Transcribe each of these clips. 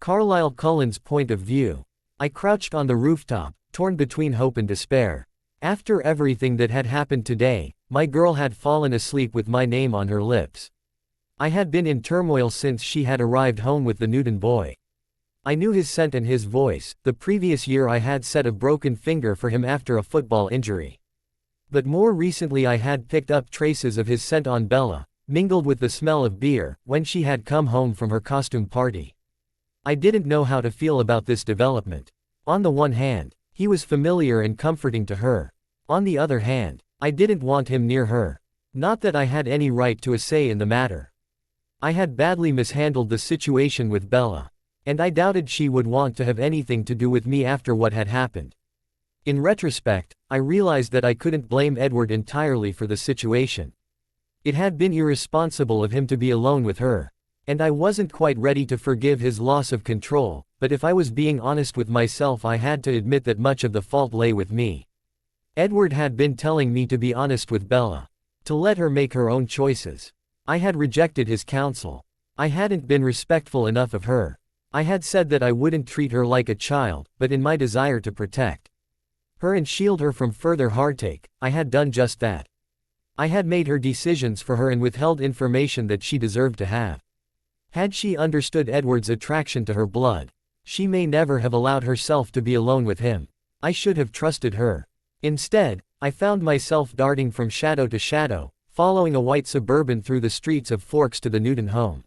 Carlisle Cullen's point of view. I crouched on the rooftop, torn between hope and despair. After everything that had happened today, my girl had fallen asleep with my name on her lips. I had been in turmoil since she had arrived home with the Newton boy. I knew his scent and his voice. The previous year I had set a broken finger for him after a football injury. But more recently I had picked up traces of his scent on Bella, mingled with the smell of beer, when she had come home from her costume party. I didn't know how to feel about this development. On the one hand, he was familiar and comforting to her. On the other hand, I didn't want him near her. Not that I had any right to a say in the matter. I had badly mishandled the situation with Bella, and I doubted she would want to have anything to do with me after what had happened. In retrospect, I realized that I couldn't blame Edward entirely for the situation. It had been irresponsible of him to be alone with her, and I wasn't quite ready to forgive his loss of control, but if I was being honest with myself I had to admit that much of the fault lay with me. Edward had been telling me to be honest with Bella, to let her make her own choices. I had rejected his counsel. I hadn't been respectful enough of her. I had said that I wouldn't treat her like a child, but in my desire to protect her and shield her from further heartache, I had done just that. I had made her decisions for her and withheld information that she deserved to have. Had she understood Edward's attraction to her blood, she may never have allowed herself to be alone with him. I should have trusted her. Instead, I found myself darting from shadow to shadow, following a white Suburban through the streets of Forks to the Newton home.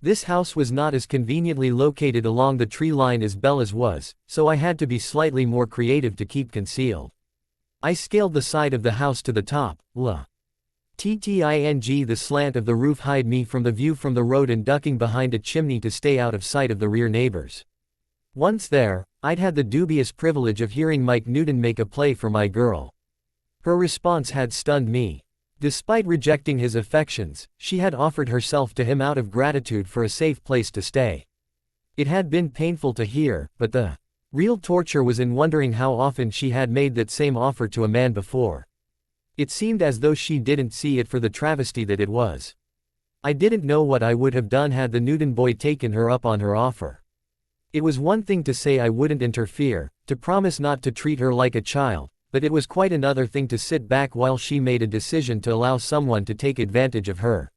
This house was not as conveniently located along the tree line as Bella's was, so I had to be slightly more creative to keep concealed. I scaled the side of the house to the top, the slant of the roof hid me from the view from the road and ducking behind a chimney to stay out of sight of the rear neighbors. Once there, I'd had the dubious privilege of hearing Mike Newton make a play for my girl. Her response had stunned me. Despite rejecting his affections, she had offered herself to him out of gratitude for a safe place to stay. It had been painful to hear, but the real torture was in wondering how often she had made that same offer to a man before. It seemed as though she didn't see it for the travesty that it was. I didn't know what I would have done had the Newton boy taken her up on her offer. It was one thing to say I wouldn't interfere, to promise not to treat her like a child, but it was quite another thing to sit back while she made a decision to allow someone to take advantage of her.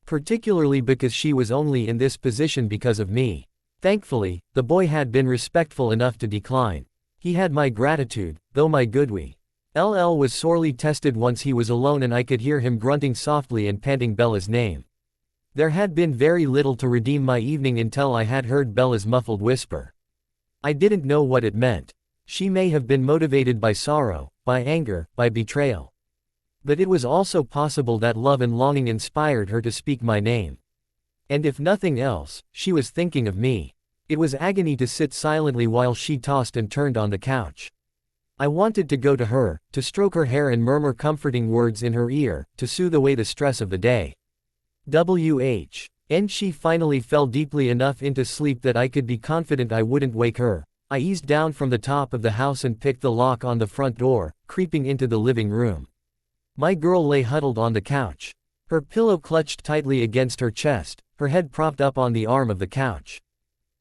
Particularly because she was only in this position because of me. Thankfully, the boy had been respectful enough to decline. He had my gratitude, though my goodwill was sorely tested once he was alone and I could hear him grunting softly and panting Bella's name. There had been very little to redeem my evening until I had heard Bella's muffled whisper. I didn't know what it meant. She may have been motivated by sorrow, by anger, by betrayal. But it was also possible that love and longing inspired her to speak my name. And if nothing else, she was thinking of me. It was agony to sit silently while she tossed and turned on the couch. I wanted to go to her, to stroke her hair and murmur comforting words in her ear, to soothe away the stress of the day. And she finally fell deeply enough into sleep that I could be confident I wouldn't wake her. I eased down from the top of the house and picked the lock on the front door, creeping into the living room. My girl lay huddled on the couch. Her pillow clutched tightly against her chest, her head propped up on the arm of the couch.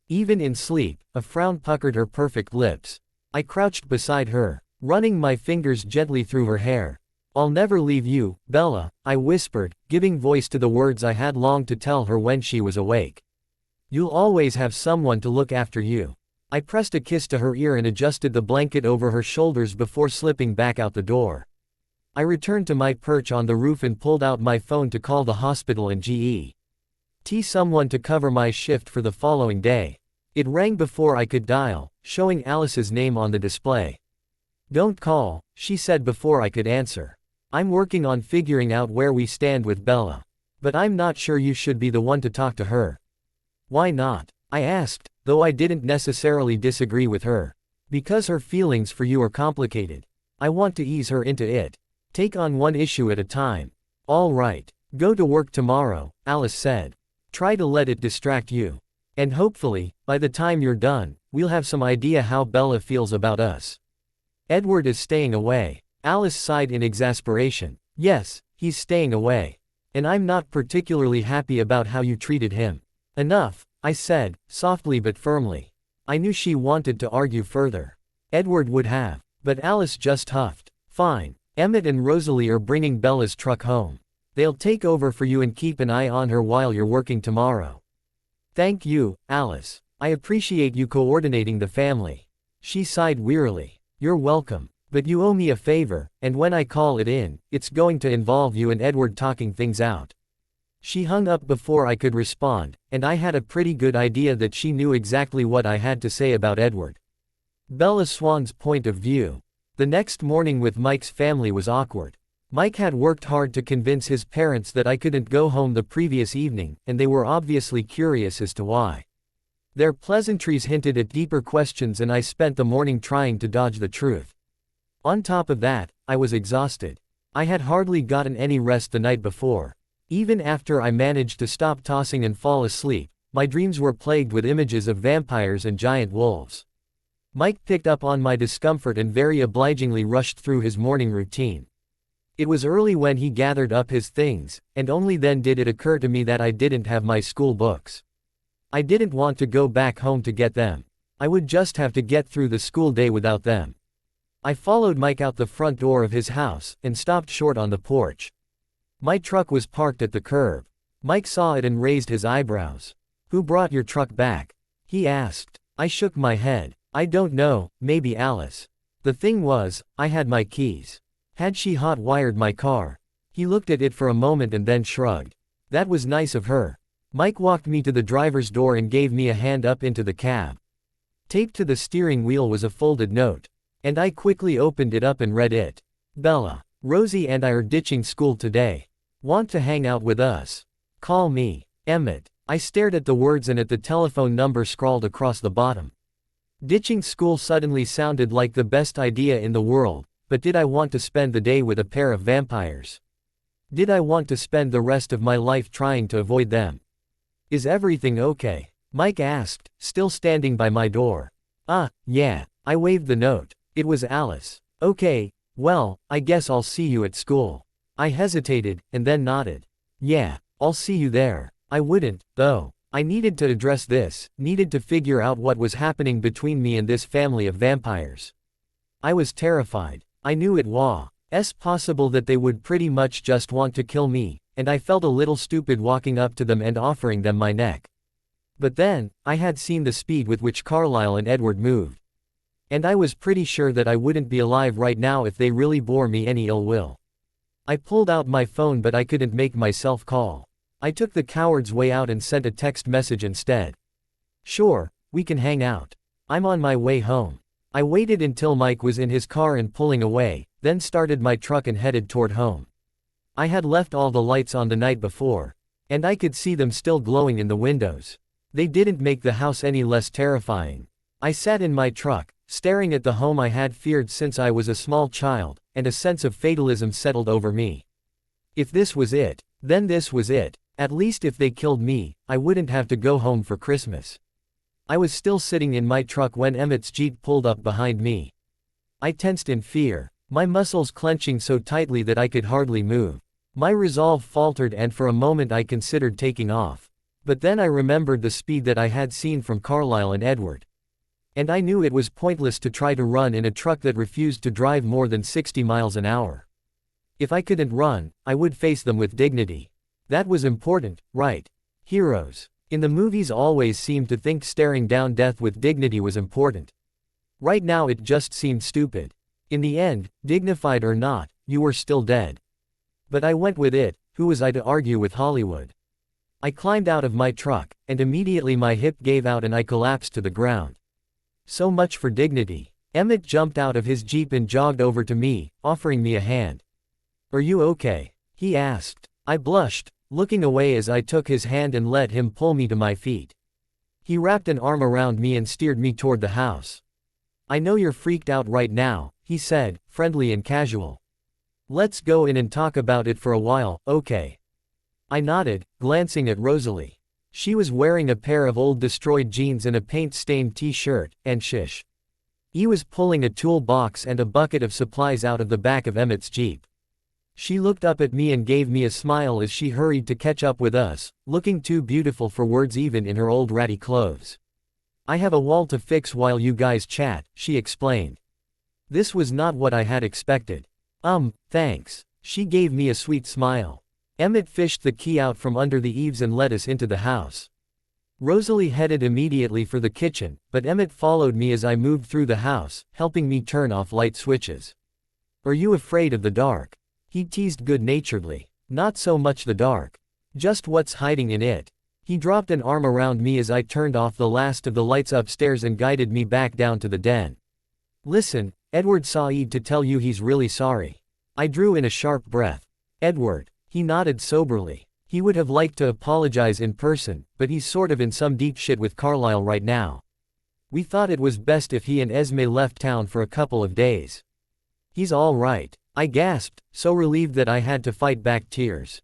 Even in sleep, a frown puckered her perfect lips. I crouched beside her, running my fingers gently through her hair. "I'll never leave you, Bella," I whispered, giving voice to the words I had longed to tell her when she was awake. "You'll always have someone to look after you." I pressed a kiss to her ear and adjusted the blanket over her shoulders before slipping back out the door. I returned to my perch on the roof and pulled out my phone to call the hospital and someone to cover my shift for the following day. It rang before I could dial, showing Alice's name on the display. "Don't call," she said before I could answer. "I'm working on figuring out where we stand with Bella. But I'm not sure you should be the one to talk to her." "Why not?" I asked, though I didn't necessarily disagree with her. "Because her feelings for you are complicated. I want to ease her into it. Take on one issue at a time." "All right. Go to work tomorrow," Alice said. "Try to let it distract you. And hopefully, by the time you're done, we'll have some idea how Bella feels about us." "Edward is staying away." Alice sighed in exasperation. "Yes, he's staying away. And I'm not particularly happy about how you treated him." "Enough," I said, softly but firmly. I knew she wanted to argue further. Edward would have. But Alice just huffed. Fine. Emmett and Rosalie are bringing Bella's truck home. They'll take over for you and keep an eye on her while you're working tomorrow. Thank you, Alice. I appreciate you coordinating the family. She sighed wearily. You're welcome. But you owe me a favor, and when I call it in, it's going to involve you and Edward talking things out. She hung up before I could respond, and I had a pretty good idea that she knew exactly what I had to say about Edward. Bella Swan's point of view. The next morning with Mike's family was awkward. Mike had worked hard to convince his parents that I couldn't go home the previous evening, and they were obviously curious as to why. Their pleasantries hinted at deeper questions, and I spent the morning trying to dodge the truth. On top of that, I was exhausted. I had hardly gotten any rest the night before. Even after I managed to stop tossing and fall asleep, my dreams were plagued with images of vampires and giant wolves. Mike picked up on my discomfort and very obligingly rushed through his morning routine. It was early when he gathered up his things, and only then did it occur to me that I didn't have my school books. I didn't want to go back home to get them. I would just have to get through the school day without them. I followed Mike out the front door of his house, and stopped short on the porch. My truck was parked at the curb. Mike saw it and raised his eyebrows. Who brought your truck back? He asked. I shook my head. I don't know, maybe Alice. The thing was, I had my keys. Had she hot-wired my car? He looked at it for a moment and then shrugged. That was nice of her. Mike walked me to the driver's door and gave me a hand up into the cab. Taped to the steering wheel was a folded note. And I quickly opened it up and read it. Bella, Rosie and I are ditching school today. Want to hang out with us? Call me, Emmett. I stared at the words and at the telephone number scrawled across the bottom. Ditching school suddenly sounded like the best idea in the world, but did I want to spend the day with a pair of vampires? Did I want to spend the rest of my life trying to avoid them? Is everything okay? Mike asked, still standing by my door. Yeah. I waved the note. It was Alice. Okay, well, I guess I'll see you at school. I hesitated, and then nodded. Yeah, I'll see you there. I wouldn't, though. I needed to address this, needed to figure out what was happening between me and this family of vampires. I was terrified. I knew it was possible that they would pretty much just want to kill me, and I felt a little stupid walking up to them and offering them my neck. But then, I had seen the speed with which Carlisle and Edward moved. And I was pretty sure that I wouldn't be alive right now if they really bore me any ill will. I pulled out my phone but I couldn't make myself call. I took the coward's way out and sent a text message instead. Sure, we can hang out. I'm on my way home. I waited until Mike was in his car and pulling away, then started my truck and headed toward home. I had left all the lights on the night before, and I could see them still glowing in the windows. They didn't make the house any less terrifying. I sat in my truck, staring at the home I had feared since I was a small child, and a sense of fatalism settled over me. If this was it, then this was it. At least if they killed me, I wouldn't have to go home for Christmas. I was still sitting in my truck when Emmett's Jeep pulled up behind me. I tensed in fear, my muscles clenching so tightly that I could hardly move. My resolve faltered and for a moment I considered taking off. But then I remembered the speed that I had seen from Carlisle and Edward. And I knew it was pointless to try to run in a truck that refused to drive more than 60 miles an hour. If I couldn't run, I would face them with dignity. That was important, right? Heroes in the movies always seemed to think staring down death with dignity was important. Right now it just seemed stupid. In the end, dignified or not, you were still dead. But I went with it. Who was I to argue with Hollywood? I climbed out of my truck, and immediately my hip gave out and I collapsed to the ground. So much for dignity. Emmett jumped out of his Jeep and jogged over to me, offering me a hand. Are you okay? He asked. I blushed, looking away as I took his hand and let him pull me to my feet. He wrapped an arm around me and steered me toward the house. I know you're freaked out right now, he said, friendly and casual. Let's go in and talk about it for a while, okay? I nodded, glancing at Rosalie. She was wearing a pair of old destroyed jeans and a paint-stained t-shirt, and shish. He was pulling a toolbox and a bucket of supplies out of the back of Emmett's Jeep. She looked up at me and gave me a smile as she hurried to catch up with us, looking too beautiful for words even in her old ratty clothes. I have a wall to fix while you guys chat, she explained. This was not what I had expected. Thanks. She gave me a sweet smile. Emmett fished the key out from under the eaves and led us into the house. Rosalie headed immediately for the kitchen, but Emmett followed me as I moved through the house, helping me turn off light switches. Are you afraid of the dark? He teased good-naturedly. Not so much the dark. Just what's hiding in it. He dropped an arm around me as I turned off the last of the lights upstairs and guided me back down to the den. Listen, Edward Said to tell you he's really sorry. I drew in a sharp breath. Edward. He nodded soberly. He would have liked to apologize in person, but he's sort of in some deep shit with Carlisle right now. We thought it was best if he and Esme left town for a couple of days. He's all right. I gasped, so relieved that I had to fight back tears.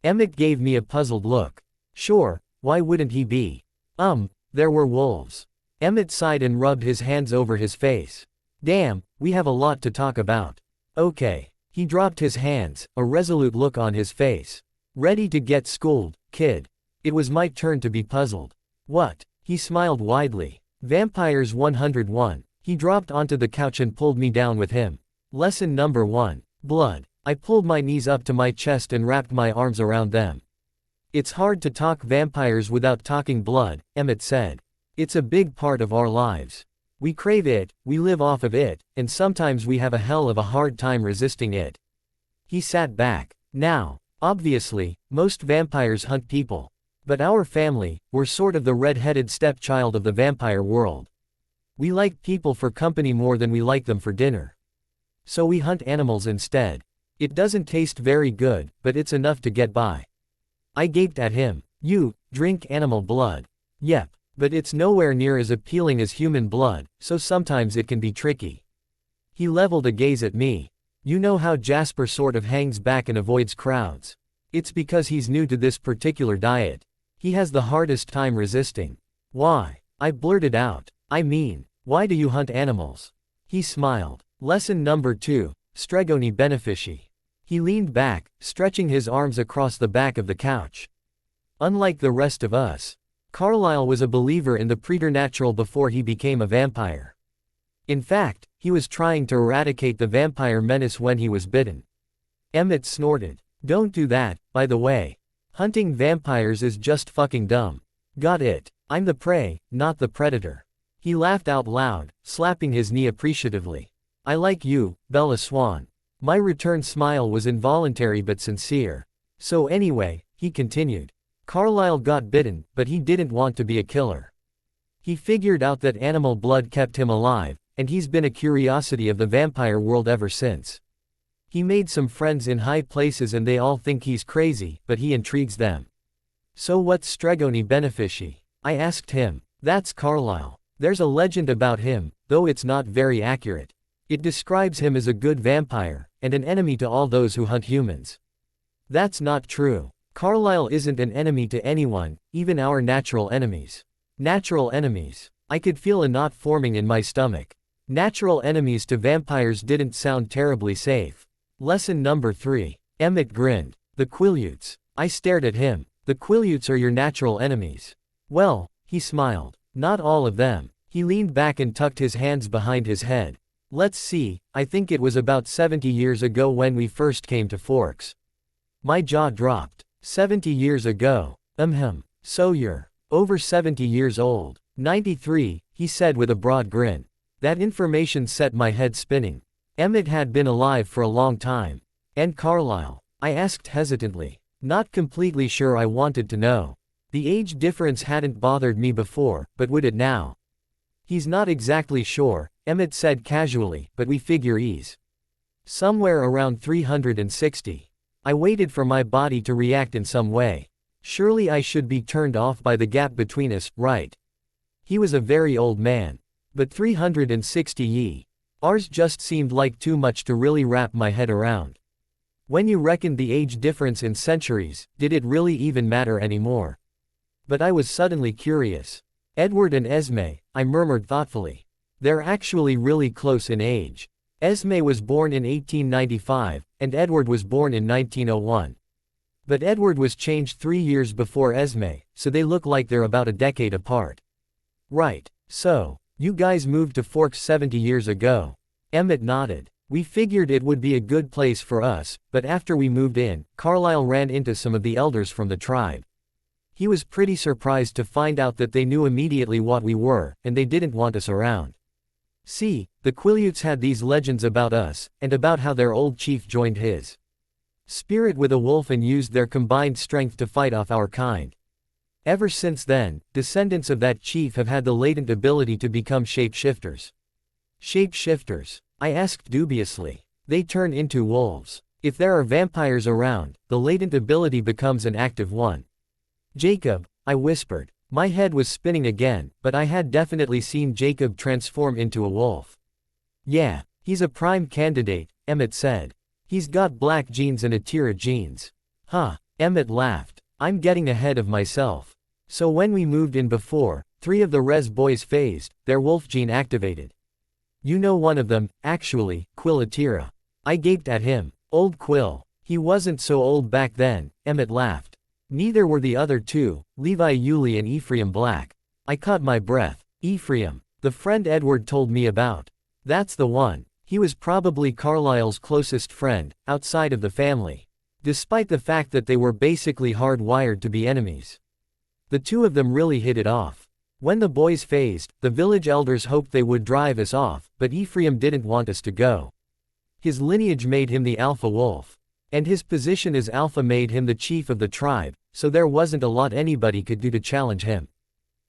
Emmett gave me a puzzled look. Sure, why wouldn't he be? There were wolves. Emmett sighed and rubbed his hands over his face. Damn, we have a lot to talk about. Okay. He dropped his hands, a resolute look on his face. Ready to get schooled, kid. It was my turn to be puzzled. What? He smiled widely. Vampires 101. He dropped onto the couch and pulled me down with him. Lesson number 1. Blood. I pulled my knees up to my chest and wrapped my arms around them. It's hard to talk vampires without talking blood, Emmett said. It's a big part of our lives. We crave it, we live off of it, and sometimes we have a hell of a hard time resisting it. He sat back. Now, obviously, most vampires hunt people. But our family, we're sort of the red-headed stepchild of the vampire world. We like people for company more than we like them for dinner. So we hunt animals instead. It doesn't taste very good, but it's enough to get by. I gaped at him. You drink animal blood. Yep. But it's nowhere near as appealing as human blood, so sometimes it can be tricky. He leveled a gaze at me. You know how Jasper sort of hangs back and avoids crowds. It's because he's new to this particular diet. He has the hardest time resisting. Why? I blurted out. I mean, why do you hunt animals? He smiled. Lesson number 2. Stregoni benefici. He leaned back, stretching his arms across the back of the couch. Unlike the rest of us, Carlisle was a believer in the preternatural before he became a vampire. In fact, he was trying to eradicate the vampire menace when he was bitten. Emmett snorted. Don't do that, by the way. Hunting vampires is just fucking dumb. Got it. I'm the prey, not the predator. He laughed out loud, slapping his knee appreciatively. I like you, Bella Swan. My return smile was involuntary but sincere. So anyway, he continued. Carlisle got bitten, but he didn't want to be a killer. He figured out that animal blood kept him alive, and he's been a curiosity of the vampire world ever since. He made some friends in high places and they all think he's crazy, but he intrigues them. So what's Stregoni benefici? I asked him. That's Carlisle. There's a legend about him, though it's not very accurate. It describes him as a good vampire, and an enemy to all those who hunt humans. That's not true. Carlisle isn't an enemy to anyone, even our natural enemies. Natural enemies. I could feel a knot forming in my stomach. Natural enemies to vampires didn't sound terribly safe. Lesson number 3. Emmett grinned. The Quileutes. I stared at him. The Quileutes are your natural enemies. Well, he smiled. Not all of them. He leaned back and tucked his hands behind his head. Let's see, I think it was about 70 years ago when we first came to Forks. My jaw dropped. 70 years ago. So you're over 70 years old. 93, he said with a broad grin. That information set my head spinning. Emmett had been alive for a long time. And Carlisle? I asked hesitantly. Not completely sure I wanted to know. The age difference hadn't bothered me before, but would it now? He's not exactly sure, Emmett said casually, but we figure he's somewhere around 360. I waited for my body to react in some way. Surely I should be turned off by the gap between us, right? He was a very old man. But 360 ye. Ours just seemed like too much to really wrap my head around. When you reckoned the age difference in centuries, did it really even matter anymore? But I was suddenly curious. Edward and Esme, I murmured thoughtfully. They're actually really close in age. Esme was born in 1895, and Edward was born in 1901. But Edward was changed 3 years before Esme, so they look like they're about a decade apart. Right. So, you guys moved to Forks 70 years ago. Emmett nodded. We figured it would be a good place for us, but after we moved in, Carlisle ran into some of the elders from the tribe. He was pretty surprised to find out that they knew immediately what we were, and they didn't want us around. See, the Quileutes had these legends about us, and about how their old chief joined his spirit with a wolf and used their combined strength to fight off our kind. Ever since then, descendants of that chief have had the latent ability to become shapeshifters. Shapeshifters? I asked dubiously. They turn into wolves. If there are vampires around, the latent ability becomes an active one. Jacob, I whispered. My head was spinning again, but I had definitely seen Jacob transform into a wolf. Yeah, he's a prime candidate, Emmett said. He's got black genes and Atira genes. Huh, Emmett laughed. I'm getting ahead of myself. So when we moved in before, 3 of the res boys phased, their wolf gene activated. You know one of them, actually, Quill Atira. I gaped at him. Old Quill. He wasn't so old back then, Emmett laughed. Neither were the other 2, Levi Yulee and Ephraim Black. I caught my breath. Ephraim. The friend Edward told me about. That's the one. He was probably Carlisle's closest friend, outside of the family. Despite the fact that they were basically hardwired to be enemies. The 2 of them really hit it off. When the boys phased, the village elders hoped they would drive us off, but Ephraim didn't want us to go. His lineage made him the alpha wolf. And his position as alpha made him the chief of the tribe, so there wasn't a lot anybody could do to challenge him.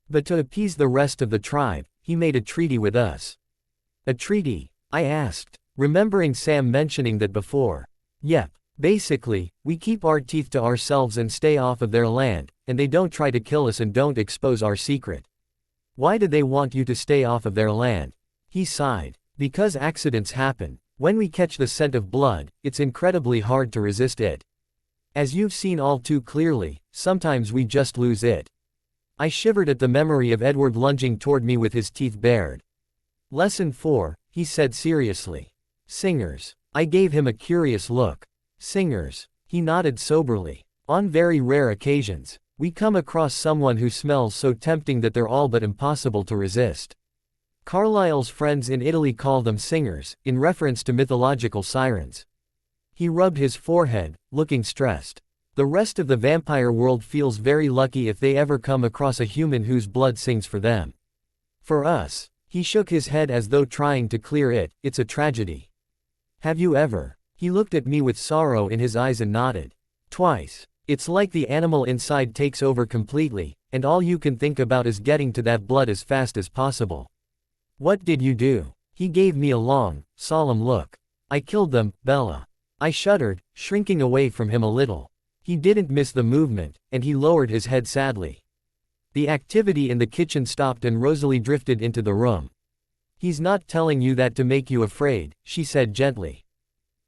But to appease the rest of the tribe, he made a treaty with us. A treaty? I asked, remembering Sam mentioning that before. Yep. Basically, we keep our teeth to ourselves and stay off of their land, and they don't try to kill us and don't expose our secret. Why do they want you to stay off of their land? He sighed. Because accidents happen. When we catch the scent of blood, it's incredibly hard to resist it. As you've seen all too clearly, sometimes we just lose it. I shivered at the memory of Edward lunging toward me with his teeth bared. Lesson 4, he said seriously. Singers. I gave him a curious look. Singers. He nodded soberly. On very rare occasions, we come across someone who smells so tempting that they're all but impossible to resist. Carlisle's friends in Italy call them singers, in reference to mythological sirens. He rubbed his forehead, looking stressed. The rest of the vampire world feels very lucky if they ever come across a human whose blood sings for them. For us, he shook his head as though trying to clear it, it's a tragedy. Have you ever? He looked at me with sorrow in his eyes and nodded. Twice. It's like the animal inside takes over completely, and all you can think about is getting to that blood as fast as possible. What did you do? He gave me a long, solemn look. I killed them, Bella. I shuddered, shrinking away from him a little. He didn't miss the movement, and he lowered his head sadly. The activity in the kitchen stopped and Rosalie drifted into the room. He's not telling you that to make you afraid, she said gently.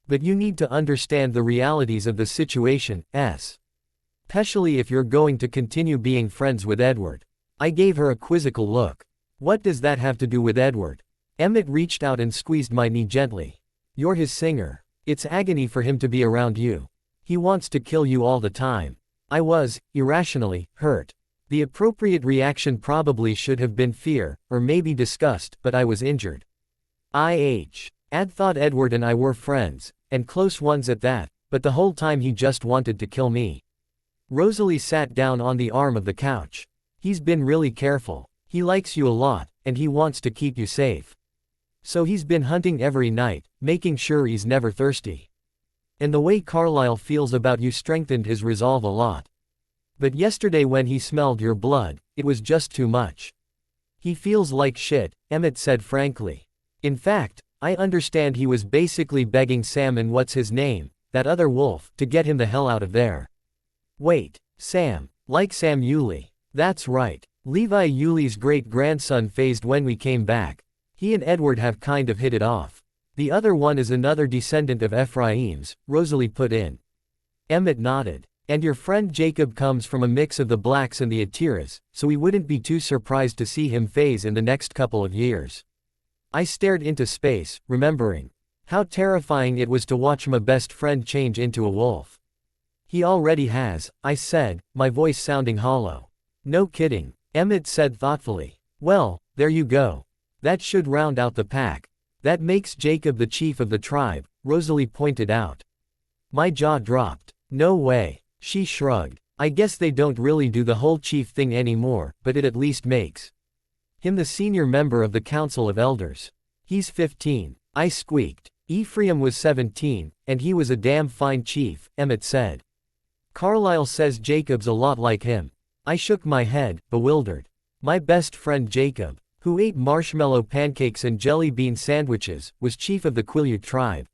But you need to understand the realities of the situation, especially if you're going to continue being friends with Edward. I gave her a quizzical look. What does that have to do with Edward? Emmett reached out and squeezed my knee gently. You're his singer. It's agony for him to be around you. He wants to kill you all the time. I was, irrationally, hurt. The appropriate reaction probably should have been fear, or maybe disgust, but I was injured. I'd thought Edward and I were friends, and close ones at that, but the whole time he just wanted to kill me. Rosalie sat down on the arm of the couch. He's been really careful. He likes you a lot, and he wants to keep you safe. So he's been hunting every night, making sure he's never thirsty. And the way Carlisle feels about you strengthened his resolve a lot. But yesterday when he smelled your blood, it was just too much. He feels like shit, Emmett said frankly. In fact, I understand he was basically begging Sam and what's his name, that other wolf, to get him the hell out of there. Wait, Sam. Like Sam Yulee. That's right. Levi Yulee's great-grandson phased when we came back. He and Edward have kind of hit it off. The other one is another descendant of Ephraim's, Rosalie put in. Emmett nodded. And your friend Jacob comes from a mix of the Blacks and the Atiras, so we wouldn't be too surprised to see him phase in the next couple of years. I stared into space, remembering. How terrifying it was to watch my best friend change into a wolf. He already has, I said, my voice sounding hollow. No kidding, Emmett said thoughtfully. Well, there you go. That should round out the pack. That makes Jacob the chief of the tribe, Rosalie pointed out. My jaw dropped. No way. She shrugged. I guess they don't really do the whole chief thing anymore, but it at least makes him the senior member of the Council of Elders. He's 15. I squeaked. Ephraim was 17, and he was a damn fine chief, Emmett said. Carlisle says Jacob's a lot like him. I shook my head, bewildered. My best friend Jacob, who ate marshmallow pancakes and jelly bean sandwiches, was chief of the Quileute tribe.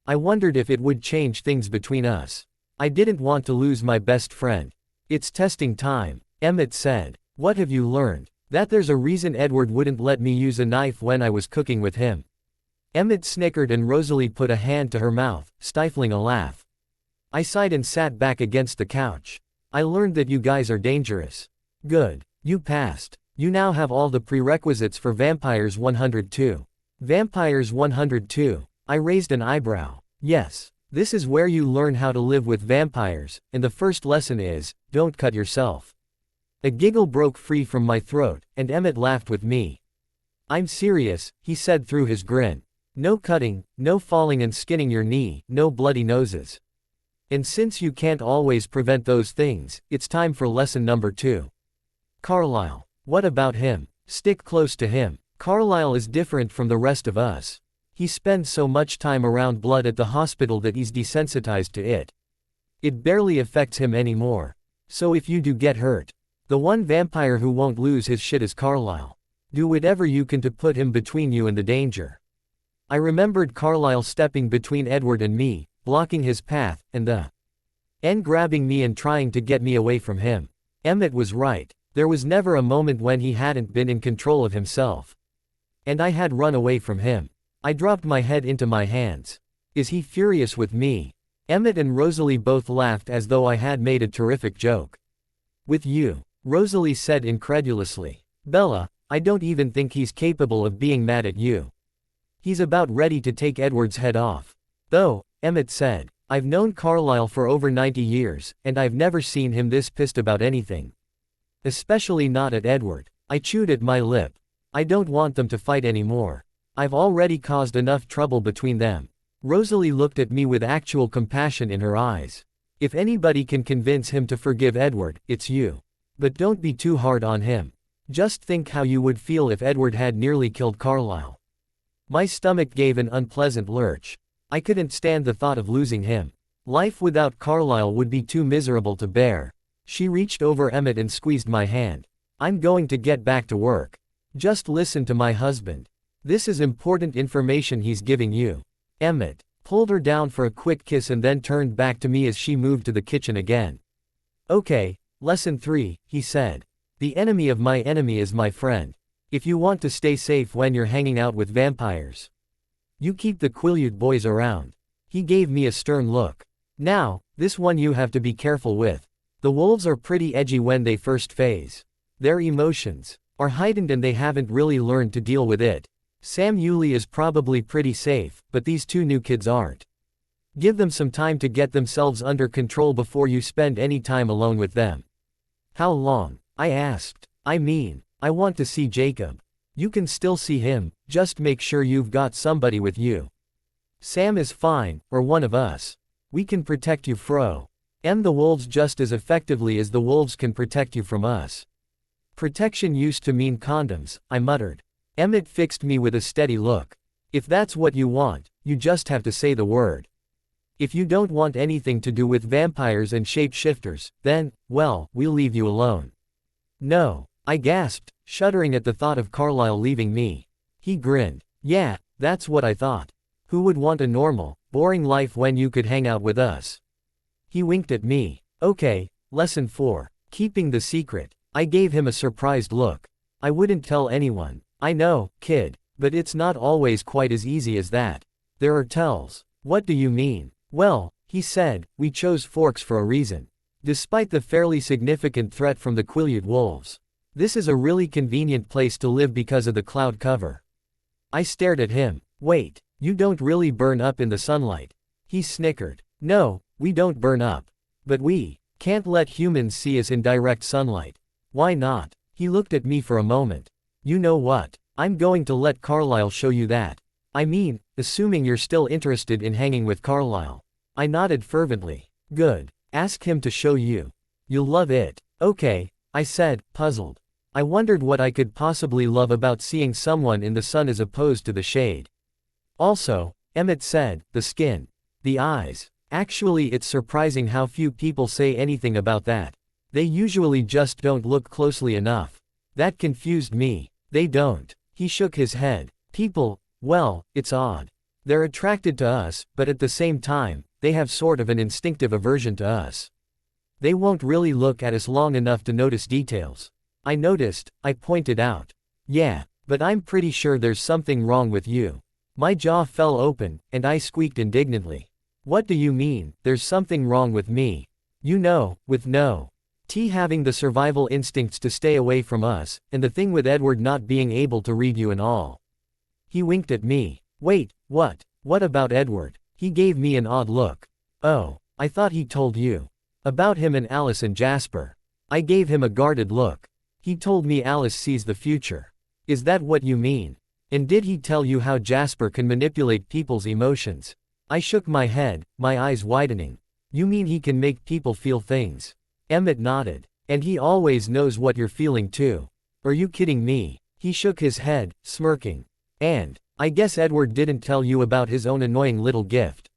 I wondered if it would change things between us. I didn't want to lose my best friend. It's testing time, Emmett said. What have you learned? That there's a reason Edward wouldn't let me use a knife when I was cooking with him. Emmett snickered and Rosalie put a hand to her mouth, stifling a laugh. I sighed and sat back against the couch. I learned that you guys are dangerous. Good. You passed. You now have all the prerequisites for Vampires 102. Vampires 102. I raised an eyebrow. Yes. This is where you learn how to live with vampires, and the first lesson is, don't cut yourself. A giggle broke free from my throat, and Emmett laughed with me. I'm serious, he said through his grin. No cutting, no falling and skinning your knee, no bloody noses. And since you can't always prevent those things, it's time for lesson number 2. Carlisle. What about him? Stick close to him. Carlisle is different from the rest of us. He spends so much time around blood at the hospital that he's desensitized to it. It barely affects him anymore. So if you do get hurt, the one vampire who won't lose his shit is Carlisle. Do whatever you can to put him between you and the danger. I remembered Carlisle stepping between Edward and me, blocking his path, and the end grabbing me and trying to get me away from him. Emmett was right. There was never a moment when he hadn't been in control of himself. And I had run away from him. I dropped my head into my hands. Is he furious with me? Emmett and Rosalie both laughed as though I had made a terrific joke. With you, Rosalie said incredulously. Bella, I don't even think he's capable of being mad at you. He's about ready to take Edward's head off. Though, Emmett said, I've known Carlisle for over 90 years, and I've never seen him this pissed about anything. Especially not at Edward. I chewed at my lip. I don't want them to fight anymore. I've already caused enough trouble between them. Rosalie looked at me with actual compassion in her eyes. If anybody can convince him to forgive Edward, it's you. But don't be too hard on him. Just think how you would feel if Edward had nearly killed Carlisle. My stomach gave an unpleasant lurch. I couldn't stand the thought of losing him. Life without Carlisle would be too miserable to bear. She reached over Emmett and squeezed my hand. I'm going to get back to work. Just listen to my husband. This is important information he's giving you. Emmett pulled her down for a quick kiss and then turned back to me as she moved to the kitchen again. Okay, lesson 3, he said. The enemy of my enemy is my friend. If you want to stay safe when you're hanging out with vampires, you keep the Quileute boys around. He gave me a stern look. Now, this one you have to be careful with. The wolves are pretty edgy when they first phase. Their emotions are heightened and they haven't really learned to deal with it. Sam Yulee is probably pretty safe, but these 2 new kids aren't. Give them some time to get themselves under control before you spend any time alone with them. How long? I asked. I mean, I want to see Jacob. You can still see him, just make sure you've got somebody with you. Sam is fine, or one of us. We can protect you fro. The wolves just as effectively as the wolves can protect you from us. Protection used to mean condoms, I muttered. Emmett fixed me with a steady look. If that's what you want, you just have to say the word. If you don't want anything to do with vampires and shapeshifters, then, well, we'll leave you alone. No, I gasped, shuddering at the thought of Carlisle leaving me. He grinned. Yeah, that's what I thought. Who would want a normal, boring life when you could hang out with us? He winked at me. Okay, lesson 4. Keeping the secret. I gave him a surprised look. I wouldn't tell anyone. I know, kid, but it's not always quite as easy as that. There are tells. What do you mean? Well, he said, we chose Forks for a reason. Despite the fairly significant threat from the Quileute wolves, this is a really convenient place to live because of the cloud cover. I stared at him. Wait, You don't really burn up in the sunlight. He snickered. No, we don't burn up. But we can't let humans see us in direct sunlight. Why not? He looked at me for a moment. You know what? I'm going to let Carlisle show you that. I mean, assuming you're still interested in hanging with Carlisle. I nodded fervently. Good. Ask him to show you. You'll love it. Okay, I said, puzzled. I wondered what I could possibly love about seeing someone in the sun as opposed to the shade. Also, Emmett said, the skin. The eyes. Actually, it's surprising how few people say anything about that. They usually just don't look closely enough. That confused me. They don't. He shook his head. People, well, it's odd. They're attracted to us, but at the same time, they have sort of an instinctive aversion to us. They won't really look at us long enough to notice details. I noticed, I pointed out. Yeah, but I'm pretty sure there's something wrong with you. My jaw fell open, and I squeaked indignantly. What do you mean, there's something wrong with me? You know, with no T having the survival instincts to stay away from us, and the thing with Edward not being able to read you and all. He winked at me. Wait, what? What about Edward? He gave me an odd look. Oh, I thought he told you. About him and Alice and Jasper. I gave him a guarded look. He told me Alice sees the future. Is that what you mean? And did he tell you how Jasper can manipulate people's emotions? I shook my head, my eyes widening. You mean he can make people feel things? Emmett nodded. And he always knows what you're feeling too. Are you kidding me? He shook his head, smirking. And, I guess Edward didn't tell you about his own annoying little gift.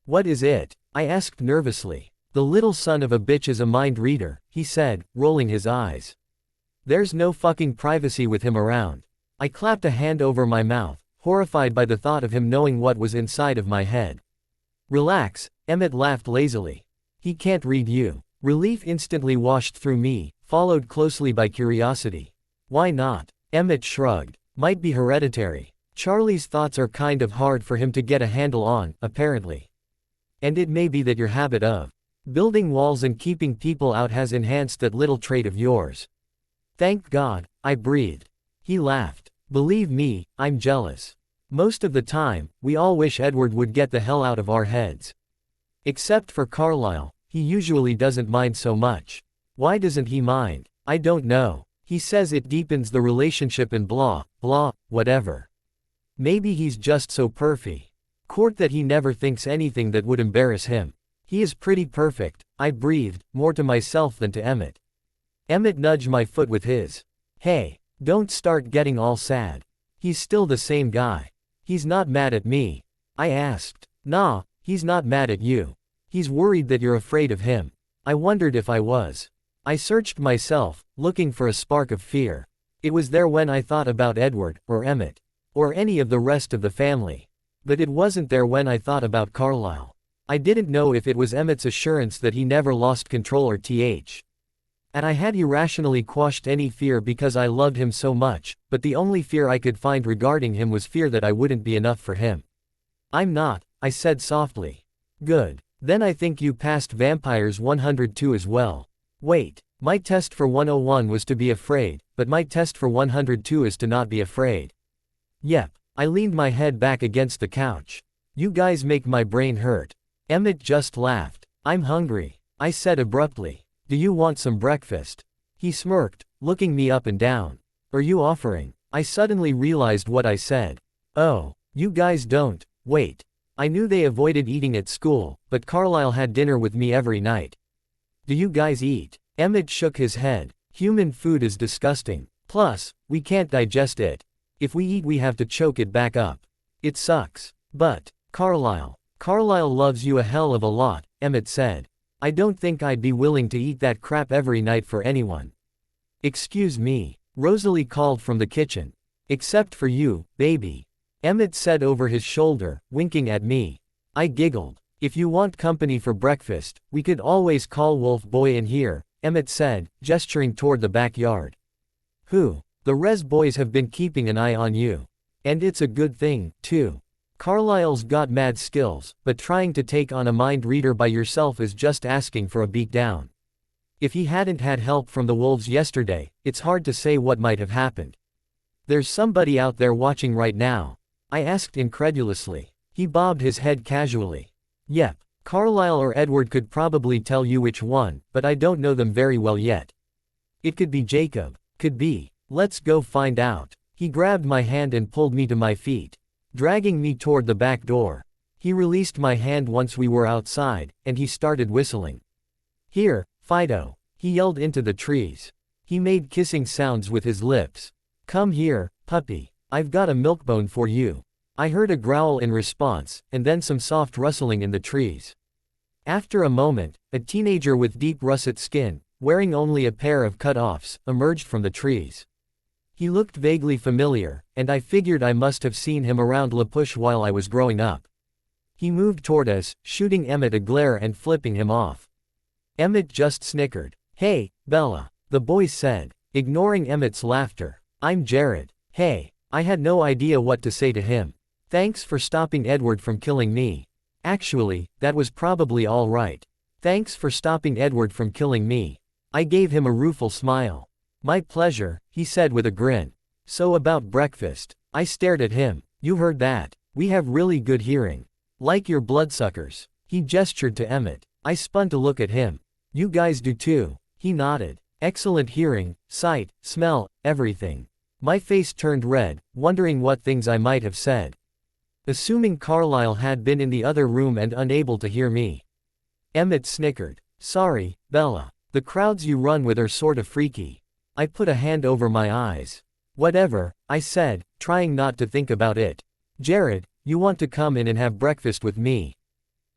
What is it? I asked nervously. The little son of a bitch is a mind reader, he said, rolling his eyes. There's no fucking privacy with him around. I clapped a hand over my mouth, horrified by the thought of him knowing what was inside of my head. Relax, Emmett laughed lazily. He can't read you. Relief instantly washed through me, followed closely by curiosity. Why not? Emmett shrugged. Might be hereditary. Charlie's thoughts are kind of hard for him to get a handle on, apparently. And it may be that your habit of building walls and keeping people out has enhanced that little trait of yours. Thank God, I breathed. He laughed. Believe me, I'm jealous. Most of the time, we all wish Edward would get the hell out of our heads. Except for Carlisle, he usually doesn't mind so much. Why doesn't he mind? I don't know. He says it deepens the relationship and blah, blah, whatever. Maybe he's just so perfy. Court that he never thinks anything that would embarrass him. He is pretty perfect, I breathed, more to myself than to Emmett. Emmett nudged my foot with his. Hey, don't start getting all sad. He's still the same guy. He's not mad at me. I asked. Nah, he's not mad at you. He's worried that you're afraid of him. I wondered if I was. I searched myself, looking for a spark of fear. It was there when I thought about Edward, or Emmett, or any of the rest of the family. But it wasn't there when I thought about Carlisle. I didn't know if it was Emmett's assurance that he never lost control or th. And I had irrationally quashed any fear because I loved him so much, but the only fear I could find regarding him was fear that I wouldn't be enough for him. I'm not, I said softly. Good. Then I think you passed Vampires 102 as well. Wait, my test for 101 was to be afraid, but my test for 102 is to not be afraid. Yep, I leaned my head back against the couch. You guys make my brain hurt. Emmett just laughed. I'm hungry, I said abruptly. Do you want some breakfast? He smirked, looking me up and down. Are you offering? I suddenly realized what I said. Oh, you guys don't. Wait. I knew they avoided eating at school, but Carlisle had dinner with me every night. Do you guys eat? Emmett shook his head. Human food is disgusting. Plus, we can't digest it. If we eat we have to choke it back up. It sucks. But, Carlisle loves you a hell of a lot, Emmett said. I don't think I'd be willing to eat that crap every night for anyone. Excuse me, Rosalie called from the kitchen. Except for you, baby. Emmett said over his shoulder, winking at me. I giggled. If you want company for breakfast, we could always call Wolf Boy in here, Emmett said, gesturing toward the backyard. Who? The Res boys have been keeping an eye on you. And it's a good thing, too. Carlisle's got mad skills, but trying to take on a mind reader by yourself is just asking for a beatdown. If he hadn't had help from the wolves yesterday, it's hard to say what might have happened. There's somebody out there watching right now. I asked incredulously. He bobbed his head casually. Yep. Carlisle or Edward could probably tell you which one, but I don't know them very well yet. It could be Jacob. Could be. Let's go find out. He grabbed my hand and pulled me to my feet, dragging me toward the back door. He released my hand once we were outside, and he started whistling. Here, Fido. He yelled into the trees. He made kissing sounds with his lips. Come here, puppy. I've got a milkbone for you. I heard a growl in response, and then some soft rustling in the trees. After a moment, a teenager with deep russet skin, wearing only a pair of cut-offs, emerged from the trees. He looked vaguely familiar, and I figured I must have seen him around La Push while I was growing up. He moved toward us, shooting Emmett a glare and flipping him off. Emmett just snickered. Hey, Bella, the boys said, ignoring Emmett's laughter. I'm Jared. Hey. I had no idea what to say to him. Thanks for stopping Edward from killing me. Actually, that was probably all right. Thanks for stopping Edward from killing me. I gave him a rueful smile. My pleasure, he said with a grin. So about breakfast. I stared at him. You heard that. We have really good hearing. Like your bloodsuckers. He gestured to Emmett. I spun to look at him. You guys do too. He nodded. Excellent hearing, sight, smell, everything. My face turned red, wondering what things I might have said. Assuming Carlisle had been in the other room and unable to hear me. Emmett snickered. Sorry, Bella. The crowds you run with are sort of freaky. I put a hand over my eyes. Whatever, I said, trying not to think about it. Jared, you want to come in and have breakfast with me?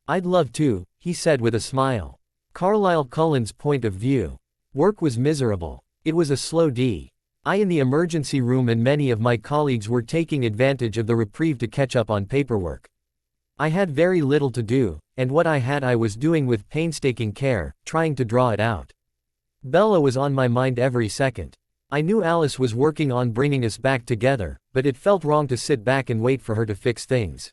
I'd love to, he said with a smile. Carlisle Cullen's point of view. Work was miserable. It was a slow day. I in the emergency room and many of my colleagues were taking advantage of the reprieve to catch up on paperwork. I had very little to do, and what I had I was doing with painstaking care, trying to draw it out. Bella was on my mind every second. I knew Alice was working on bringing us back together, but it felt wrong to sit back and wait for her to fix things.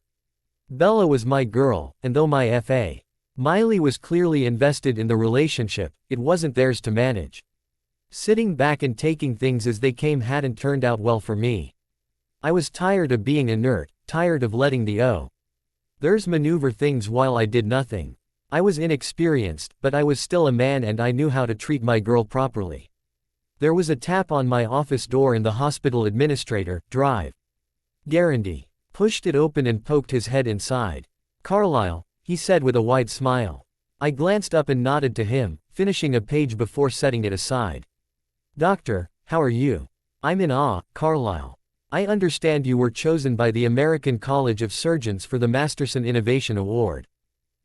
Bella was my girl, and though my F.A. Miley was clearly invested in the relationship, it wasn't theirs to manage. Sitting back and taking things as they came hadn't turned out well for me. I was tired of being inert, tired of letting the others maneuver things while I did nothing. I was inexperienced, but I was still a man and I knew how to treat my girl properly. There was a tap on my office door and the hospital administrator, Drive. Guarantee, pushed it open and poked his head inside. Carlisle, he said with a wide smile. I glanced up and nodded to him, finishing a page before setting it aside. Doctor, how are you? I'm in awe, Carlisle. I understand you were chosen by the American College of Surgeons for the Masterson Innovation Award.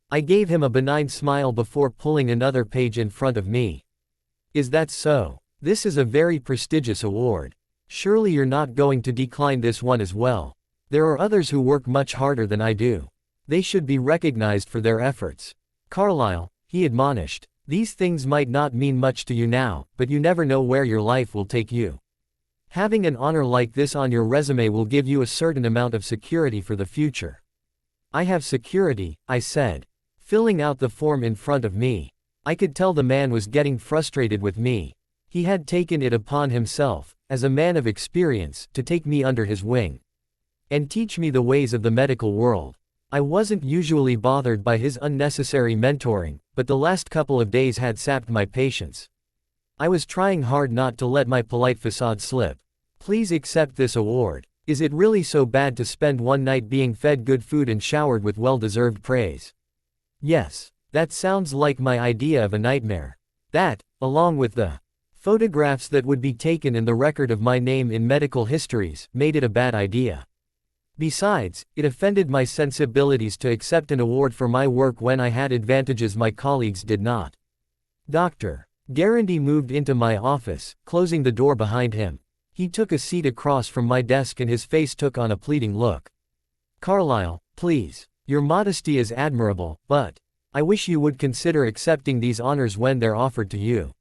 I gave him a benign smile before pulling another page in front of me. Is that so? This is a very prestigious award. Surely you're not going to decline this one as well. There are others who work much harder than I do. They should be recognized for their efforts. Carlisle, he admonished. These things might not mean much to you now, but you never know where your life will take you. Having an honor like this on your resume will give you a certain amount of security for the future. I have security, I said, filling out the form in front of me. I could tell the man was getting frustrated with me. He had taken it upon himself, as a man of experience, to take me under his wing and teach me the ways of the medical world. I wasn't usually bothered by his unnecessary mentoring, but the last couple of days had sapped my patience. I was trying hard not to let my polite facade slip. Please accept this award. Is it really so bad to spend one night being fed good food and showered with well-deserved praise? Yes, that sounds like my idea of a nightmare. That, along with the photographs that would be taken in the record of my name in medical histories, made it a bad idea. Besides, it offended my sensibilities to accept an award for my work when I had advantages my colleagues did not. Dr. Guarantee moved into my office, closing the door behind him. He took a seat across from my desk and his face took on a pleading look. Carlisle, please. Your modesty is admirable, but I wish you would consider accepting these honors when they're offered to you.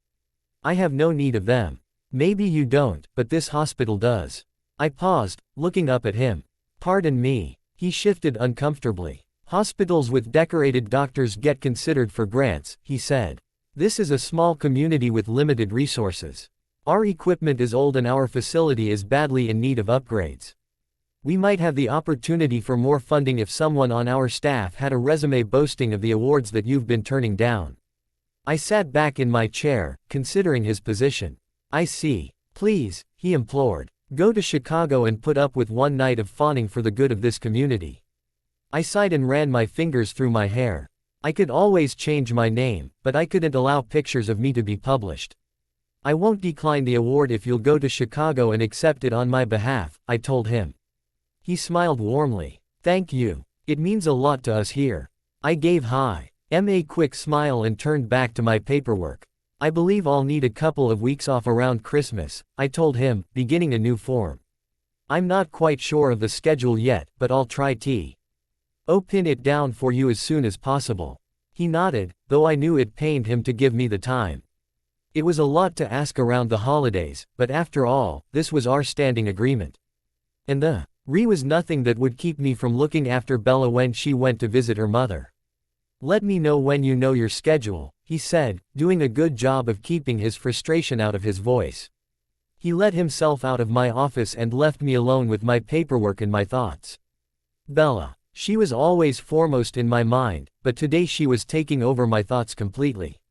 I have no need of them. Maybe you don't, but this hospital does. I paused, looking up at him. Pardon me. He shifted uncomfortably. Hospitals with decorated doctors get considered for grants, he said. This is a small community with limited resources. Our equipment is old and our facility is badly in need of upgrades. We might have the opportunity for more funding if someone on our staff had a resume boasting of the awards that you've been turning down. I sat back in my chair, considering his position. I see. Please, he implored. Go to Chicago and put up with one night of fawning for the good of this community. I sighed and ran my fingers through my hair. I could always change my name, but I couldn't allow pictures of me to be published. I won't decline the award if you'll go to Chicago and accept it on my behalf, I told him. He smiled warmly. Thank you. It means a lot to us here. I gave him a quick smile and turned back to my paperwork. I believe I'll need a couple of weeks off around Christmas, I told him, beginning a new form. I'm not quite sure of the schedule yet, but I'll try to pin it down for you as soon as possible. He nodded, though I knew it pained him to give me the time. It was a lot to ask around the holidays, but after all, this was our standing agreement. And the was nothing that would keep me from looking after Bella when she went to visit her mother. Let me know when you know your schedule, he said, doing a good job of keeping his frustration out of his voice. He let himself out of my office and left me alone with my paperwork and my thoughts. Bella. She was always foremost in my mind, but today she was taking over my thoughts completely.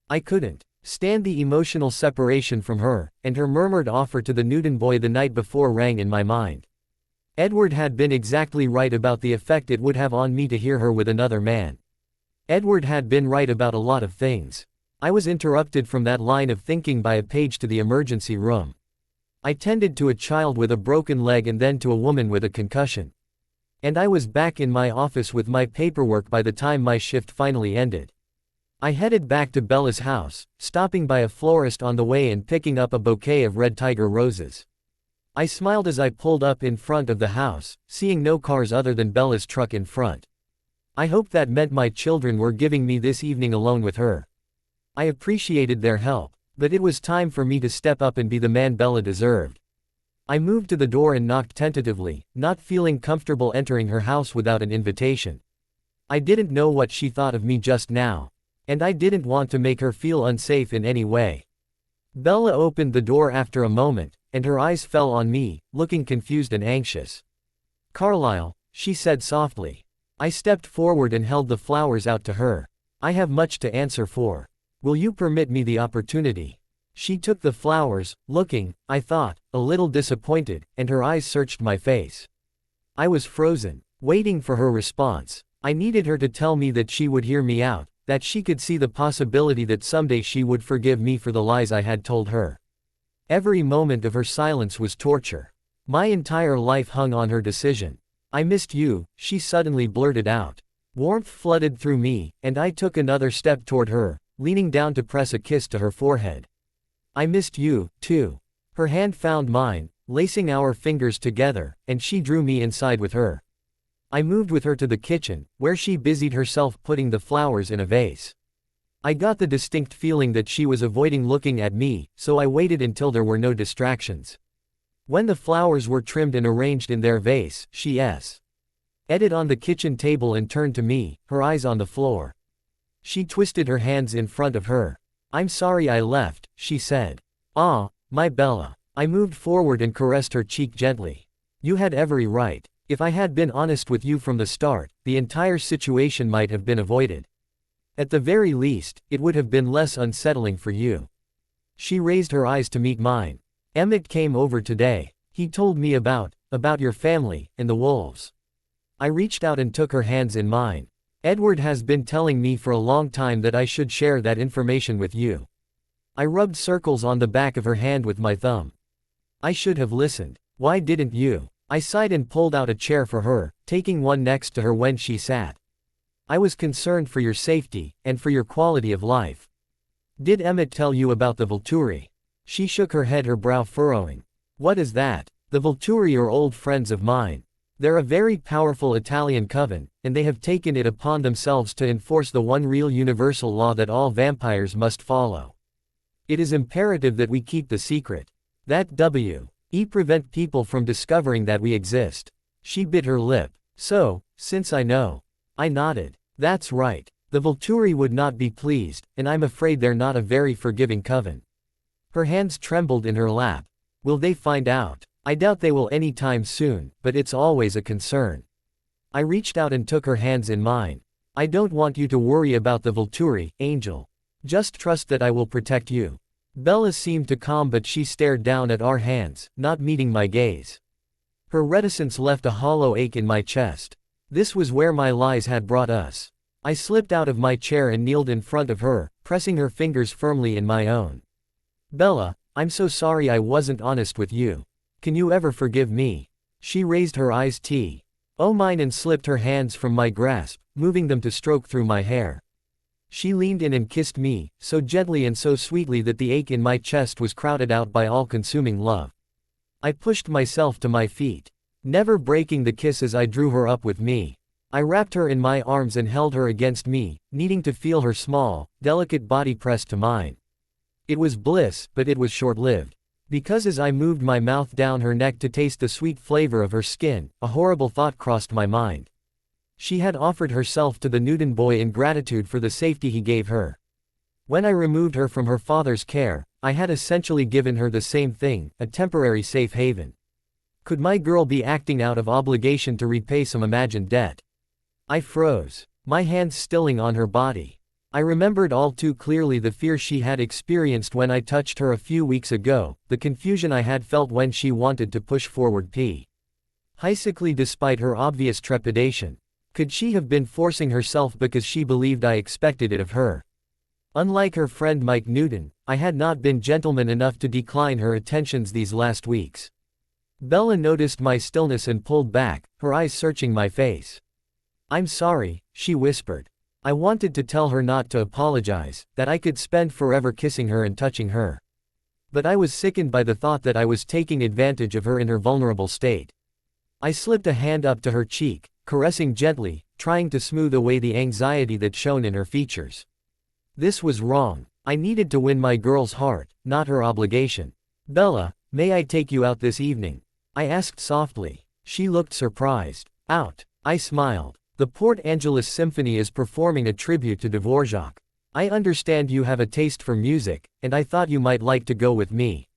I couldn't stand the emotional separation from her, and her murmured offer to the Newton boy the night before rang in my mind. Edward had been exactly right about the effect it would have on me to hear her with another man. Edward had been right about a lot of things. I was interrupted from that line of thinking by a page to the emergency room. I tended to a child with a broken leg and then to a woman with a concussion. And I was back in my office with my paperwork by the time my shift finally ended. I headed back to Bella's house, stopping by a florist on the way and picking up a bouquet of red tiger roses. I smiled as I pulled up in front of the house, seeing no cars other than Bella's truck in front. I hoped that meant my children were giving me this evening alone with her. I appreciated their help, but it was time for me to step up and be the man Bella deserved. I moved to the door and knocked tentatively, not feeling comfortable entering her house without an invitation. I didn't know what she thought of me just now, and I didn't want to make her feel unsafe in any way. Bella opened the door after a moment, and her eyes fell on me, looking confused and anxious. Carlisle, she said softly. I stepped forward and held the flowers out to her. I have much to answer for. Will you permit me the opportunity? She took the flowers, looking, I thought, a little disappointed, and her eyes searched my face. I was frozen, waiting for her response. I needed her to tell me that she would hear me out, that she could see the possibility that someday she would forgive me for the lies I had told her. Every moment of her silence was torture. My entire life hung on her decision. I missed you, she suddenly blurted out. Warmth flooded through me, and I took another step toward her, leaning down to press a kiss to her forehead. I missed you, too. Her hand found mine, lacing our fingers together, and she drew me inside with her. I moved with her to the kitchen, where she busied herself putting the flowers in a vase. I got the distinct feeling that she was avoiding looking at me, so I waited until there were no distractions. When the flowers were trimmed and arranged in their vase, she edited on the kitchen table and turned to me, her eyes on the floor. She twisted her hands in front of her. I'm sorry I left, she said. Ah, my Bella. I moved forward and caressed her cheek gently. You had every right. If I had been honest with you from the start, the entire situation might have been avoided. At the very least, it would have been less unsettling for you. She raised her eyes to meet mine. Emmett came over today. He told me about your family, and the wolves. I reached out and took her hands in mine. Edward has been telling me for a long time that I should share that information with you. I rubbed circles on the back of her hand with my thumb. I should have listened. Why didn't you? I sighed and pulled out a chair for her, taking one next to her when she sat. I was concerned for your safety, and for your quality of life. Did Emmett tell you about the Volturi? She shook her head, her brow furrowing. What is that? The Volturi are old friends of mine. They're a very powerful Italian coven, and they have taken it upon themselves to enforce the one real universal law that all vampires must follow. It is imperative that we keep the secret. That prevent people from discovering that we exist. She bit her lip. So, since I know. I nodded. That's right. The Volturi would not be pleased, and I'm afraid they're not a very forgiving coven. Her hands trembled in her lap. Will they find out? I doubt they will anytime soon, but it's always a concern. I reached out and took her hands in mine. I don't want you to worry about the Volturi, Angel. Just trust that I will protect you. Bella seemed to calm, but she stared down at our hands, not meeting my gaze. Her reticence left a hollow ache in my chest. This was where my lies had brought us. I slipped out of my chair and kneeled in front of her, pressing her fingers firmly in my own. Bella, I'm so sorry I wasn't honest with you. Can you ever forgive me? She raised her eyes oh mine and slipped her hands from my grasp, moving them to stroke through my hair. She leaned in and kissed me, so gently and so sweetly that the ache in my chest was crowded out by all-consuming love. I pushed myself to my feet, never breaking the kiss as I drew her up with me. I wrapped her in my arms and held her against me, needing to feel her small, delicate body pressed to mine. It was bliss, but it was short-lived. Because as I moved my mouth down her neck to taste the sweet flavor of her skin, a horrible thought crossed my mind. She had offered herself to the Newton boy in gratitude for the safety he gave her. When I removed her from her father's care, I had essentially given her the same thing, a temporary safe haven. Could my girl be acting out of obligation to repay some imagined debt? I froze, my hands stilling on her body. I remembered all too clearly the fear she had experienced when I touched her a few weeks ago, the confusion I had felt when she wanted to push forward physically despite her obvious trepidation. Could she have been forcing herself because she believed I expected it of her? Unlike her friend Mike Newton, I had not been gentleman enough to decline her attentions these last weeks. Bella noticed my stillness and pulled back, her eyes searching my face. I'm sorry, she whispered. I wanted to tell her not to apologize, that I could spend forever kissing her and touching her. But I was sickened by the thought that I was taking advantage of her in her vulnerable state. I slipped a hand up to her cheek, caressing gently, trying to smooth away the anxiety that shone in her features. This was wrong. I needed to win my girl's heart, not her obligation. Bella, may I take you out this evening? I asked softly. She looked surprised. Out. I smiled. The Port Angeles Symphony is performing a tribute to Dvorak. I understand you have a taste for music, and I thought you might like to go with me.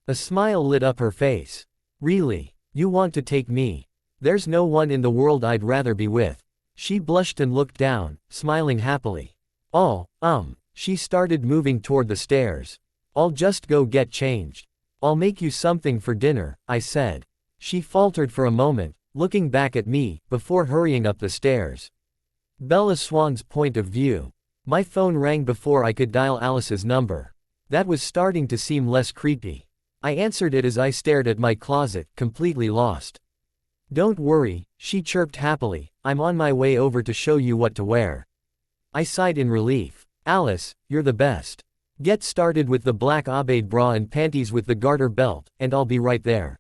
A smile lit up her face. Really? You want to take me? There's no one in the world I'd rather be with. She blushed and looked down, smiling happily. She started moving toward the stairs. I'll just go get changed. I'll make you something for dinner, I said. She faltered for a moment, looking back at me, before hurrying up the stairs. Bella Swan's point of view. My phone rang before I could dial Alice's number. That was starting to seem less creepy. I answered it as I stared at my closet, completely lost. Don't worry, she chirped happily, I'm on my way over to show you what to wear. I sighed in relief. Alice, you're the best. Get started with the black Abade bra and panties with the garter belt, and I'll be right there.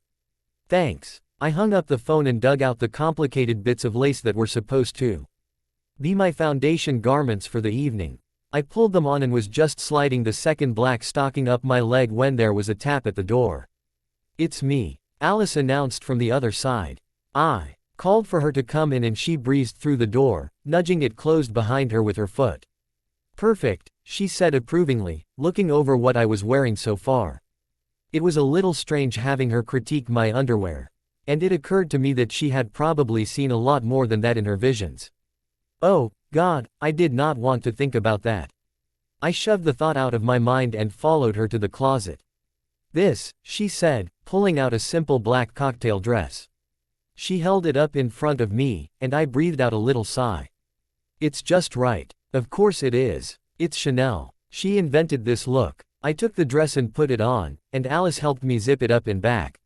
Thanks. I hung up the phone and dug out the complicated bits of lace that were supposed to be my foundation garments for the evening. I pulled them on and was just sliding the second black stocking up my leg when there was a tap at the door. It's me, Alice announced from the other side. I called for her to come in and she breezed through the door, nudging it closed behind her with her foot. Perfect, she said approvingly, looking over what I was wearing so far. It was a little strange having her critique my underwear. And it occurred to me that she had probably seen a lot more than that in her visions. Oh, God, I did not want to think about that. I shoved the thought out of my mind and followed her to the closet. This, she said, pulling out a simple black cocktail dress. She held it up in front of me, and I breathed out a little sigh. It's just right. Of course it is. It's Chanel. She invented this look. I took the dress and put it on, and Alice helped me zip it up in back.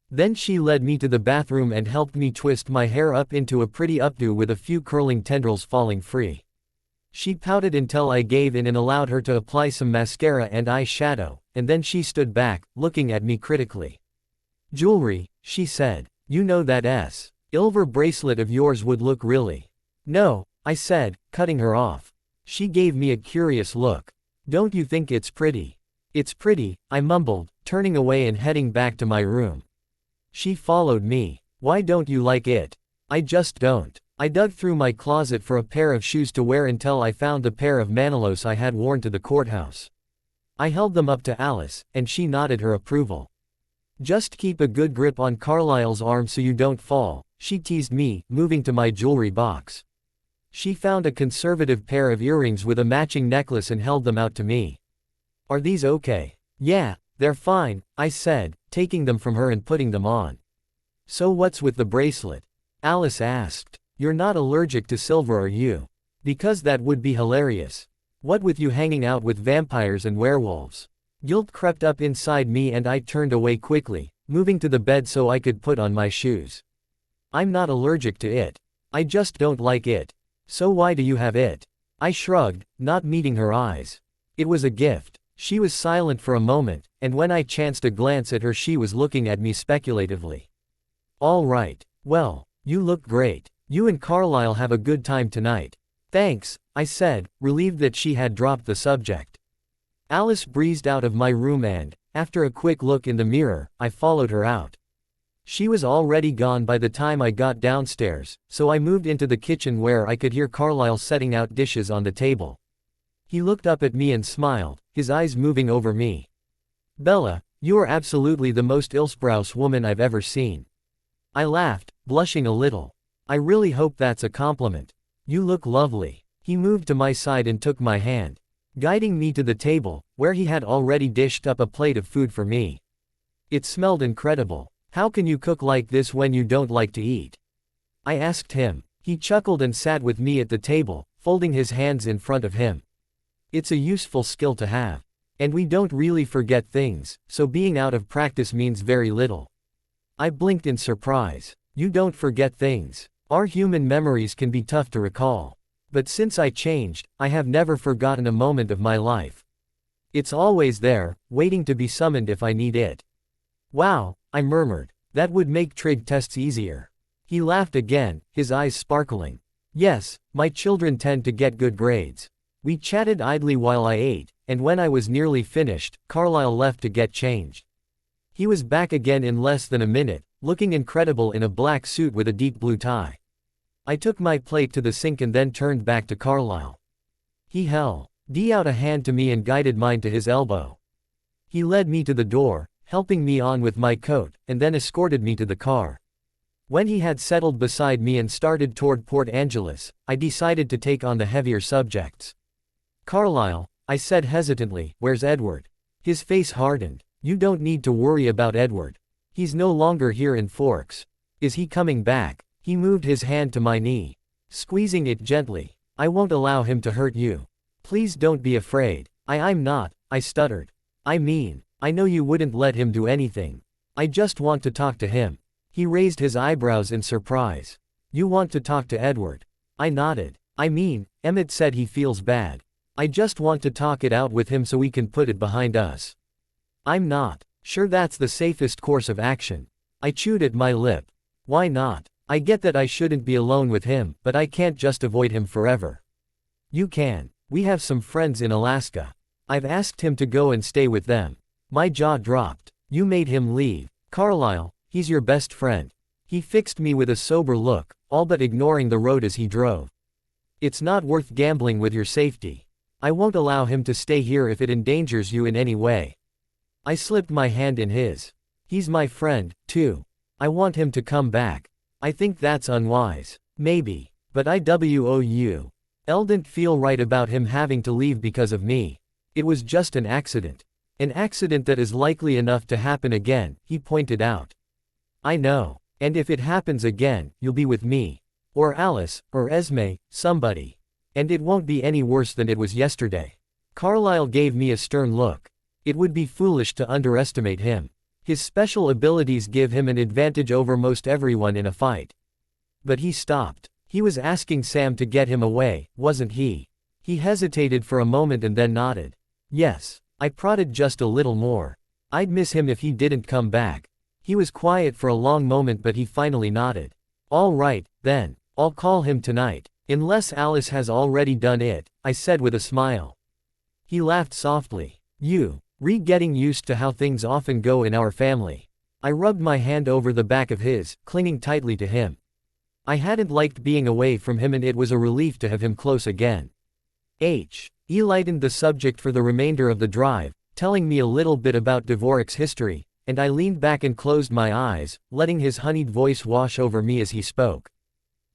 Then she led me to the bathroom and helped me twist my hair up into a pretty updo with a few curling tendrils falling free. She pouted until I gave in and allowed her to apply some mascara and eyeshadow, and then she stood back, looking at me critically. Jewelry, she said. You know that silver bracelet of yours would look really. No, I said, cutting her off. She gave me a curious look. Don't you think it's pretty? It's pretty, I mumbled, turning away and heading back to my room. She followed me. Why don't you like it? I just don't. I dug through my closet for a pair of shoes to wear until I found the pair of Manilos I had worn to the courthouse. I held them up to Alice, and she nodded her approval. Just keep a good grip on Carlisle's arm so you don't fall, she teased me, moving to my jewelry box. She found a conservative pair of earrings with a matching necklace and held them out to me. Are these okay? Yeah, they're fine, I said, taking them from her and putting them on. So what's with the bracelet? Alice asked. You're not allergic to silver, are you? Because that would be hilarious. What with you hanging out with vampires and werewolves? Guilt crept up inside me and I turned away quickly, moving to the bed so I could put on my shoes. I'm not allergic to it. I just don't like it. So why do you have it? I shrugged, not meeting her eyes. It was a gift. She was silent for a moment, and when I chanced a glance at her she was looking at me speculatively. All right. Well, you look great. You and Carlisle have a good time tonight. Thanks, I said, relieved that she had dropped the subject. Alice breezed out of my room and, after a quick look in the mirror, I followed her out. She was already gone by the time I got downstairs, so I moved into the kitchen where I could hear Carlisle setting out dishes on the table. He looked up at me and smiled, his eyes moving over me. Bella, you are absolutely the most illsprouse woman I've ever seen. I laughed, blushing a little. I really hope that's a compliment. You look lovely. He moved to my side and took my hand, guiding me to the table, where he had already dished up a plate of food for me. It smelled incredible. How can you cook like this when you don't like to eat? I asked him. He chuckled and sat with me at the table, folding his hands in front of him. It's a useful skill to have. And we don't really forget things, so being out of practice means very little. I blinked in surprise. You don't forget things. Our human memories can be tough to recall. But since I changed, I have never forgotten a moment of my life. It's always there, waiting to be summoned if I need it. Wow, I murmured. That would make trig tests easier. He laughed again, his eyes sparkling. Yes, my children tend to get good grades. We chatted idly while I ate, and when I was nearly finished, Carlisle left to get changed. He was back again in less than a minute, looking incredible in a black suit with a deep blue tie. I took my plate to the sink and then turned back to Carlisle. He held out a hand to me and guided mine to his elbow. He led me to the door, helping me on with my coat, and then escorted me to the car. When he had settled beside me and started toward Port Angeles, I decided to take on the heavier subjects. Carlisle, I said hesitantly, where's Edward? His face hardened. You don't need to worry about Edward. He's no longer here in Forks. Is he coming back? He moved his hand to my knee, squeezing it gently. I won't allow him to hurt you. Please don't be afraid. I'm not, I stuttered. I mean, I know you wouldn't let him do anything. I just want to talk to him. He raised his eyebrows in surprise. You want to talk to Edward? I nodded. I mean, Emmett said he feels bad. I just want to talk it out with him so we can put it behind us. I'm not sure that's the safest course of action. I chewed at my lip. Why not? I get that I shouldn't be alone with him, but I can't just avoid him forever. You can. We have some friends in Alaska. I've asked him to go and stay with them. My jaw dropped. You made him leave. Carlisle, he's your best friend. He fixed me with a sober look, all but ignoring the road as he drove. It's not worth gambling with your safety. I won't allow him to stay here if it endangers you in any way. I slipped my hand in his. He's my friend, too. I want him to come back. I think that's unwise. Maybe. But IWOU. Didn't feel right about him having to leave because of me. It was just an accident. An accident that is likely enough to happen again, he pointed out. I know. And if it happens again, you'll be with me. Or Alice, or Esme, somebody. And it won't be any worse than it was yesterday. Carlisle gave me a stern look. It would be foolish to underestimate him. His special abilities give him an advantage over most everyone in a fight. But he stopped. He was asking Sam to get him away, wasn't he? He hesitated for a moment and then nodded. Yes. I prodded just a little more. I'd miss him if he didn't come back. He was quiet for a long moment but he finally nodded. All right, then. I'll call him tonight. Unless Alice has already done it, I said with a smile. He laughed softly. Getting used to how things often go in our family. I rubbed my hand over the back of his, clinging tightly to him. I hadn't liked being away from him and it was a relief to have him close again. He lightened the subject for the remainder of the drive, telling me a little bit about Dvorak's history, and I leaned back and closed my eyes, letting his honeyed voice wash over me as he spoke.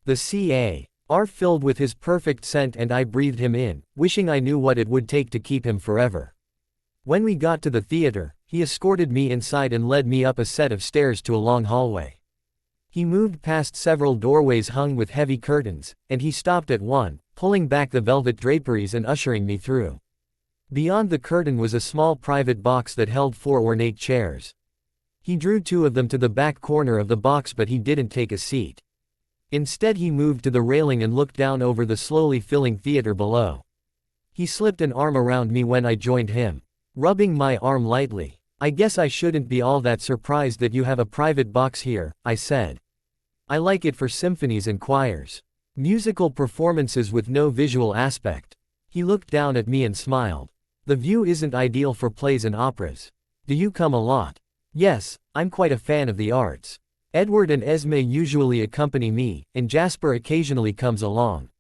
The CAR filled with his perfect scent, and I breathed him in, wishing I knew what it would take to keep him forever. When we got to the theater, he escorted me inside and led me up a set of stairs to a long hallway. He moved past several doorways hung with heavy curtains, and he stopped at one, pulling back the velvet draperies and ushering me through. Beyond the curtain was a small private box that held 4 ornate chairs. He drew 2 of them to the back corner of the box, but he didn't take a seat. Instead, he moved to the railing and looked down over the slowly filling theater below. He slipped an arm around me when I joined him, rubbing my arm lightly. "I guess I shouldn't be all that surprised that you have a private box here," I said. "I like it for symphonies and choirs. Musical performances with no visual aspect." He looked down at me and smiled. "The view isn't ideal for plays and operas. Do you come a lot?" "Yes, I'm quite a fan of the arts. Edward and Esme usually accompany me, and Jasper occasionally comes along."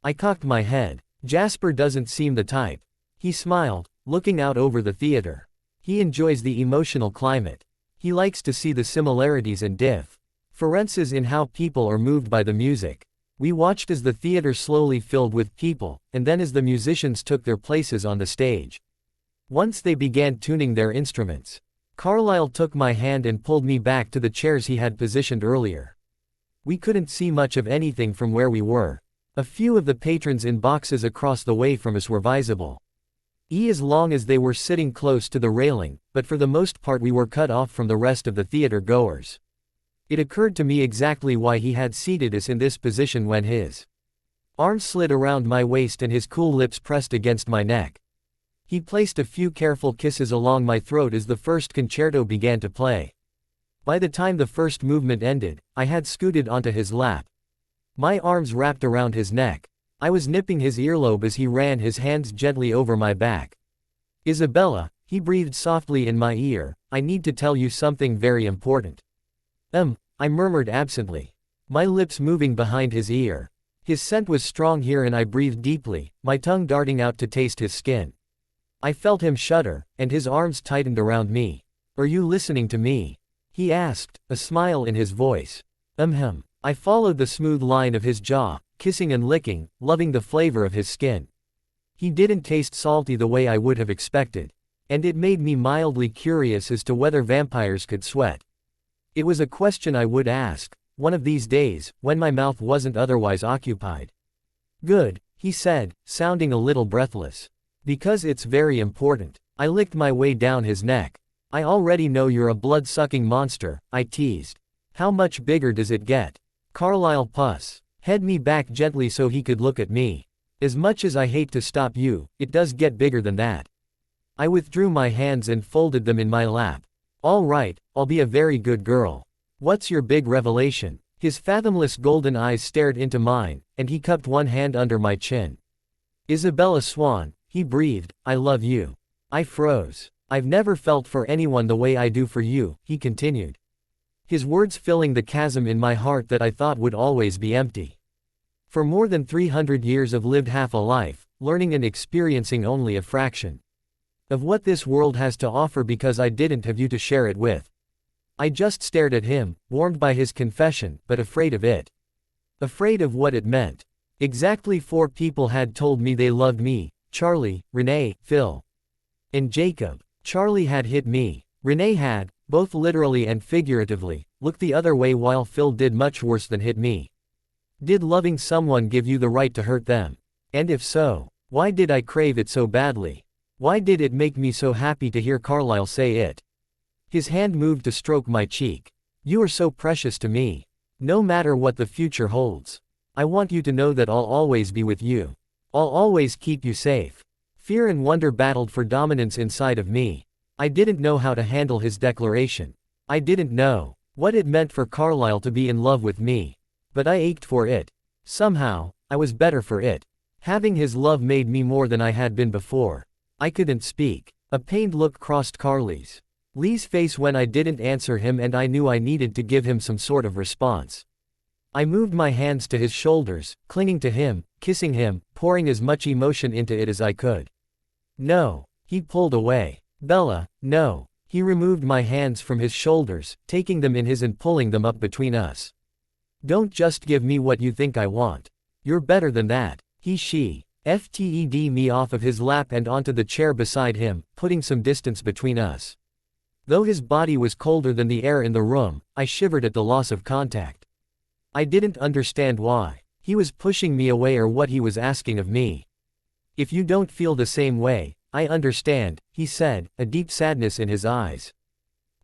I cocked my head. "Jasper doesn't seem the type." He smiled, looking out over the theater. "He enjoys the emotional climate. He likes to see the similarities and differences in how people are moved by the music." We watched as the theater slowly filled with people, and then as the musicians took their places on the stage. Once they began tuning their instruments, Carlisle took my hand and pulled me back to the chairs he had positioned earlier. We couldn't see much of anything from where we were. A few of the patrons in boxes across the way from us were visible. As long as they were sitting close to the railing, but for the most part we were cut off from the rest of the theater goers. It occurred to me exactly why he had seated us in this position when his arm slid around my waist and his cool lips pressed against my neck. He placed a few careful kisses along my throat as the first concerto began to play. By the time the first movement ended, I had scooted onto his lap. My arms wrapped around his neck. I was nipping his earlobe as he ran his hands gently over my back. "Isabella," he breathed softly in my ear, "I need to tell you something very important." I murmured absently, my lips moving behind his ear. His scent was strong here and I breathed deeply, my tongue darting out to taste his skin. I felt him shudder, and his arms tightened around me. "Are you listening to me?" he asked, a smile in his voice. I followed the smooth line of his jaw, kissing and licking, loving the flavor of his skin. He didn't taste salty the way I would have expected. And it made me mildly curious as to whether vampires could sweat. It was a question I would ask, one of these days, when my mouth wasn't otherwise occupied. "Good," he said, sounding a little breathless. "Because it's very important." I licked my way down his neck. "I already know you're a blood-sucking monster," I teased. "How much bigger does it get?" Carlisle head me back gently so he could look at me. "As much as I hate to stop you, it does get bigger than that." I withdrew my hands and folded them in my lap. "All right, I'll be a very good girl. What's your big revelation?" His fathomless golden eyes stared into mine, and he cupped one hand under my chin. "Isabella Swan," he breathed, "I love you." I froze. "I've never felt for anyone the way I do for you," he continued. His words filling the chasm in my heart that I thought would always be empty. For more than 300 years I've lived half a life, learning and experiencing only a fraction of what this world has to offer because I didn't have you to share it with. I just stared at him, warmed by his confession, but afraid of it. Afraid of what it meant. Exactly 4 people had told me they loved me: Charlie, Renee, Phil, and Jacob. Charlie had hit me. Renee had, both literally and figuratively, looked the other way, while Phil did much worse than hit me. Did loving someone give you the right to hurt them? And if so, why did I crave it so badly? Why did it make me so happy to hear Carlisle say it? His hand moved to stroke my cheek. "You are so precious to me. No matter what the future holds. I want you to know that I'll always be with you. I'll always keep you safe." Fear and wonder battled for dominance inside of me. I didn't know how to handle his declaration. I didn't know what it meant for Carlisle to be in love with me. But I ached for it. Somehow, I was better for it. Having his love made me more than I had been before. I couldn't speak. A pained look crossed Carly's face when I didn't answer him, and I knew I needed to give him some sort of response. I moved my hands to his shoulders, clinging to him, kissing him, pouring as much emotion into it as I could. "No." He pulled away. "Bella, no." He removed my hands from his shoulders, taking them in his and pulling them up between us. Don't just give me what you think I want. You're better than that. She FTED me off of his lap and onto the chair beside him, putting some distance between us. Though his body was colder than the air in the room, I shivered at the loss of contact. I didn't understand why he was pushing me away or what he was asking of me. If you don't feel the same way, I understand, he said, a deep sadness in his eyes.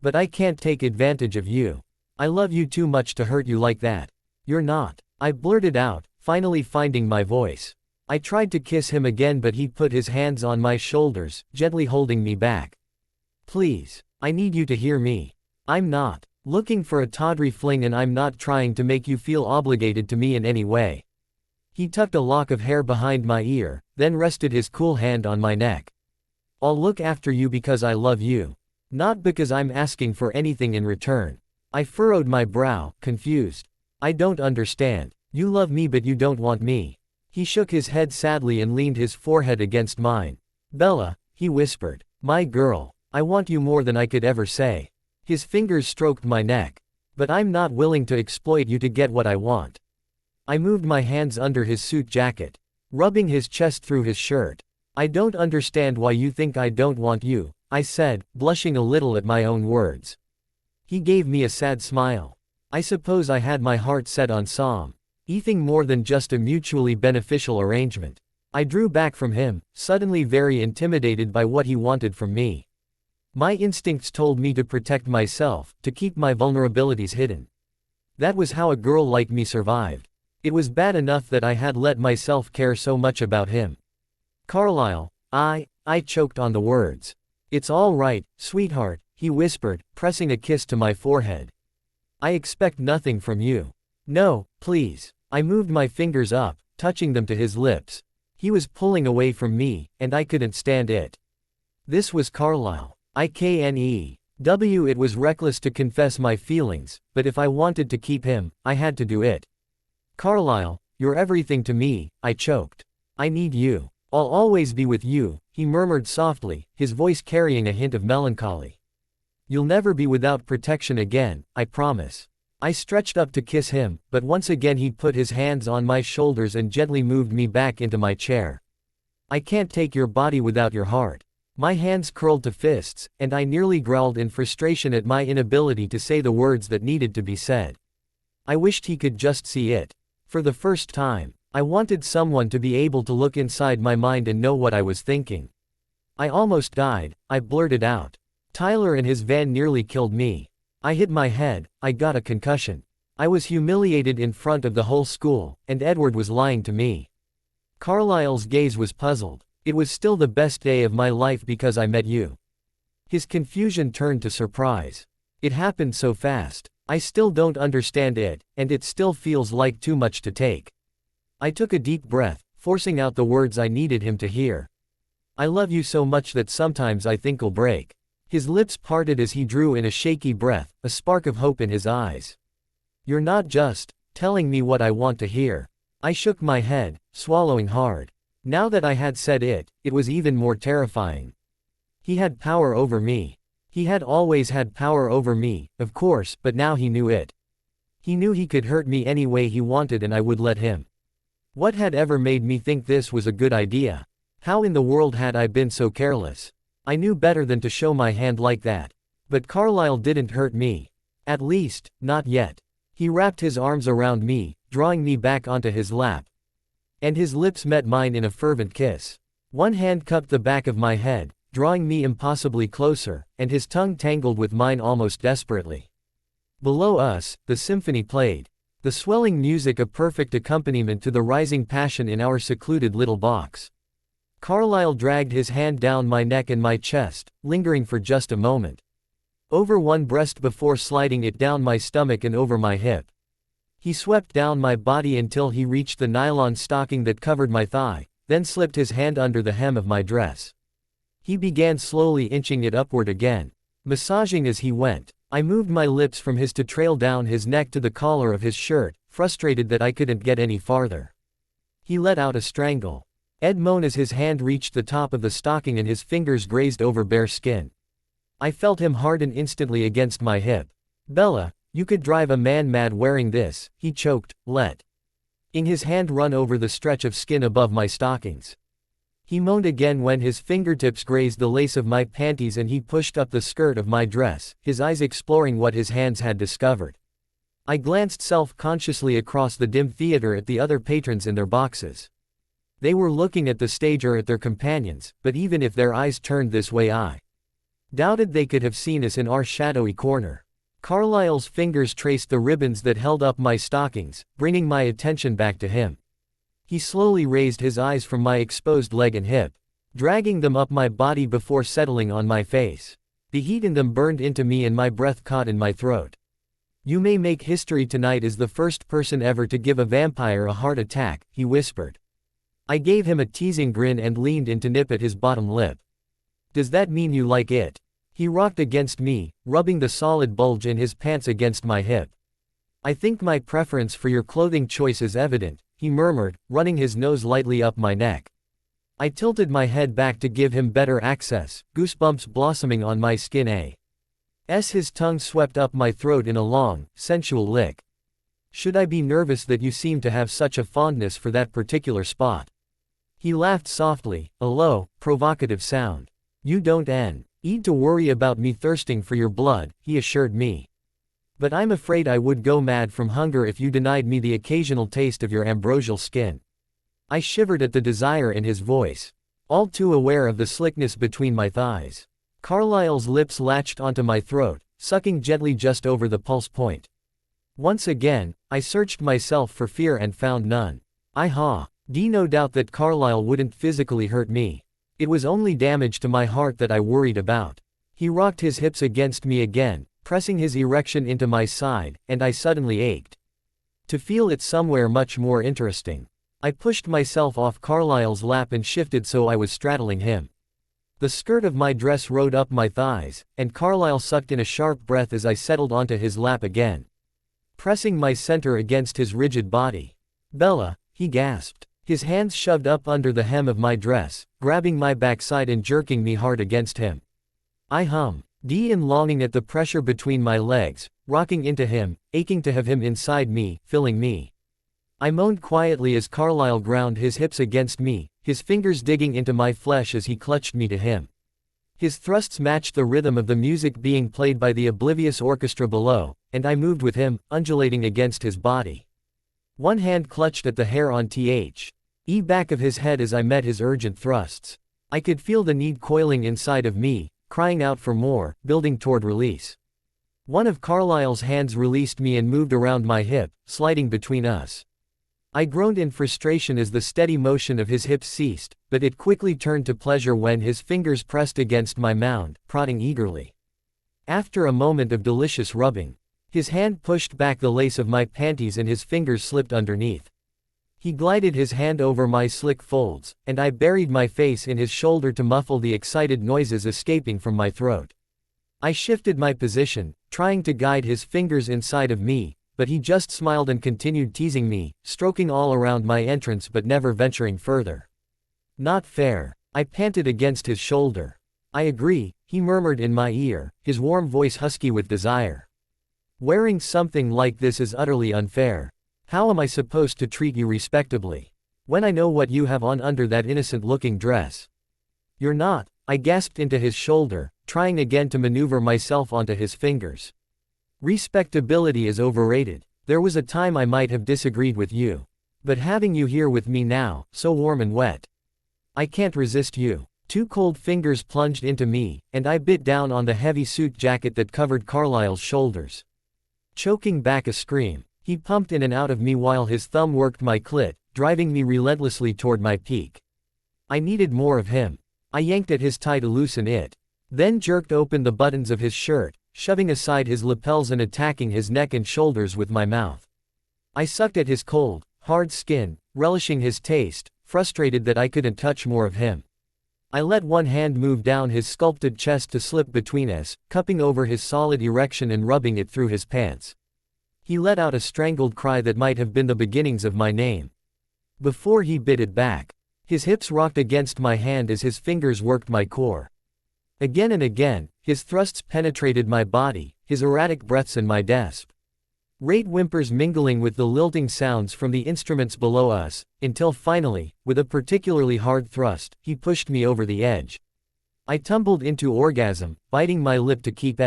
But I can't take advantage of you. I love you too much to hurt you like that. You're not. I blurted out, finally finding my voice. I tried to kiss him again, but he put his hands on my shoulders, gently holding me back. Please. I need you to hear me. I'm not looking for a tawdry fling, and I'm not trying to make you feel obligated to me in any way. He tucked a lock of hair behind my ear, then rested his cool hand on my neck. I'll look after you because I love you. Not because I'm asking for anything in return. I furrowed my brow, confused. I don't understand. You love me but you don't want me. He shook his head sadly and leaned his forehead against mine. Bella, he whispered. My girl. I want you more than I could ever say. His fingers stroked my neck. But I'm not willing to exploit you to get what I want. I moved my hands under his suit jacket, rubbing his chest through his shirt. I don't understand why you think I don't want you, I said, blushing a little at my own words. He gave me a sad smile. I suppose I had my heart set on something more than just a mutually beneficial arrangement. I drew back from him, suddenly very intimidated by what he wanted from me. My instincts told me to protect myself, to keep my vulnerabilities hidden. That was how a girl like me survived. It was bad enough that I had let myself care so much about him. Carlisle, I choked on the words. It's all right, sweetheart, he whispered, pressing a kiss to my forehead. I expect nothing from you. No, please. I moved my fingers up, touching them to his lips. He was pulling away from me, and I couldn't stand it. This was Carlisle. It was reckless to confess my feelings, but if I wanted to keep him, I had to do it. Carlisle, you're everything to me, I choked. I need you. I'll always be with you, he murmured softly, his voice carrying a hint of melancholy. You'll never be without protection again, I promise. I stretched up to kiss him, but once again he put his hands on my shoulders and gently moved me back into my chair. I can't take your body without your heart. My hands curled to fists, and I nearly growled in frustration at my inability to say the words that needed to be said. I wished he could just see it. For the first time, I wanted someone to be able to look inside my mind and know what I was thinking. I almost died, I blurted out. Tyler and his van nearly killed me. I hit my head, I got a concussion. I was humiliated in front of the whole school, and Edward was lying to me. Carlisle's gaze was puzzled. It was still the best day of my life because I met you. His confusion turned to surprise. It happened so fast. I still don't understand it, and it still feels like too much to take. I took a deep breath, forcing out the words I needed him to hear. I love you so much that sometimes I think I'll break. His lips parted as he drew in a shaky breath, a spark of hope in his eyes. You're not just telling me what I want to hear. I shook my head, swallowing hard. Now that I had said it, it was even more terrifying. He had power over me. He had always had power over me, of course, but now he knew it. He knew he could hurt me any way he wanted and I would let him. What had ever made me think this was a good idea? How in the world had I been so careless? I knew better than to show my hand like that. But Carlisle didn't hurt me. At least, not yet. He wrapped his arms around me, drawing me back onto his lap. And his lips met mine in a fervent kiss. One hand cupped the back of my head, drawing me impossibly closer, and his tongue tangled with mine almost desperately. Below us, the symphony played. The swelling music a perfect accompaniment to the rising passion in our secluded little box. Carlisle dragged his hand down my neck and my chest, lingering for just a moment. Over one breast before sliding it down my stomach and over my hip. He swept down my body until he reached the nylon stocking that covered my thigh, then slipped his hand under the hem of my dress. He began slowly inching it upward again, massaging as he went. I moved my lips from his to trail down his neck to the collar of his shirt, frustrated that I couldn't get any farther. He let out a strangle. Ed moaned as his hand reached the top of the stocking and his fingers grazed over bare skin. I felt him harden instantly against my hip. Bella, you could drive a man mad wearing this, he choked, letting his hand run over the stretch of skin above my stockings. He moaned again when his fingertips grazed the lace of my panties and he pushed up the skirt of my dress, his eyes exploring what his hands had discovered. I glanced self-consciously across the dim theater at the other patrons in their boxes. They were looking at the stage or at their companions, but even if their eyes turned this way, I doubted they could have seen us in our shadowy corner. Carlisle's fingers traced the ribbons that held up my stockings, bringing my attention back to him. He slowly raised his eyes from my exposed leg and hip, dragging them up my body before settling on my face. The heat in them burned into me and my breath caught in my throat. You may make history tonight as the first person ever to give a vampire a heart attack, he whispered. I gave him a teasing grin and leaned in to nip at his bottom lip. Does that mean you like it? He rocked against me, rubbing the solid bulge in his pants against my hip. I think my preference for your clothing choice is evident, he murmured, running his nose lightly up my neck. I tilted my head back to give him better access, goosebumps blossoming on my skin. His tongue swept up my throat in a long, sensual lick. Should I be nervous that you seem to have such a fondness for that particular spot? He laughed softly, a low, provocative sound. You don't need to worry about me thirsting for your blood, he assured me. But I'm afraid I would go mad from hunger if you denied me the occasional taste of your ambrosial skin. I shivered at the desire in his voice, all too aware of the slickness between my thighs. Carlisle's lips latched onto my throat, sucking gently just over the pulse point. Once again, I searched myself for fear and found none. No doubt that Carlisle wouldn't physically hurt me. It was only damage to my heart that I worried about. He rocked his hips against me again, pressing his erection into my side, and I suddenly ached to feel it somewhere much more interesting. I pushed myself off Carlisle's lap and shifted so I was straddling him. The skirt of my dress rode up my thighs, and Carlisle sucked in a sharp breath as I settled onto his lap again, pressing my center against his rigid body. Bella, he gasped. His hands shoved up under the hem of my dress, grabbing my backside and jerking me hard against him. I hummed in longing at the pressure between my legs, rocking into him, aching to have him inside me, filling me. I moaned quietly as Carlisle ground his hips against me, his fingers digging into my flesh as he clutched me to him. His thrusts matched the rhythm of the music being played by the oblivious orchestra below, and I moved with him, undulating against his body. One hand clutched at the hair on the back of his head as I met his urgent thrusts. I could feel the need coiling inside of me, crying out for more, building toward release. One of Carlisle's hands released me and moved around my hip, sliding between us. I groaned in frustration as the steady motion of his hips ceased, but it quickly turned to pleasure when his fingers pressed against my mound, prodding eagerly. After a moment of delicious rubbing, his hand pushed back the lace of my panties and his fingers slipped underneath. He glided his hand over my slick folds, and I buried my face in his shoulder to muffle the excited noises escaping from my throat. I shifted my position, trying to guide his fingers inside of me, but he just smiled and continued teasing me, stroking all around my entrance but never venturing further. Not fair. I panted against his shoulder. I agree, he murmured in my ear, his warm voice husky with desire. Wearing something like this is utterly unfair. How am I supposed to treat you respectably when I know what you have on under that innocent-looking dress? You're not, I gasped into his shoulder, trying again to maneuver myself onto his fingers. Respectability is overrated. There was a time I might have disagreed with you. But having you here with me now, so warm and wet, I can't resist you. Two cold fingers plunged into me, and I bit down on the heavy suit jacket that covered Carlisle's shoulders. Choking back a scream, he pumped in and out of me while his thumb worked my clit, driving me relentlessly toward my peak. I needed more of him. I yanked at his tie to loosen it, then jerked open the buttons of his shirt, shoving aside his lapels and attacking his neck and shoulders with my mouth. I sucked at his cold, hard skin, relishing his taste, frustrated that I couldn't touch more of him. I let one hand move down his sculpted chest to slip between us, cupping over his solid erection and rubbing it through his pants. He let out a strangled cry that might have been the beginnings of my name. Before he bit it back, his hips rocked against my hand as his fingers worked my core. Again and again, his thrusts penetrated my body, his erratic breaths and my desp. Rate whimpers mingling with the lilting sounds from the instruments below us, until finally, with a particularly hard thrust, he pushed me over the edge. I tumbled into orgasm, biting my lip to keep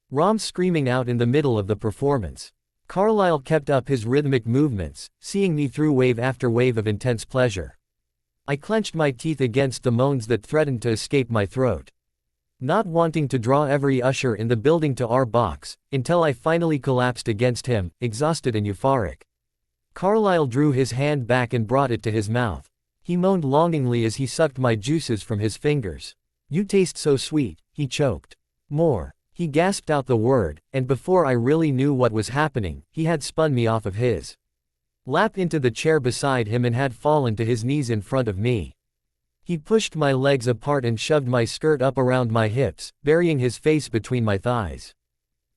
Rom screaming out in the middle of the performance. Carlisle kept up his rhythmic movements, seeing me through wave after wave of intense pleasure. I clenched my teeth against the moans that threatened to escape my throat. Not wanting to draw every usher in the building to our box, until I finally collapsed against him, exhausted and euphoric. Carlisle drew his hand back and brought it to his mouth. He moaned longingly as he sucked my juices from his fingers. "You taste so sweet," he choked. "More." He gasped out the word, and before I really knew what was happening, he had spun me off of his lap into the chair beside him and had fallen to his knees in front of me. He pushed my legs apart and shoved my skirt up around my hips, burying his face between my thighs.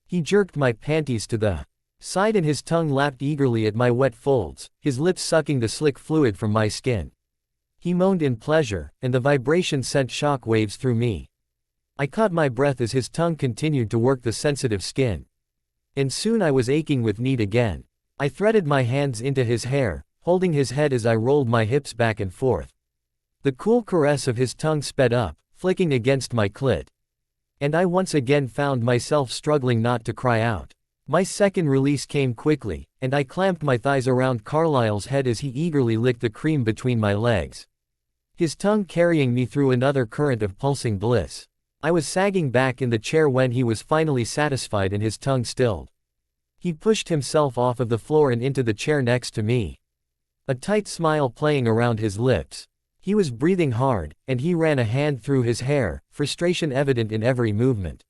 He jerked my panties to the side and his tongue lapped eagerly at my wet folds, his lips sucking the slick fluid from my skin. He moaned in pleasure, and the vibration sent shock waves through me. I caught my breath as his tongue continued to work the sensitive skin. And soon I was aching with need again. I threaded my hands into his hair, holding his head as I rolled my hips back and forth. The cool caress of his tongue sped up, flicking against my clit. And I once again found myself struggling not to cry out. My second release came quickly, and I clamped my thighs around Carlisle's head as he eagerly licked the cream between my legs. His tongue carrying me through another current of pulsing bliss. I was sagging back in the chair when he was finally satisfied and his tongue stilled. He pushed himself off of the floor and into the chair next to me. A tight smile playing around his lips. He was breathing hard, and he ran a hand through his hair, frustration evident in every movement.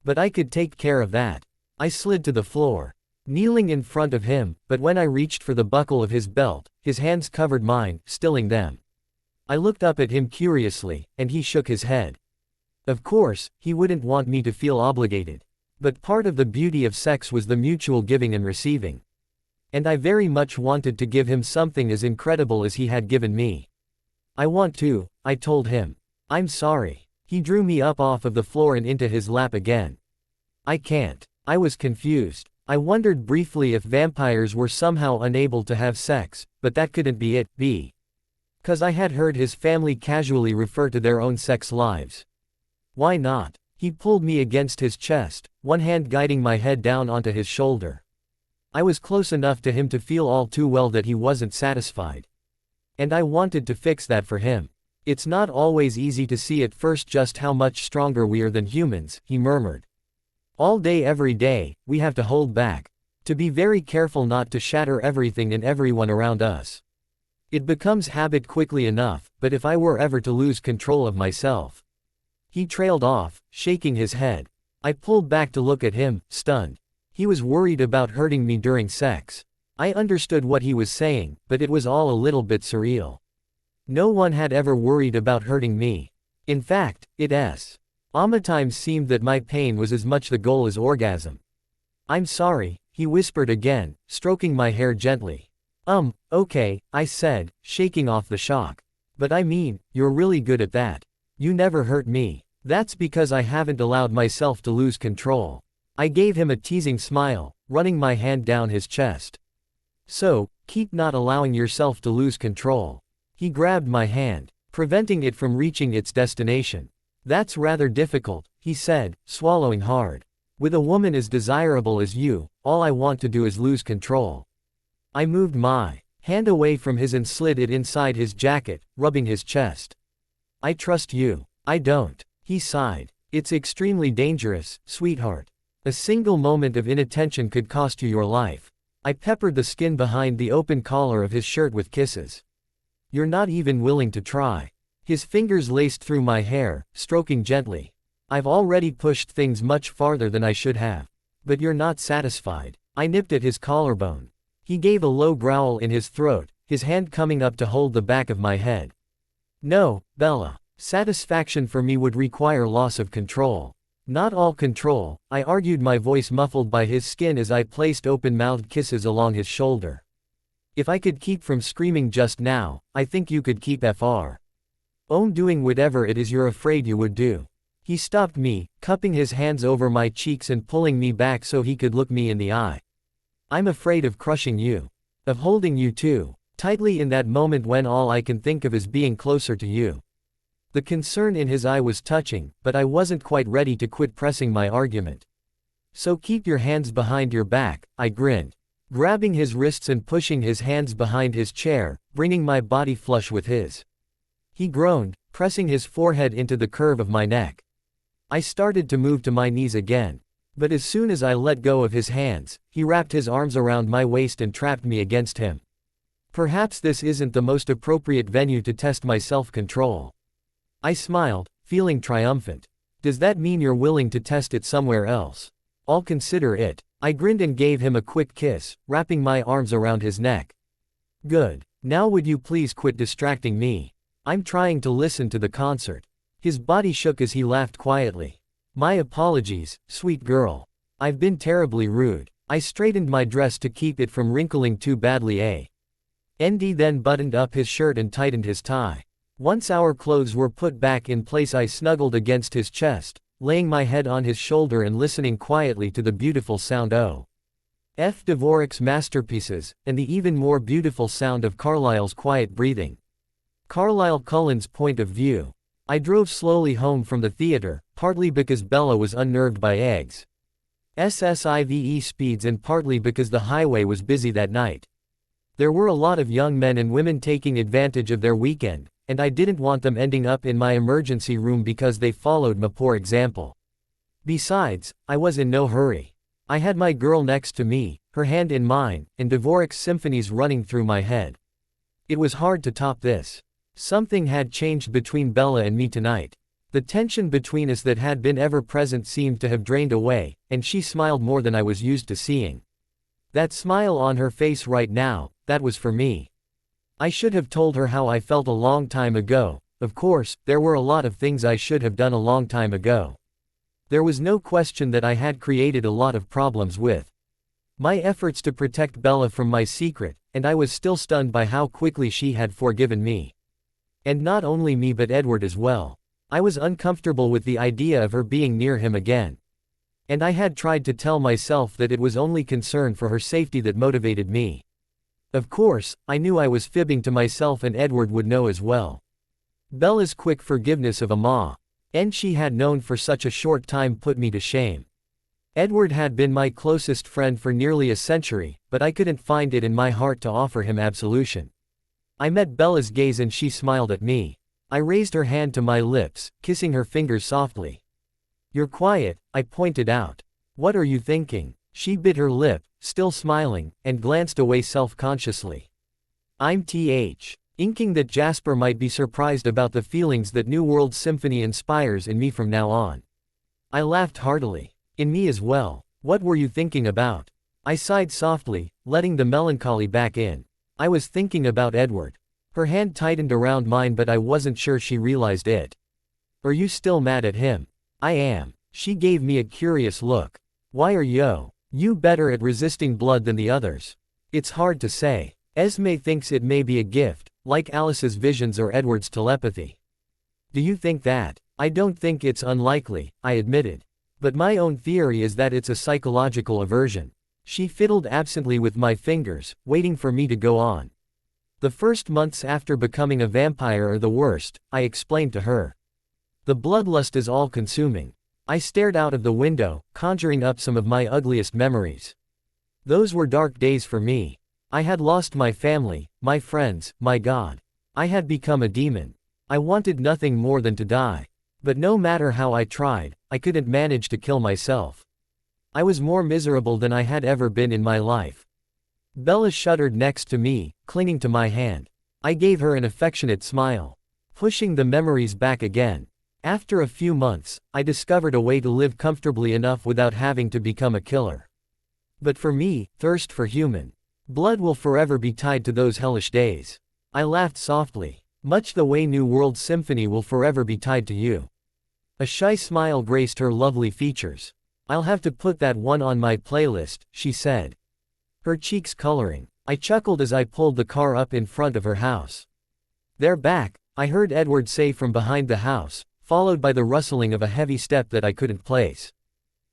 But I could take care of that. I slid to the floor, kneeling in front of him, but when I reached for the buckle of his belt, his hands covered mine, stilling them. I looked up at him curiously, and he shook his head. Of course, he wouldn't want me to feel obligated. But part of the beauty of sex was the mutual giving and receiving. And I very much wanted to give him something as incredible as he had given me. "I want to," I told him. "I'm sorry." He drew me up off of the floor and into his lap again. "I can't." I was confused. I wondered briefly if vampires were somehow unable to have sex, but that couldn't be it, 'cause I had heard his family casually refer to their own sex lives. Why not? He pulled me against his chest, one hand guiding my head down onto his shoulder. I was close enough to him to feel all too well that he wasn't satisfied. And I wanted to fix that for him. "It's not always easy to see at first just how much stronger we are than humans," he murmured. "All day every day, we have to hold back. To be very careful not to shatter everything and everyone around us. It becomes habit quickly enough, but if I were ever to lose control of myself." He trailed off, shaking his head. I pulled back to look at him, stunned. He was worried about hurting me during sex. I understood what he was saying, but it was all a little bit surreal. No one had ever worried about hurting me. In fact, times seemed that my pain was as much the goal as orgasm. "I'm sorry," he whispered again, stroking my hair gently. Okay," I said, shaking off the shock. "But I mean, you're really good at that. You never hurt me." "That's because I haven't allowed myself to lose control." I gave him a teasing smile, running my hand down his chest. "So, keep not allowing yourself to lose control." He grabbed my hand, preventing it from reaching its destination. "That's rather difficult," he said, swallowing hard. "With a woman as desirable as you, all I want to do is lose control." I moved my hand away from his and slid it inside his jacket, rubbing his chest. "I trust you." "I don't." He sighed. "It's extremely dangerous, sweetheart. A single moment of inattention could cost you your life." I peppered the skin behind the open collar of his shirt with kisses. "You're not even willing to try." His fingers laced through my hair, stroking gently. "I've already pushed things much farther than I should have. But you're not satisfied." I nipped at his collarbone. He gave a low growl in his throat, his hand coming up to hold the back of my head. "No, Bella. Satisfaction for me would require loss of control." "Not all control," I argued, my voice muffled by his skin as I placed open-mouthed kisses along his shoulder. "If I could keep from screaming just now, I think you could keep doing whatever it is you're afraid you would do." He stopped me, cupping his hands over my cheeks and pulling me back so he could look me in the eye. I'm afraid of crushing you. Of holding you too tightly in that moment when all I can think of is being closer to you. The concern in his eye was touching, but I wasn't quite ready to quit pressing my argument. So keep your hands behind your back, I grinned, grabbing his wrists and pushing his hands behind his chair, bringing my body flush with his. He groaned, pressing his forehead into the curve of my neck. I started to move to my knees again. But as soon as I let go of his hands, he wrapped his arms around my waist and trapped me against him. Perhaps this isn't the most appropriate venue to test my self-control. I smiled, feeling triumphant. Does that mean you're willing to test it somewhere else? I'll consider it. I grinned and gave him a quick kiss, wrapping my arms around his neck. Good. Now would you please quit distracting me? I'm trying to listen to the concert. His body shook as he laughed quietly. My apologies, sweet girl. I've been terribly rude. I straightened my dress to keep it from wrinkling too badly. Andy then buttoned up his shirt and tightened his tie. Once our clothes were put back in place, I snuggled against his chest, laying my head on his shoulder and listening quietly to the beautiful sound of Dvorak's masterpieces, and the even more beautiful sound of Carlisle's quiet breathing. Carlisle Cullen's point of view. I drove slowly home from the theater, partly because Bella was unnerved by eggs. SSIVE speeds and partly because the highway was busy that night. There were a lot of young men and women taking advantage of their weekend, and I didn't want them ending up in my emergency room because they followed my poor example. Besides, I was in no hurry. I had my girl next to me, her hand in mine, and Dvorak's symphonies running through my head. It was hard to top this. Something had changed between Bella and me tonight. The tension between us that had been ever present seemed to have drained away, and she smiled more than I was used to seeing. That smile on her face right now, that was for me. I should have told her how I felt a long time ago. Of course, there were a lot of things I should have done a long time ago. There was no question that I had created a lot of problems with my efforts to protect Bella from my secret, and I was still stunned by how quickly she had forgiven me. And not only me but Edward as well. I was uncomfortable with the idea of her being near him again. And I had tried to tell myself that it was only concern for her safety that motivated me. Of course, I knew I was fibbing to myself, and Edward would know as well. Bella's quick forgiveness of Amma, and she had known for such a short time, put me to shame. Edward had been my closest friend for nearly a century, but I couldn't find it in my heart to offer him absolution. I met Bella's gaze and she smiled at me. I raised her hand to my lips, kissing her fingers softly. You're quiet, I pointed out. What are you thinking? She bit her lip, still smiling, and glanced away self-consciously. I'm inking that Jasper might be surprised about the feelings that New World Symphony inspires in me from now on. I laughed heartily. In me as well. What were you thinking about? I sighed softly, letting the melancholy back in. I was thinking about Edward. Her hand tightened around mine, but I wasn't sure she realized it. Are you still mad at him? I am. She gave me a curious look. Why are you better at resisting blood than the others? It's hard to say. Esme thinks it may be a gift, like Alice's visions or Edward's telepathy. Do you think that? I don't think it's unlikely, I admitted. But my own theory is that it's a psychological aversion. She fiddled absently with my fingers, waiting for me to go on. The first months after becoming a vampire are the worst, I explained to her. The bloodlust is all-consuming. I stared out of the window, conjuring up some of my ugliest memories. Those were dark days for me. I had lost my family, my friends, my God. I had become a demon. I wanted nothing more than to die. But no matter how I tried, I couldn't manage to kill myself. I was more miserable than I had ever been in my life. Bella shuddered next to me, clinging to my hand. I gave her an affectionate smile, pushing the memories back again. After a few months, I discovered a way to live comfortably enough without having to become a killer. But for me, thirst for human blood will forever be tied to those hellish days. I laughed softly, much the way New World Symphony will forever be tied to you. A shy smile graced her lovely features. I'll have to put that one on my playlist, she said. Her cheeks coloring. I chuckled as I pulled the car up in front of her house. They're back, I heard Edward say from behind the house, followed by the rustling of a heavy step that I couldn't place.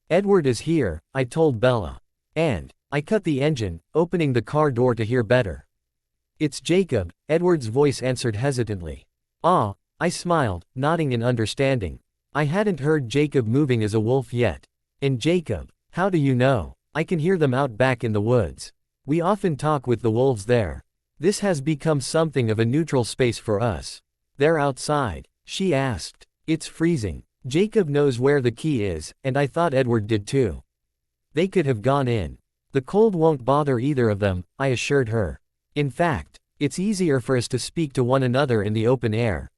"Edward is here," I told Bella. And I cut the engine, opening the car door to hear better. "It's Jacob," Edward's voice answered hesitantly. "Ah," I smiled, nodding in understanding. I hadn't heard Jacob moving as a wolf yet. "And Jacob, how do you know?" "I can hear them out back in the woods. We often talk with the wolves there. This has become something of a neutral space for us." "They're outside?" she asked. "It's freezing. Jacob knows where the key is, and I thought Edward did too. They could have gone in. The cold won't bother either of them," I assured her. "In fact, it's easier for us to speak to one another in the open air.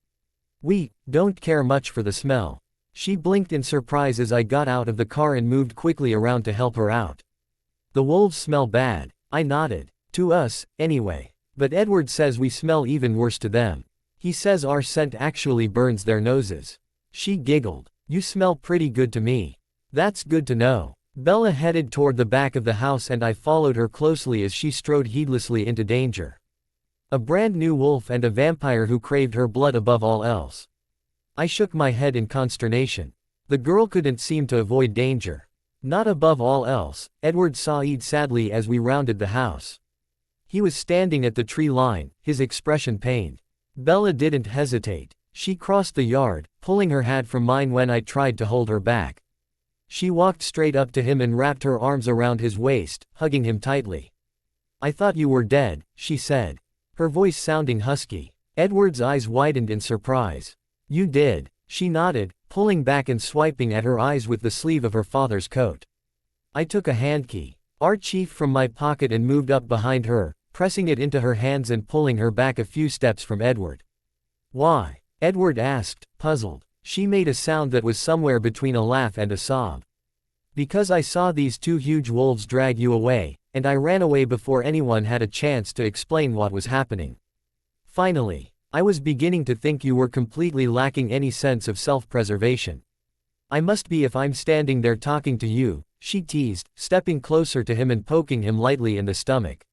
We don't care much for the smell." She blinked in surprise as I got out of the car and moved quickly around to help her out. "The wolves smell bad," I nodded. "To us, anyway. But Edward says we smell even worse to them. He says our scent actually burns their noses." She giggled. "You smell pretty good to me." "That's good to know." Bella headed toward the back of the house and I followed her closely as she strode heedlessly into danger. A brand new wolf and a vampire who craved her blood above all else. I shook my head in consternation. The girl couldn't seem to avoid danger. "Not above all else," Edward sighed sadly as we rounded the house. He was standing at the tree line, his expression pained. Bella didn't hesitate. She crossed the yard, pulling her hat from mine when I tried to hold her back. She walked straight up to him and wrapped her arms around his waist, hugging him tightly. "I thought you were dead," she said, her voice sounding husky. Edward's eyes widened in surprise. "You did," she nodded, pulling back and swiping at her eyes with the sleeve of her father's coat. I took a handkey, Archief, from my pocket and moved up behind her, pressing it into her hands and pulling her back a few steps from Edward. "Why?" Edward asked, puzzled. She made a sound that was somewhere between a laugh and a sob. "Because I saw these two huge wolves drag you away, and I ran away before anyone had a chance to explain what was happening. Finally, I was beginning to think you were completely lacking any sense of self-preservation." "I must be if I'm standing there talking to you," she teased, stepping closer to him and poking him lightly in the stomach.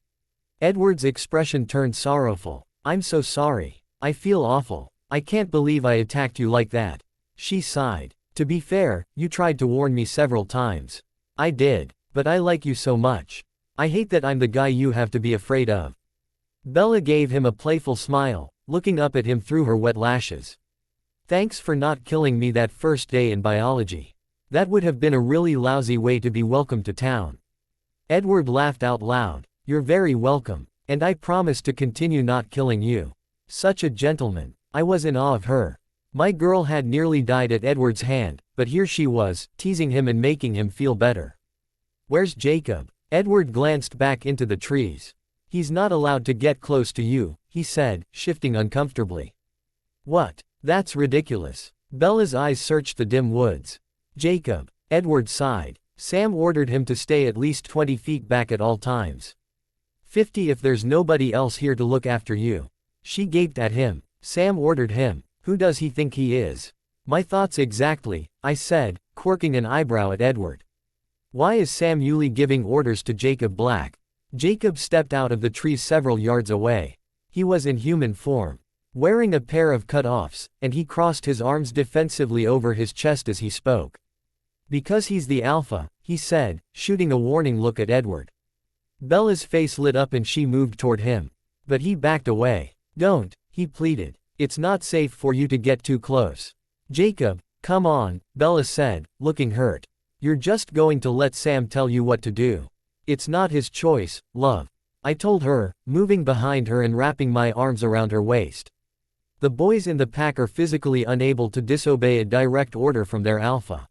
Edward's expression turned sorrowful. "I'm so sorry. I feel awful. I can't believe I attacked you like that." She sighed. "To be fair, you tried to warn me several times." "I did. But I like you so much. I hate that I'm the guy you have to be afraid of." Bella gave him a playful smile, looking up at him through her wet lashes. "Thanks for not killing me that first day in biology. That would have been a really lousy way to be welcomed to town." Edward laughed out loud. "You're very welcome. And I promise to continue not killing you." Such a gentleman. I was in awe of her. My girl had nearly died at Edward's hand, but here she was, teasing him and making him feel better. "Where's Jacob?" Edward glanced back into the trees. "He's not allowed to get close to you," he said, shifting uncomfortably. "What? That's ridiculous." Bella's eyes searched the dim woods. "Jacob," Edward sighed. "Sam ordered him to stay at least 20 feet back at all times. 50 if there's nobody else here to look after you." She gaped at him. "Sam ordered him. Who does he think he is?" "My thoughts exactly," I said, quirking an eyebrow at Edward. "Why is Sam Yulee giving orders to Jacob Black?" Jacob stepped out of the trees several yards away. He was in human form, wearing a pair of cut-offs, and he crossed his arms defensively over his chest as he spoke. "Because he's the alpha," he said, shooting a warning look at Edward. Bella's face lit up and she moved toward him. But he backed away. "Don't," he pleaded. "It's not safe for you to get too close." "Jacob, come on," Bella said, looking hurt. "You're just going to let Sam tell you what to do. It's not his choice, love," I told her, moving behind her and wrapping my arms around her waist. The boys in the pack are physically unable to disobey a direct order from their alpha.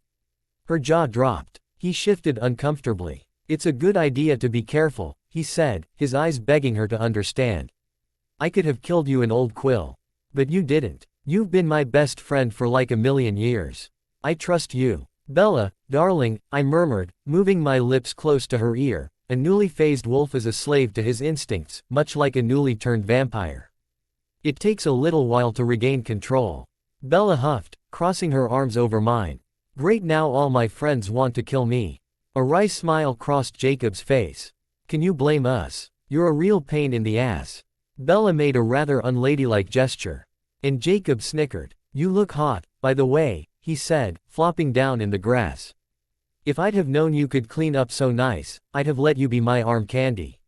Her jaw dropped. He shifted uncomfortably. "It's a good idea to be careful," he said, his eyes begging her to understand. "I could have killed you in Old Quill. But you didn't. You've been my best friend for like a million years. I trust you." "Bella, darling," I murmured, moving my lips close to her ear, "a newly phased wolf is a slave to his instincts, much like a newly turned vampire. It takes a little while to regain control." Bella huffed, crossing her arms over mine. "Great, now all my friends want to kill me." A wry smile crossed Jacob's face. "Can you blame us? You're a real pain in the ass." Bella made a rather unladylike gesture. And Jacob snickered. "You look hot," By the way, he said, flopping down in the grass. If I'd have known you could clean up so nice, I'd have let you be my arm candy.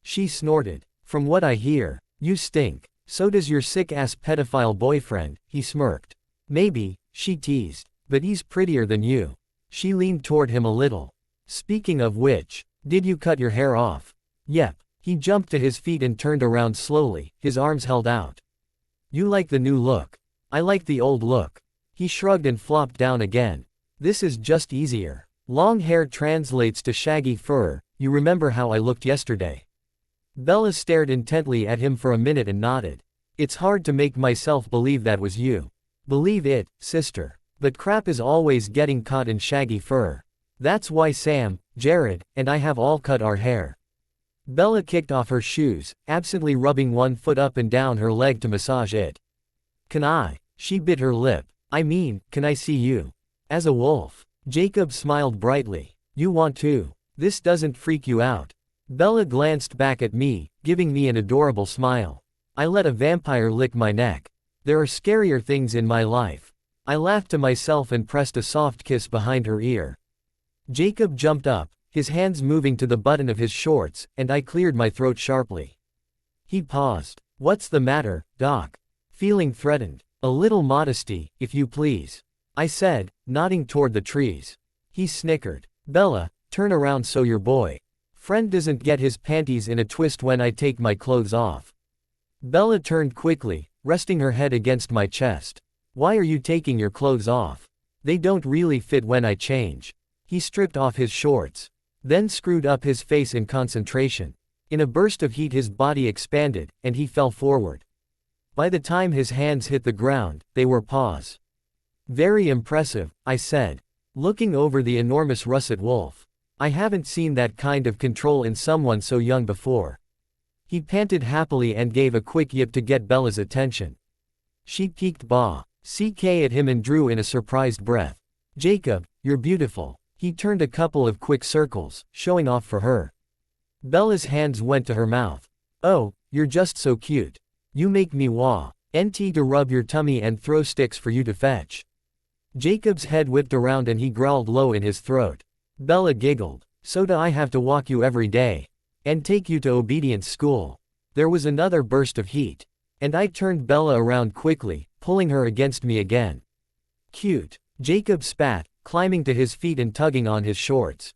She snorted. From what I hear, you stink. So does your sick-ass pedophile boyfriend, he smirked. Maybe, she teased. But he's prettier than you. She leaned toward him a little. Speaking of which, did you cut your hair off? Yep. He jumped to his feet and turned around slowly, his arms held out. You like the new look. I like the old look. He shrugged and flopped down again. This is just easier. Long hair translates to shaggy fur, you remember how I looked yesterday. Bella stared intently at him for a minute and nodded. It's hard to make myself believe that was you. Believe it, sister. But crap is always getting caught in shaggy fur. That's why Sam, Jared, and I have all cut our hair. Bella kicked off her shoes, absently rubbing one foot up and down her leg to massage it. Can I? She bit her lip. I mean, can I see you? As a wolf. Jacob smiled brightly. You want to? This doesn't freak you out. Bella glanced back at me, giving me an adorable smile. I let a vampire lick my neck. There are scarier things in my life. I laughed to myself and pressed a soft kiss behind her ear. Jacob jumped up, his hands moving to the button of his shorts, and I cleared my throat sharply. He paused. What's the matter, Doc? Feeling threatened. A little modesty, if you please. I said, nodding toward the trees. He snickered. Bella, turn around so your boyfriend doesn't get his panties in a twist when I take my clothes off. Bella turned quickly, resting her head against my chest. Why are you taking your clothes off? They don't really fit when I change. He stripped off his shorts. Then screwed up his face in concentration. In a burst of heat his body expanded, and he fell forward. By the time his hands hit the ground, they were paws. Very impressive, I said, looking over the enormous russet wolf. I haven't seen that kind of control in someone so young before. He panted happily and gave a quick yip to get Bella's attention. She peeked CK at him and drew in a surprised breath. Jacob, you're beautiful. He turned a couple of quick circles, showing off for her. Bella's hands went to her mouth. Oh, you're just so cute. You make me want to rub your tummy and throw sticks for you to fetch. Jacob's head whipped around and he growled low in his throat. Bella giggled. So do I have to walk you every day? And take you to obedience school? There was another burst of heat. And I turned Bella around quickly, pulling her against me again. Cute. Jacob spat, climbing to his feet and tugging on his shorts.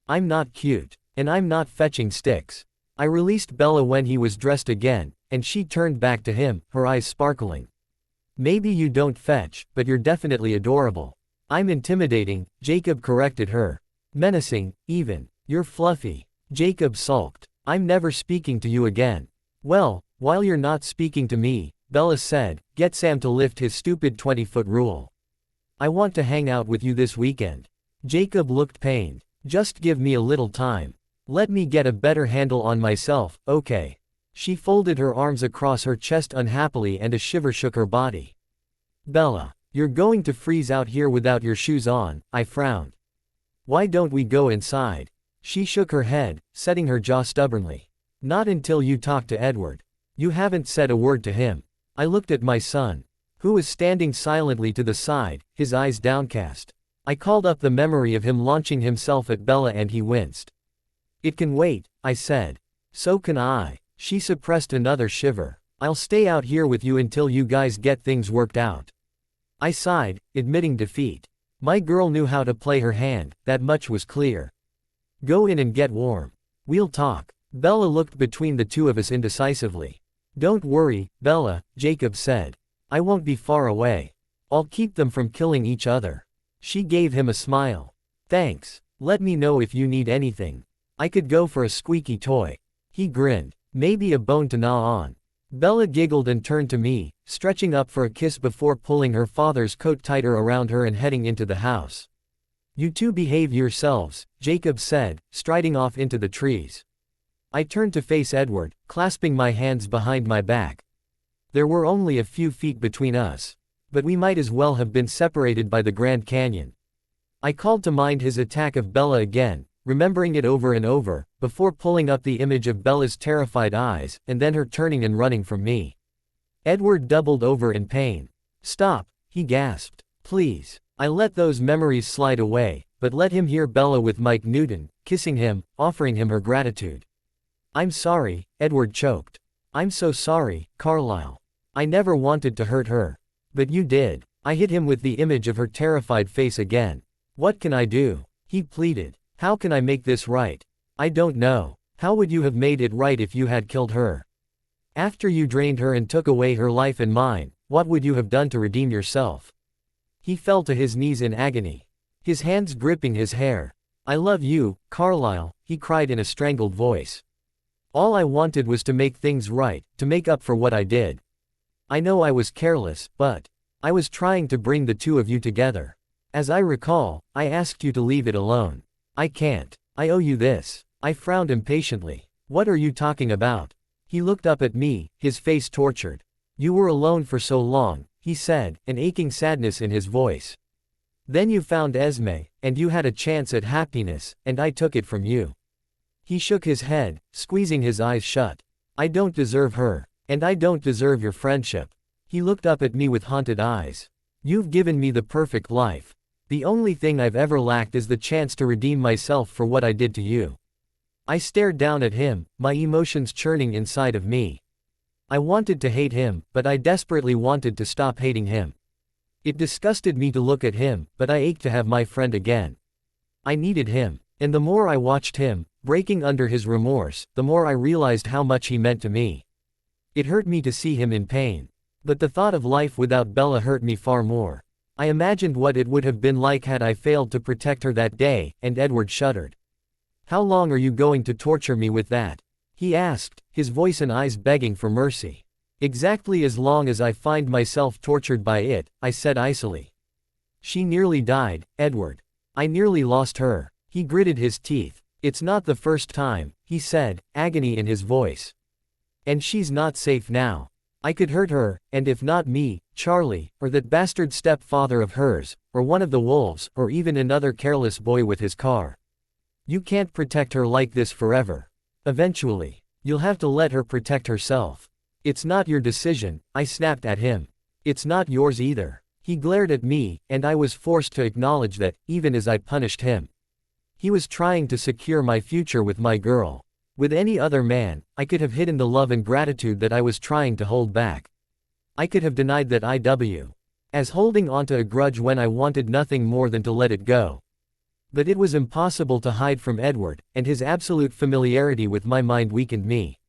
I'm not cute. And I'm not fetching sticks. I released Bella when he was dressed again, and she turned back to him, her eyes sparkling. Maybe you don't fetch, but you're definitely adorable. I'm intimidating, Jacob corrected her. Menacing, even. You're fluffy. Jacob sulked. I'm never speaking to you again. Well, while you're not speaking to me, Bella said, get Sam to lift his stupid 20-foot rule. I want to hang out with you this weekend. Jacob looked pained. Just give me a little time. Let me get a better handle on myself, okay? She folded her arms across her chest unhappily and a shiver shook her body. Bella, you're going to freeze out here without your shoes on, I frowned. Why don't we go inside? She shook her head, setting her jaw stubbornly. Not until you talk to Edward. You haven't said a word to him. I looked at my son, who was standing silently to the side, his eyes downcast. I called up the memory of him launching himself at Bella and he winced. It can wait, I said. So can I. She suppressed another shiver. I'll stay out here with you until you guys get things worked out. I sighed, admitting defeat. My girl knew how to play her hand, that much was clear. Go in and get warm. We'll talk. Bella looked between the two of us indecisively. Don't worry, Bella, Jacob said. I won't be far away. I'll keep them from killing each other. She gave him a smile. Thanks. Let me know if you need anything. I could go for a squeaky toy. He grinned. Maybe a bone to gnaw on. Bella giggled and turned to me, stretching up for a kiss before pulling her father's coat tighter around her and heading into the house. You two behave yourselves, Jacob said, striding off into the trees. I turned to face Edward, clasping my hands behind my back. There were only a few feet between us. But we might as well have been separated by the Grand Canyon. I called to mind his attack of Bella again, remembering it over and over, before pulling up the image of Bella's terrified eyes, and then her turning and running from me. Edward doubled over in pain. Stop, he gasped. Please. I let those memories slide away, but let him hear Bella with Mike Newton, kissing him, offering him her gratitude. I'm sorry, Edward choked. I'm so sorry, Carlisle. I never wanted to hurt her. But you did. I hit him with the image of her terrified face again. What can I do? He pleaded. How can I make this right? I don't know. How would you have made it right if you had killed her? After you drained her and took away her life and mine, what would you have done to redeem yourself? He fell to his knees in agony, his hands gripping his hair. I love you, Carlisle, he cried in a strangled voice. All I wanted was to make things right, to make up for what I did. I know I was careless, but I was trying to bring the two of you together. As I recall, I asked you to leave it alone. I can't. I owe you this. I frowned impatiently. What are you talking about? He looked up at me, his face tortured. You were alone for so long, he said, an aching sadness in his voice. Then you found Esme, and you had a chance at happiness, and I took it from you. He shook his head, squeezing his eyes shut. I don't deserve her, and I don't deserve your friendship. He looked up at me with haunted eyes. You've given me the perfect life. The only thing I've ever lacked is the chance to redeem myself for what I did to you. I stared down at him, my emotions churning inside of me. I wanted to hate him, but I desperately wanted to stop hating him. It disgusted me to look at him, but I ached to have my friend again. I needed him, and the more I watched him, breaking under his remorse, the more I realized how much he meant to me. It hurt me to see him in pain. But the thought of life without Bella hurt me far more. I imagined what it would have been like had I failed to protect her that day, and Edward shuddered. How long are you going to torture me with that? He asked, his voice and eyes begging for mercy. Exactly as long as I find myself tortured by it, I said icily. She nearly died, Edward. I nearly lost her. He gritted his teeth. It's not the first time, he said, agony in his voice. And she's not safe now. I could hurt her, and if not me, Charlie, or that bastard stepfather of hers, or one of the wolves, or even another careless boy with his car. You can't protect her like this forever. Eventually, you'll have to let her protect herself. It's not your decision, I snapped at him. It's not yours either. He glared at me, and I was forced to acknowledge that, even as I punished him. He was trying to secure my future with my girl. With any other man, I could have hidden the love and gratitude that I was trying to hold back. I could have denied that as holding onto a grudge when I wanted nothing more than to let it go. But it was impossible to hide from Edward, and his absolute familiarity with my mind weakened me.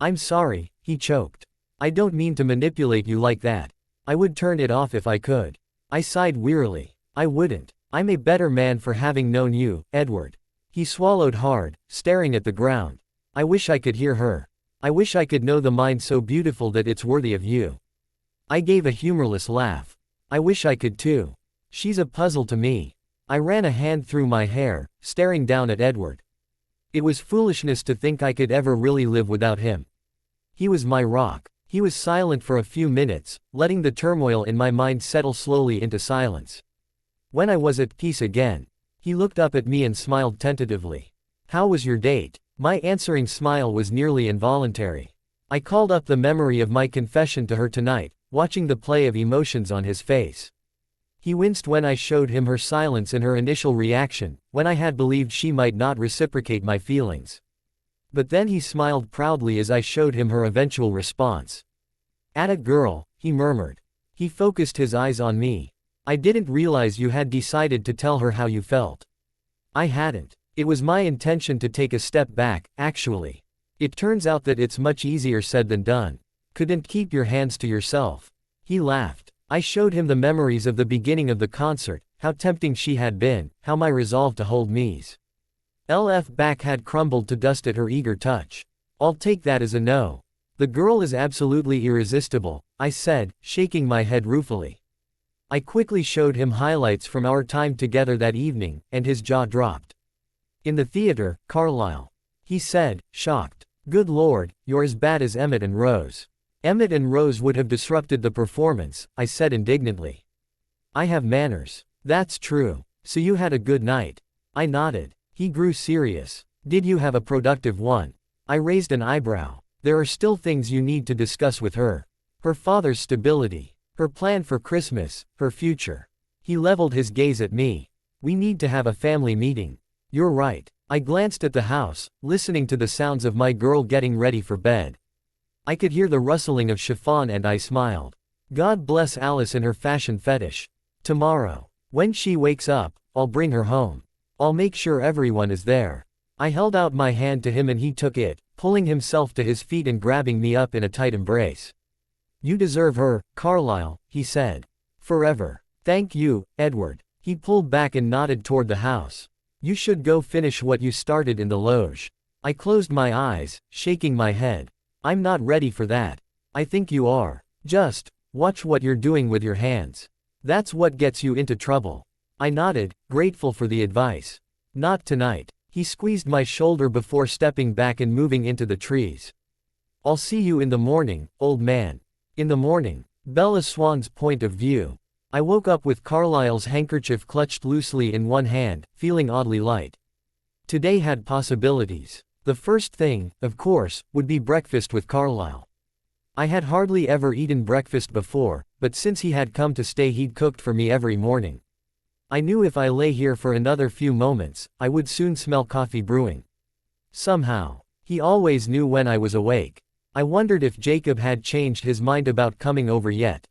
I'm sorry, he choked. I don't mean to manipulate you like that. I would turn it off if I could. I sighed wearily. I wouldn't. I'm a better man for having known you, Edward. He swallowed hard, staring at the ground. I wish I could hear her. I wish I could know the mind so beautiful that it's worthy of you. I gave a humorless laugh. I wish I could too. She's a puzzle to me. I ran a hand through my hair, staring down at Edward. It was foolishness to think I could ever really live without him. He was my rock. He was silent for a few minutes, letting the turmoil in my mind settle slowly into silence. When I was at peace again, he looked up at me and smiled tentatively. How was your date? My answering smile was nearly involuntary. I called up the memory of my confession to her tonight, watching the play of emotions on his face. He winced when I showed him her silence and her initial reaction, when I had believed she might not reciprocate my feelings. But then he smiled proudly as I showed him her eventual response. "Atta girl," he murmured. He focused his eyes on me. "I didn't realize you had decided to tell her how you felt." I hadn't. It was my intention to take a step back, actually. It turns out that it's much easier said than done. Couldn't keep your hands to yourself. He laughed. I showed him the memories of the beginning of the concert, how tempting she had been, how my resolve to hold Mies LF back had crumbled to dust at her eager touch. I'll take that as a no. The girl is absolutely irresistible, I said, shaking my head ruefully. I quickly showed him highlights from our time together that evening, and his jaw dropped. "In the theater, Carlisle," he said, shocked. "Good Lord, you're as bad as Emmett and Rose." "Emmett and Rose would have disrupted the performance," I said indignantly. "I have manners." "That's true. So you had a good night." I nodded. He grew serious. "Did you have a productive one?" I raised an eyebrow. "There are still things you need to discuss with her. Her father's stability. Her plan for Christmas, her future. He leveled his gaze at me. We need to have a family meeting. You're right. I glanced at the house, listening to the sounds of my girl getting ready for bed. I could hear the rustling of chiffon and I smiled. God bless Alice and her fashion fetish. Tomorrow, when she wakes up, I'll bring her home. I'll make sure everyone is there. I held out my hand to him and he took it, pulling himself to his feet and grabbing me up in a tight embrace. You deserve her, Carlisle, he said. Forever. Thank you, Edward. He pulled back and nodded toward the house. You should go finish what you started in the loge. I closed my eyes, shaking my head. I'm not ready for that. I think you are. Just watch what you're doing with your hands. That's what gets you into trouble. I nodded, grateful for the advice. Not tonight. He squeezed my shoulder before stepping back and moving into the trees. I'll see you in the morning, old man. In the morning. Bella Swan's point of view. I woke up with Carlisle's handkerchief clutched loosely in one hand, feeling oddly light. Today had possibilities. The first thing, of course, would be breakfast with Carlisle. I had hardly ever eaten breakfast before, but since he had come to stay he'd cooked for me every morning. I knew if I lay here for another few moments, I would soon smell coffee brewing. Somehow. He always knew when I was awake. I wondered if Jacob had changed his mind about coming over yet.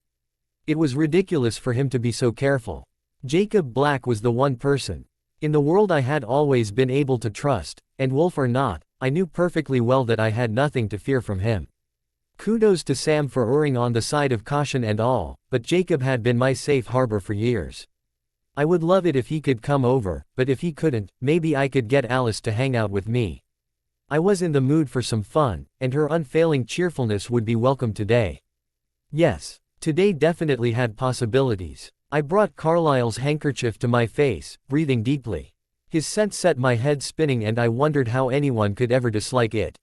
It was ridiculous for him to be so careful. Jacob Black was the one person in the world I had always been able to trust, and wolf or not, I knew perfectly well that I had nothing to fear from him. Kudos to Sam for erring on the side of caution and all, but Jacob had been my safe harbor for years. I would love it if he could come over, but if he couldn't, maybe I could get Alice to hang out with me. I was in the mood for some fun, and her unfailing cheerfulness would be welcome today. Yes, today definitely had possibilities. I brought Carlisle's handkerchief to my face, breathing deeply. His scent set my head spinning and I wondered how anyone could ever dislike it.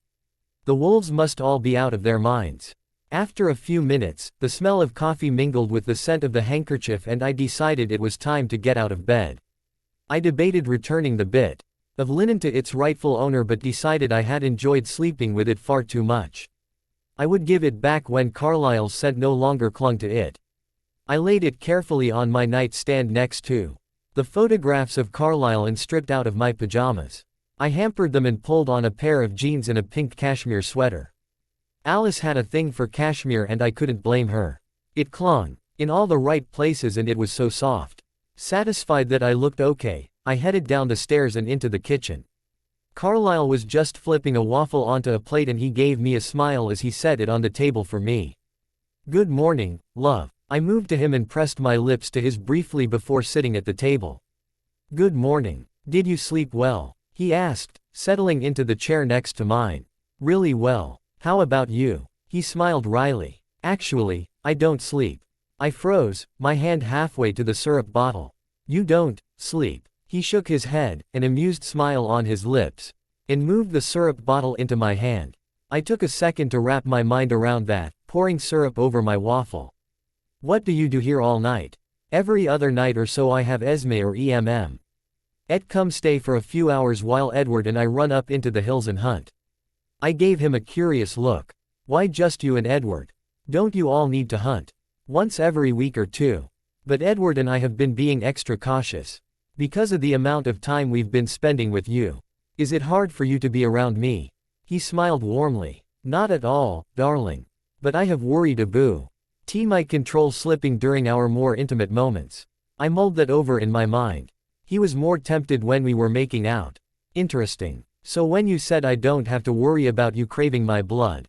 The wolves must all be out of their minds. After a few minutes, the smell of coffee mingled with the scent of the handkerchief and I decided it was time to get out of bed. I debated returning the bit of linen to its rightful owner but decided I had enjoyed sleeping with it far too much. I would give it back when Carlisle's scent no longer clung to it. I laid it carefully on my nightstand next to the photographs of Carlisle and stripped out of my pajamas. I hampered them and pulled on a pair of jeans and a pink cashmere sweater. Alice had a thing for cashmere and I couldn't blame her. It clung in all the right places and it was so soft. Satisfied that I looked okay, I headed down the stairs and into the kitchen. Carlisle was just flipping a waffle onto a plate and he gave me a smile as he set it on the table for me. Good morning, love. I moved to him and pressed my lips to his briefly before sitting at the table. Good morning. Did you sleep well? He asked, settling into the chair next to mine. Really well. How about you? He smiled wryly. Actually, I don't sleep. I froze, my hand halfway to the syrup bottle. You don't sleep. He shook his head, an amused smile on his lips, and moved the syrup bottle into my hand. I took a second to wrap my mind around that, pouring syrup over my waffle. What do you do here all night? Every other night or so I have Esme or EMM. Et come stay for a few hours while Edward and I run up into the hills and hunt. I gave him a curious look. Why just you and Edward? Don't you all need to hunt? Once every week or two. But Edward and I have been being extra cautious. Because of the amount of time we've been spending with you. Is it hard for you to be around me? He smiled warmly. Not at all, darling. But I have worried a boo. Might control slipping during our more intimate moments. I mulled that over in my mind. He was more tempted when we were making out. Interesting. So when you said I don't have to worry about you craving my blood.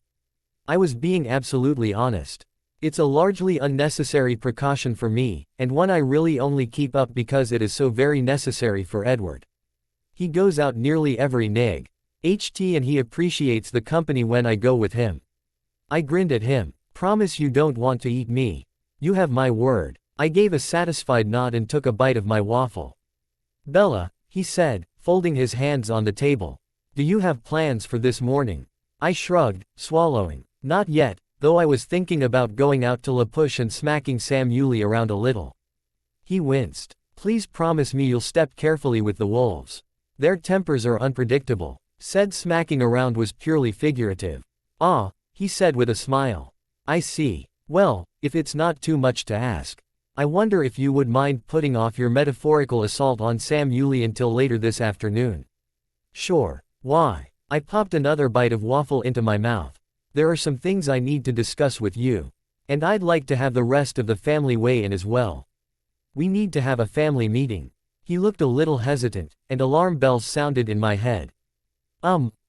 I was being absolutely honest. It's a largely unnecessary precaution for me, and one I really only keep up because it is so very necessary for Edward. He goes out nearly every nig. And he appreciates the company when I go with him. I grinned at him. Promise you don't want to eat me. You have my word. I gave a satisfied nod and took a bite of my waffle. Bella, he said, folding his hands on the table. Do you have plans for this morning? I shrugged, swallowing. Not yet, though I was thinking about going out to La Push and smacking Sam Yulee around a little. He winced. Please promise me you'll step carefully with the wolves. Their tempers are unpredictable. Said smacking around was purely figurative. Ah, he said with a smile. I see. Well, if it's not too much to ask, I wonder if you would mind putting off your metaphorical assault on Sam Yulee until later this afternoon. Sure. Why? I popped another bite of waffle into my mouth. There are some things I need to discuss with you. And I'd like to have the rest of the family weigh in as well. We need to have a family meeting. He looked a little hesitant, and alarm bells sounded in my head.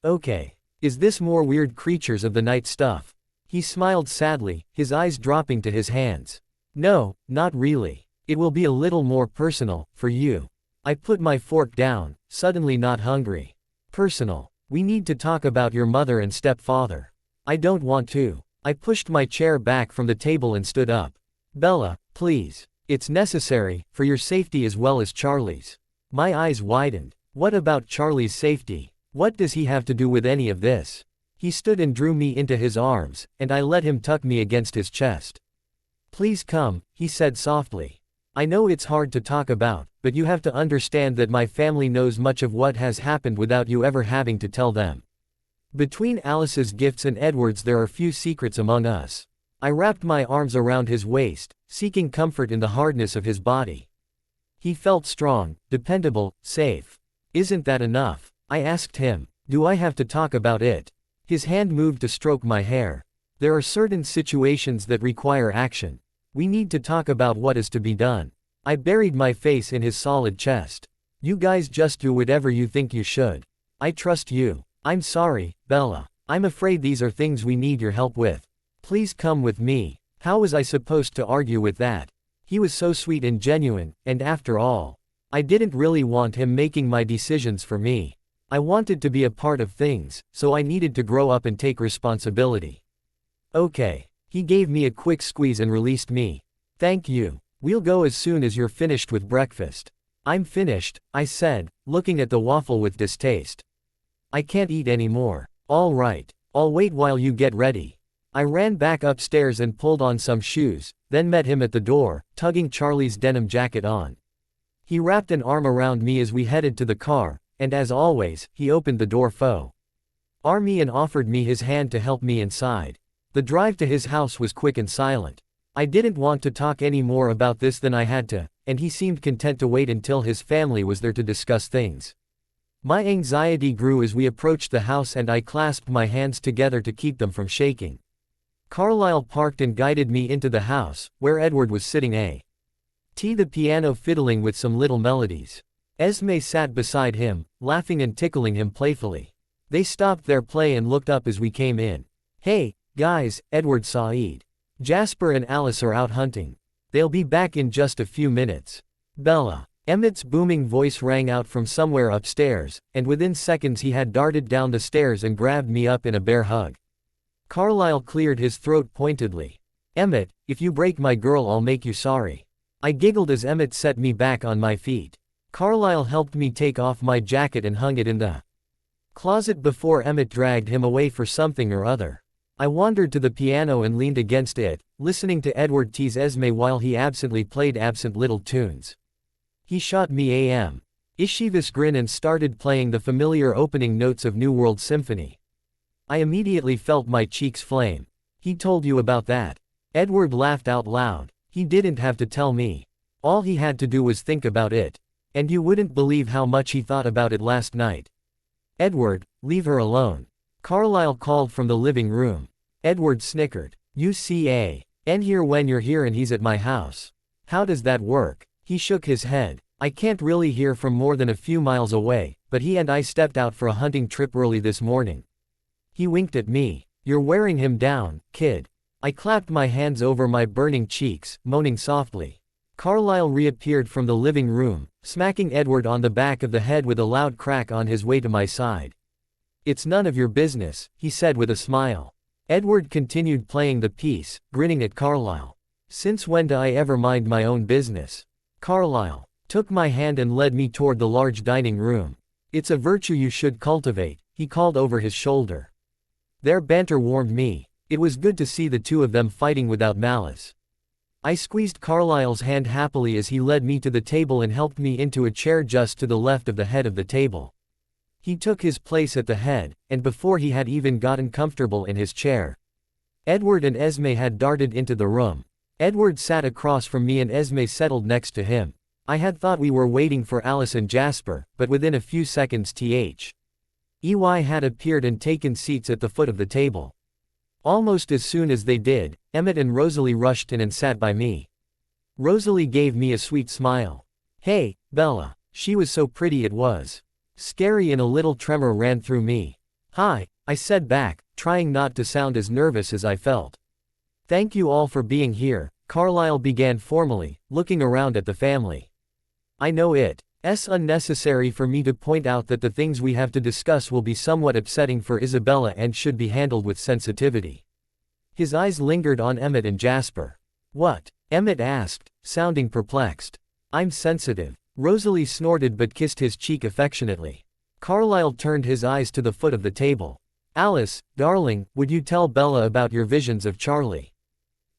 Okay. Is this more weird creatures of the night stuff? He smiled sadly, his eyes dropping to his hands. No, not really. It will be a little more personal, for you. I put my fork down, suddenly not hungry. Personal. We need to talk about your mother and stepfather. I don't want to. I pushed my chair back from the table and stood up. Bella, please. It's necessary, for your safety as well as Charlie's. My eyes widened. What about Charlie's safety? What does he have to do with any of this? He stood and drew me into his arms, and I let him tuck me against his chest. Please come, he said softly. I know it's hard to talk about, but you have to understand that my family knows much of what has happened without you ever having to tell them. Between Alice's gifts and Edward's there are few secrets among us. I wrapped my arms around his waist, seeking comfort in the hardness of his body. He felt strong, dependable, safe. Isn't that enough? I asked him. Do I have to talk about it? His hand moved to stroke my hair. There are certain situations that require action. We need to talk about what is to be done. I buried my face in his solid chest. You guys just do whatever you think you should. I trust you. I'm sorry, Bella. I'm afraid these are things we need your help with. Please come with me. How was I supposed to argue with that? He was so sweet and genuine, and after all, I didn't really want him making my decisions for me. I wanted to be a part of things, so I needed to grow up and take responsibility. Okay. He gave me a quick squeeze and released me. Thank you. We'll go as soon as you're finished with breakfast. I'm finished, I said, looking at the waffle with distaste. I can't eat anymore. All right. I'll wait while you get ready. I ran back upstairs and pulled on some shoes, then met him at the door, tugging Charlie's denim jacket on. He wrapped an arm around me as we headed to the car, and as always, he opened the door for me and offered me his hand to help me inside. The drive to his house was quick and silent. I didn't want to talk any more about this than I had to, and he seemed content to wait until his family was there to discuss things. My anxiety grew as we approached the house and I clasped my hands together to keep them from shaking. Carlisle parked and guided me into the house, where Edward was sitting at the piano fiddling with some little melodies. Esme sat beside him, laughing and tickling him playfully. They stopped their play and looked up as we came in. Hey, guys, Edward said. Jasper and Alice are out hunting. They'll be back in just a few minutes. Bella. Emmett's booming voice rang out from somewhere upstairs, and within seconds he had darted down the stairs and grabbed me up in a bear hug. Carlisle cleared his throat pointedly. Emmett, if you break my girl I'll make you sorry. I giggled as Emmett set me back on my feet. Carlisle helped me take off my jacket and hung it in the closet before Emmett dragged him away for something or other. I wandered to the piano and leaned against it, listening to Edward tease Esme while he absently played absent little tunes. He shot me a mischievous grin and started playing the familiar opening notes of New World Symphony. I immediately felt my cheeks flame. He told you about that? Edward laughed out loud. He didn't have to tell me. All he had to do was think about it. And you wouldn't believe how much he thought about it last night. Edward, leave her alone. Carlisle called from the living room. Edward snickered. You see and here when you're here and he's at my house. How does that work? He shook his head. I can't really hear from more than a few miles away, but he and I stepped out for a hunting trip early this morning. He winked at me. You're wearing him down, kid. I clapped my hands over my burning cheeks, moaning softly. Carlisle reappeared from the living room, smacking Edward on the back of the head with a loud crack on his way to my side. It's none of your business, he said with a smile. Edward continued playing the piece, grinning at Carlisle. Since when do I ever mind my own business? Carlisle took my hand and led me toward the large dining room. It's a virtue you should cultivate, he called over his shoulder. Their banter warmed me. It was good to see the two of them fighting without malice. I squeezed Carlisle's hand happily as he led me to the table and helped me into a chair just to the left of the head of the table. He took his place at the head, and before he had even gotten comfortable in his chair, Edward and Esme had darted into the room. Edward sat across from me and Esme settled next to him. I had thought we were waiting for Alice and Jasper, but within a few seconds EY had appeared and taken seats at the foot of the table. Almost as soon as they did, Emmett and Rosalie rushed in and sat by me. Rosalie gave me a sweet smile. "Hey, Bella." She was so pretty it was scary and a little tremor ran through me. "Hi," I said back, trying not to sound as nervous as I felt. "Thank you all for being here," Carlisle began formally, looking around at the family. "I know it's unnecessary for me to point out that the things we have to discuss will be somewhat upsetting for Isabella and should be handled with sensitivity." His eyes lingered on Emmett and Jasper. "What?" Emmett asked, sounding perplexed. "I'm sensitive." Rosalie snorted but kissed his cheek affectionately. Carlisle turned his eyes to the foot of the table. "Alice, darling, would you tell Bella about your visions of Charlie?"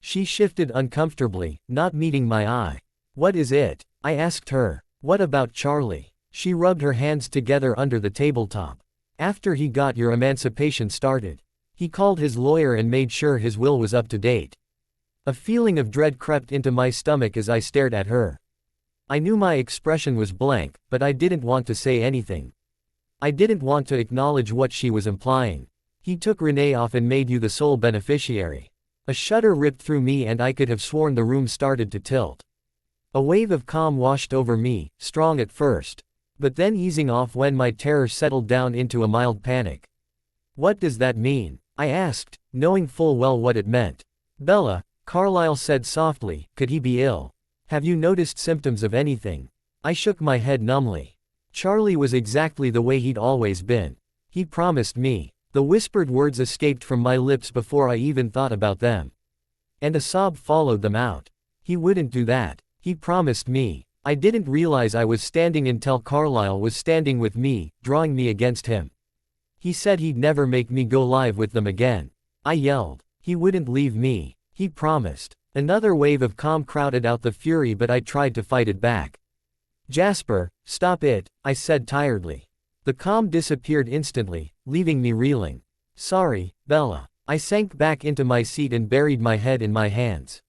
She shifted uncomfortably, not meeting my eye. "What is it?" I asked her. "What about Charlie?" She rubbed her hands together under the tabletop. "After he got your emancipation started, he called his lawyer and made sure his will was up to date." A feeling of dread crept into my stomach as I stared at her. I knew my expression was blank, but I didn't want to say anything. I didn't want to acknowledge what she was implying. "He took Renee off and made you the sole beneficiary." A shudder ripped through me and I could have sworn the room started to tilt. A wave of calm washed over me, strong at first, but then easing off when my terror settled down into a mild panic. "What does that mean?" I asked, knowing full well what it meant. "Bella," Carlisle said softly, "could he be ill? Have you noticed symptoms of anything?" I shook my head numbly. "Charlie was exactly the way he'd always been. He promised me." The whispered words escaped from my lips before I even thought about them. And a sob followed them out. "He wouldn't do that. He promised me." I didn't realize I was standing until Carlisle was standing with me, drawing me against him. "He said he'd never make me go live with them again." I yelled. "He wouldn't leave me. He promised." Another wave of calm crowded out the fury but I tried to fight it back. "Jasper, stop it," I said tiredly. The calm disappeared instantly, leaving me reeling. "Sorry, Bella." I sank back into my seat and buried my head in my hands.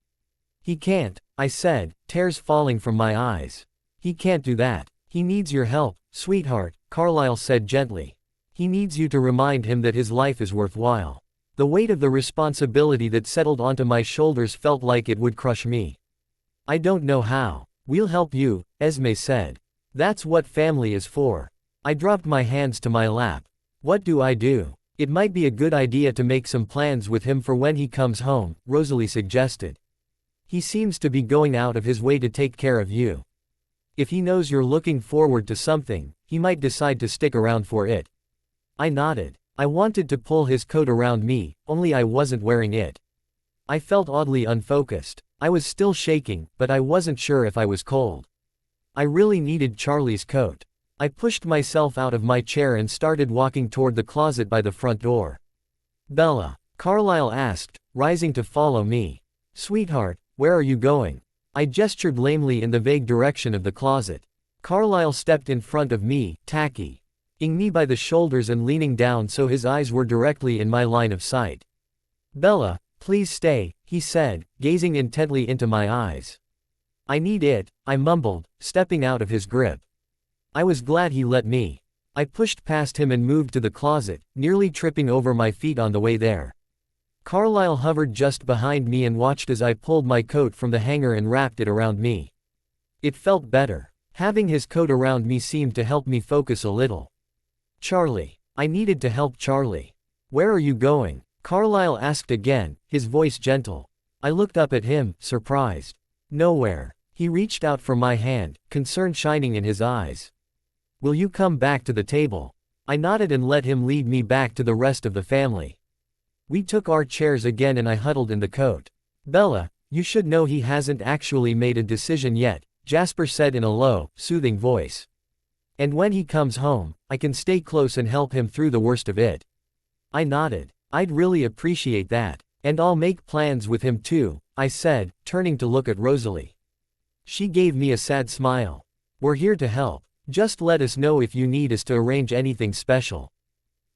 "He can't," I said, tears falling from my eyes. "He can't do that. He needs your help, sweetheart," Carlisle said gently. "He needs you to remind him that his life is worthwhile." The weight of the responsibility that settled onto my shoulders felt like it would crush me. "I don't know how." "We'll help you," Esme said. "That's what family is for." I dropped my hands to my lap. "What do I do?" "It might be a good idea to make some plans with him for when he comes home," Rosalie suggested. "He seems to be going out of his way to take care of you. If he knows you're looking forward to something, he might decide to stick around for it." I nodded. I wanted to pull his coat around me, only I wasn't wearing it. I felt oddly unfocused. I was still shaking, but I wasn't sure if I was cold. I really needed Charlie's coat. I pushed myself out of my chair and started walking toward the closet by the front door. "Bella," Carlisle asked, rising to follow me. "Sweetheart, where are you going?" I gestured lamely in the vague direction of the closet. Carlisle stepped in front of me, tacky, ing me by the shoulders and leaning down so his eyes were directly in my line of sight. "Bella, please stay," he said, gazing intently into my eyes. "I need it," I mumbled, stepping out of his grip. I was glad he let me. I pushed past him and moved to the closet, nearly tripping over my feet on the way there. Carlisle hovered just behind me and watched as I pulled my coat from the hanger and wrapped it around me. It felt better. Having his coat around me seemed to help me focus a little. "Charlie." I needed to help Charlie. "Where are you going?" Carlisle asked again, his voice gentle. I looked up at him, surprised. "Nowhere." He reached out for my hand, concern shining in his eyes. "Will you come back to the table?" I nodded and let him lead me back to the rest of the family. We took our chairs again and I huddled in the coat. "Bella, you should know he hasn't actually made a decision yet," Jasper said in a low, soothing voice. "And when he comes home, I can stay close and help him through the worst of it." I nodded. "I'd really appreciate that. And I'll make plans with him too," I said, turning to look at Rosalie. She gave me a sad smile. "We're here to help. Just let us know if you need us to arrange anything special.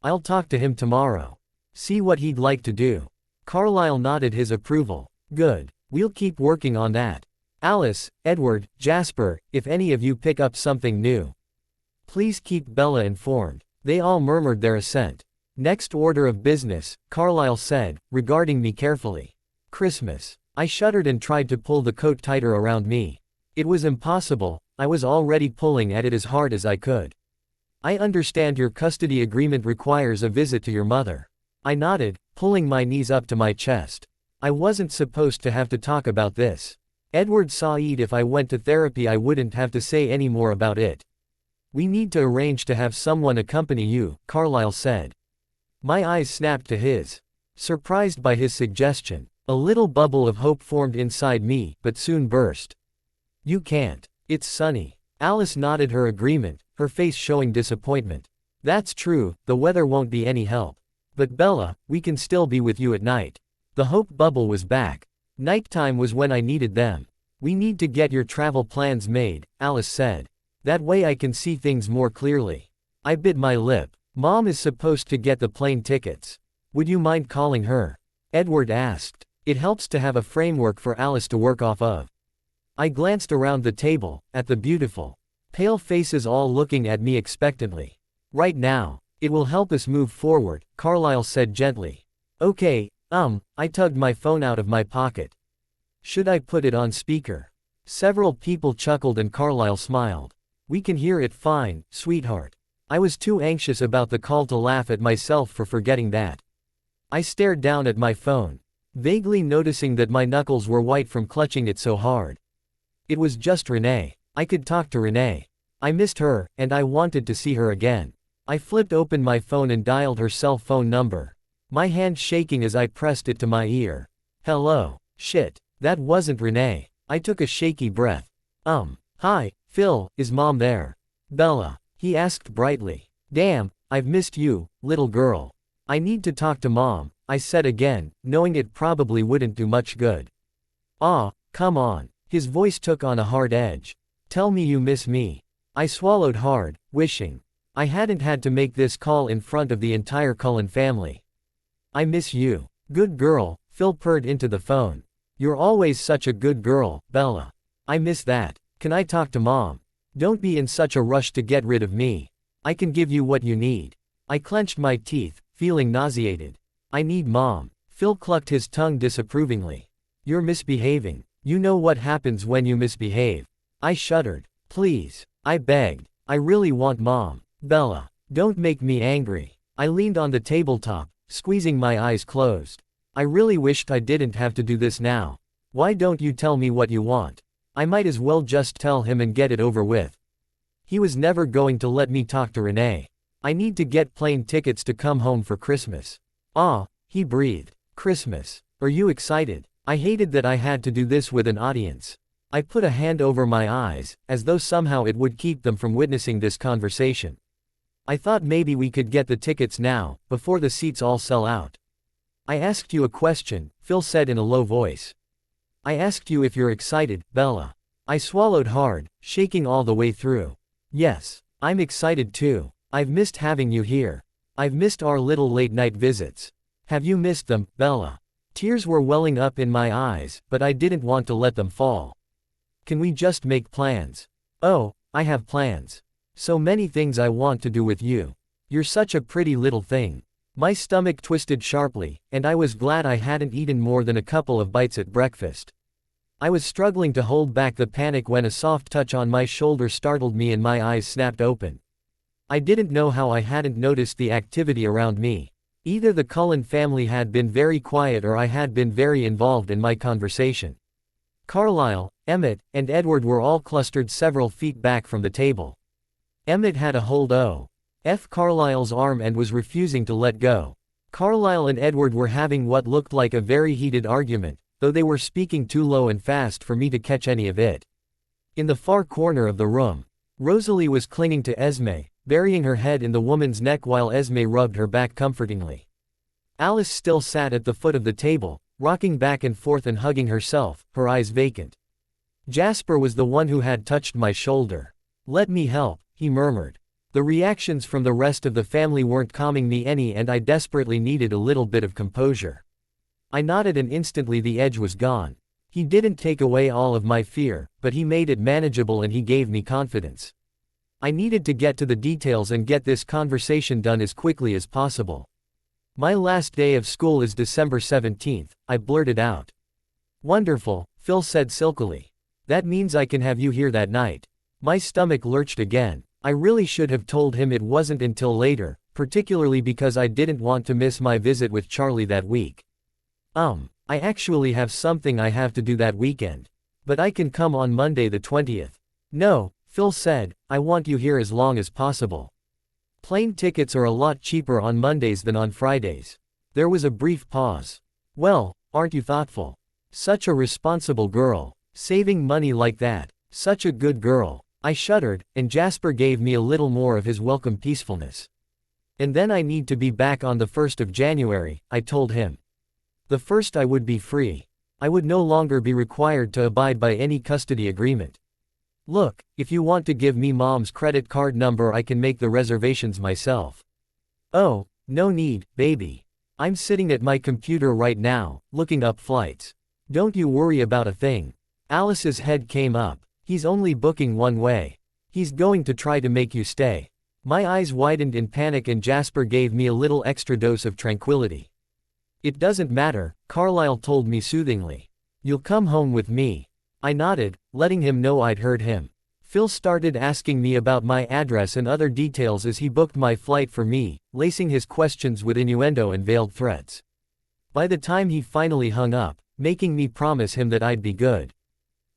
I'll talk to him tomorrow. See what he'd like to do." Carlisle nodded his approval. Good. We'll keep working on that. Alice, Edward, Jasper, if any of you pick up something new, please keep Bella informed. They all murmured their assent. Next order of business, Carlisle said, regarding me carefully. Christmas. I shuddered and tried to pull the coat tighter around me. It was impossible, I was already pulling at it as hard as I could. I understand your custody agreement requires a visit to your mother. I nodded, pulling my knees up to my chest. I wasn't supposed to have to talk about this. Edward Said, if I went to therapy I wouldn't have to say any more about it. We need to arrange to have someone accompany you, Carlisle said. My eyes snapped to his. Surprised by his suggestion, a little bubble of hope formed inside me, but soon burst. You can't. It's sunny. Alice nodded her agreement, her face showing disappointment. That's true, the weather won't be any help. But Bella, we can still be with you at night. The hope bubble was back. Nighttime was when I needed them. We need to get your travel plans made, Alice said. That way I can see things more clearly. I bit my lip. Mom is supposed to get the plane tickets. Would you mind calling her? Edward asked. It helps to have a framework for Alice to work off of. I glanced around the table, at the beautiful, pale faces all looking at me expectantly. Right now. It will help us move forward, Carlisle said gently. Okay, I tugged my phone out of my pocket. Should I put it on speaker? Several people chuckled and Carlisle smiled. We can hear it fine, sweetheart. I was too anxious about the call to laugh at myself for forgetting that. I stared down at my phone, vaguely noticing that my knuckles were white from clutching it so hard. It was just Renee. I could talk to Renee. I missed her, and I wanted to see her again. I flipped open my phone and dialed her cell phone number. My hand shaking as I pressed it to my ear. Hello. Shit. That wasn't Renee. I took a shaky breath. Hi, Phil, is Mom there? Bella, he asked brightly. Damn, I've missed you, little girl. I need to talk to Mom, I said again, knowing it probably wouldn't do much good. Aw, come on. His voice took on a hard edge. Tell me you miss me. I swallowed hard, wishing I hadn't had to make this call in front of the entire Cullen family. I miss you. Good girl, Phil purred into the phone. You're always such a good girl, Bella. I miss that. Can I talk to Mom? Don't be in such a rush to get rid of me. I can give you what you need. I clenched my teeth, feeling nauseated. I need Mom. Phil clucked his tongue disapprovingly. You're misbehaving. You know what happens when you misbehave. I shuddered. Please. I begged. I really want Mom. Bella, don't make me angry. I leaned on the tabletop, squeezing my eyes closed. I really wished I didn't have to do this now. Why don't you tell me what you want? I might as well just tell him and get it over with. He was never going to let me talk to Renee. I need to get plane tickets to come home for Christmas. Ah, he breathed. Christmas. Are you excited? I hated that I had to do this with an audience. I put a hand over my eyes, as though somehow it would keep them from witnessing this conversation. I thought maybe we could get the tickets now, before the seats all sell out. I asked you a question, Phil said in a low voice. I asked you if you're excited, Bella. I swallowed hard, shaking all the way through. Yes, I'm excited too. I've missed having you here. I've missed our little late-night visits. Have you missed them, Bella? Tears were welling up in my eyes, but I didn't want to let them fall. Can we just make plans? Oh, I have plans. So many things I want to do with you. You're such a pretty little thing. My stomach twisted sharply, and I was glad I hadn't eaten more than a couple of bites at breakfast. I was struggling to hold back the panic when a soft touch on my shoulder startled me and my eyes snapped open. I didn't know how I hadn't noticed the activity around me. Either the Cullen family had been very quiet or I had been very involved in my conversation. Carlisle, Emmett, and Edward were all clustered several feet back from the table. Emmett had a hold of Carlisle's arm and was refusing to let go. Carlisle and Edward were having what looked like a very heated argument, though they were speaking too low and fast for me to catch any of it. In the far corner of the room, Rosalie was clinging to Esme, burying her head in the woman's neck while Esme rubbed her back comfortingly. Alice still sat at the foot of the table, rocking back and forth and hugging herself, her eyes vacant. Jasper was the one who had touched my shoulder. Let me help, he murmured. The reactions from the rest of the family weren't calming me any and I desperately needed a little bit of composure. I nodded and instantly the edge was gone. He didn't take away all of my fear, but he made it manageable and he gave me confidence. I needed to get to the details and get this conversation done as quickly as possible. My last day of school is December 17th, I blurted out. Wonderful, Phil said silkily. That means I can have you here that night. My stomach lurched again. I really should have told him it wasn't until later, particularly because I didn't want to miss my visit with Charlie that week. I actually have something I have to do that weekend. But I can come on Monday the 20th. No, Phil said, I want you here as long as possible. Plane tickets are a lot cheaper on Mondays than on Fridays. There was a brief pause. Well, aren't you thoughtful? Such a responsible girl. Saving money like that. Such a good girl. I shuddered, and Jasper gave me a little more of his welcome peacefulness. And then I need to be back on the 1st of January, I told him. The 1st I would be free. I would no longer be required to abide by any custody agreement. Look, if you want to give me Mom's credit card number I can make the reservations myself. Oh, no need, baby. I'm sitting at my computer right now, looking up flights. Don't you worry about a thing. Alice's head came up. He's only booking one way. He's going to try to make you stay. My eyes widened in panic and Jasper gave me a little extra dose of tranquility. It doesn't matter, Carlisle told me soothingly. You'll come home with me. I nodded, letting him know I'd heard him. Phil started asking me about my address and other details as he booked my flight for me, lacing his questions with innuendo and veiled threats. By the time he finally hung up, making me promise him that I'd be good.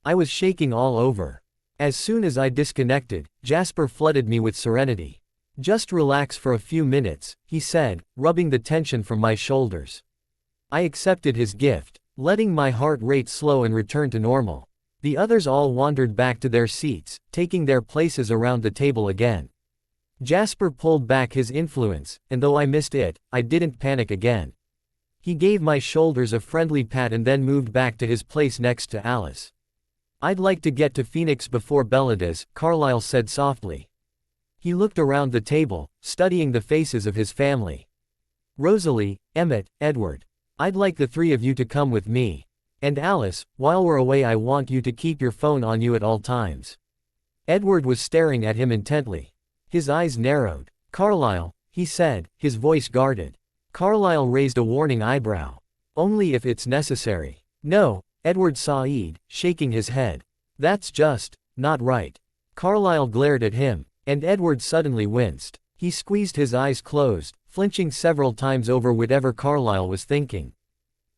I was shaking all over. As soon as I disconnected, Jasper flooded me with serenity. Just relax for a few minutes, he said, rubbing the tension from my shoulders. I accepted his gift, letting my heart rate slow and return to normal. The others all wandered back to their seats, taking their places around the table again. Jasper pulled back his influence, and though I missed it, I didn't panic again. He gave my shoulders a friendly pat and then moved back to his place next to Alice. I'd like to get to Phoenix before Bella does, Carlisle said softly. He looked around the table, studying the faces of his family. Rosalie, Emmett, Edward. I'd like the three of you to come with me. And Alice, while we're away I want you to keep your phone on you at all times. Edward was staring at him intently. His eyes narrowed. Carlisle, he said, his voice guarded. Carlisle raised a warning eyebrow. Only if it's necessary. No, Edward sighed, shaking his head. That's just not right. Carlisle glared at him, and Edward suddenly winced. He squeezed his eyes closed, flinching several times over whatever Carlisle was thinking.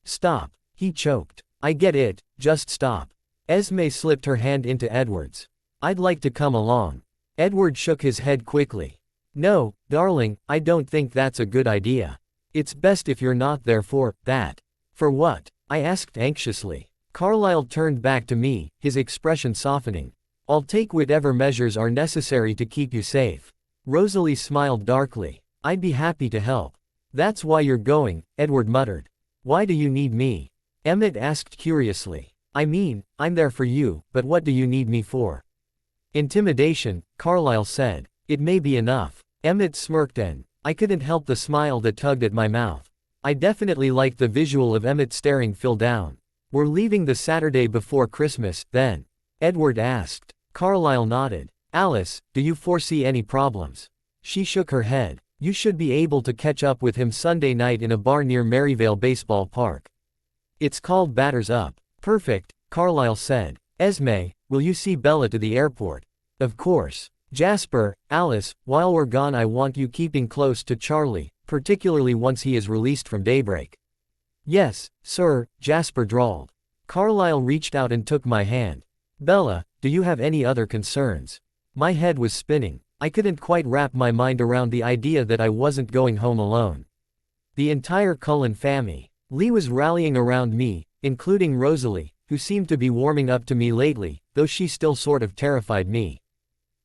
Stop, he choked. I get it, just stop. Esme slipped her hand into Edward's. I'd like to come along. Edward shook his head quickly. No, darling, I don't think that's a good idea. It's best if you're not there for that. For what? I asked anxiously. Carlisle turned back to me, his expression softening. I'll take whatever measures are necessary to keep you safe. Rosalie smiled darkly. I'd be happy to help. That's why you're going, Edward muttered. Why do you need me? Emmett asked curiously. I mean, I'm there for you, but what do you need me for? Intimidation, Carlisle said. It may be enough. Emmett smirked and I couldn't help the smile that tugged at my mouth. I definitely liked the visual of Emmett staring Phil down. We're leaving the Saturday before Christmas, then? Edward asked. Carlisle nodded. Alice, do you foresee any problems? She shook her head. You should be able to catch up with him Sunday night in a bar near Maryvale Baseball Park. It's called Batters Up. Perfect, Carlisle said. Esme, will you see Bella to the airport? Of course. Jasper, Alice, while we're gone I want you keeping close to Charlie, particularly once he is released from Daybreak. Yes, sir, Jasper drawled. Carlisle reached out and took my hand. Bella, do you have any other concerns? My head was spinning. I couldn't quite wrap my mind around the idea that I wasn't going home alone. The entire Cullen family. Lee was rallying around me, including Rosalie, who seemed to be warming up to me lately, though she still sort of terrified me.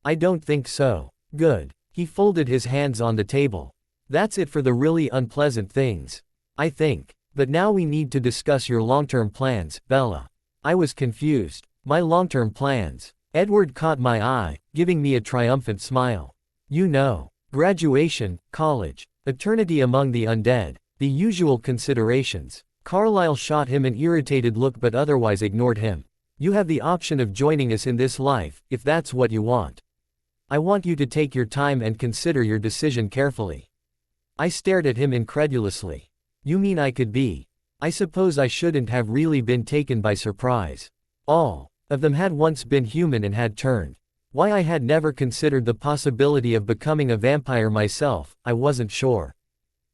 I don't think so. Good. He folded his hands on the table. That's it for the really unpleasant things. I think. But now we need to discuss your long-term plans, Bella. I was confused. My long-term plans. Edward caught my eye, giving me a triumphant smile. You know. Graduation, college, eternity among the undead. The usual considerations. Carlisle shot him an irritated look but otherwise ignored him. You have the option of joining us in this life, if that's what you want. I want you to take your time and consider your decision carefully. I stared at him incredulously. You mean I could be? I suppose I shouldn't have really been taken by surprise. All of them had once been human and had turned. Why I had never considered the possibility of becoming a vampire myself, I wasn't sure.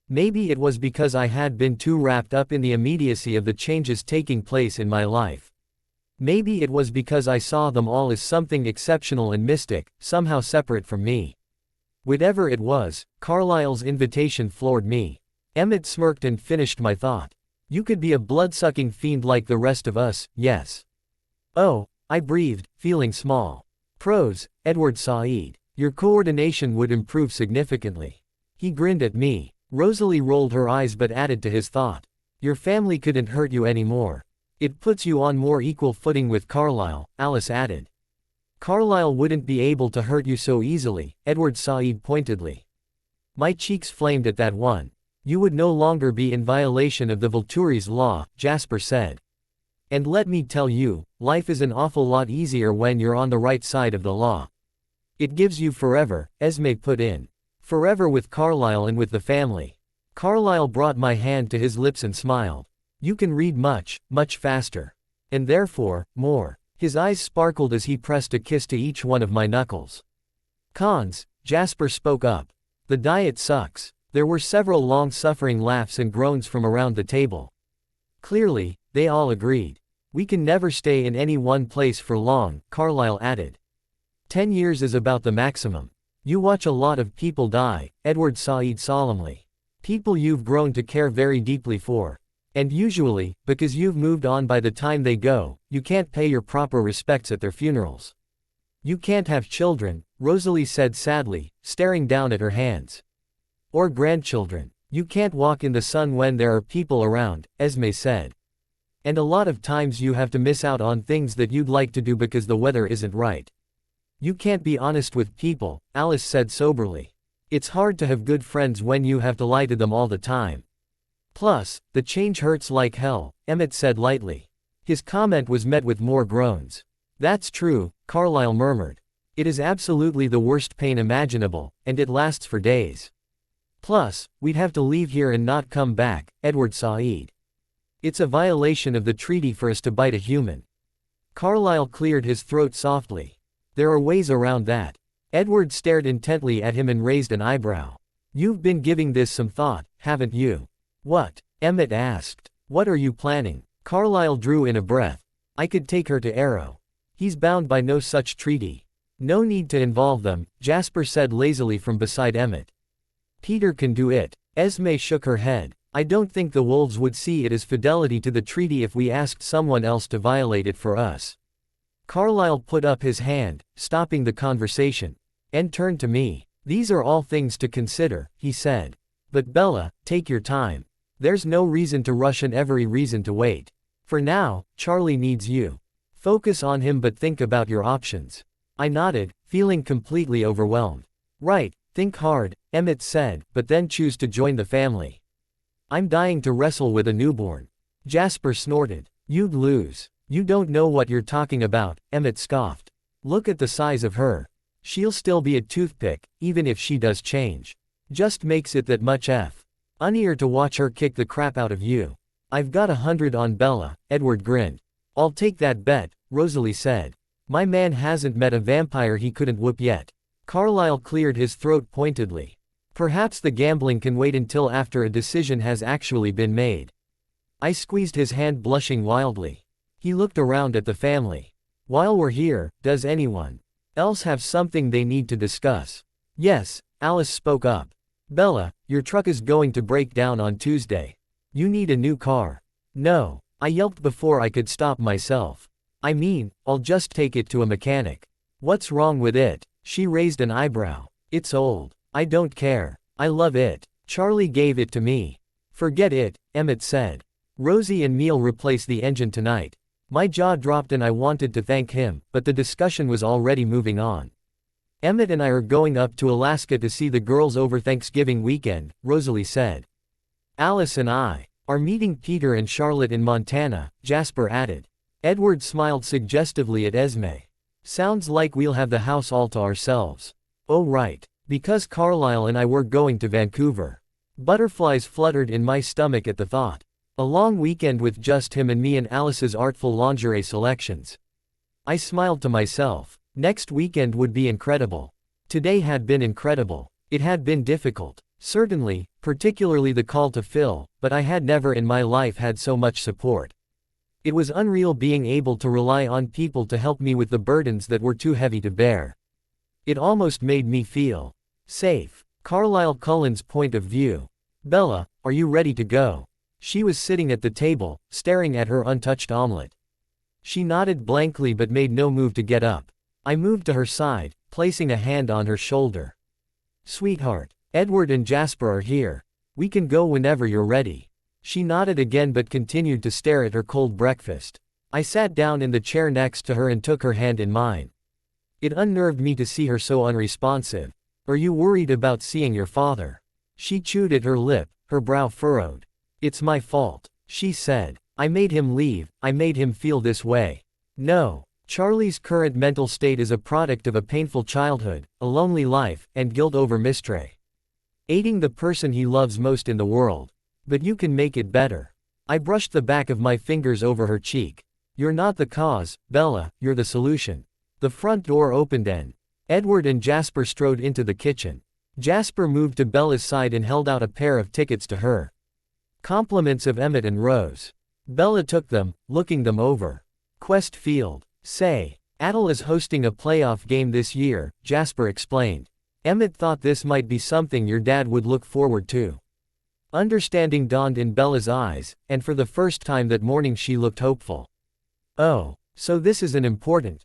Maybe it was because I had been too wrapped up in the immediacy of the changes taking place in my life. Maybe it was because I saw them all as something exceptional and mystic, somehow separate from me. Whatever it was, Carlisle's invitation floored me. Emmett smirked and finished my thought. You could be a blood-sucking fiend like the rest of us, yes. Oh, I breathed, feeling small. Pros, Edward Said. Your coordination would improve significantly. He grinned at me. Rosalie rolled her eyes but added to his thought. Your family couldn't hurt you anymore. It puts you on more equal footing with Carlisle, Alice added. Carlisle wouldn't be able to hurt you so easily, Edward Said pointedly. My cheeks flamed at that one. You would no longer be in violation of the Volturi's law, Jasper said. And let me tell you, life is an awful lot easier when you're on the right side of the law. It gives you forever, Esme put in. Forever with Carlisle and with the family. Carlisle brought my hand to his lips and smiled. You can read much, much faster. And therefore, more. His eyes sparkled as he pressed a kiss to each one of my knuckles. Cons, Jasper spoke up. The diet sucks. There were several long-suffering laughs and groans from around the table. Clearly, they all agreed. We can never stay in any one place for long, Carlisle added. 10 years is about the maximum. You watch a lot of people die, Edward Said solemnly. People you've grown to care very deeply for. And usually, because you've moved on by the time they go, you can't pay your proper respects at their funerals. You can't have children, Rosalie said sadly, staring down at her hands. Or grandchildren. You can't walk in the sun when there are people around, Esme said. And a lot of times you have to miss out on things that you'd like to do because the weather isn't right. You can't be honest with people, Alice said soberly. It's hard to have good friends when you have to lie to them all the time. Plus, the change hurts like hell, Emmett said lightly. His comment was met with more groans. That's true, Carlisle murmured. It is absolutely the worst pain imaginable, and it lasts for days. Plus, we'd have to leave here and not come back, Edward Said. It's a violation of the treaty for us to bite a human. Carlisle cleared his throat softly. There are ways around that. Edward stared intently at him and raised an eyebrow. You've been giving this some thought, haven't you? What? Emmett asked. What are you planning? Carlisle drew in a breath. I could take her to Arrow. He's bound by no such treaty. No need to involve them, Jasper said lazily from beside Emmett. Peter can do it. Esme shook her head. I don't think the wolves would see it as fidelity to the treaty if we asked someone else to violate it for us. Carlisle put up his hand, stopping the conversation, and turned to me. These are all things to consider, he said. But Bella, take your time. There's no reason to rush and every reason to wait. For now, Charlie needs you. Focus on him but think about your options. I nodded, feeling completely overwhelmed. Right, think hard, Emmett said, but then choose to join the family. I'm dying to wrestle with a newborn. Jasper snorted. You'd lose. You don't know what you're talking about, Emmett scoffed. Look at the size of her. She'll still be a toothpick, even if she does change. Just makes it that much funnier to watch her kick the crap out of you. I've got 100 on Bella, Edward grinned. I'll take that bet, Rosalie said. My man hasn't met a vampire he couldn't whoop yet. Carlisle cleared his throat pointedly. Perhaps the gambling can wait until after a decision has actually been made. I squeezed his hand, blushing wildly. He looked around at the family. While we're here, does anyone else have something they need to discuss? Yes, Alice spoke up. Bella, your truck is going to break down on Tuesday. You need a new car. No, I yelped before I could stop myself. I mean, I'll just take it to a mechanic. What's wrong with it? She raised an eyebrow. It's old. I don't care. I love it. Charlie gave it to me. Forget it, Emmett said. Rosie and Neil replace the engine tonight. My jaw dropped and I wanted to thank him, but the discussion was already moving on. Emmett and I are going up to Alaska to see the girls over Thanksgiving weekend, Rosalie said. Alice and I. Are meeting Peter and Charlotte in Montana, Jasper added. Edward smiled suggestively at Esme. Sounds like we'll have the house all to ourselves. Oh right. Because Carlisle and I were going to Vancouver. Butterflies fluttered in my stomach at the thought. A long weekend with just him and me and Alice's artful lingerie selections. I smiled to myself. Next weekend would be incredible. Today had been incredible. It had been difficult. Certainly, particularly the call to Phil, but I had never in my life had so much support. It was unreal being able to rely on people to help me with the burdens that were too heavy to bear. It almost made me feel safe. Carlisle Cullen's point of view. Bella, are you ready to go? She was sitting at the table, staring at her untouched omelet. She nodded blankly but made no move to get up. I moved to her side, placing a hand on her shoulder. Sweetheart, Edward and Jasper are here. We can go whenever you're ready. She nodded again but continued to stare at her cold breakfast. I sat down in the chair next to her and took her hand in mine. It unnerved me to see her so unresponsive. Are you worried about seeing your father? She chewed at her lip, her brow furrowed. It's my fault, she said. I made him leave, I made him feel this way. No. Charlie's current mental state is a product of a painful childhood, a lonely life, and guilt over mistray. Aiding the person he loves most in the world. But you can make it better. I brushed the back of my fingers over her cheek. You're not the cause, Bella, you're the solution. The front door opened and Edward and Jasper strode into the kitchen. Jasper moved to Bella's side and held out a pair of tickets to her. Compliments of Emmett and Rose. Bella took them, looking them over. Quest Field. Say, Adel is hosting a playoff game this year, Jasper explained. Emmett thought this might be something your dad would look forward to. Understanding dawned in Bella's eyes, and for the first time that morning she looked hopeful. Oh, so this is an important,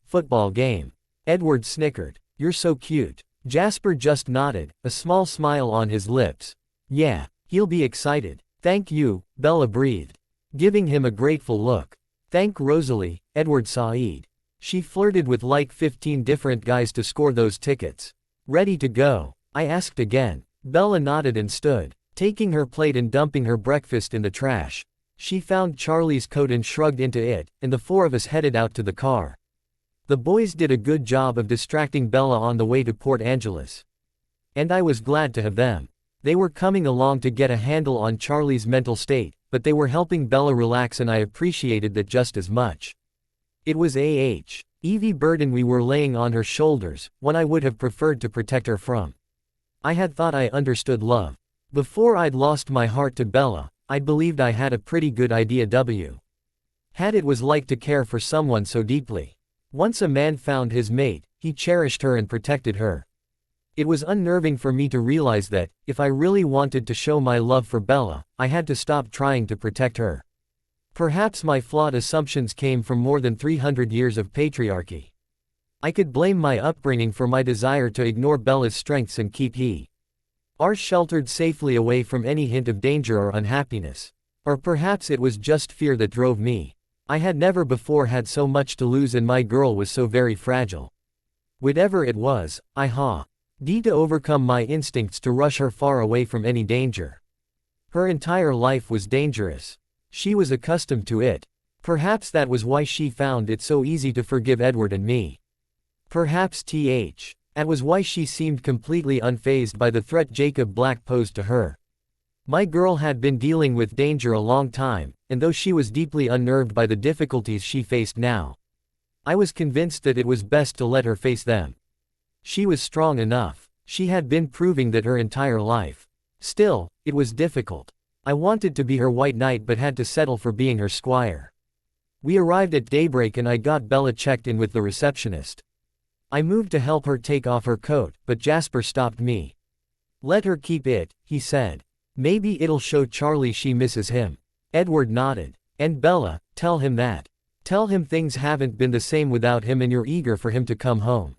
football game. Edward snickered. You're so cute. Jasper just nodded, a small smile on his lips. Yeah, he'll be excited. Thank you, Bella breathed, giving him a grateful look. Thank Rosalie, Edward Said. She flirted with like 15 different guys to score those tickets. Ready to go? I asked again. Bella nodded and stood, taking her plate and dumping her breakfast in the trash. She found Charlie's coat and shrugged into it, and the four of us headed out to the car. The boys did a good job of distracting Bella on the way to Port Angeles. And I was glad to have them. They were coming along to get a handle on Charlie's mental state, but they were helping Bella relax and I appreciated that just as much. It was Evie burden we were laying on her shoulders, one I would have preferred to protect her from. I had thought I understood love. Before I'd lost my heart to Bella, I believed I had a pretty good idea had it was like to care for someone so deeply. Once a man found his mate, he cherished her and protected her. It was unnerving for me to realize that, if I really wanted to show my love for Bella, I had to stop trying to protect her. Perhaps my flawed assumptions came from more than 300 years of patriarchy. I could blame my upbringing for my desire to ignore Bella's strengths and keep ours sheltered safely away from any hint of danger or unhappiness. Or perhaps it was just fear that drove me. I had never before had so much to lose and my girl was so very fragile. Whatever it was, I had to overcome my instincts to rush her far away from any danger. Her entire life was dangerous. She was accustomed to it. Perhaps that was why she found it so easy to forgive Edward and me. Perhaps that was why she seemed completely unfazed by the threat Jacob Black posed to her. My girl had been dealing with danger a long time, and though she was deeply unnerved by the difficulties she faced now, I was convinced that it was best to let her face them. She was strong enough. She had been proving that her entire life. Still, it was difficult. I wanted to be her white knight but had to settle for being her squire. We arrived at daybreak and I got Bella checked in with the receptionist. I moved to help her take off her coat, but Jasper stopped me. Let her keep it, he said. Maybe it'll show Charlie she misses him. Edward nodded. And Bella, tell him that. Tell him things haven't been the same without him and you're eager for him to come home.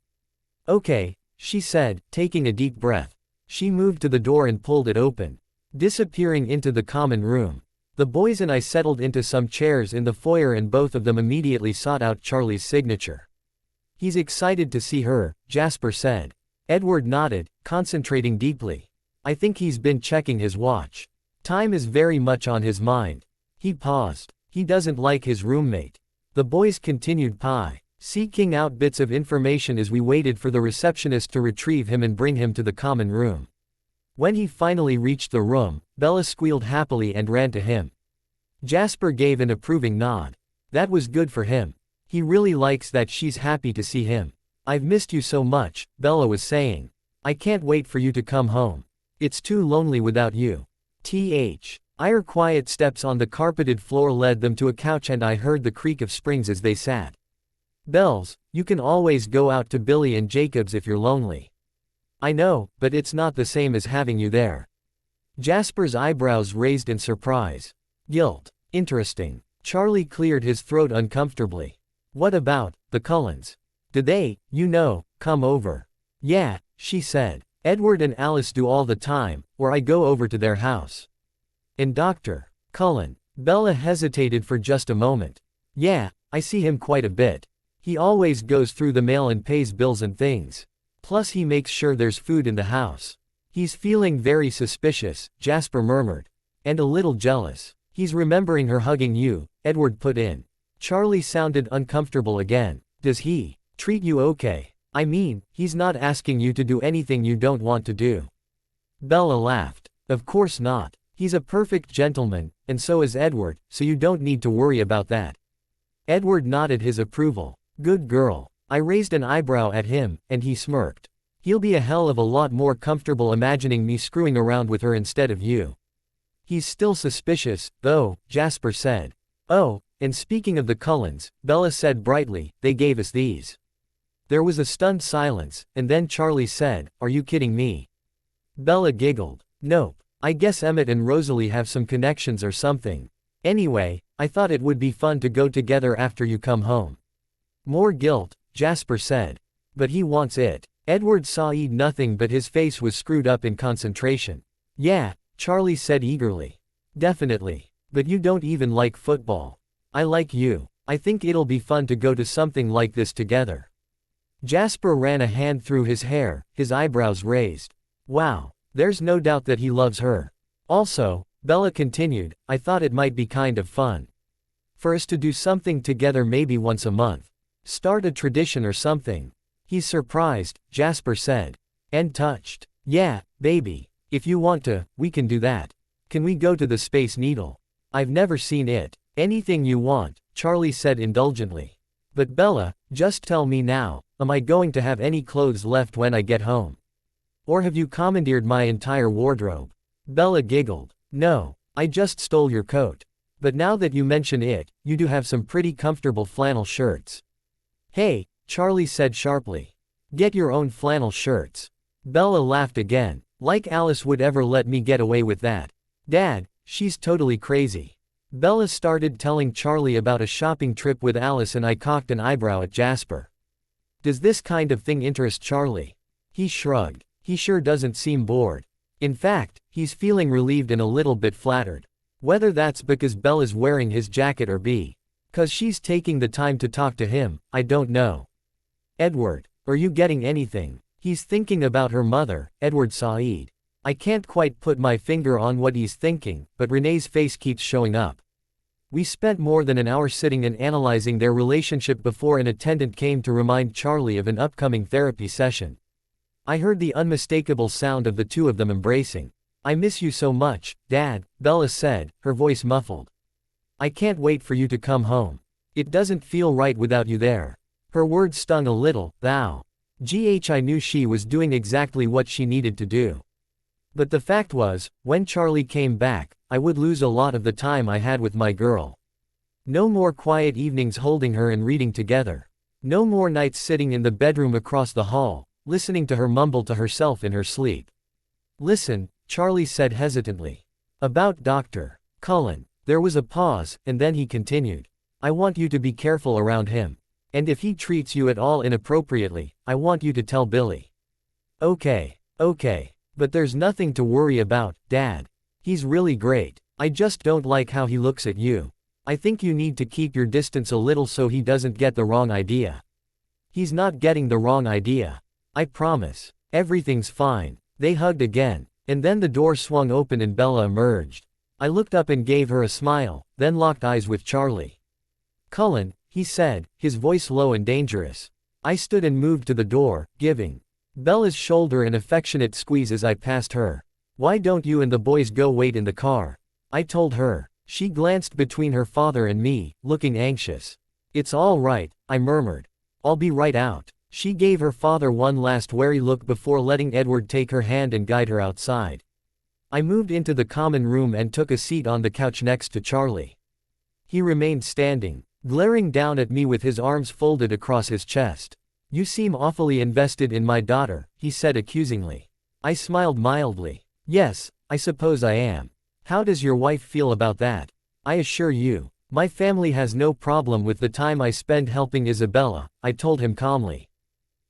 Okay, she said, taking a deep breath. She moved to the door and pulled it open, disappearing into the common room. The boys and I settled into some chairs in the foyer and both of them immediately sought out Charlie's signature. He's excited to see her, Jasper said. Edward nodded, concentrating deeply. I think he's been checking his watch. Time is very much on his mind. He paused. He doesn't like his roommate. The boys continued seeking out bits of information as we waited for the receptionist to retrieve him and bring him to the common room. When he finally reached the room, Bella squealed happily and ran to him. Jasper gave an approving nod. That was good for him. He really likes that she's happy to see him. I've missed you so much, Bella was saying. I can't wait for you to come home. It's too lonely without you. Our quiet steps on the carpeted floor led them to a couch and I heard the creak of springs as they sat. Bells, you can always go out to Billy and Jacob's if you're lonely. I know, but it's not the same as having you there. Jasper's eyebrows raised in surprise. Guilt. Interesting. Charlie cleared his throat uncomfortably. What about the Cullens? Did they, come over? Yeah, she said. Edward and Alice do all the time, or I go over to their house. And Dr. Cullen? Bella hesitated for just a moment. Yeah, I see him quite a bit. He always goes through the mail and pays bills and things. Plus he makes sure there's food in the house. He's feeling very suspicious, Jasper murmured. And a little jealous. He's remembering her hugging you, Edward put in. Charlie sounded uncomfortable again. Does he treat you okay? I mean, he's not asking you to do anything you don't want to do. Bella laughed. Of course not. He's a perfect gentleman, and so is Edward, so you don't need to worry about that. Edward nodded his approval. Good girl. I raised an eyebrow at him, and he smirked. He'll be a hell of a lot more comfortable imagining me screwing around with her instead of you. He's still suspicious, though, Jasper said. Oh, and speaking of the Cullens, Bella said brightly, they gave us these. There was a stunned silence, and then Charlie said, Are you kidding me? Bella giggled. Nope. I guess Emmett and Rosalie have some connections or something. Anyway, I thought it would be fun to go together after you come home. More guilt, Jasper said. But he wants it. Edward saw nothing but his face was screwed up in concentration. Yeah, Charlie said eagerly. Definitely. But you don't even like football. I like you. I think it'll be fun to go to something like this together. Jasper ran a hand through his hair, his eyebrows raised. Wow, there's no doubt that he loves her. Also, Bella continued, I thought it might be kind of fun for us to do something together maybe once a month. Start a tradition or something. He's surprised, Jasper said. And touched. Yeah, baby. If you want to, we can do that. Can we go to the Space Needle? I've never seen it. Anything you want, Charlie said indulgently. But Bella, just tell me now, am I going to have any clothes left when I get home? Or have you commandeered my entire wardrobe? Bella giggled. No, I just stole your coat. But now that you mention it, you do have some pretty comfortable flannel shirts. Hey, Charlie said sharply. Get your own flannel shirts. Bella laughed again. Like Alice would ever let me get away with that. Dad, she's totally crazy. Bella started telling Charlie about a shopping trip with Alice and I cocked an eyebrow at Jasper. Does this kind of thing interest Charlie? He shrugged. He sure doesn't seem bored. In fact, he's feeling relieved and a little bit flattered. Whether that's because Bella's wearing his jacket or because she's taking the time to talk to him, I don't know. Edward, are you getting anything? He's thinking about her mother, Edward sighed. I can't quite put my finger on what he's thinking, but Renee's face keeps showing up. We spent more than an hour sitting and analyzing their relationship before an attendant came to remind Charlie of an upcoming therapy session. I heard the unmistakable sound of the two of them embracing. I miss you so much, Dad, Bella said, her voice muffled. I can't wait for you to come home. It doesn't feel right without you there. Her words stung a little, thou. I knew she was doing exactly what she needed to do. But the fact was, when Charlie came back, I would lose a lot of the time I had with my girl. No more quiet evenings holding her and reading together. No more nights sitting in the bedroom across the hall, listening to her mumble to herself in her sleep. Listen, Charlie said hesitantly. About Dr. Cullen. There was a pause, and then he continued. I want you to be careful around him. And if he treats you at all inappropriately, I want you to tell Billy. Okay. But there's nothing to worry about, Dad. He's really great. I just don't like how he looks at you. I think you need to keep your distance a little so he doesn't get the wrong idea. He's not getting the wrong idea. I promise. Everything's fine. They hugged again, and then the door swung open and Bella emerged. I looked up and gave her a smile, then locked eyes with Charlie. "Cullen," he said, his voice low and dangerous. I stood and moved to the door, giving Bella's shoulder an affectionate squeeze as I passed her. "Why don't you and the boys go wait in the car?" I told her. She glanced between her father and me, looking anxious. "It's all right," I murmured. "I'll be right out." She gave her father one last wary look before letting Edward take her hand and guide her outside. I moved into the common room and took a seat on the couch next to Charlie. He remained standing, glaring down at me with his arms folded across his chest. "You seem awfully invested in my daughter," he said accusingly. I smiled mildly. "Yes, I suppose I am. How does your wife feel about that?" "I assure you, my family has no problem with the time I spend helping Isabella," I told him calmly.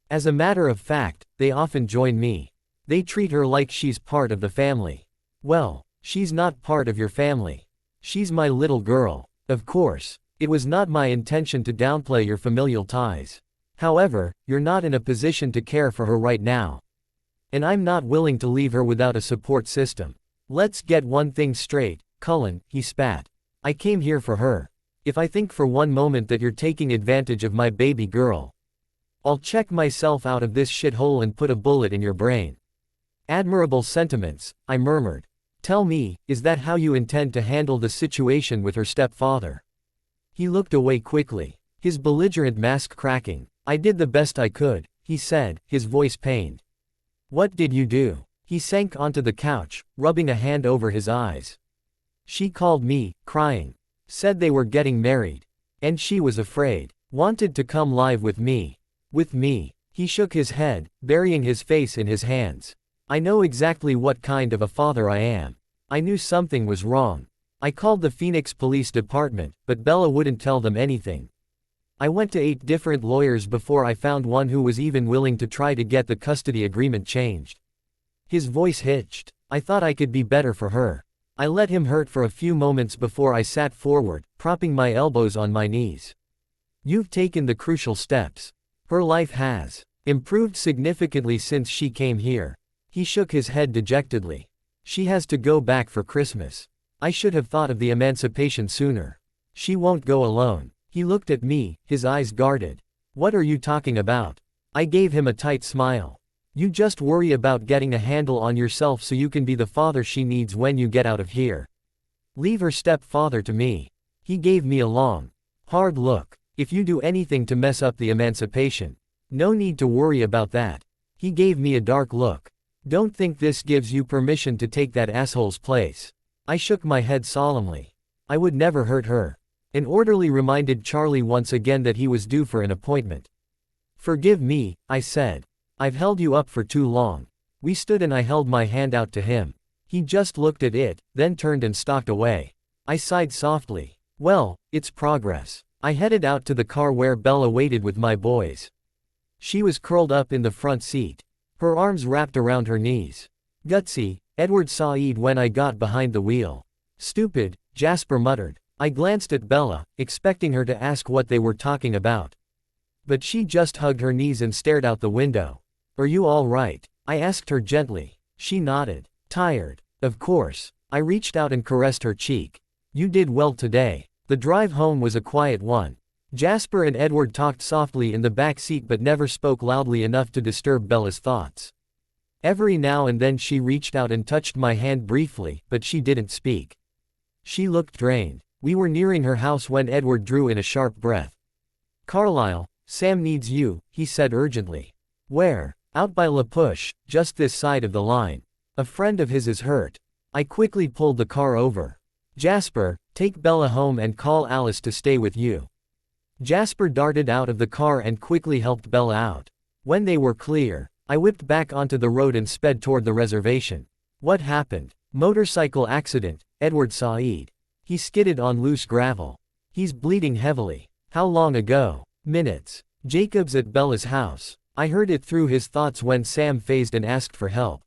"As a matter of fact, they often join me. They treat her like she's part of the family." "Well, she's not part of your family. She's my little girl." "Of course. It was not my intention to downplay your familial ties. However, you're not in a position to care for her right now. And I'm not willing to leave her without a support system. Let's get one thing straight, Cullen," he spat. "I came here for her. If I think for one moment that you're taking advantage of my baby girl, I'll check myself out of this shithole and put a bullet in your brain." "Admirable sentiments," I murmured. "Tell me, is that how you intend to handle the situation with her stepfather?" He looked away quickly, his belligerent mask cracking. "I did the best I could," he said, his voice pained. "What did you do?" He sank onto the couch, rubbing a hand over his eyes. "She called me, crying. Said they were getting married. And she was afraid. Wanted to come live with me." "With me?" He shook his head, burying his face in his hands. "I know exactly what kind of a father I am. I knew something was wrong. I called the Phoenix Police Department, but Bella wouldn't tell them anything. I went to 8 different lawyers before I found one who was even willing to try to get the custody agreement changed." His voice hitched. "I thought I could be better for her. I let him hurt for a few moments before I sat forward, propping my elbows on my knees. You've taken the crucial steps. Her life has improved significantly since she came here." He shook his head dejectedly. "She has to go back for Christmas. I should have thought of the emancipation sooner. She won't go alone." He looked at me, his eyes guarded. "What are you talking about?" I gave him a tight smile. "You just worry about getting a handle on yourself so you can be the father she needs when you get out of here. Leave her stepfather to me." He gave me a long, hard look. "If you do anything to mess up the emancipation, no need to worry about that." He gave me a dark look. "Don't think this gives you permission to take that asshole's place." I shook my head solemnly. "I would never hurt her." An orderly reminded Charlie once again that he was due for an appointment. "Forgive me," I said. "I've held you up for too long." We stood and I held my hand out to him. He just looked at it, then turned and stalked away. I sighed softly. Well, it's progress. I headed out to the car where Bella waited with my boys. She was curled up in the front seat, her arms wrapped around her knees. "Gutsy," Edward sighed when I got behind the wheel. "Stupid," Jasper muttered. I glanced at Bella, expecting her to ask what they were talking about. But she just hugged her knees and stared out the window. "Are you all right?" I asked her gently. She nodded. "Tired?" "Of course." I reached out and caressed her cheek. "You did well today." The drive home was a quiet one. Jasper and Edward talked softly in the back seat but never spoke loudly enough to disturb Bella's thoughts. Every now and then she reached out and touched my hand briefly, but she didn't speak. She looked drained. We were nearing her house when Edward drew in a sharp breath. "Carlisle, Sam needs you," he said urgently. "Where?" "Out by La Push, just this side of the line. A friend of his is hurt." I quickly pulled the car over. "Jasper, take Bella home and call Alice to stay with you." Jasper darted out of the car and quickly helped Bella out. When they were clear, I whipped back onto the road and sped toward the reservation. "What happened?" "Motorcycle accident," Edward sighed. He skidded on loose gravel. "He's bleeding heavily." "How long ago?" "Minutes." "Jacob's at Bella's house." I heard it through his thoughts when Sam phased and asked for help.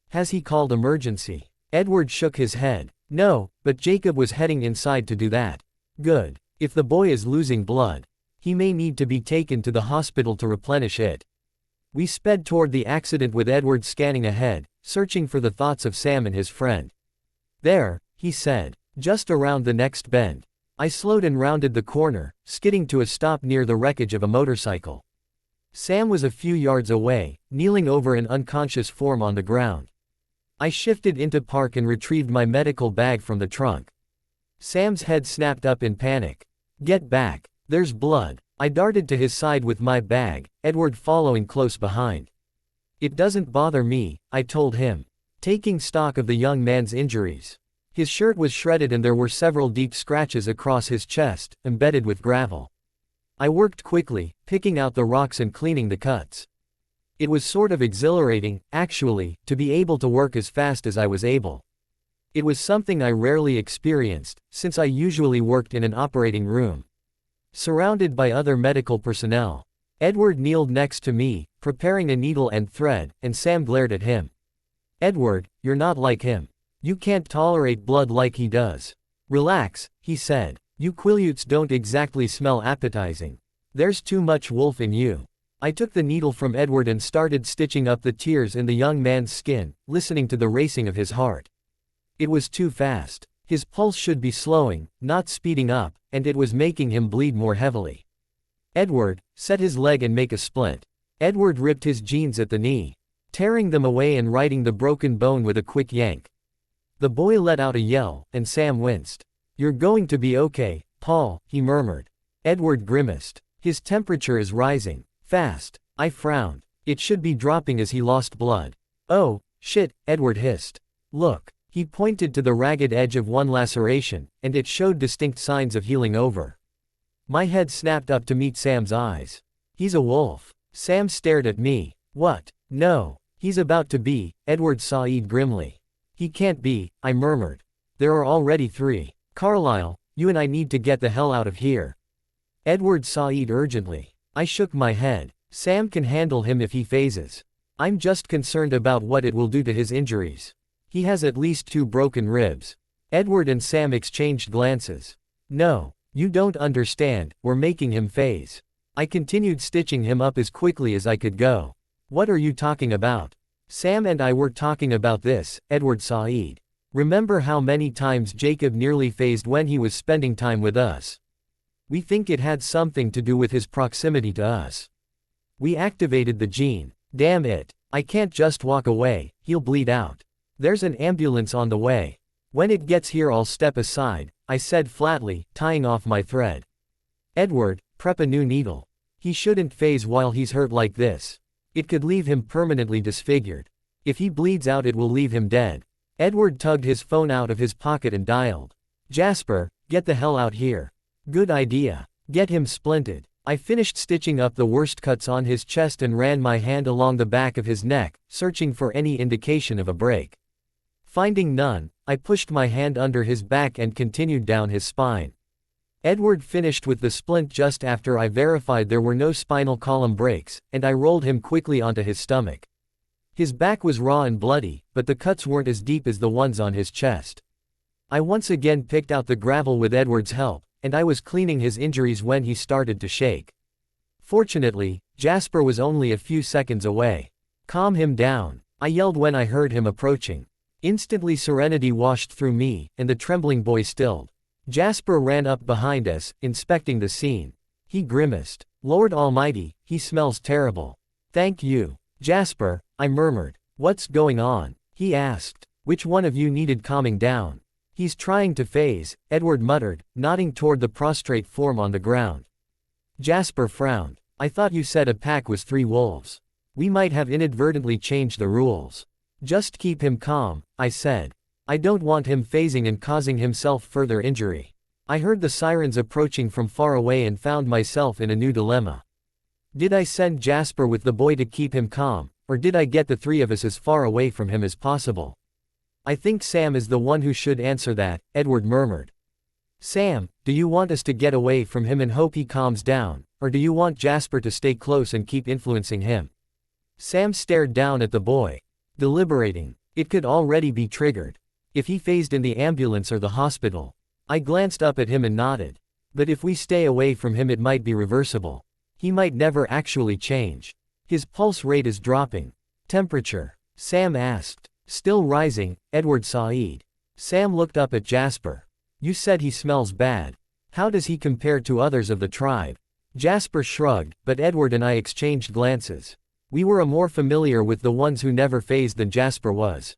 "Has he called emergency?" Edward shook his head. "No, but Jacob was heading inside to do that." "Good. If the boy is losing blood, he may need to be taken to the hospital to replenish it." We sped toward the accident with Edward scanning ahead, searching for the thoughts of Sam and his friend. There, he said. Just around the next bend. I slowed and rounded the corner, skidding to a stop near the wreckage of a motorcycle. Sam was a few yards away, kneeling over an unconscious form on the ground. I shifted into park and retrieved my medical bag from the trunk. Sam's head snapped up in panic. Get back. There's blood. I darted to his side with my bag, Edward following close behind. It doesn't bother me, I told him, taking stock of the young man's injuries. His shirt was shredded and there were several deep scratches across his chest, embedded with gravel. I worked quickly, picking out the rocks and cleaning the cuts. It was sort of exhilarating, actually, to be able to work as fast as I was able. It was something I rarely experienced, since I usually worked in an operating room. Surrounded by other medical personnel, Edward kneeled next to me, preparing a needle and thread, and Sam glared at him. Edward, you're not like him. You can't tolerate blood like he does. Relax, he said. You Quileutes don't exactly smell appetizing. There's too much wolf in you. I took the needle from Edward and started stitching up the tears in the young man's skin, listening to the racing of his heart. It was too fast. His pulse should be slowing, not speeding up, and it was making him bleed more heavily. Edward, set his leg and make a splint. Edward ripped his jeans at the knee, tearing them away and righting the broken bone with a quick yank. The boy let out a yell, and Sam winced. You're going to be okay, Paul, he murmured. Edward grimaced. His temperature is rising. Fast. I frowned. It should be dropping as he lost blood. Oh, shit, Edward hissed. Look. He pointed to the ragged edge of one laceration, and it showed distinct signs of healing over. My head snapped up to meet Sam's eyes. He's a wolf. Sam stared at me. What? No. He's about to be, Edward sighed grimly. He can't be, I murmured. There are already 3. Carlisle, you and I need to get the hell out of here. Edward sighed urgently. I shook my head. Sam can handle him if he phases. I'm just concerned about what it will do to his injuries. He has at least 2 broken ribs. Edward and Sam exchanged glances. No, you don't understand, we're making him phase. I continued stitching him up as quickly as I could go. What are you talking about? Sam and I were talking about this, Edward sighed. Remember how many times Jacob nearly phased when he was spending time with us? We think it had something to do with his proximity to us. We activated the gene. Damn it. I can't just walk away, he'll bleed out. There's an ambulance on the way. When it gets here I'll step aside, I said flatly, tying off my thread. Edward, prep a new needle. He shouldn't phase while he's hurt like this. It could leave him permanently disfigured. If he bleeds out it will leave him dead. Edward tugged his phone out of his pocket and dialed. Jasper, get the hell out here. Good idea. Get him splinted. I finished stitching up the worst cuts on his chest and ran my hand along the back of his neck, searching for any indication of a break. Finding none, I pushed my hand under his back and continued down his spine. Edward finished with the splint just after I verified there were no spinal column breaks, and I rolled him quickly onto his stomach. His back was raw and bloody, but the cuts weren't as deep as the ones on his chest. I once again picked out the gravel with Edward's help, and I was cleaning his injuries when he started to shake. Fortunately, Jasper was only a few seconds away. Calm him down, I yelled when I heard him approaching. Instantly serenity washed through me, and the trembling boy stilled. Jasper ran up behind us, inspecting the scene. He grimaced. Lord Almighty, he smells terrible. Thank you. Jasper, I murmured. What's going on? He asked. Which one of you needed calming down? He's trying to phase, Edward muttered, nodding toward the prostrate form on the ground. Jasper frowned. I thought you said a pack was 3 wolves. We might have inadvertently changed the rules. Just keep him calm, I said. I don't want him phasing and causing himself further injury. I heard the sirens approaching from far away and found myself in a new dilemma. Did I send Jasper with the boy to keep him calm, or did I get the 3 of us as far away from him as possible? I think Sam is the one who should answer that, Edward murmured. Sam, do you want us to get away from him and hope he calms down, or do you want Jasper to stay close and keep influencing him? Sam stared down at the boy. Deliberating. It could already be triggered. If he phased in the ambulance or the hospital. I glanced up at him and nodded. But if we stay away from him it might be reversible. He might never actually change. His pulse rate is dropping. Temperature? Sam asked. Still rising, Edward sighed. Sam looked up at Jasper. You said he smells bad. How does he compare to others of the tribe? Jasper shrugged, but Edward and I exchanged glances. We were more familiar with the ones who never phased than Jasper was.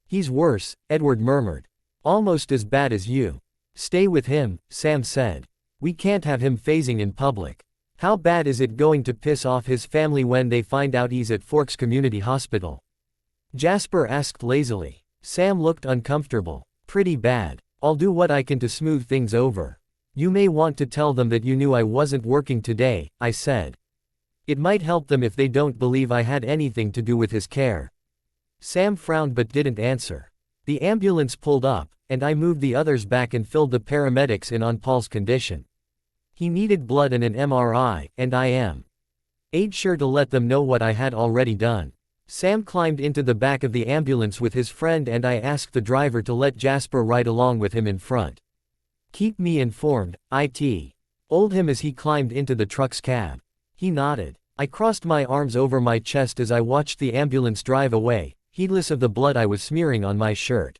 He's worse, Edward murmured. Almost as bad as you. Stay with him, Sam said. We can't have him phasing in public. How bad is it going to piss off his family when they find out he's at Forks Community Hospital? Jasper asked lazily. Sam looked uncomfortable. Pretty bad. I'll do what I can to smooth things over. You may want to tell them that you knew I wasn't working today, I said. It might help them if they don't believe I had anything to do with his care. Sam frowned but didn't answer. The ambulance pulled up, and I moved the others back and filled the paramedics in on Paul's condition. He needed blood and an MRI, and I made sure to let them know what I had already done. Sam climbed into the back of the ambulance with his friend and I asked the driver to let Jasper ride along with him in front. Keep me informed, told him as he climbed into the truck's cab. He nodded. I crossed my arms over my chest as I watched the ambulance drive away, heedless of the blood I was smearing on my shirt.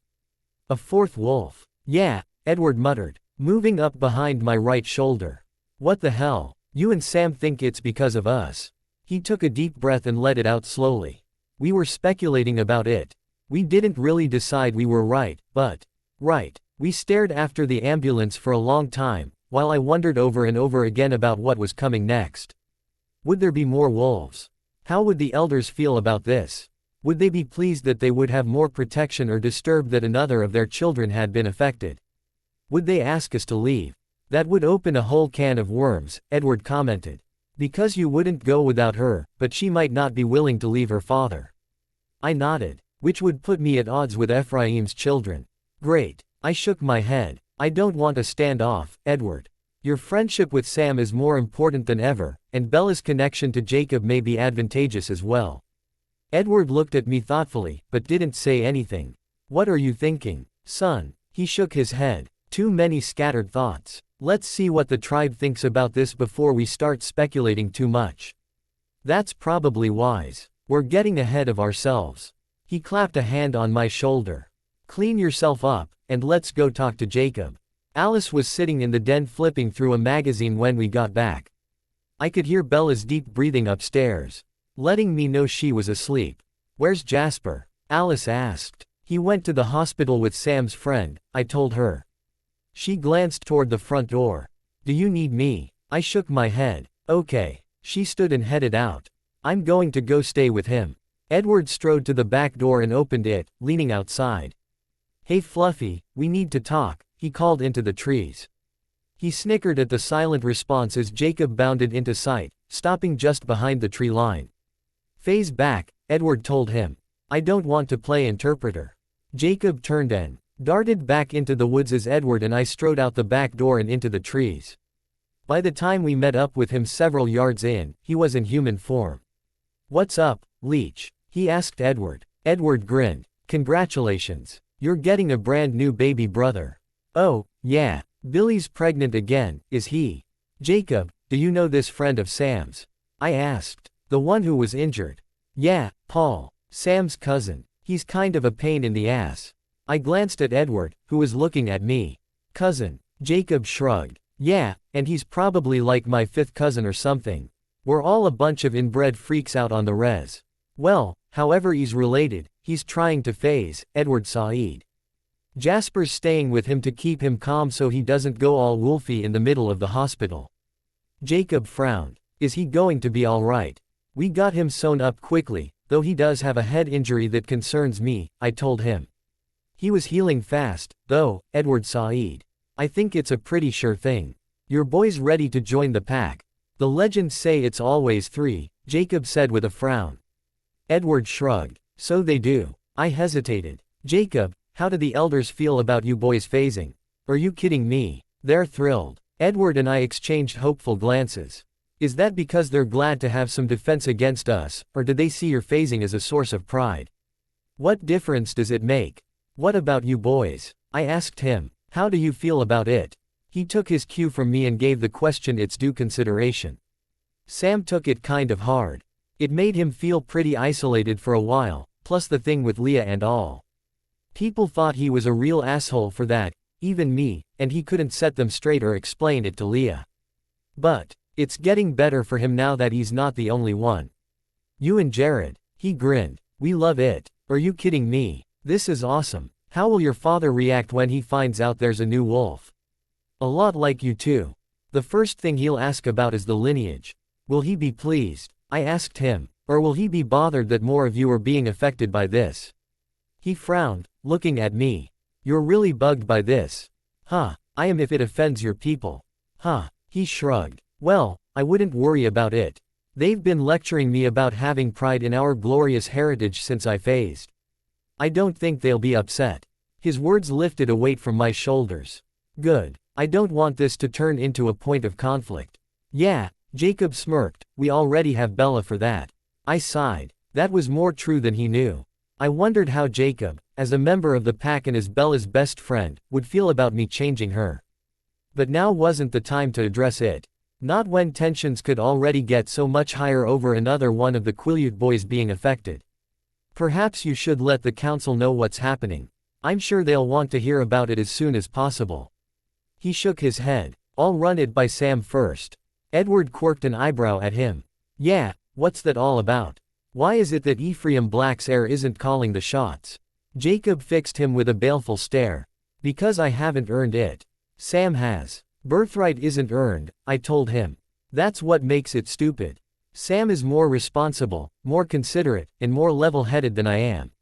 A fourth wolf. Yeah, Edward muttered, moving up behind my right shoulder. What the hell? You and Sam think it's because of us. He took a deep breath and let it out slowly. We were speculating about it. We didn't really decide we were right, but. Right. We stared after the ambulance for a long time, while I wondered over and over again about what was coming next. Would there be more wolves? How would the elders feel about this? Would they be pleased that they would have more protection or disturbed that another of their children had been affected? Would they ask us to leave? That would open a whole can of worms, Edward commented. Because you wouldn't go without her, but she might not be willing to leave her father. I nodded. Which would put me at odds with Ephraim's children. Great. I shook my head. I don't want a standoff, Edward. Your friendship with Sam is more important than ever, and Bella's connection to Jacob may be advantageous as well. Edward looked at me thoughtfully, but didn't say anything. What are you thinking, son? He shook his head. Too many scattered thoughts. Let's see what the tribe thinks about this before we start speculating too much. That's probably wise. We're getting ahead of ourselves. He clapped a hand on my shoulder. Clean yourself up, and let's go talk to Jacob. Alice was sitting in the den flipping through a magazine when we got back. I could hear Bella's deep breathing upstairs, letting me know she was asleep. Where's Jasper? Alice asked. He went to the hospital with Sam's friend, I told her. She glanced toward the front door. Do you need me? I shook my head. Okay. She stood and headed out. I'm going to go stay with him. Edward strode to the back door and opened it, leaning outside. Hey Fluffy, we need to talk, he called into the trees. He snickered at the silent response as Jacob bounded into sight, stopping just behind the tree line. Phase back, Edward told him. I don't want to play interpreter. Jacob turned and darted back into the woods as Edward and I strode out the back door and into the trees. By the time we met up with him several yards in, he was in human form. What's up, Leech? He asked Edward. Edward grinned. Congratulations. You're getting a brand new baby brother. Oh, yeah. Billy's pregnant again, is he? Jacob, do you know this friend of Sam's? I asked. The one who was injured. Yeah, Paul. Sam's cousin. He's kind of a pain in the ass. I glanced at Edward, who was looking at me. Cousin. Jacob shrugged. Yeah, and he's probably like my fifth cousin or something. We're all a bunch of inbred freaks out on the res. Well, however he's related, he's trying to phase, Edward sighed. Jasper's staying with him to keep him calm so he doesn't go all wolfy in the middle of the hospital. Jacob frowned. Is he going to be alright? We got him sewn up quickly, though he does have a head injury that concerns me, I told him. He was healing fast, though, Edward sighed. I think it's a pretty sure thing. Your boy's ready to join the pack. The legends say it's always three, Jacob said with a frown. Edward shrugged. So they do. I hesitated. Jacob, how do the elders feel about you boys phasing? Are you kidding me? They're thrilled. Edward and I exchanged hopeful glances. Is that because they're glad to have some defense against us, or do they see your phasing as a source of pride? What difference does it make? What about you boys? I asked him. How do you feel about it? He took his cue from me and gave the question its due consideration. Sam took it kind of hard. It made him feel pretty isolated for a while, plus the thing with Leah and all. People thought he was a real asshole for that, even me, and he couldn't set them straight or explain it to Leah. But it's getting better for him now that he's not the only one. You and Jared. He grinned. We love it. Are you kidding me? This is awesome. How will your father react when he finds out there's a new wolf? A lot like you too. The first thing he'll ask about is the lineage. Will he be pleased? I asked him. Or will he be bothered that more of you are being affected by this? He frowned, looking at me. You're really bugged by this. Huh, I am if it offends your people. Huh, he shrugged. Well, I wouldn't worry about it. They've been lecturing me about having pride in our glorious heritage since I phased. I don't think they'll be upset. His words lifted a weight from my shoulders. Good. I don't want this to turn into a point of conflict. Yeah, Jacob smirked, we already have Bella for that. I sighed. That was more true than he knew. I wondered how Jacob, as a member of the pack and as Bella's best friend, would feel about me changing her. But now wasn't the time to address it. Not when tensions could already get so much higher over another one of the Quileute boys being affected. Perhaps you should let the council know what's happening. I'm sure they'll want to hear about it as soon as possible. He shook his head. I'll run it by Sam first. Edward quirked an eyebrow at him. Yeah, what's that all about? Why is it that Ephraim Black's heir isn't calling the shots? Jacob fixed him with a baleful stare. Because I haven't earned it. Sam has. Birthright isn't earned, I told him. That's what makes it stupid. Sam is more responsible, more considerate, and more level-headed than I am.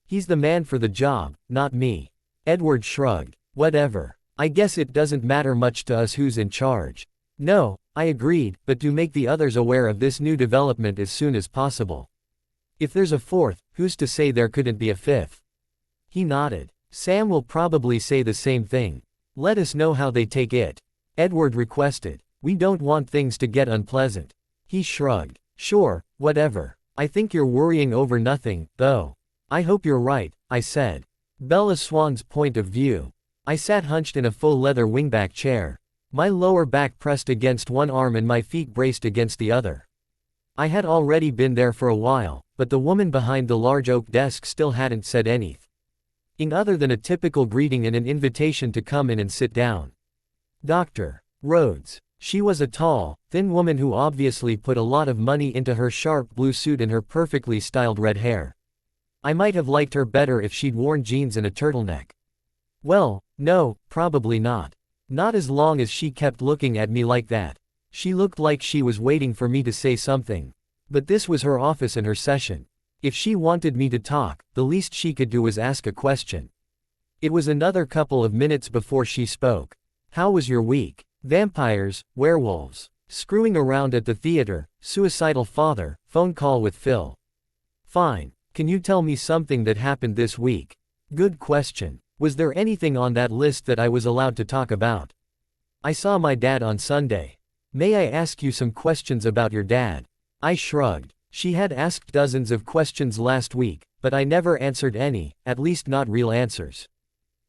He's the man for the job, not me. Edward shrugged. Whatever. I guess it doesn't matter much to us who's in charge. No, I agreed, but do make the others aware of this new development as soon as possible. If there's a fourth, who's to say there couldn't be a fifth? He nodded. Sam will probably say the same thing. Let us know how they take it. Edward requested. We don't want things to get unpleasant. He shrugged. Sure, whatever. I think you're worrying over nothing, though. I hope you're right, I said. Bella Swan's point of view. I sat hunched in a faux leather wingback chair. My lower back pressed against one arm and my feet braced against the other. I had already been there for a while, but the woman behind the large oak desk still hadn't said anything other than a typical greeting and an invitation to come in and sit down. Dr. Rhodes. She was a tall, thin woman who obviously put a lot of money into her sharp blue suit and her perfectly styled red hair. I might have liked her better if she'd worn jeans and a turtleneck. Well, no, probably not. Not as long as she kept looking at me like that. She looked like she was waiting for me to say something. But this was her office and her session. If she wanted me to talk, the least she could do was ask a question. It was another couple of minutes before she spoke. How was your week? Vampires, werewolves, screwing around at the theater, suicidal father, phone call with Phil. Fine. Can you tell me something that happened this week? Good question. Was there anything on that list that I was allowed to talk about? I saw my dad on Sunday. May I ask you some questions about your dad? I shrugged. She had asked dozens of questions last week, but I never answered any, at least not real answers.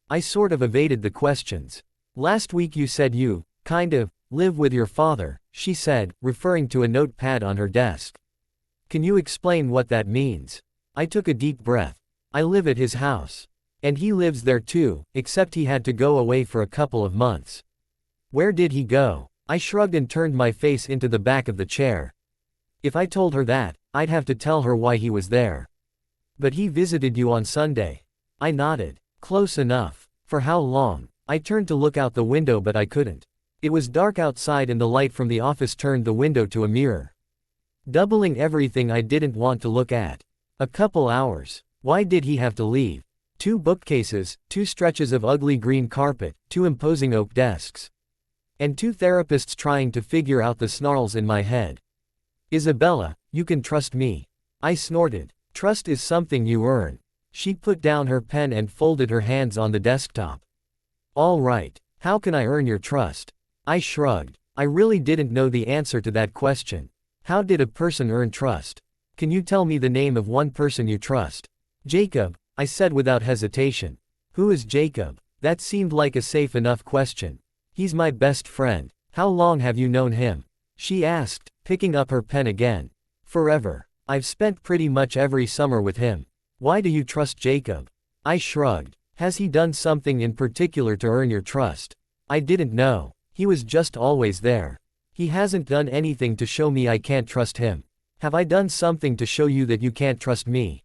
I sort of evaded the questions. Last week you said you, kind of, live with your father, she said, referring to a notepad on her desk. Can you explain what that means? I took a deep breath. I live at his house. And he lives there too, except he had to go away for a couple of months. Where did he go? I shrugged and turned my face into the back of the chair. If I told her that, I'd have to tell her why he was there. But he visited you on Sunday. I nodded. Close enough. For how long? I turned to look out the window but I couldn't. It was dark outside and the light from the office turned the window to a mirror. Doubling everything I didn't want to look at. A couple hours. Why did he have to leave? 2 bookcases, 2 stretches of ugly green carpet, 2 imposing oak desks. And 2 therapists trying to figure out the snarls in my head. Isabella, you can trust me. I snorted. Trust is something you earn. She put down her pen and folded her hands on the desktop. All right. How can I earn your trust? I shrugged. I really didn't know the answer to that question. How did a person earn trust? Can you tell me the name of one person you trust? Jacob, I said without hesitation. Who is Jacob? That seemed like a safe enough question. He's my best friend. How long have you known him? She asked, picking up her pen again. Forever. I've spent pretty much every summer with him. Why do you trust Jacob? I shrugged. Has he done something in particular to earn your trust? I didn't know. He was just always there. He hasn't done anything to show me I can't trust him. Have I done something to show you that you can't trust me?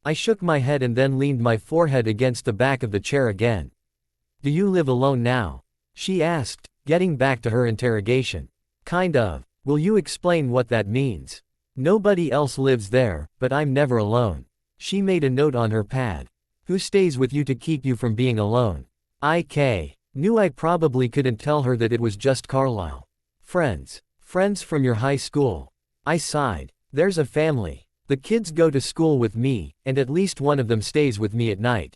I shook my head and then leaned my forehead against the back of the chair again. Do you live alone now? She asked, getting back to her interrogation. Kind of. Will you explain what that means? Nobody else lives there, but I'm never alone. She made a note on her pad. Who stays with you to keep you from being alone? Knew I probably couldn't tell her that it was just Carlisle. Friends. Friends from your high school. I sighed. There's a family. The kids go to school with me, and at least one of them stays with me at night.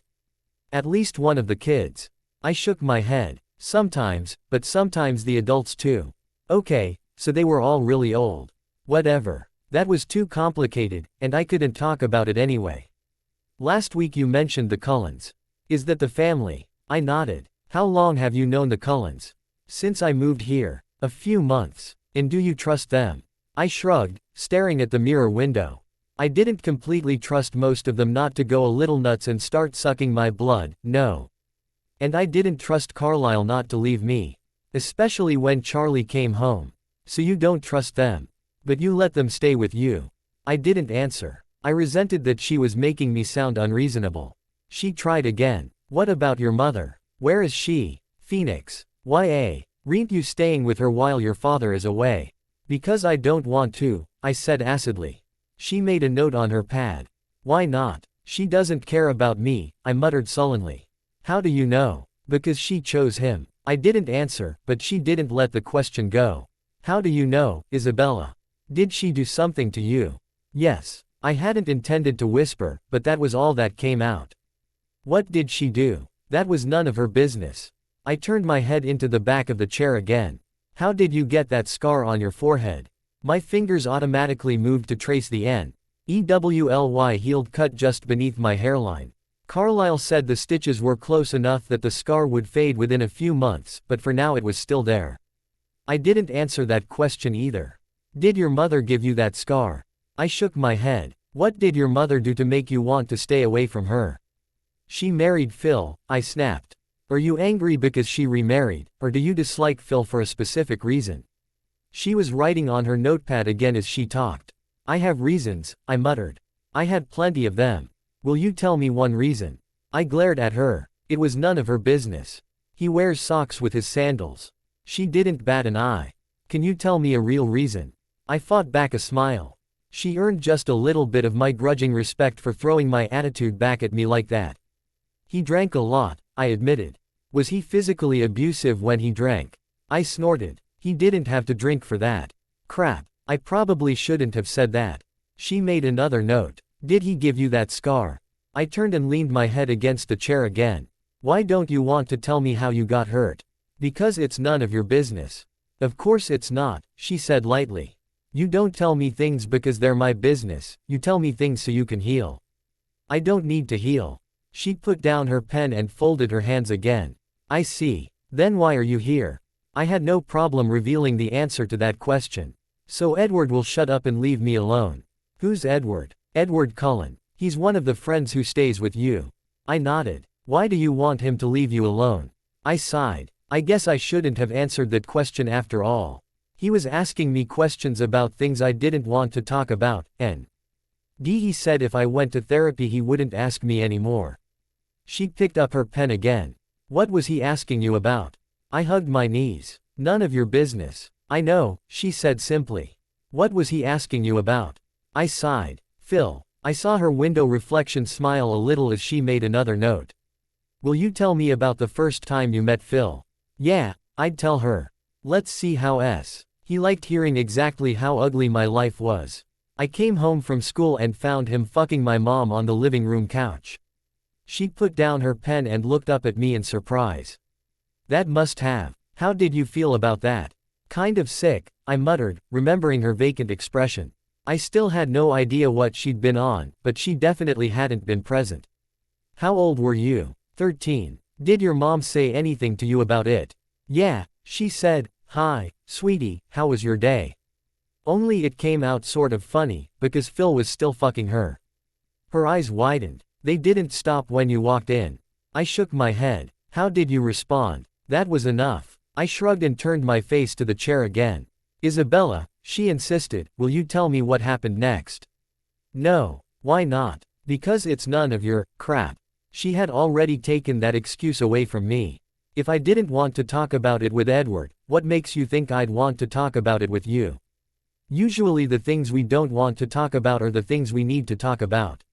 At least one of the kids. I shook my head. Sometimes, but sometimes the adults too. Okay, so they were all really old. Whatever. That was too complicated, and I couldn't talk about it anyway. Last week you mentioned the Cullens. Is that the family? I nodded. How long have you known the Cullens? Since I moved here. A few months. And do you trust them? I shrugged, staring at the mirror window. I didn't completely trust most of them not to go a little nuts and start sucking my blood, no. And I didn't trust Carlisle not to leave me. Especially when Charlie came home. So you don't trust them. But you let them stay with you. I didn't answer. I resented that she was making me sound unreasonable. She tried again. What about your mother? Where is she? Phoenix. Ain't you staying with her while your father is away? Because I don't want to, I said acidly. She made a note on her pad. Why not? She doesn't care about me, I muttered sullenly. How do you know? Because she chose him. I didn't answer, but she didn't let the question go. How do you know, Isabella? Did she do something to you? Yes. I hadn't intended to whisper, but that was all that came out. What did she do? That was none of her business. I turned my head into the back of the chair again. How did you get that scar on your forehead? My fingers automatically moved to trace the EWLY healed cut just beneath my hairline. Carlisle said the stitches were close enough that the scar would fade within a few months, but for now it was still there. I didn't answer that question either. Did your mother give you that scar? I shook my head. What did your mother do to make you want to stay away from her? She married Phil, I snapped. Are you angry because she remarried, or do you dislike Phil for a specific reason? She was writing on her notepad again as she talked. I have reasons, I muttered. I had plenty of them. Will you tell me one reason? I glared at her. It was none of her business. He wears socks with his sandals. She didn't bat an eye. Can you tell me a real reason? I fought back a smile. She earned just a little bit of my grudging respect for throwing my attitude back at me like that. He drank a lot, I admitted. Was he physically abusive when he drank? I snorted. He didn't have to drink for that. Crap, I probably shouldn't have said that. She made another note. Did he give you that scar? I turned and leaned my head against the chair again. Why don't you want to tell me how you got hurt? Because it's none of your business. Of course it's not, she said lightly. You don't tell me things because they're my business, you tell me things so you can heal. I don't need to heal. She put down her pen and folded her hands again. I see. Then why are you here? I had no problem revealing the answer to that question. So Edward will shut up and leave me alone. Who's Edward? Edward Cullen. He's one of the friends who stays with you. I nodded. Why do you want him to leave you alone? I sighed. I guess I shouldn't have answered that question after all. He was asking me questions about things I didn't want to talk about, and he said if I went to therapy he wouldn't ask me anymore. She picked up her pen again. What was he asking you about? I hugged my knees. None of your business. I know, she said simply. What was he asking you about? I sighed. Phil. I saw her window reflection smile a little as she made another note. Will you tell me about the first time you met Phil? Yeah, I'd tell her. Let's see how He liked hearing exactly how ugly my life was. I came home from school and found him fucking my mom on the living room couch. She put down her pen and looked up at me in surprise. That must have. How did you feel about that? Kind of sick, I muttered, remembering her vacant expression. I still had no idea what she'd been on, but she definitely hadn't been present. How old were you? 13. Did your mom say anything to you about it? Yeah, she said, hi, sweetie, how was your day? Only it came out sort of funny, because Phil was still fucking her. Her eyes widened. They didn't stop when you walked in. I shook my head. How did you respond? That was enough. I shrugged and turned my face to the chair again. Isabella, she insisted, will you tell me what happened next? No. Why not? Because it's none of your crap. She had already taken that excuse away from me. If I didn't want to talk about it with Edward, what makes you think I'd want to talk about it with you? Usually the things we don't want to talk about are the things we need to talk about.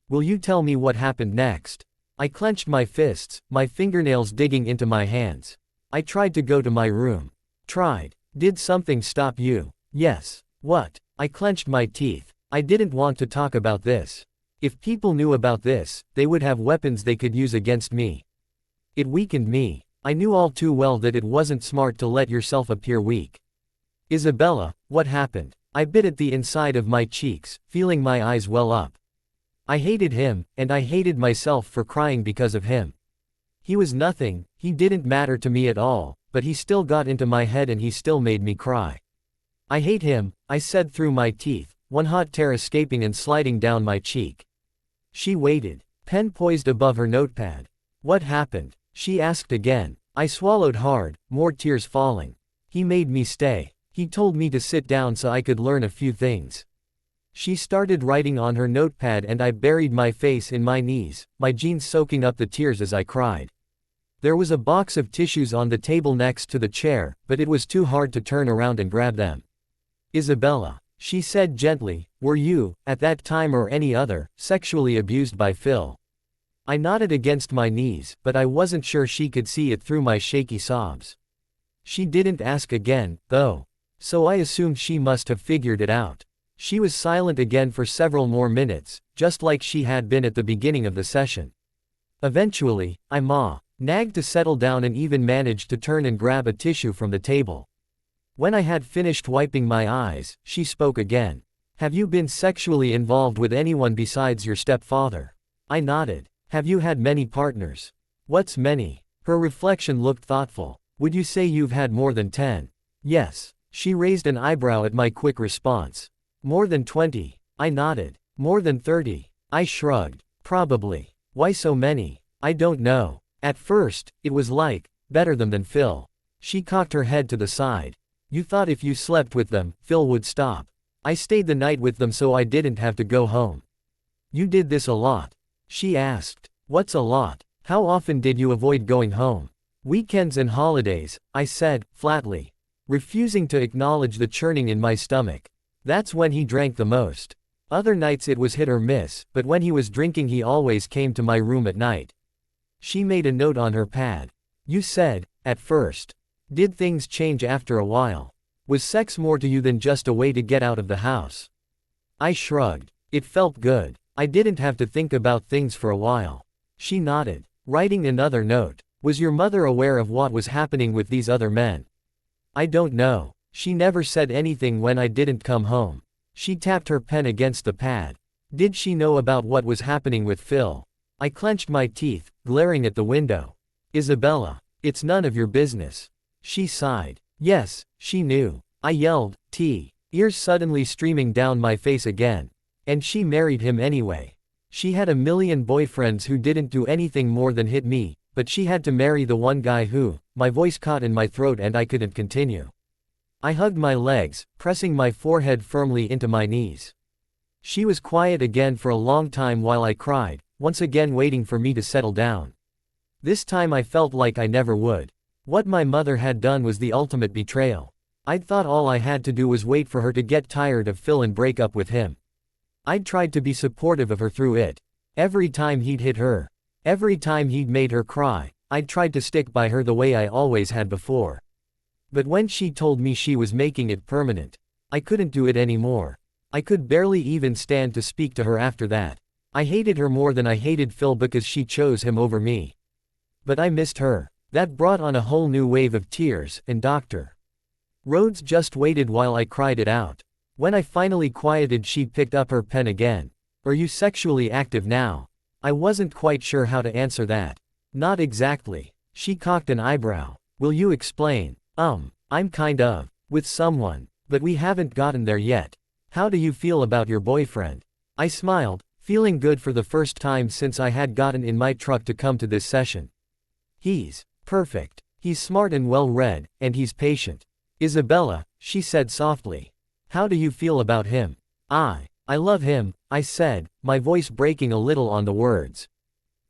Will you tell me what happened next? I clenched my fists, my fingernails digging into my hands. I tried to go to my room. Tried. Did something stop you? Yes. What? I clenched my teeth. I didn't want to talk about this. If people knew about this, they would have weapons they could use against me. It weakened me. I knew all too well that it wasn't smart to let yourself appear weak. Isabella, what happened? I bit at the inside of my cheeks, feeling my eyes well up. I hated him, and I hated myself for crying because of him. He was nothing, he didn't matter to me at all, but he still got into my head and he still made me cry. I hate him, I said through my teeth, one hot tear escaping and sliding down my cheek. She waited, pen poised above her notepad. What happened? She asked again. I swallowed hard, more tears falling. He made me stay. He told me to sit down so I could learn a few things. She started writing on her notepad and I buried my face in my knees, my jeans soaking up the tears as I cried. There was a box of tissues on the table next to the chair, but it was too hard to turn around and grab them. Isabella, she said gently, were you, at that time or any other, sexually abused by Phil? I nodded against my knees, but I wasn't sure she could see it through my shaky sobs. She didn't ask again, though. So I assumed she must have figured it out. She was silent again for several more minutes, just like she had been at the beginning of the session. Eventually, I nagged to settle down and even managed to turn and grab a tissue from the table. When I had finished wiping my eyes, she spoke again. Have you been sexually involved with anyone besides your stepfather? I nodded. Have you had many partners? What's many? Her reflection looked thoughtful. Would you say you've had more than 10? Yes. She raised an eyebrow at my quick response. More than 20. I nodded. More than 30. I shrugged. Probably. Why so many? I don't know. At first, it was like, better them than Phil. She cocked her head to the side. You thought if you slept with them, Phil would stop. I stayed the night with them so I didn't have to go home. You did this a lot? She asked. What's a lot? How often did you avoid going home? Weekends and holidays, I said, flatly, refusing to acknowledge the churning in my stomach. That's when he drank the most. Other nights it was hit or miss, but when he was drinking he always came to my room at night. She made a note on her pad. You said, at first. Did things change after a while? Was sex more to you than just a way to get out of the house? I shrugged. It felt good. I didn't have to think about things for a while. She nodded. Writing another note. Was your mother aware of what was happening with these other men? I don't know. She never said anything when I didn't come home. She tapped her pen against the pad. Did she know about what was happening with Phil? I clenched my teeth, glaring at the window. Isabella, it's none of your business. She sighed. Yes, she knew. I yelled, ears suddenly streaming down my face again. And she married him anyway. She had a million boyfriends who didn't do anything more than hit me, but she had to marry the one guy who, my voice caught in my throat and I couldn't continue. I hugged my legs, pressing my forehead firmly into my knees. She was quiet again for a long time while I cried, once again waiting for me to settle down. This time I felt like I never would. What my mother had done was the ultimate betrayal. I'd thought all I had to do was wait for her to get tired of Phil and break up with him. I'd tried to be supportive of her through it. Every time he'd hit her, every time he'd made her cry, I'd tried to stick by her the way I always had before. But when she told me she was making it permanent, I couldn't do it anymore. I could barely even stand to speak to her after that. I hated her more than I hated Phil because she chose him over me. But I missed her. That brought on a whole new wave of tears, and Dr. Rhodes just waited while I cried it out. When I finally quieted, she picked up her pen again. Are you sexually active now? I wasn't quite sure how to answer that. Not exactly. She cocked an eyebrow. Will you explain? I'm kind of with someone, but we haven't gotten there yet. How do you feel about your boyfriend? I smiled, Feeling good for the first time since I had gotten in my truck to come to this session. He's perfect. He's smart and well-read, and he's patient. Isabella, she said softly. How do you feel about him? I love him, I said, my voice breaking a little on the words.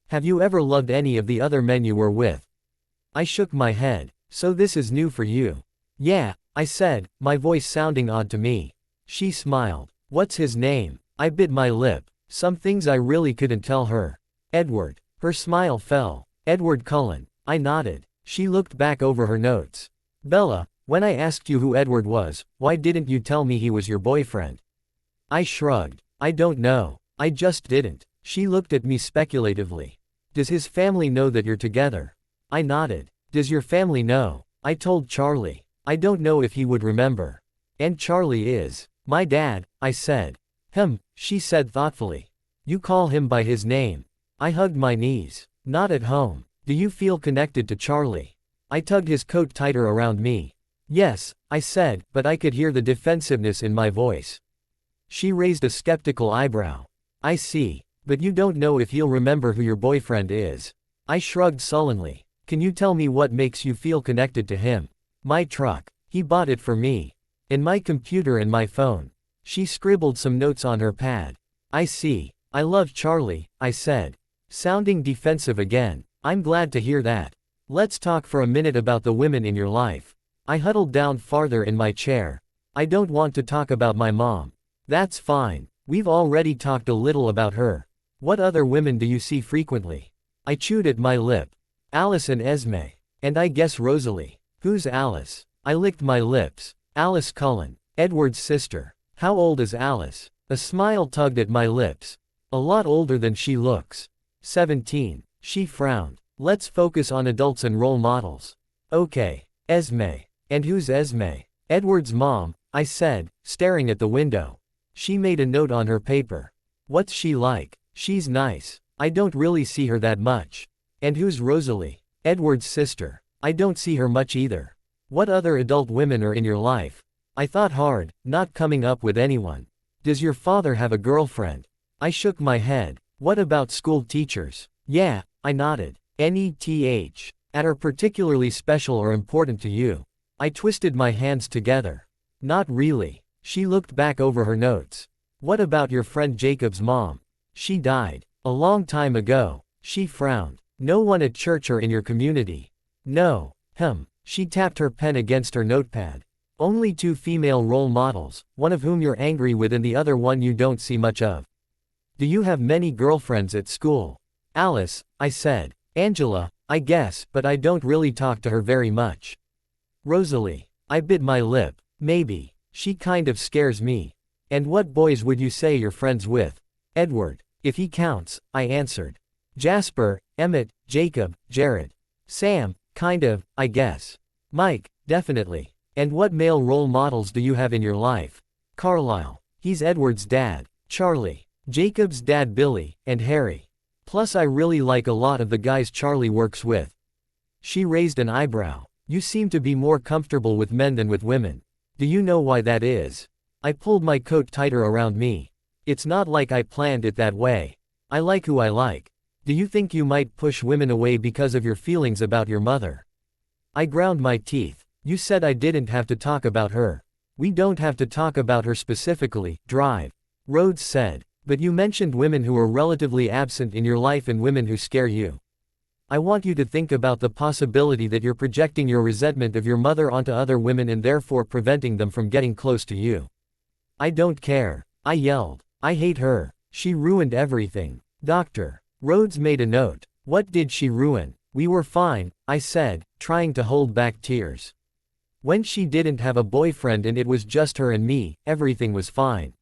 Have you ever loved any of the other men you were with? I shook my head. So this is new for you. Yeah, I said, my voice sounding odd to me. She smiled. What's his name? I bit my lip. Some things I really couldn't tell her. Edward. Her smile fell. Edward Cullen. I nodded. She looked back over her notes. Bella, when I asked you who Edward was, why didn't you tell me he was your boyfriend? I shrugged. I don't know. I just didn't. She looked at me speculatively. Does his family know that you're together? I nodded. Does your family know? I told Charlie. I don't know if he would remember. And Charlie is my dad, I said. She said thoughtfully. You call him by his name. I hugged my knees. Not at home. Do you feel connected to Charlie? I tugged his coat tighter around me. Yes, I said, but I could hear the defensiveness in my voice. She raised a skeptical eyebrow. I see. But you don't know if he'll remember who your boyfriend is. I shrugged sullenly. Can you tell me what makes you feel connected to him? My truck. He bought it for me. And my computer and my phone. She scribbled some notes on her pad. I see. I love Charlie, I said. Sounding defensive again. I'm glad to hear that. Let's talk for a minute about the women in your life. I huddled down farther in my chair. I don't want to talk about my mom. That's fine. We've already talked a little about her. What other women do you see frequently? I chewed at my lip. Alice and Esme. And I guess Rosalie. Who's Alice? I licked my lips. Alice Cullen. Edward's sister. How old is Alice? A smile tugged at my lips. A lot older than she looks. 17. She frowned. Let's focus on adults and role models. Okay. Esme. And who's Esme? Edward's mom, I said, staring at the window. She made a note on her paper. What's she like? She's nice. I don't really see her that much. And who's Rosalie? Edward's sister. I don't see her much either. What other adult women are in your life? I thought hard, not coming up with anyone. Does your father have a girlfriend? I shook my head. What about school teachers? Yeah, I nodded. NETH. Are particularly special or important to you? I twisted my hands together. Not really. She looked back over her notes. What about your friend Jacob's mom? She died. A long time ago. She frowned. No one at church or in your community? No. She tapped her pen against her notepad. Only 2 female role models, one of whom you're angry with and the other one you don't see much of. Do you have many girlfriends at school? Alice, I said. Angela, I guess, but I don't really talk to her very much. Rosalie. I bit my lip. Maybe. She kind of scares me. And what boys would you say you're friends with? Edward. If he counts, I answered. Jasper, Emmett, Jacob, Jared. Sam, kind of, I guess. Mike, definitely. And what male role models do you have in your life? Carlisle. He's Edward's dad. Charlie. Jacob's dad Billy, and Harry. Plus I really like a lot of the guys Charlie works with. She raised an eyebrow. You seem to be more comfortable with men than with women. Do you know why that is? I pulled my coat tighter around me. It's not like I planned it that way. I like who I like. Do you think you might push women away because of your feelings about your mother? I ground my teeth. You said I didn't have to talk about her. We don't have to talk about her specifically, Drive. Rhodes said. But you mentioned women who are relatively absent in your life and women who scare you. I want you to think about the possibility that you're projecting your resentment of your mother onto other women and therefore preventing them from getting close to you. I don't care. I yelled. I hate her. She ruined everything. Doctor. Rhodes made a note. What did she ruin? We were fine, I said, trying to hold back tears. When she didn't have a boyfriend and it was just her and me, everything was fine.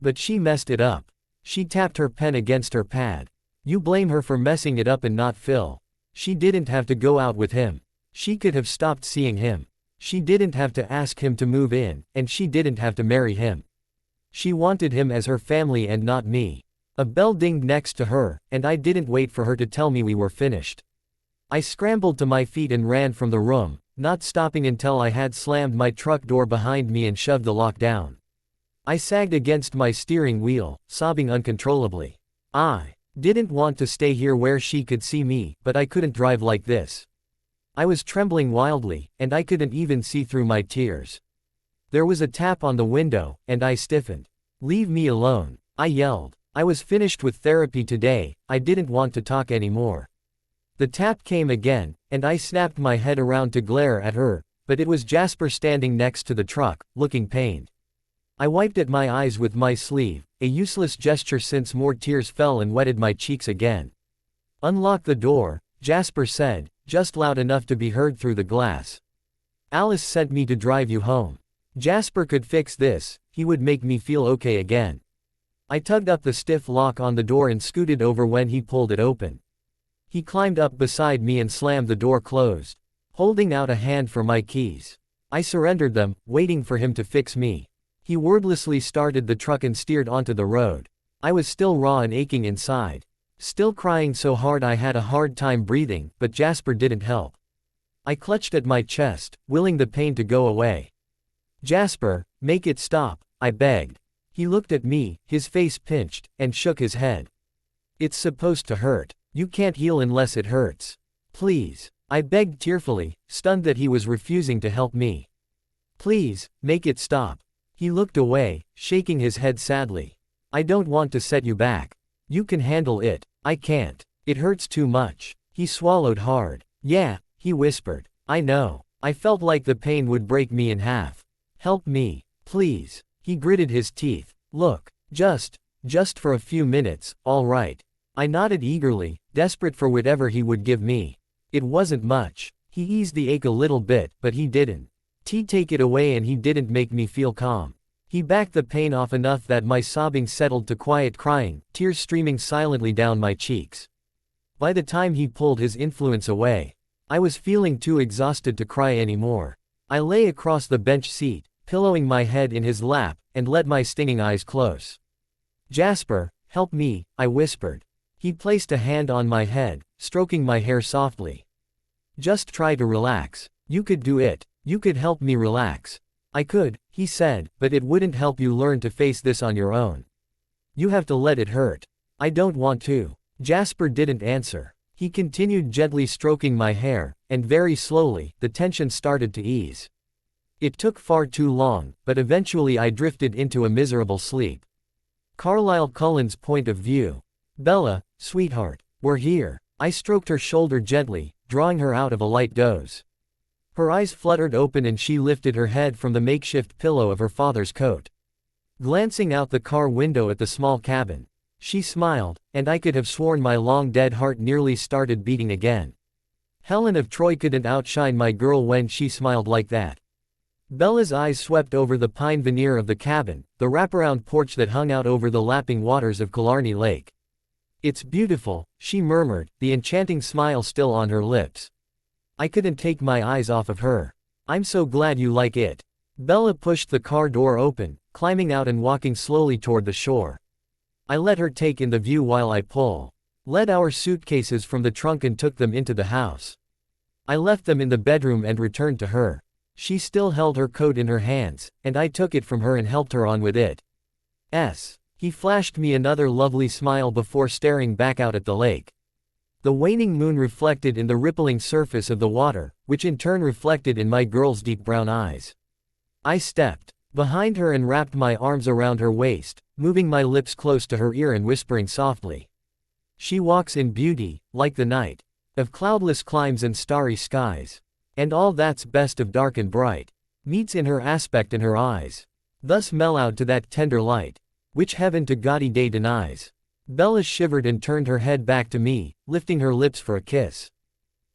But she messed it up. She tapped her pen against her pad. You blame her for messing it up and not Phil. She didn't have to go out with him. She could have stopped seeing him. She didn't have to ask him to move in, and she didn't have to marry him. She wanted him as her family and not me. A bell dinged next to her, and I didn't wait for her to tell me we were finished. I scrambled to my feet and ran from the room, not stopping until I had slammed my truck door behind me and shoved the lock down. I sagged against my steering wheel, sobbing uncontrollably. I didn't want to stay here where she could see me, but I couldn't drive like this. I was trembling wildly, and I couldn't even see through my tears. There was a tap on the window, and I stiffened. "Leave me alone," I yelled. I was finished with therapy today, I didn't want to talk anymore. The tap came again, and I snapped my head around to glare at her, but it was Jasper standing next to the truck, looking pained. I wiped at my eyes with my sleeve, a useless gesture since more tears fell and wetted my cheeks again. "Unlock the door," Jasper said, just loud enough to be heard through the glass. "Alice sent me to drive you home. Jasper could fix this, he would make me feel okay again." I tugged up the stiff lock on the door and scooted over when he pulled it open. He climbed up beside me and slammed the door closed, holding out a hand for my keys. I surrendered them, waiting for him to fix me. He wordlessly started the truck and steered onto the road. I was still raw and aching inside. Still crying so hard I had a hard time breathing, but Jasper didn't help. I clutched at my chest, willing the pain to go away. "Jasper, make it stop," I begged. He looked at me, his face pinched, and shook his head. "It's supposed to hurt. You can't heal unless it hurts. Please," I begged tearfully, stunned that he was refusing to help me. "Please, make it stop." He looked away, shaking his head sadly. "I don't want to set you back. You can handle it. I can't. It hurts too much." He swallowed hard. "Yeah," he whispered. "I know. I felt like the pain would break me in half. Help me, please." He gritted his teeth. "Look, just for a few minutes, all right." I nodded eagerly, desperate for whatever he would give me. It wasn't much. He eased the ache a little bit, but he didn't take it away, and he didn't make me feel calm. He backed the pain off enough that my sobbing settled to quiet crying, tears streaming silently down my cheeks. By the time he pulled his influence away, I was feeling too exhausted to cry anymore. I lay across the bench seat, pillowing my head in his lap, and let my stinging eyes close. "Jasper, help me," I whispered. He placed a hand on my head, stroking my hair softly. "Just try to relax. You could do it. You could help me relax." "I could," he said, "but it wouldn't help you learn to face this on your own. You have to let it hurt." "I don't want to." Jasper didn't answer. He continued gently stroking my hair, and very slowly, the tension started to ease. It took far too long, but eventually I drifted into a miserable sleep. Carlisle Cullen's point of view. "Bella, sweetheart, we're here." I stroked her shoulder gently, drawing her out of a light doze. Her eyes fluttered open and she lifted her head from the makeshift pillow of her father's coat. Glancing out the car window at the small cabin, she smiled, and I could have sworn my long-dead heart nearly started beating again. Helen of Troy couldn't outshine my girl when she smiled like that. Bella's eyes swept over the pine veneer of the cabin, the wraparound porch that hung out over the lapping waters of Killarney Lake. "It's beautiful," she murmured, the enchanting smile still on her lips. I couldn't take my eyes off of her. "I'm so glad you like it." Bella pushed the car door open, climbing out and walking slowly toward the shore. I let her take in the view while I led our suitcases from the trunk and took them into the house. I left them in the bedroom and returned to her. She still held her coat in her hands, and I took it from her and helped her on with it. He flashed me another lovely smile before staring back out at the lake. The waning moon reflected in the rippling surface of the water, which in turn reflected in my girl's deep brown eyes. I stepped behind her and wrapped my arms around her waist, moving my lips close to her ear and whispering softly. "She walks in beauty, like the night, of cloudless climes and starry skies. And all that's best of dark and bright, meets in her aspect and her eyes. Thus mellowed to that tender light, which heaven to gaudy day denies." Bella shivered and turned her head back to me, lifting her lips for a kiss.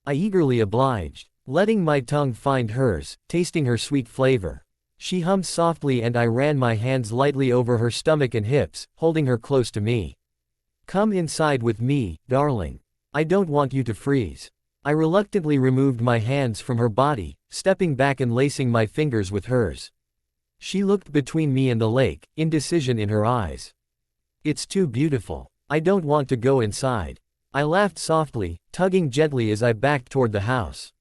I eagerly obliged, letting my tongue find hers, tasting her sweet flavor. She hummed softly and I ran my hands lightly over her stomach and hips, holding her close to me. "Come inside with me, darling. I don't want you to freeze." I reluctantly removed my hands from her body, stepping back and lacing my fingers with hers. She looked between me and the lake, indecision in her eyes. "It's too beautiful. I don't want to go inside." I laughed softly, tugging gently as I backed toward the house.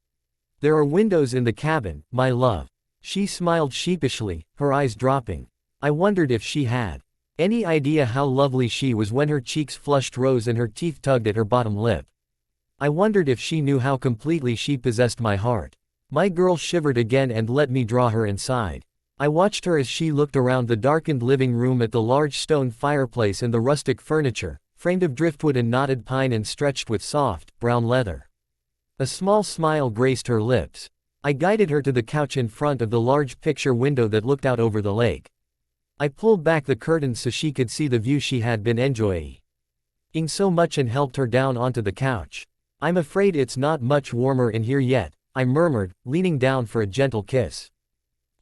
"There are windows in the cabin, my love." She smiled sheepishly, her eyes dropping. I wondered if she had Any idea how lovely she was when her cheeks flushed rose and her teeth tugged at her bottom lip? I wondered if she knew how completely she possessed my heart. My girl shivered again and let me draw her inside. I watched her as she looked around the darkened living room at the large stone fireplace and the rustic furniture, framed of driftwood and knotted pine and stretched with soft, brown leather. A small smile graced her lips. I guided her to the couch in front of the large picture window that looked out over the lake. I pulled back the curtains so she could see the view she had been enjoying so much and helped her down onto the couch. "I'm afraid it's not much warmer in here yet," I murmured, leaning down for a gentle kiss.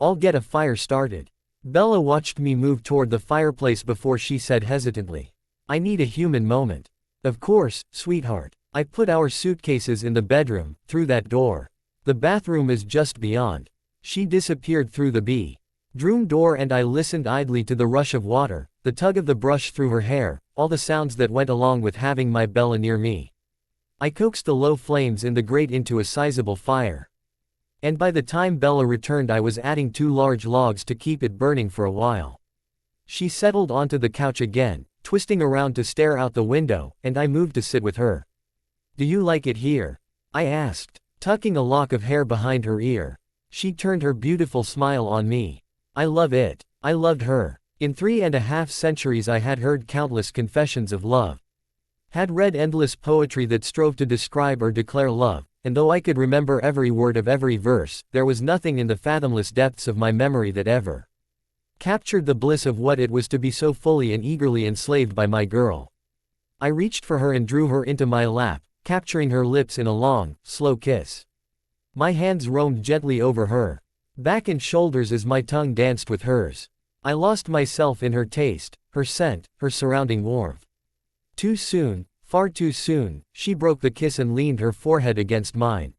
"I'll get a fire started." Bella watched me move toward the fireplace before she said hesitantly, "I need a human moment." "Of course, sweetheart. I put our suitcases in the bedroom, through that door. The bathroom is just beyond." She disappeared through the bedroom door and I listened idly to the rush of water, the tug of the brush through her hair, all the sounds that went along with having my Bella near me. I coaxed the low flames in the grate into a sizable fire. And by the time Bella returned I was adding 2 large logs to keep it burning for a while. She settled onto the couch again, twisting around to stare out the window, and I moved to sit with her. "Do you like it here?" I asked, tucking a lock of hair behind her ear. She turned her beautiful smile on me. "I love it." I loved her. In 3.5 centuries I had heard countless confessions of love. Had read endless poetry that strove to describe or declare love, and though I could remember every word of every verse, there was nothing in the fathomless depths of my memory that ever captured the bliss of what it was to be so fully and eagerly enslaved by my girl. I reached for her and drew her into my lap, capturing her lips in a long, slow kiss. My hands roamed gently over her back and shoulders as my tongue danced with hers. I lost myself in her taste, her scent, her surrounding warmth. Too soon, far too soon, she broke the kiss and leaned her forehead against mine.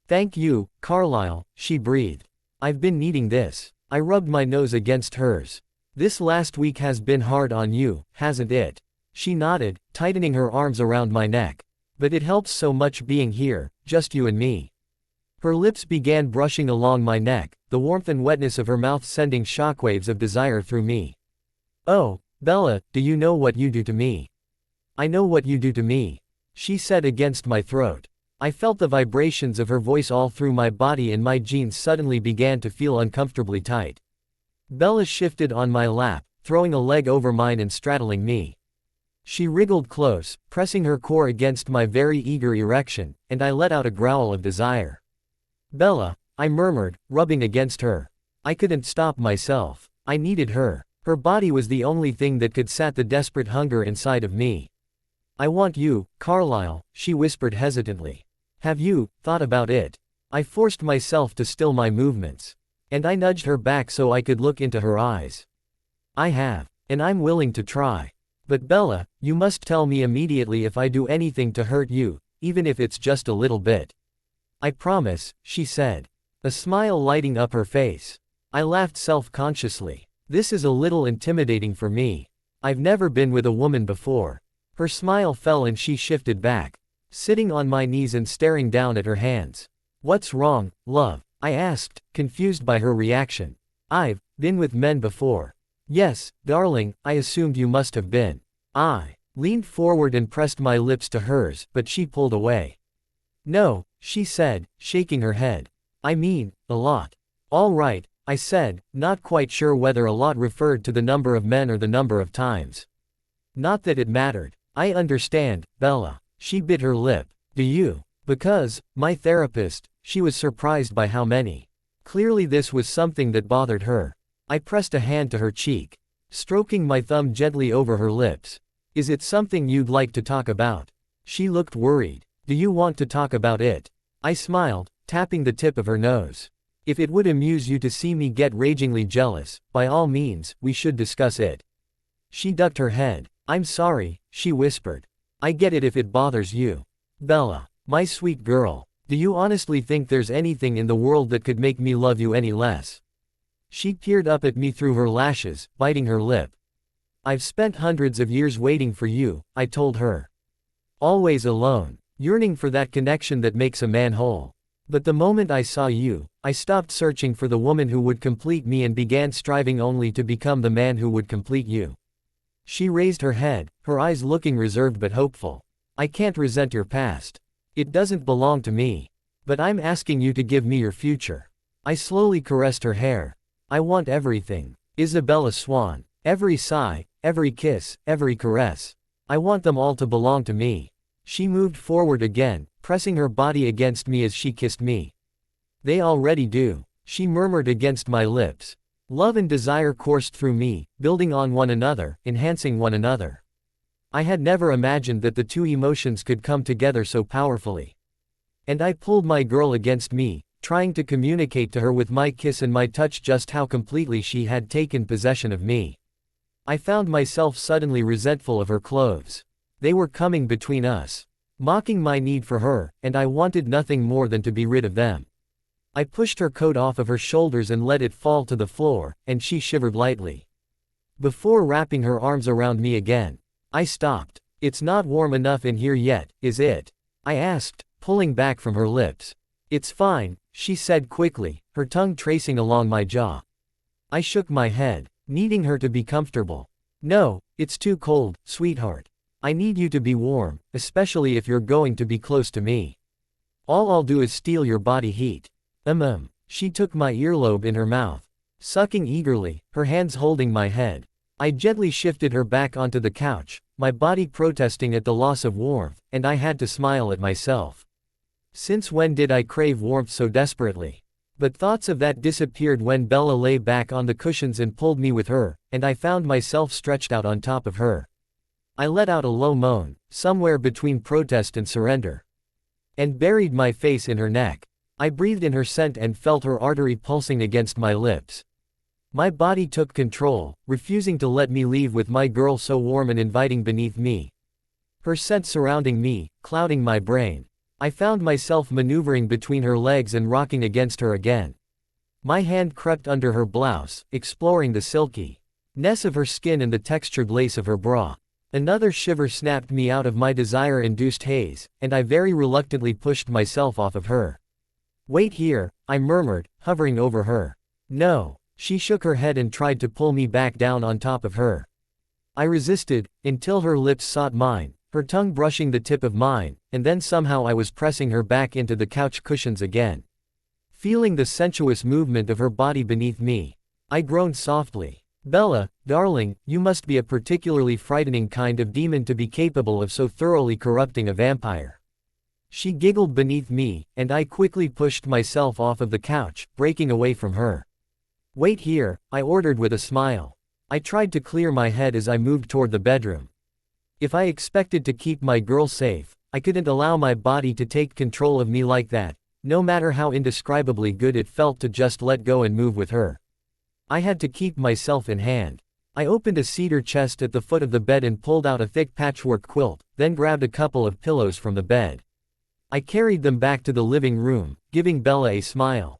"Thank you, Carlisle," she breathed. "I've been needing this." I rubbed my nose against hers. "This last week has been hard on you, hasn't it?" She nodded, tightening her arms around my neck. "But it helps so much being here, just you and me." Her lips began brushing along my neck, the warmth and wetness of her mouth sending shockwaves of desire through me. "Oh, Bella, do you know what you do to me?" "I know what you do to me," she said against my throat. I felt the vibrations of her voice all through my body and my jeans suddenly began to feel uncomfortably tight. Bella shifted on my lap, throwing a leg over mine and straddling me. She wriggled close, pressing her core against my very eager erection, and I let out a growl of desire. "Bella," I murmured, rubbing against her. I couldn't stop myself. I needed her. Her body was the only thing that could sat the desperate hunger inside of me. "I want you, Carlisle," she whispered hesitantly. "Have you thought about it?" I forced myself to still my movements. And I nudged her back so I could look into her eyes. "I have. And I'm willing to try. But Bella, you must tell me immediately if I do anything to hurt you, even if it's just a little bit." "I promise," she said. A smile lighting up her face. I laughed self-consciously. This is a little intimidating for me. I've never been with a woman before. Her smile fell and she shifted back, sitting on my knees and staring down at her hands. "What's wrong, love?" I asked, confused by her reaction. "I've been with men before." "Yes, darling, I assumed you must have been." I leaned forward and pressed my lips to hers, but she pulled away. "No," she said, shaking her head. "I mean, a lot." "All right," I said, not quite sure whether a lot referred to the number of men or the number of times. Not that it mattered. "I understand, Bella." She bit her lip. "Do you?" "Because, my therapist," she was surprised by how many. Clearly this was something that bothered her. I pressed a hand to her cheek, stroking my thumb gently over her lips. "Is it something you'd like to talk about?" She looked worried. "Do you want to talk about it?" I smiled, tapping the tip of her nose. "If it would amuse you to see me get ragingly jealous, by all means, we should discuss it." She ducked her head. "I'm sorry," she whispered. "I get it if it bothers you. Bella, my sweet girl, do you honestly think there's anything in the world that could make me love you any less?" She peered up at me through her lashes, biting her lip. "I've spent hundreds of years waiting for you," I told her. "Always alone, yearning for that connection that makes a man whole. But the moment I saw you, I stopped searching for the woman who would complete me and began striving only to become the man who would complete you." She raised her head, her eyes looking reserved but hopeful. I can't resent your past. It doesn't belong to me. But I'm asking you to give me your future. I slowly caressed her hair. I want everything. Isabella Swan. Every sigh, every kiss, every caress. I want them all to belong to me. She moved forward again, pressing her body against me as she kissed me. They already do, she murmured against my lips. Love and desire coursed through me, building on one another, enhancing one another. I had never imagined that the two emotions could come together so powerfully. And I pulled my girl against me, trying to communicate to her with my kiss and my touch just how completely she had taken possession of me. I found myself suddenly resentful of her clothes. They were coming between us, mocking my need for her, and I wanted nothing more than to be rid of them. I pushed her coat off of her shoulders and let it fall to the floor, and she shivered lightly. Before wrapping her arms around me again, I stopped. It's not warm enough in here yet, is it? I asked, pulling back from her lips. It's fine, she said quickly, her tongue tracing along my jaw. I shook my head, needing her to be comfortable. No, it's too cold, sweetheart. I need you to be warm, especially if you're going to be close to me. All I'll do is steal your body heat. She took my earlobe in her mouth, sucking eagerly, her hands holding my head. I gently shifted her back onto the couch, my body protesting at the loss of warmth, and I had to smile at myself. Since when did I crave warmth so desperately? But thoughts of that disappeared when Bella lay back on the cushions and pulled me with her, and I found myself stretched out on top of her. I let out a low moan, somewhere between protest and surrender, and buried my face in her neck. I breathed in her scent and felt her artery pulsing against my lips. My body took control, refusing to let me leave with my girl so warm and inviting beneath me. Her scent surrounding me, clouding my brain. I found myself maneuvering between her legs and rocking against her again. My hand crept under her blouse, exploring the silky-ness of her skin and the textured lace of her bra. Another shiver snapped me out of my desire-induced haze, and I very reluctantly pushed myself off of her. Wait here, I murmured, hovering over her. No. She shook her head and tried to pull me back down on top of her. I resisted, until her lips sought mine, her tongue brushing the tip of mine, and then somehow I was pressing her back into the couch cushions again. Feeling the sensuous movement of her body beneath me, I groaned softly. Bella, darling, you must be a particularly frightening kind of demon to be capable of so thoroughly corrupting a vampire. She giggled beneath me, and I quickly pushed myself off of the couch, breaking away from her. Wait here, I ordered with a smile. I tried to clear my head as I moved toward the bedroom. If I expected to keep my girl safe, I couldn't allow my body to take control of me like that, no matter how indescribably good it felt to just let go and move with her. I had to keep myself in hand. I opened a cedar chest at the foot of the bed and pulled out a thick patchwork quilt, then grabbed a couple of pillows from the bed. I carried them back to the living room, giving Bella a smile.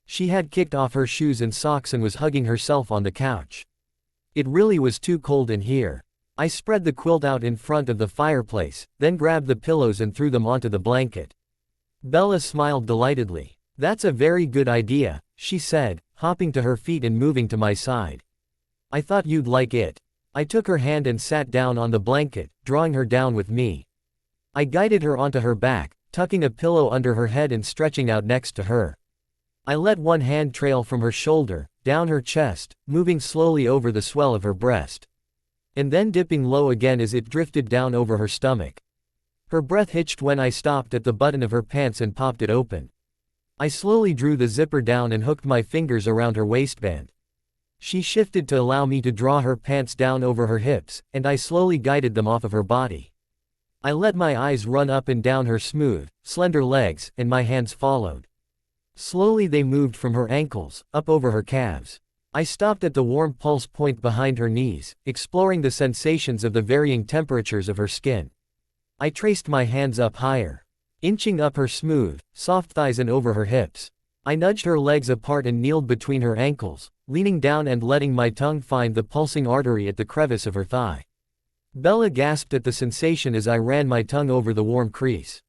She had kicked off her shoes and socks and was hugging herself on the couch. It really was too cold in here. I spread the quilt out in front of the fireplace, then grabbed the pillows and threw them onto the blanket. Bella smiled delightedly. That's a very good idea, she said, hopping to her feet and moving to my side. I thought you'd like it. I took her hand and sat down on the blanket, drawing her down with me. I guided her onto her back, tucking a pillow under her head and stretching out next to her. I let one hand trail from her shoulder, down her chest, moving slowly over the swell of her breast, and then dipping low again as it drifted down over her stomach. Her breath hitched when I stopped at the button of her pants and popped it open. I slowly drew the zipper down and hooked my fingers around her waistband. She shifted to allow me to draw her pants down over her hips, and I slowly guided them off of her body. I let my eyes run up and down her smooth, slender legs, and my hands followed. Slowly they moved from her ankles, up over her calves. I stopped at the warm pulse point behind her knees, exploring the sensations of the varying temperatures of her skin. I traced my hands up higher, inching up her smooth, soft thighs and over her hips. I nudged her legs apart and kneeled between her ankles, leaning down and letting my tongue find the pulsing artery at the crevice of her thigh. Bella gasped at the sensation as I ran my tongue over the warm crease.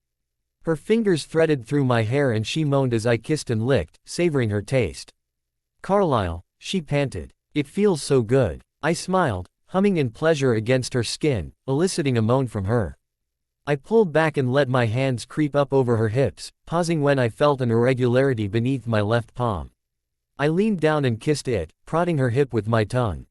Her fingers threaded through my hair and she moaned as I kissed and licked, savoring her taste. Carlisle, she panted. It feels so good. I smiled, humming in pleasure against her skin, eliciting a moan from her. I pulled back and let my hands creep up over her hips, pausing when I felt an irregularity beneath my left palm. I leaned down and kissed it, prodding her hip with my tongue.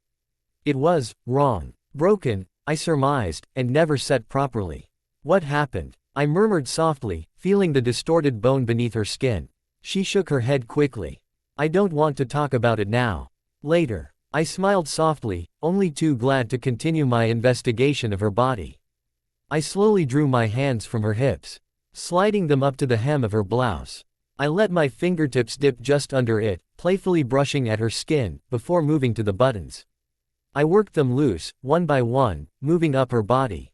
It was wrong, broken, I surmised, and never set properly. What happened? I murmured softly, feeling the distorted bone beneath her skin. She shook her head quickly. I don't want to talk about it now. Later. I smiled softly, only too glad to continue my investigation of her body. I slowly drew my hands from her hips, sliding them up to the hem of her blouse. I let my fingertips dip just under it, playfully brushing at her skin, before moving to the buttons. I worked them loose, one by one, moving up her body,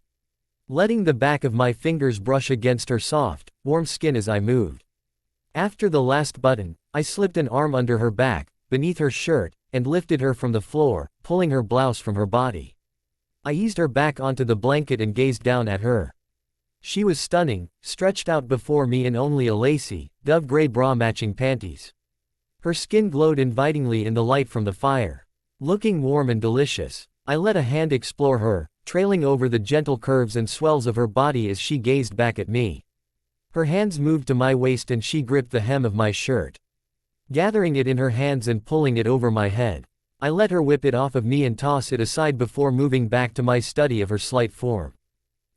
letting the back of my fingers brush against her soft, warm skin as I moved. After the last button, I slipped an arm under her back, beneath her shirt, and lifted her from the floor, pulling her blouse from her body. I eased her back onto the blanket and gazed down at her. She was stunning, stretched out before me in only a lacy, dove gray bra matching panties. Her skin glowed invitingly in the light from the fire, looking warm and delicious. I let a hand explore her, trailing over the gentle curves and swells of her body as she gazed back at me. Her hands moved to my waist and she gripped the hem of my shirt, gathering it in her hands and pulling it over my head. I let her whip it off of me and toss it aside before moving back to my study of her slight form.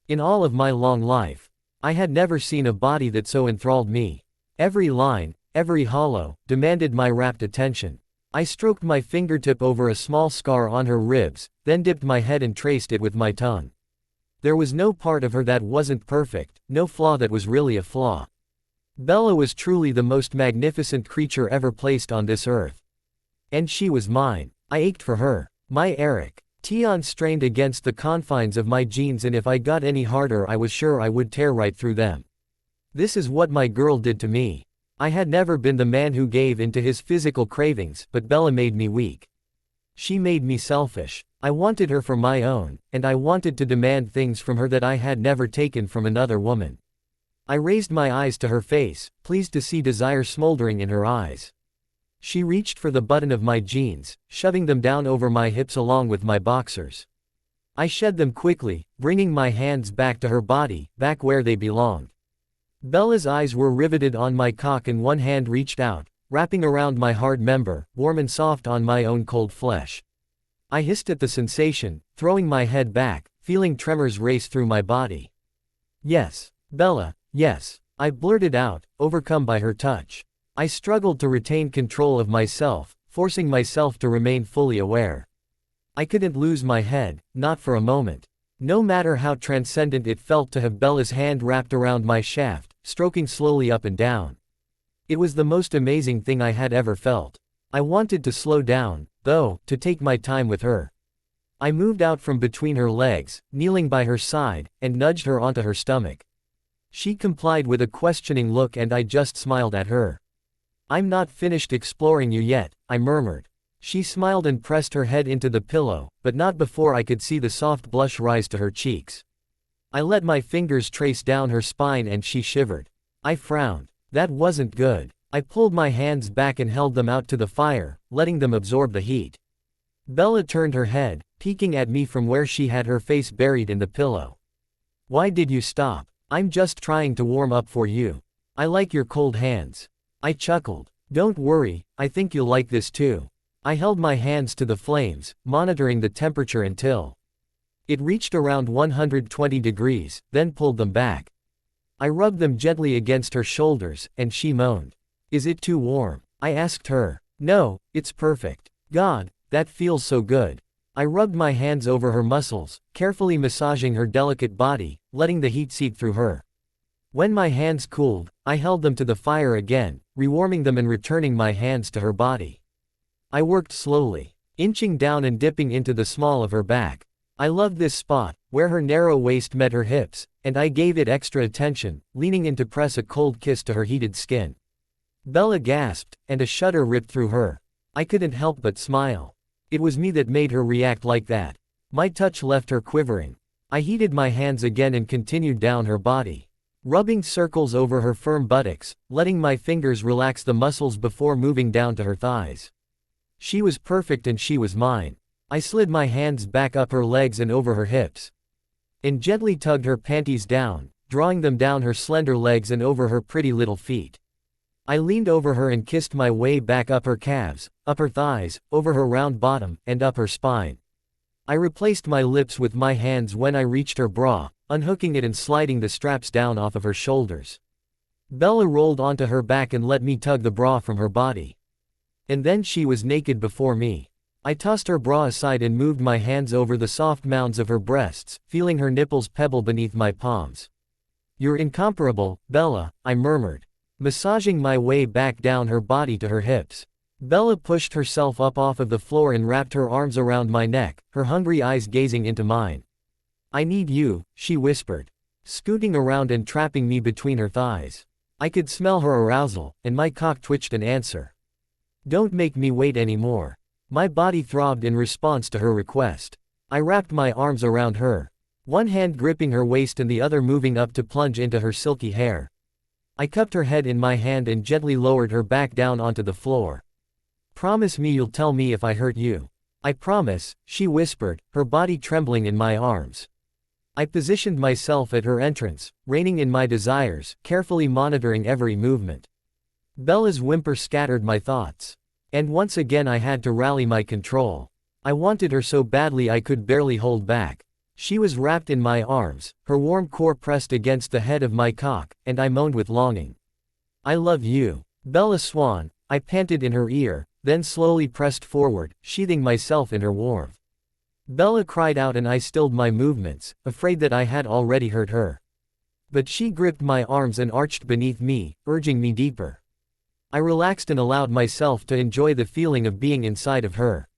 In all of my long life, I had never seen a body that so enthralled me. Every line, every hollow, demanded my rapt attention. I stroked my fingertip over a small scar on her ribs, then dipped my head and traced it with my tongue. There was no part of her that wasn't perfect, no flaw that was really a flaw. Bella was truly the most magnificent creature ever placed on this earth. And she was mine. I ached for her. My Eric. Tion strained against the confines of my jeans, and if I got any harder I was sure I would tear right through them. This is what my girl did to me. I had never been the man who gave in to his physical cravings, but Bella made me weak. She made me selfish. I wanted her for my own, and I wanted to demand things from her that I had never taken from another woman. I raised my eyes to her face, pleased to see desire smoldering in her eyes. She reached for the button of my jeans, shoving them down over my hips along with my boxers. I shed them quickly, bringing my hands back to her body, back where they belonged. Bella's eyes were riveted on my cock and one hand reached out, wrapping around my hard member, warm and soft on my own cold flesh. I hissed at the sensation, throwing my head back, feeling tremors race through my body. Yes, Bella, yes, I blurted out, overcome by her touch. I struggled to retain control of myself, forcing myself to remain fully aware. I couldn't lose my head, not for a moment. No matter how transcendent it felt to have Bella's hand wrapped around my shaft, stroking slowly up and down. It was the most amazing thing I had ever felt. I wanted to slow down, though, to take my time with her. I moved out from between her legs, kneeling by her side, and nudged her onto her stomach. She complied with a questioning look and I just smiled at her. "I'm not finished exploring you yet," I murmured. She smiled and pressed her head into the pillow, but not before I could see the soft blush rise to her cheeks. I let my fingers trace down her spine and she shivered. I frowned. That wasn't good. I pulled my hands back and held them out to the fire, letting them absorb the heat. Bella turned her head, peeking at me from where she had her face buried in the pillow. "Why did you stop?" "I'm just trying to warm up for you. I like your cold hands." I chuckled. "Don't worry, I think you'll like this too." I held my hands to the flames, monitoring the temperature until it reached around 120 degrees, then pulled them back. I rubbed them gently against her shoulders, and she moaned. "Is it too warm?" I asked her. "No, it's perfect." "God, that feels so good." I rubbed my hands over her muscles, carefully massaging her delicate body, letting the heat seep through her. When my hands cooled, I held them to the fire again, rewarming them and returning my hands to her body. I worked slowly, inching down and dipping into the small of her back. I loved this spot, where her narrow waist met her hips, and I gave it extra attention, leaning in to press a cold kiss to her heated skin. Bella gasped, and a shudder ripped through her. I couldn't help but smile. It was me that made her react like that. My touch left her quivering. I heated my hands again and continued down her body, rubbing circles over her firm buttocks, letting my fingers relax the muscles before moving down to her thighs. She was perfect and she was mine. I slid my hands back up her legs and over her hips, and gently tugged her panties down, drawing them down her slender legs and over her pretty little feet. I leaned over her and kissed my way back up her calves, up her thighs, over her round bottom, and up her spine. I replaced my lips with my hands when I reached her bra, unhooking it and sliding the straps down off of her shoulders. Bella rolled onto her back and let me tug the bra from her body. And then she was naked before me. I tossed her bra aside and moved my hands over the soft mounds of her breasts, feeling her nipples pebble beneath my palms. "You're incomparable, Bella," I murmured, massaging my way back down her body to her hips. Bella pushed herself up off of the floor and wrapped her arms around my neck, her hungry eyes gazing into mine. "I need you," she whispered, scooting around and trapping me between her thighs. I could smell her arousal, and my cock twitched in answer. "Don't make me wait anymore." My body throbbed in response to her request. I wrapped my arms around her, one hand gripping her waist and the other moving up to plunge into her silky hair. I cupped her head in my hand and gently lowered her back down onto the floor. "Promise me you'll tell me if I hurt you." "I promise," she whispered, her body trembling in my arms. I positioned myself at her entrance, reining in my desires, carefully monitoring every movement. Bella's whimper scattered my thoughts. And once again I had to rally my control. I wanted her so badly I could barely hold back. She was wrapped in my arms, her warm core pressed against the head of my cock, and I moaned with longing. "I love you, Bella Swan," I panted in her ear, then slowly pressed forward, sheathing myself in her warmth. Bella cried out and I stilled my movements, afraid that I had already hurt her. But she gripped my arms and arched beneath me, urging me deeper. I relaxed and allowed myself to enjoy the feeling of being inside of her.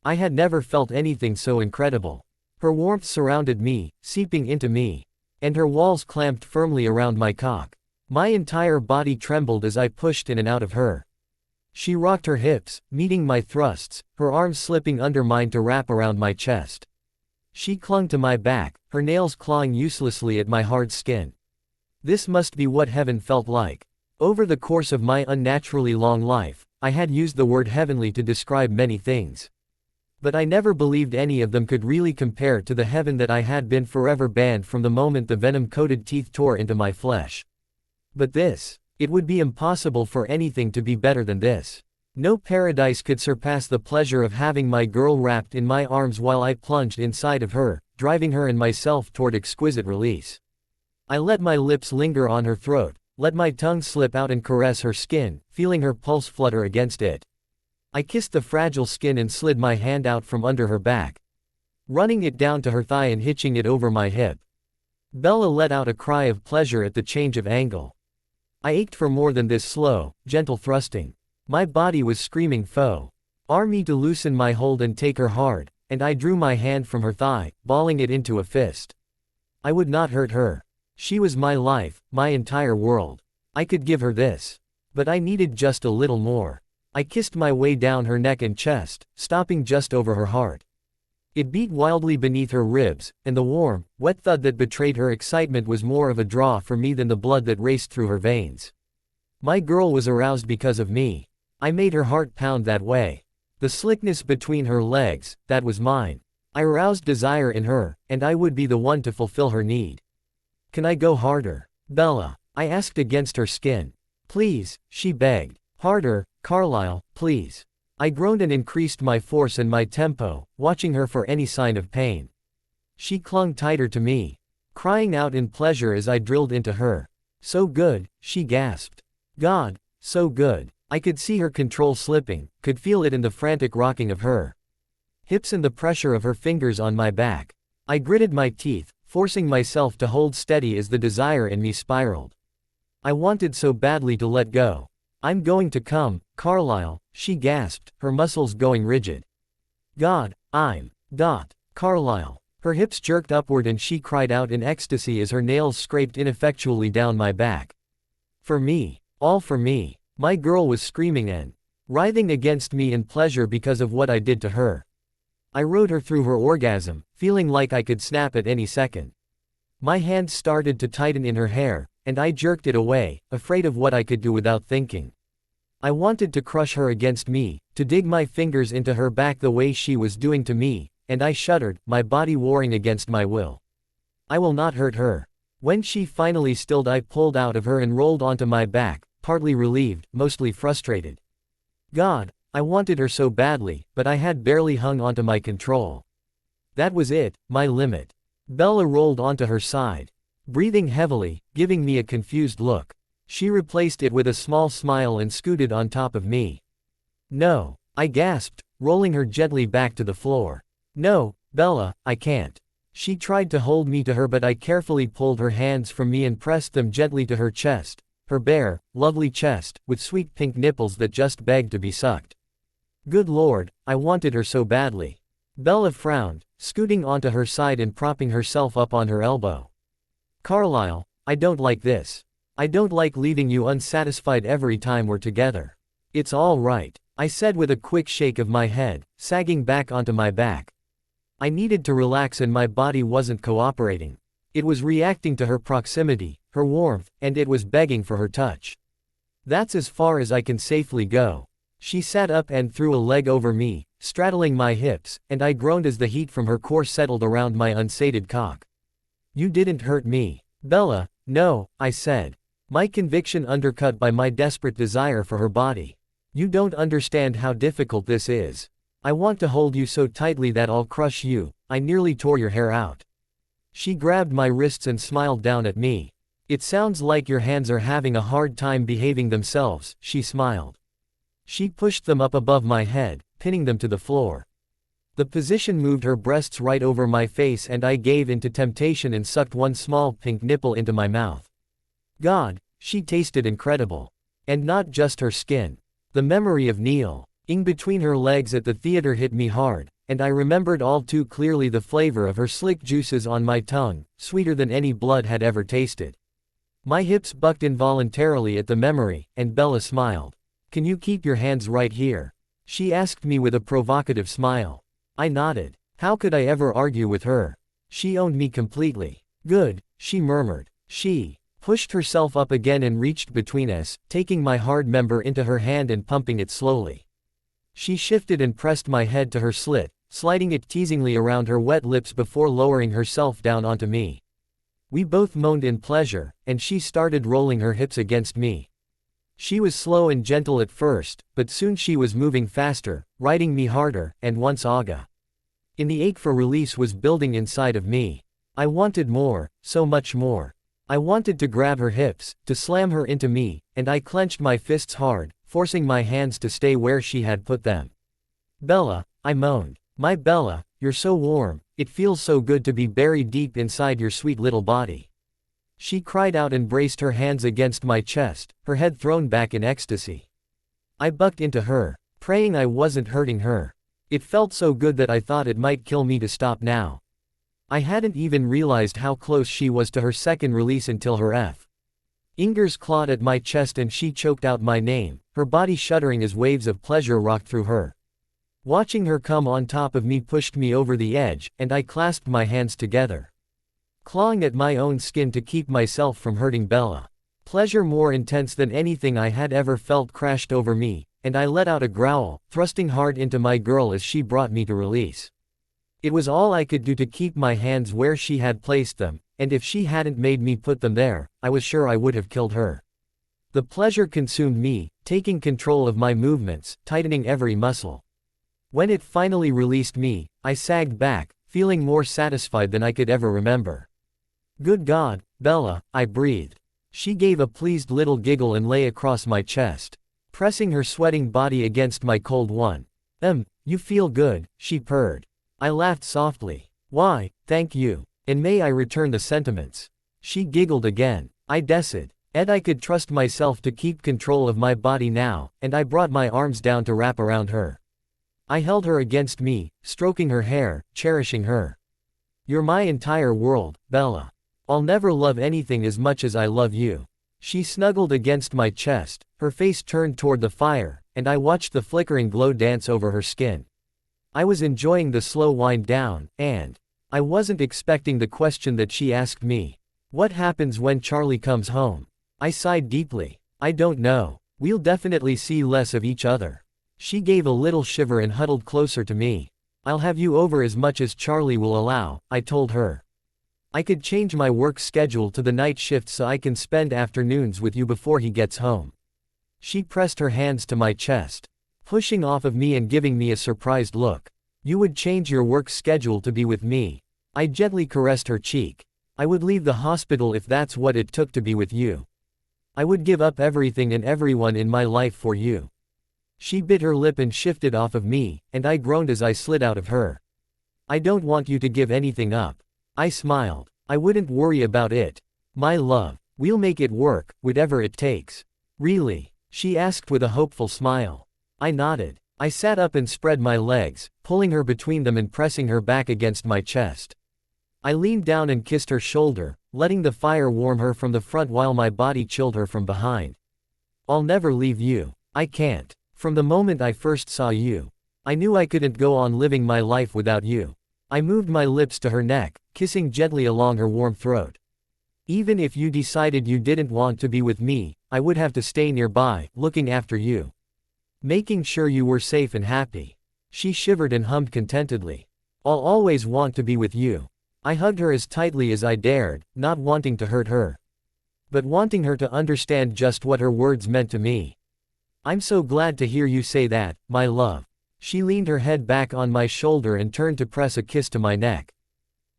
I had never felt anything so incredible. Her warmth surrounded me, seeping into me, and her walls clamped firmly around my cock. My entire body trembled as I pushed in and out of her. She rocked her hips, meeting my thrusts, her arms slipping under mine to wrap around my chest. She clung to my back, her nails clawing uselessly at my hard skin. This must be what heaven felt like. Over the course of my unnaturally long life, I had used the word heavenly to describe many things. But I never believed any of them could really compare to the heaven that I had been forever banned from the moment the venom-coated teeth tore into my flesh. But this, it would be impossible for anything to be better than this. No paradise could surpass the pleasure of having my girl wrapped in my arms while I plunged inside of her, driving her and myself toward exquisite release. I let my lips linger on her throat, let my tongue slip out and caress her skin, feeling her pulse flutter against it. I kissed the fragile skin and slid my hand out from under her back, running it down to her thigh and hitching it over my hip. Bella let out a cry of pleasure at the change of angle. I ached for more than this slow, gentle thrusting. My body was screaming foe. Me to loosen my hold and take her hard, and I drew my hand from her thigh, balling it into a fist. I would not hurt her. She was my life, my entire world. I could give her this. But I needed just a little more. I kissed my way down her neck and chest, stopping just over her heart. It beat wildly beneath her ribs, and the warm, wet thud that betrayed her excitement was more of a draw for me than the blood that raced through her veins. My girl was aroused because of me. I made her heart pound that way. The slickness between her legs, that was mine. I aroused desire in her, and I would be the one to fulfill her need. "Can I go harder, Bella?" I asked against her skin. "Please," she begged. "Harder, Carlisle, please." I groaned and increased my force and my tempo, watching her for any sign of pain. She clung tighter to me, crying out in pleasure as I drilled into her. "So good," she gasped. "God, so good." I could see her control slipping, could feel it in the frantic rocking of her hips and the pressure of her fingers on my back. I gritted my teeth, forcing myself to hold steady as the desire in me spiraled. I wanted so badly to let go. "I'm going to come, Carlisle," she gasped, her muscles going rigid. "God, I'm Carlisle." Her hips jerked upward and she cried out in ecstasy as her nails scraped ineffectually down my back. "For me, all for me." My girl was screaming and writhing against me in pleasure because of what I did to her. I rode her through her orgasm, feeling like I could snap at any second. My hand started to tighten in her hair, and I jerked it away, afraid of what I could do without thinking. I wanted to crush her against me, to dig my fingers into her back the way she was doing to me, and I shuddered, my body warring against my will. I will not hurt her. When she finally stilled, I pulled out of her and rolled onto my back, partly relieved, mostly frustrated. God, I wanted her so badly, but I had barely hung onto my control. That was it, my limit. Bella rolled onto her side, breathing heavily, giving me a confused look. She replaced it with a small smile and scooted on top of me. No, I gasped, rolling her gently back to the floor. No, Bella, I can't. She tried to hold me to her, but I carefully pulled her hands from me and pressed them gently to her chest, her bare, lovely chest, with sweet pink nipples that just begged to be sucked. Good Lord, I wanted her so badly. Bella frowned, scooting onto her side and propping herself up on her elbow. Carlisle, I don't like this. I don't like leaving you unsatisfied every time we're together. It's all right, I said with a quick shake of my head, sagging back onto my back. I needed to relax and my body wasn't cooperating. It was reacting to her proximity, her warmth, and it was begging for her touch. That's as far as I can safely go. She sat up and threw a leg over me, straddling my hips, and I groaned as the heat from her core settled around my unsated cock. You didn't hurt me. Bella, no, I said. My conviction undercut by my desperate desire for her body. You don't understand how difficult this is. I want to hold you so tightly that I'll crush you. I nearly tore your hair out. She grabbed my wrists and smiled down at me. It sounds like your hands are having a hard time behaving themselves, she smiled. She pushed them up above my head, pinning them to the floor. The position moved her breasts right over my face and I gave in to temptation and sucked one small pink nipple into my mouth. God, she tasted incredible. And not just her skin. The memory of Neil-ing between her legs at the theater hit me hard, and I remembered all too clearly the flavor of her slick juices on my tongue, sweeter than any blood had ever tasted. My hips bucked involuntarily at the memory, and Bella smiled. Can you keep your hands right here? She asked me with a provocative smile. I nodded. How could I ever argue with her? She owned me completely. Good, she murmured. She pushed herself up again and reached between us, taking my hard member into her hand and pumping it slowly. She shifted and pressed my head to her slit, sliding it teasingly around her wet lips before lowering herself down onto me. We both moaned in pleasure, and she started rolling her hips against me. She was slow and gentle at first, but soon she was moving faster, riding me harder, and once aga. And the ache for release was building inside of me. I wanted more, so much more. I wanted to grab her hips, to slam her into me, and I clenched my fists hard, forcing my hands to stay where she had put them. Bella, I moaned. My Bella, you're so warm, it feels so good to be buried deep inside your sweet little body. She cried out and braced her hands against my chest, her head thrown back in ecstasy. I bucked into her, praying I wasn't hurting her. It felt so good that I thought it might kill me to stop now. I hadn't even realized how close she was to her second release until her fingers clawed at my chest and she choked out my name, her body shuddering as waves of pleasure rocked through her. Watching her come on top of me pushed me over the edge, and I clasped my hands together, clawing at my own skin to keep myself from hurting Bella. Pleasure more intense than anything I had ever felt crashed over me, and I let out a growl, thrusting hard into my girl as she brought me to release. It was all I could do to keep my hands where she had placed them, and if she hadn't made me put them there, I was sure I would have killed her. The pleasure consumed me, taking control of my movements, tightening every muscle. When it finally released me, I sagged back, feeling more satisfied than I could ever remember. Good God, Bella, I breathed. She gave a pleased little giggle and lay across my chest, pressing her sweating body against my cold one. You feel good, she purred. I laughed softly. Why, thank you. And may I return the sentiments. She giggled again. I decided I could trust myself to keep control of my body now, and I brought my arms down to wrap around her. I held her against me, stroking her hair, cherishing her. You're my entire world, Bella. I'll never love anything as much as I love you. She snuggled against my chest, her face turned toward the fire, and I watched the flickering glow dance over her skin. I was enjoying the slow wind down, and I wasn't expecting the question that she asked me. What happens when Charlie comes home? I sighed deeply. I don't know. We'll definitely see less of each other. She gave a little shiver and huddled closer to me. I'll have you over as much as Charlie will allow, I told her. I could change my work schedule to the night shift so I can spend afternoons with you before he gets home. She pressed her hands to my chest, pushing off of me and giving me a surprised look. You would change your work schedule to be with me. I gently caressed her cheek. I would leave the hospital if that's what it took to be with you. I would give up everything and everyone in my life for you. She bit her lip and shifted off of me, and I groaned as I slid out of her. I don't want you to give anything up. I smiled. I wouldn't worry about it. My love, we'll make it work, whatever it takes. Really? She asked with a hopeful smile. I nodded. I sat up and spread my legs, pulling her between them and pressing her back against my chest. I leaned down and kissed her shoulder, letting the fire warm her from the front while my body chilled her from behind. I'll never leave you. I can't. From the moment I first saw you, I knew I couldn't go on living my life without you. I moved my lips to her neck, kissing gently along her warm throat. Even if you decided you didn't want to be with me, I would have to stay nearby, looking after you, making sure you were safe and happy. She shivered and hummed contentedly. I'll always want to be with you. I hugged her as tightly as I dared, not wanting to hurt her, but wanting her to understand just what her words meant to me. I'm so glad to hear you say that, my love. She leaned her head back on my shoulder and turned to press a kiss to my neck.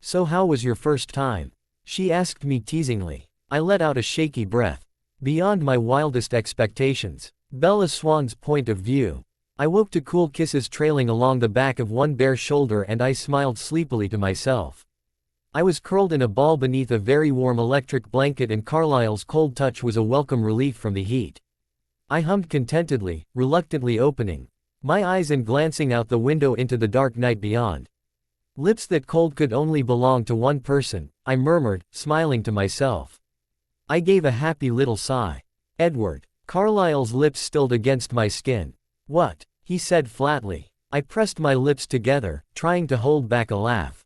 So how was your first time? She asked me teasingly. I let out a shaky breath. Beyond my wildest expectations. Bella Swan's point of view. I woke to cool kisses trailing along the back of one bare shoulder and I smiled sleepily to myself. I was curled in a ball beneath a very warm electric blanket and Carlisle's cold touch was a welcome relief from the heat. I hummed contentedly, reluctantly opening my eyes and glancing out the window into the dark night beyond. Lips that cold could only belong to one person, I murmured, smiling to myself. I gave a happy little sigh. Edward. Carlisle's lips stilled against my skin. What? He said flatly. I pressed my lips together, trying to hold back a laugh.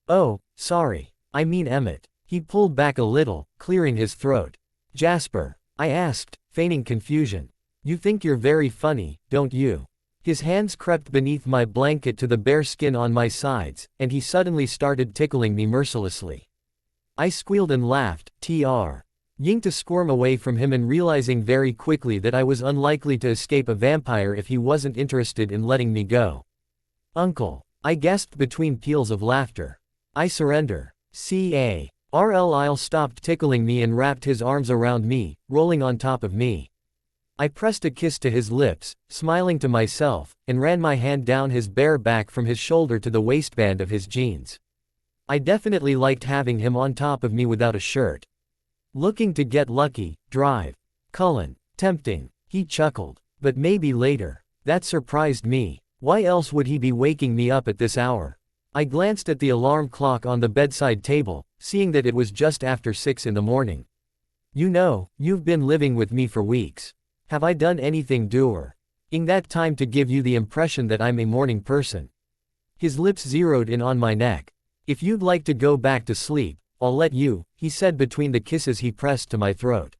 Oh, sorry. I mean Emmett. He pulled back a little, clearing his throat. Jasper. I asked, feigning confusion. You think you're very funny, don't you? His hands crept beneath my blanket to the bare skin on my sides, and he suddenly started tickling me mercilessly. I squealed and laughed, ying to squirm away from him and realizing very quickly that I was unlikely to escape a vampire if he wasn't interested in letting me go. Uncle. I gasped between peals of laughter. I surrender. Carlisle stopped tickling me and wrapped his arms around me, rolling on top of me. I pressed a kiss to his lips, smiling to myself, and ran my hand down his bare back from his shoulder to the waistband of his jeans. I definitely liked having him on top of me without a shirt. Looking to get lucky, drive. Cullen. Tempting. He chuckled. But maybe later. That surprised me. Why else would he be waking me up at this hour? I glanced at the alarm clock on the bedside table, seeing that it was just after 6 in the morning. You know, you've been living with me for weeks. Have I done anything in that time to give you the impression that I'm a morning person? His lips zeroed in on my neck. If you'd like to go back to sleep, I'll let you, he said between the kisses he pressed to my throat.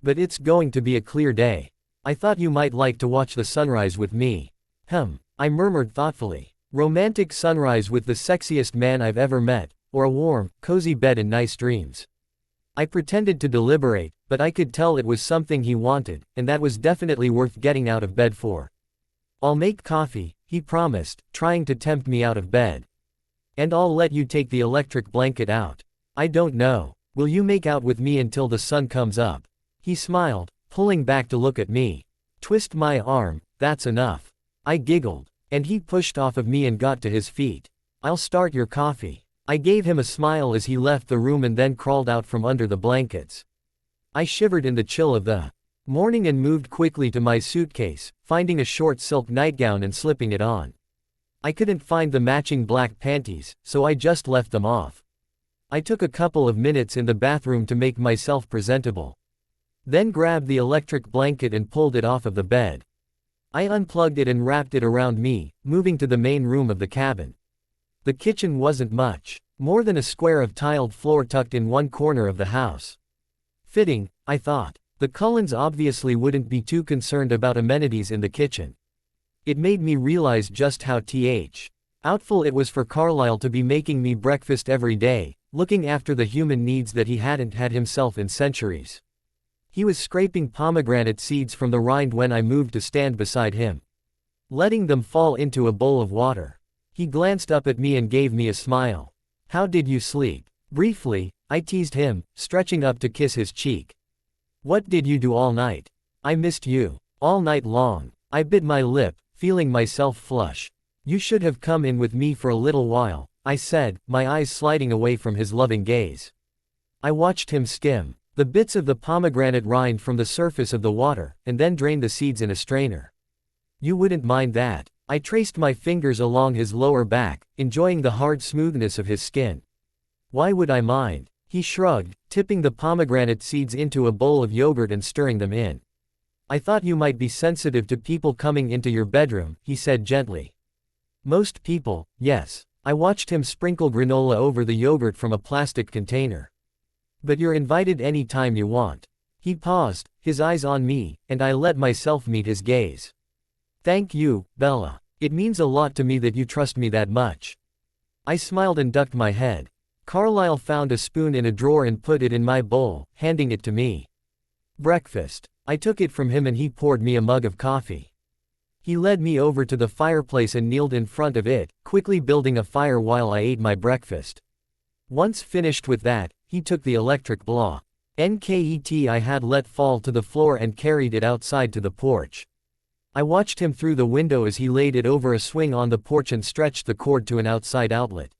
But it's going to be a clear day. I thought you might like to watch the sunrise with me. I murmured thoughtfully. Romantic sunrise with the sexiest man I've ever met, or a warm, cozy bed and nice dreams. I pretended to deliberate, but I could tell it was something he wanted, and that was definitely worth getting out of bed for. I'll make coffee, he promised, trying to tempt me out of bed. And I'll let you take the electric blanket out. I don't know. Will you make out with me until the sun comes up? He smiled, pulling back to look at me. Twist my arm, that's enough. I giggled, and he pushed off of me and got to his feet. I'll start your coffee. I gave him a smile as he left the room and then crawled out from under the blankets. I shivered in the chill of the morning and moved quickly to my suitcase, finding a short silk nightgown and slipping it on. I couldn't find the matching black panties, so I just left them off. I took a couple of minutes in the bathroom to make myself presentable. Then grabbed the electric blanket and pulled it off of the bed. I unplugged it and wrapped it around me, moving to the main room of the cabin. The kitchen wasn't much more than a square of tiled floor tucked in one corner of the house. Fitting, I thought. The Cullens obviously wouldn't be too concerned about amenities in the kitchen. It made me realize just how outful it was for Carlisle to be making me breakfast every day, looking after the human needs that he hadn't had himself in centuries. He was scraping pomegranate seeds from the rind when I moved to stand beside him, letting them fall into a bowl of water. He glanced up at me and gave me a smile. "How did you sleep?" Briefly, I teased him, stretching up to kiss his cheek. "What did you do all night?" "I missed you. All night long." I bit my lip, feeling myself flush. "You should have come in with me for a little while," I said, my eyes sliding away from his loving gaze. I watched him skim the bits of the pomegranate rind from the surface of the water, and then drain the seeds in a strainer. "You wouldn't mind that?" I traced my fingers along his lower back, enjoying the hard smoothness of his skin. "Why would I mind?" He shrugged, tipping the pomegranate seeds into a bowl of yogurt and stirring them in. "I thought you might be sensitive to people coming into your bedroom," he said gently. "Most people, yes." I watched him sprinkle granola over the yogurt from a plastic container. "But you're invited any time you want." He paused, his eyes on me, and I let myself meet his gaze. "Thank you, Bella. It means a lot to me that you trust me that much." I smiled and ducked my head. Carlisle found a spoon in a drawer and put it in my bowl, handing it to me. "Breakfast." I took it from him and he poured me a mug of coffee. He led me over to the fireplace and kneeled in front of it, quickly building a fire while I ate my breakfast. Once finished with that, he took the electric blanket I had let fall to the floor and carried it outside to the porch. I watched him through the window as he laid it over a swing on the porch and stretched the cord to an outside outlet.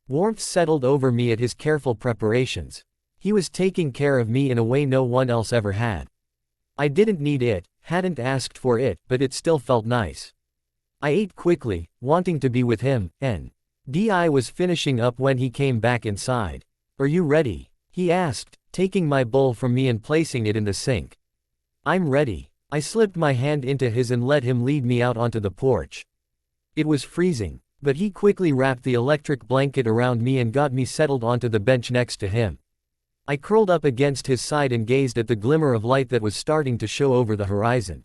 Warmth settled over me at his careful preparations. He was taking care of me in a way no one else ever had. I didn't need it, hadn't asked for it, but it still felt nice. I ate quickly, wanting to be with him, and I was finishing up when he came back inside. "Are you ready?" he asked, taking my bowl from me and placing it in the sink. "I'm ready." I slipped my hand into his and let him lead me out onto the porch. It was freezing, but he quickly wrapped the electric blanket around me and got me settled onto the bench next to him. I curled up against his side and gazed at the glimmer of light that was starting to show over the horizon.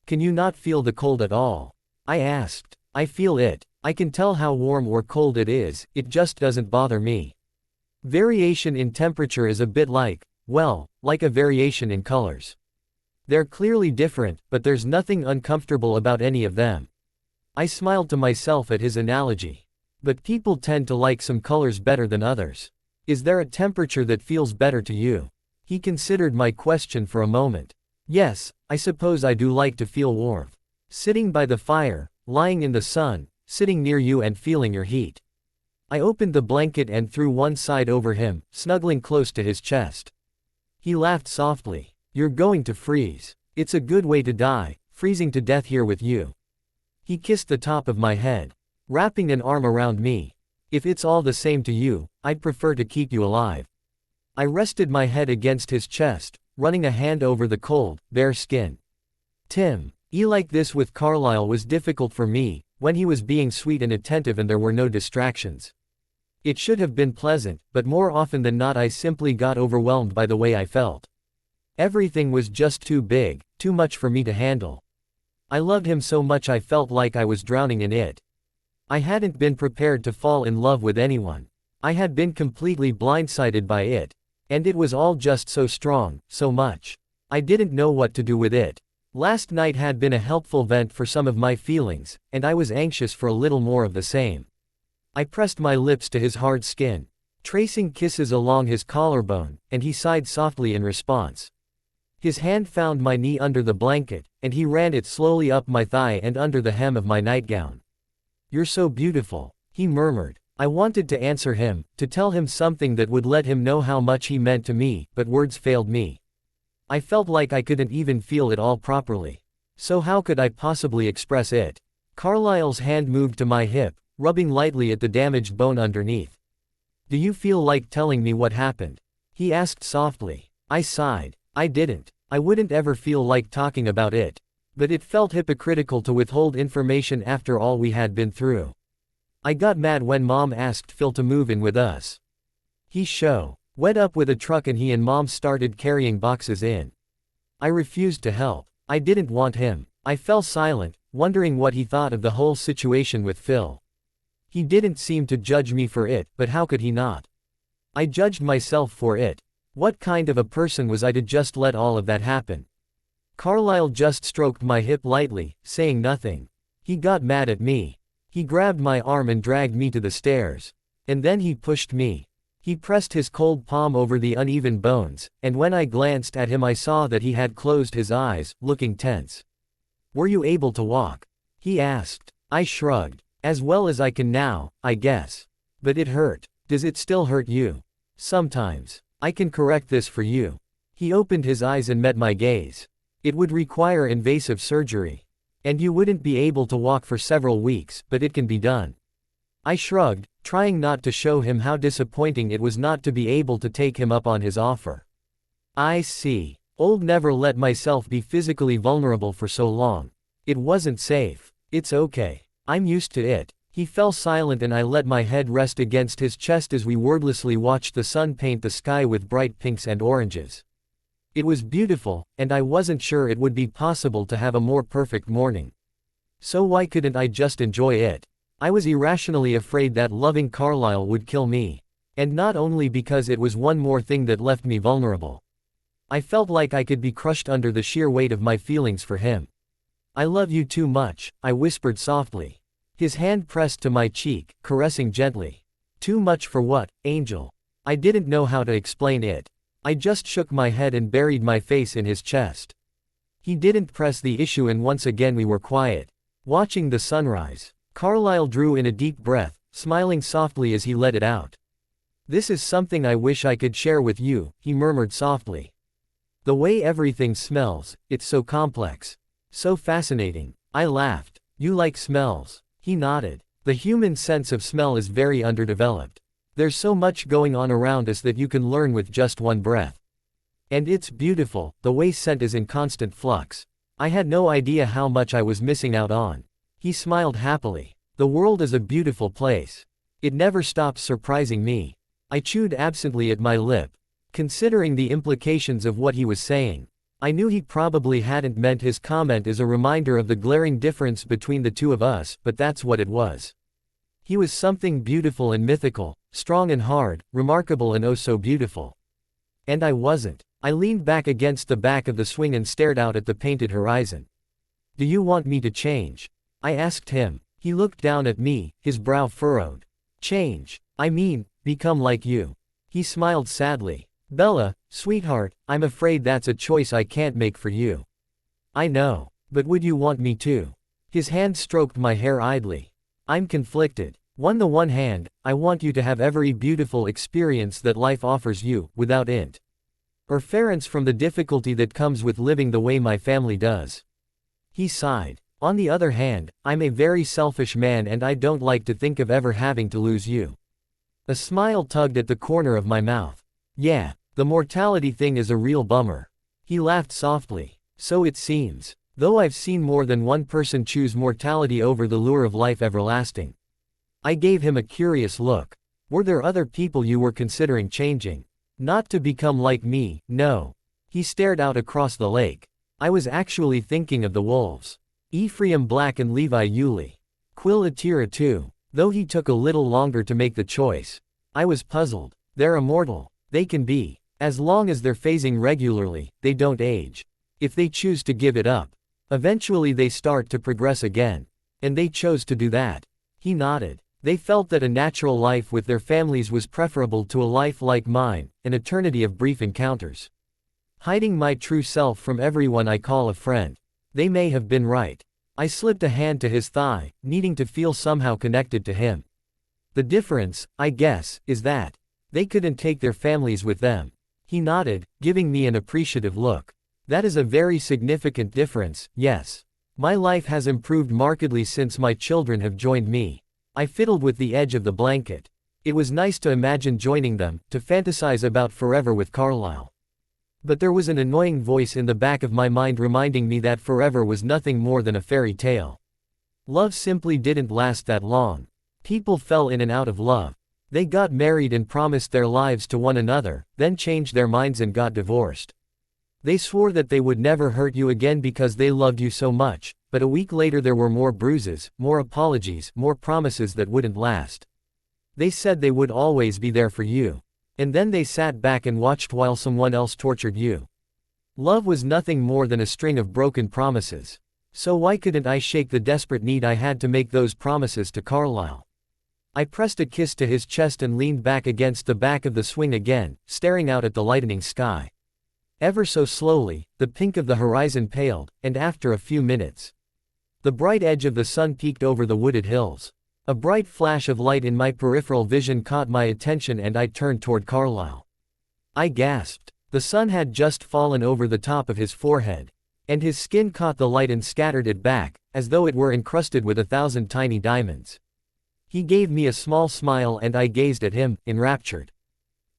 "Can you not feel the cold at all?" I asked. "I feel it. I can tell how warm or cold it is, it just doesn't bother me. Variation in temperature is a bit like, well, like a variation in colors. They're clearly different, but there's nothing uncomfortable about any of them." I smiled to myself at his analogy. "But people tend to like some colors better than others. Is there a temperature that feels better to you?" He considered my question for a moment. "Yes, I suppose I do like to feel warm. Sitting by the fire, lying in the sun, sitting near you and feeling your heat." I opened the blanket and threw one side over him, snuggling close to his chest. He laughed softly. "You're going to freeze. It's a good way to die, freezing to death here with you." He kissed the top of my head, wrapping an arm around me. "If it's all the same to you, I'd prefer to keep you alive." I rested my head against his chest, running a hand over the cold, bare skin. Like this with Carlisle was difficult for me, when he was being sweet and attentive and there were no distractions. It should have been pleasant, but more often than not I simply got overwhelmed by the way I felt. Everything was just too big, too much for me to handle. I loved him so much I felt like I was drowning in it. I hadn't been prepared to fall in love with anyone. I had been completely blindsided by it. And it was all just so strong, so much. I didn't know what to do with it. Last night had been a helpful vent for some of my feelings, and I was anxious for a little more of the same. I pressed my lips to his hard skin, tracing kisses along his collarbone, and he sighed softly in response. His hand found my knee under the blanket, and he ran it slowly up my thigh and under the hem of my nightgown. "You're so beautiful," he murmured. I wanted to answer him, to tell him something that would let him know how much he meant to me, but words failed me. I felt like I couldn't even feel it all properly. So how could I possibly express it? Carlisle's hand moved to my hip, rubbing lightly at the damaged bone underneath. "Do you feel like telling me what happened?" he asked softly. I sighed. I didn't. I wouldn't ever feel like talking about it. But it felt hypocritical to withhold information after all we had been through. I got mad when Mom asked Phil to move in with us. He went up with a truck and he and Mom started carrying boxes in. I refused to help. I didn't want him. I fell silent, wondering what he thought of the whole situation with Phil. He didn't seem to judge me for it, but how could he not? I judged myself for it. What kind of a person was I to just let all of that happen? Carlisle just stroked my hip lightly, saying nothing. He got mad at me. He grabbed my arm and dragged me to the stairs. And then he pushed me. He pressed his cold palm over the uneven bones, and when I glanced at him I saw that he had closed his eyes, looking tense. "Were you able to walk?" he asked. I shrugged. "As well as I can now, I guess. But it hurt. Does it still hurt you?" "Sometimes. I can correct this for you." He opened his eyes and met my gaze. "It would require invasive surgery. And you wouldn't be able to walk for several weeks, but it can be done." I shrugged, trying not to show him how disappointing it was not to be able to take him up on his offer. "I see. Old never let myself be physically vulnerable for so long. It wasn't safe. It's okay. I'm used to it." He fell silent and I let my head rest against his chest as we wordlessly watched the sun paint the sky with bright pinks and oranges. It was beautiful, and I wasn't sure it would be possible to have a more perfect morning. So why couldn't I just enjoy it? I was irrationally afraid that loving Carlisle would kill me. And not only because it was one more thing that left me vulnerable. I felt like I could be crushed under the sheer weight of my feelings for him. "I love you too much," I whispered softly. His hand pressed to my cheek, caressing gently. "Too much for what, Angel?" I didn't know how to explain it. I just shook my head and buried my face in his chest. He didn't press the issue and once again we were quiet, watching the sunrise. Carlisle drew in a deep breath, smiling softly as he let it out. "This is something I wish I could share with you," he murmured softly. "The way everything smells, it's so complex. So fascinating." I laughed. "You like smells?" He nodded. "The human sense of smell is very underdeveloped. There's so much going on around us that you can learn with just one breath. And it's beautiful, the way scent is in constant flux. I had no idea how much I was missing out on." He smiled happily. "The world is a beautiful place. It never stops surprising me." I chewed absently at my lip, considering the implications of what he was saying. I knew he probably hadn't meant his comment as a reminder of the glaring difference between the two of us, but that's what it was. He was something beautiful and mythical, strong and hard, remarkable and oh so beautiful. And I wasn't. I leaned back against the back of the swing and stared out at the painted horizon. "Do you want me to change?" I asked him. He looked down at me, his brow furrowed. "Change? I mean, become like you." He smiled sadly. "Bella, sweetheart, I'm afraid that's a choice I can't make for you." "I know. But would you want me to?" His hand stroked my hair idly. "I'm conflicted. On the one hand, I want you to have every beautiful experience that life offers you, without interference from the difficulty that comes with living the way my family does." He sighed. "On the other hand, I'm a very selfish man and I don't like to think of ever having to lose you." A smile tugged at the corner of my mouth. "Yeah, the mortality thing is a real bummer." He laughed softly. "So it seems. Though I've seen more than one person choose mortality over the lure of life everlasting." I gave him a curious look. "Were there other people you were considering changing?" "Not to become like me, no." He stared out across the lake. "I was actually thinking of the wolves. Ephraim Black and Levi Yulee. Quill Atira too." Though he took a little longer to make the choice. I was puzzled. "They're immortal. They can be. As long as they're phasing regularly, they don't age. If they choose to give it up, eventually they start to progress again. And they chose to do that." He nodded. "They felt that a natural life with their families was preferable to a life like mine, an eternity of brief encounters. Hiding my true self from everyone I call a friend. They may have been right." I slipped a hand to his thigh, needing to feel somehow connected to him. "The difference, I guess, is that they couldn't take their families with them." He nodded, giving me an appreciative look. "That is a very significant difference, yes. My life has improved markedly since my children have joined me." I fiddled with the edge of the blanket. It was nice to imagine joining them, to fantasize about forever with Carlisle. But there was an annoying voice in the back of my mind reminding me that forever was nothing more than a fairy tale. Love simply didn't last that long. People fell in and out of love. They got married and promised their lives to one another, then changed their minds and got divorced. They swore that they would never hurt you again because they loved you so much, but a week later there were more bruises, more apologies, more promises that wouldn't last. They said they would always be there for you. And then they sat back and watched while someone else tortured you. Love was nothing more than a string of broken promises. So why couldn't I shake the desperate need I had to make those promises to Carlisle? I pressed a kiss to his chest and leaned back against the back of the swing again, staring out at the lightening sky. Ever so slowly, the pink of the horizon paled, and after a few minutes, the bright edge of the sun peeked over the wooded hills. A bright flash of light in my peripheral vision caught my attention and I turned toward Carlisle. I gasped. The sun had just fallen over the top of his forehead, and his skin caught the light and scattered it back, as though it were encrusted with 1,000 tiny diamonds. He gave me a small smile and I gazed at him, enraptured.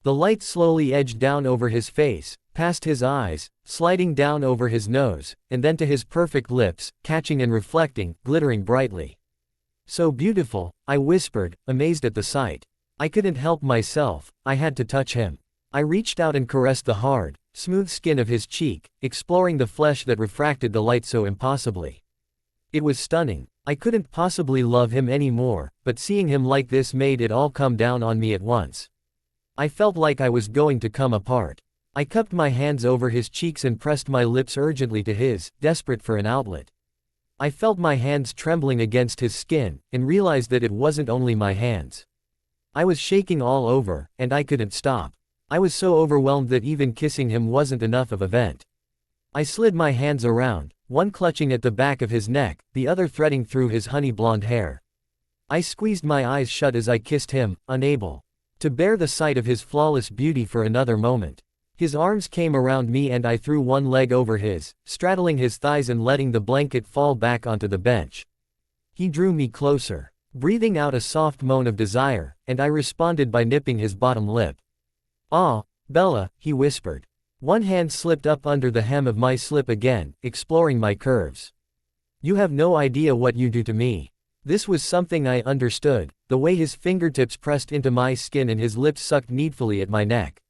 The light slowly edged down over his face, past his eyes, sliding down over his nose, and then to his perfect lips, catching and reflecting, glittering brightly. So beautiful, I whispered, amazed at the sight. I couldn't help myself, I had to touch him. I reached out and caressed the hard, smooth skin of his cheek, exploring the flesh that refracted the light so impossibly. It was stunning. I couldn't possibly love him anymore, but seeing him like this made it all come down on me at once. I felt like I was going to come apart. I cupped my hands over his cheeks and pressed my lips urgently to his, desperate for an outlet. I felt my hands trembling against his skin, and realized that it wasn't only my hands. I was shaking all over, and I couldn't stop. I was so overwhelmed that even kissing him wasn't enough of a vent. I slid my hands around, one clutching at the back of his neck, the other threading through his honey blonde hair. I squeezed my eyes shut as I kissed him, unable to bear the sight of his flawless beauty for another moment. His arms came around me and I threw one leg over his, straddling his thighs and letting the blanket fall back onto the bench. He drew me closer, breathing out a soft moan of desire, and I responded by nipping his bottom lip. "Ah, Bella," he whispered. One hand slipped up under the hem of my slip again, exploring my curves. "You have no idea what you do to me." This was something I understood, the way his fingertips pressed into my skin and his lips sucked needfully at my neck.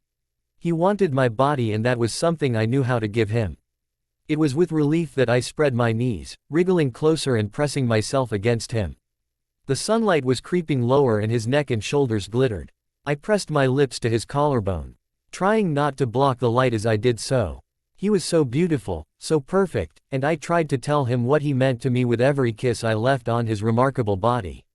He wanted my body and that was something I knew how to give him. It was with relief that I spread my knees, wriggling closer and pressing myself against him. The sunlight was creeping lower and his neck and shoulders glittered. I pressed my lips to his collarbone, trying not to block the light as I did so. He was so beautiful, so perfect, and I tried to tell him what he meant to me with every kiss I left on his remarkable body.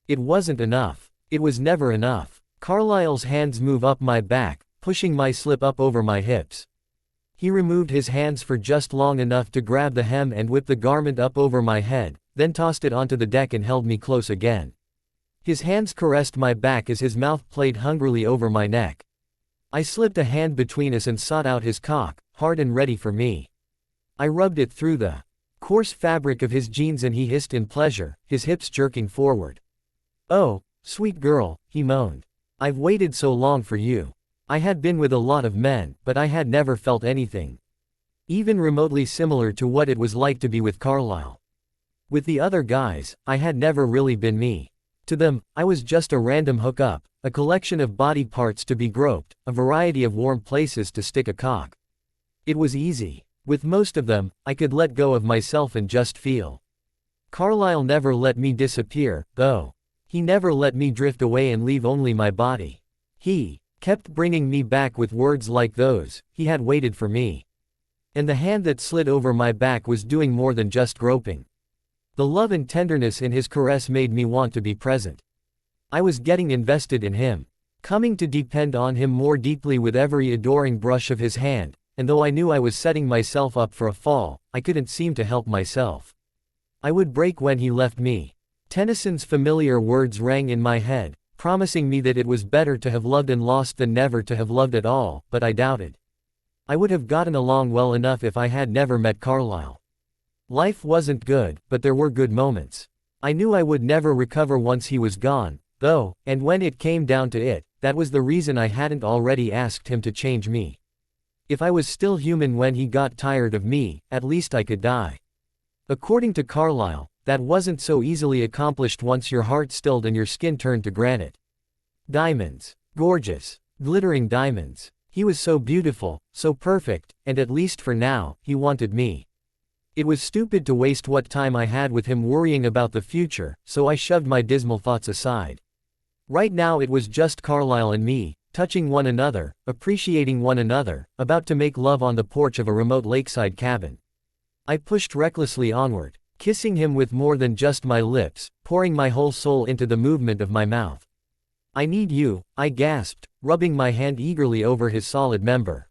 It wasn't enough. It was never enough. Carlisle's hands moved up my back, pushing my slip up over my hips. He removed his hands for just long enough to grab the hem and whip the garment up over my head, then tossed it onto the deck and held me close again. His hands caressed my back as his mouth played hungrily over my neck. I slipped a hand between us and sought out his cock, hard and ready for me. I rubbed it through the coarse fabric of his jeans and he hissed in pleasure, his hips jerking forward. "Oh, sweet girl," he moaned. "I've waited so long for you. I had been with a lot of men, but I had never felt anything even remotely similar to what it was like to be with Carlisle. With the other guys, I had never really been me. To them, I was just a random hookup, a collection of body parts to be groped, a variety of warm places to stick a cock. It was easy. With most of them, I could let go of myself and just feel. Carlisle never let me disappear, though. He never let me drift away and leave only my body. He kept bringing me back with words like those, he had waited for me. And the hand that slid over my back was doing more than just groping. The love and tenderness in his caress made me want to be present. I was getting invested in him, coming to depend on him more deeply with every adoring brush of his hand, and though I knew I was setting myself up for a fall, I couldn't seem to help myself. I would break when he left me. Tennyson's familiar words rang in my head, promising me that it was better to have loved and lost than never to have loved at all, but I doubted. I would have gotten along well enough if I had never met Carlisle. Life wasn't good, but there were good moments. I knew I would never recover once he was gone, though, and when it came down to it, that was the reason I hadn't already asked him to change me. If I was still human when he got tired of me, at least I could die. According to Carlisle, that wasn't so easily accomplished once your heart stilled and your skin turned to granite. Diamonds. Gorgeous. Glittering diamonds. He was so beautiful, so perfect, and at least for now, he wanted me. It was stupid to waste what time I had with him worrying about the future, so I shoved my dismal thoughts aside. Right now it was just Carlisle and me, touching one another, appreciating one another, about to make love on the porch of a remote lakeside cabin. I pushed recklessly onward, kissing him with more than just my lips, pouring my whole soul into the movement of my mouth. "I need you," I gasped, rubbing my hand eagerly over his solid member.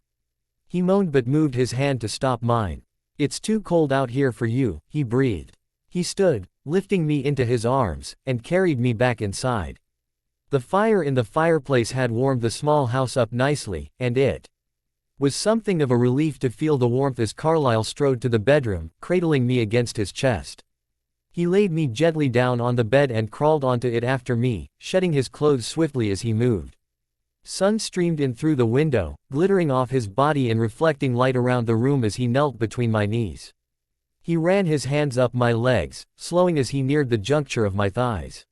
He moaned but moved his hand to stop mine. "It's too cold out here for you," he breathed. He stood, lifting me into his arms, and carried me back inside. The fire in the fireplace had warmed the small house up nicely, and it was something of a relief to feel the warmth as Carlisle strode to the bedroom, cradling me against his chest. He laid me gently down on the bed and crawled onto it after me, shedding his clothes swiftly as he moved. Sun streamed in through the window, glittering off his body and reflecting light around the room as he knelt between my knees. He ran his hands up my legs, slowing as he neared the juncture of my thighs.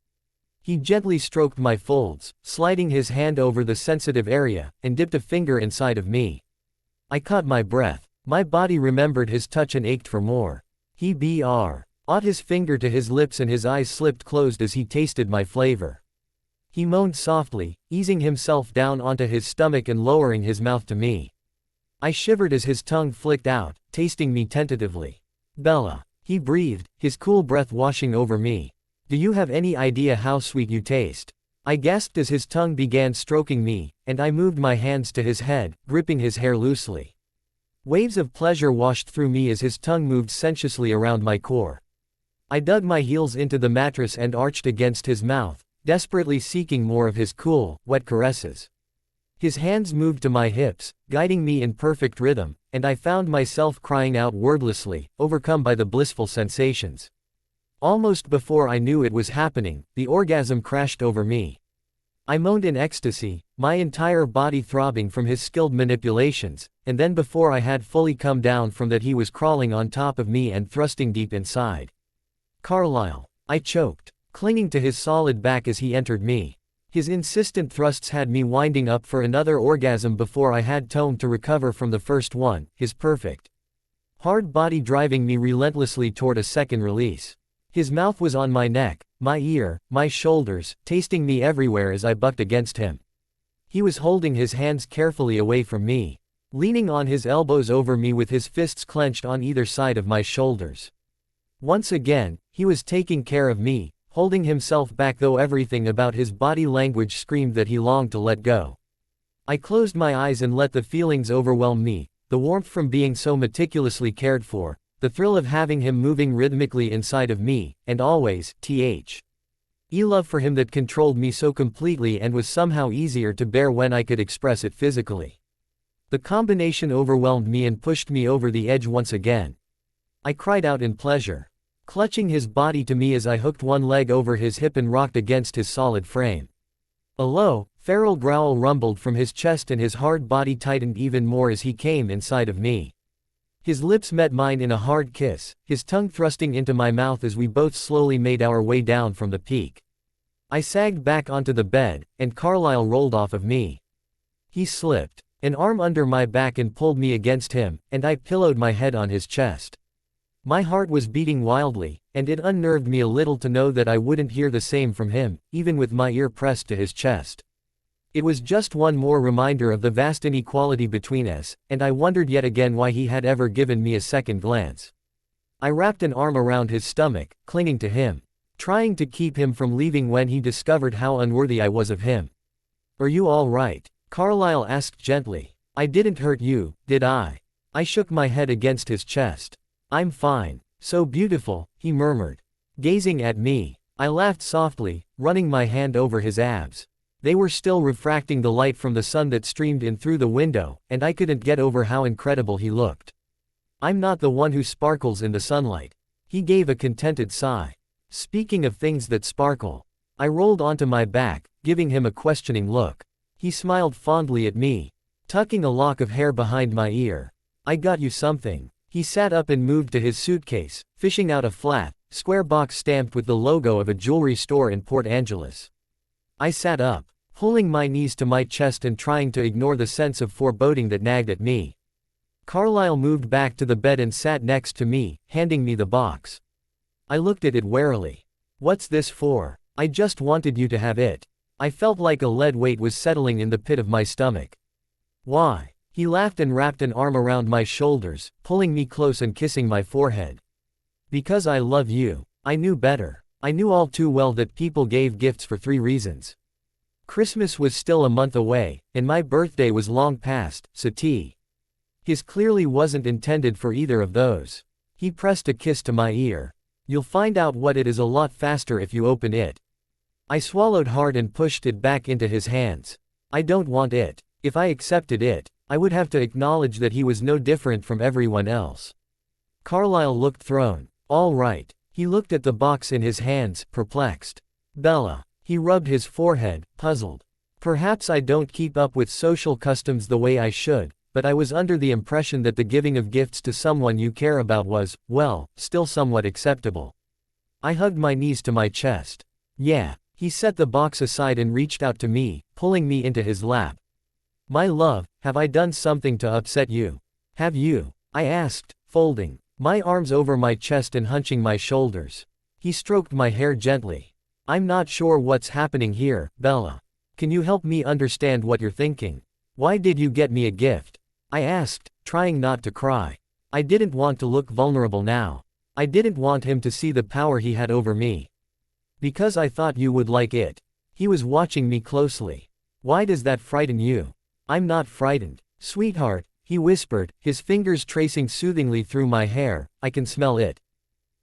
He gently stroked my folds, sliding his hand over the sensitive area, and dipped a finger inside of me. I caught my breath. My body remembered his touch and ached for more. He brought his finger to his lips and his eyes slipped closed as he tasted my flavor. He moaned softly, easing himself down onto his stomach and lowering his mouth to me. I shivered as his tongue flicked out, tasting me tentatively. "Bella," he breathed, his cool breath washing over me. "Do you have any idea how sweet you taste?" I gasped as his tongue began stroking me, and I moved my hands to his head, gripping his hair loosely. Waves of pleasure washed through me as his tongue moved sensuously around my core. I dug my heels into the mattress and arched against his mouth, desperately seeking more of his cool, wet caresses. His hands moved to my hips, guiding me in perfect rhythm, and I found myself crying out wordlessly, overcome by the blissful sensations. Almost before I knew it was happening, the orgasm crashed over me. I moaned in ecstasy, my entire body throbbing from his skilled manipulations, and then before I had fully come down from that he was crawling on top of me and thrusting deep inside. "Carlisle," I choked, clinging to his solid back as he entered me. His insistent thrusts had me winding up for another orgasm before I had time to recover from the first one, his perfect hard body driving me relentlessly toward a second release. His mouth was on my neck, my ear, my shoulders, tasting me everywhere as I bucked against him. He was holding his hands carefully away from me, leaning on his elbows over me with his fists clenched on either side of my shoulders. Once again, he was taking care of me, holding himself back though everything about his body language screamed that he longed to let go. I closed my eyes and let the feelings overwhelm me, the warmth from being so meticulously cared for, the thrill of having him moving rhythmically inside of me, and always, love for him that controlled me so completely and was somehow easier to bear when I could express it physically. The combination overwhelmed me and pushed me over the edge once again. I cried out in pleasure, clutching his body to me as I hooked one leg over his hip and rocked against his solid frame. A low, feral growl rumbled from his chest and his hard body tightened even more as he came inside of me. His lips met mine in a hard kiss, his tongue thrusting into my mouth as we both slowly made our way down from the peak. I sagged back onto the bed, and Carlisle rolled off of me. He slipped an arm under my back and pulled me against him, and I pillowed my head on his chest. My heart was beating wildly, and it unnerved me a little to know that I wouldn't hear the same from him, even with my ear pressed to his chest. It was just one more reminder of the vast inequality between us, and I wondered yet again why he had ever given me a second glance. I wrapped an arm around his stomach, clinging to him, trying to keep him from leaving when he discovered how unworthy I was of him. "Are you all right?" Carlisle asked gently. "I didn't hurt you, did I?" I shook my head against his chest. "I'm fine. So beautiful," he murmured, gazing at me. I laughed softly, running my hand over his abs. They were still refracting the light from the sun that streamed in through the window, and I couldn't get over how incredible he looked. "I'm not the one who sparkles in the sunlight." He gave a contented sigh. "Speaking of things that sparkle." I rolled onto my back, giving him a questioning look. He smiled fondly at me, tucking a lock of hair behind my ear. "I got you something." He sat up and moved to his suitcase, fishing out a flat, square box stamped with the logo of a jewelry store in Port Angeles. I sat up, pulling my knees to my chest and trying to ignore the sense of foreboding that nagged at me. Carlisle moved back to the bed and sat next to me, handing me the box. I looked at it warily. What's this for? I just wanted you to have it. I felt like a lead weight was settling in the pit of my stomach. Why? He laughed and wrapped an arm around my shoulders, pulling me close and kissing my forehead. Because I love you. I knew better. I knew all too well that people gave gifts for 3 reasons. Christmas was still a month away, and my birthday was long past, so his clearly wasn't intended for either of those. He pressed a kiss to my ear. You'll find out what it is a lot faster if you open it. I swallowed hard and pushed it back into his hands. I don't want it. If I accepted it, I would have to acknowledge that he was no different from everyone else. Carlisle looked thrown. All right. He looked at the box in his hands, perplexed. Bella. He rubbed his forehead, puzzled. Perhaps I don't keep up with social customs the way I should, but I was under the impression that the giving of gifts to someone you care about was, well, still somewhat acceptable. I hugged my knees to my chest. Yeah. He set the box aside and reached out to me, pulling me into his lap. My love, have I done something to upset you? Have you? I asked, folding my arms over my chest and hunching my shoulders. He stroked my hair gently. I'm not sure what's happening here, Bella. Can you help me understand what you're thinking? Why did you get me a gift? I asked, trying not to cry. I didn't want to look vulnerable now. I didn't want him to see the power he had over me. Because I thought you would like it. He was watching me closely. Why does that frighten you? I'm not frightened. Sweetheart, he whispered, his fingers tracing soothingly through my hair, I can smell it.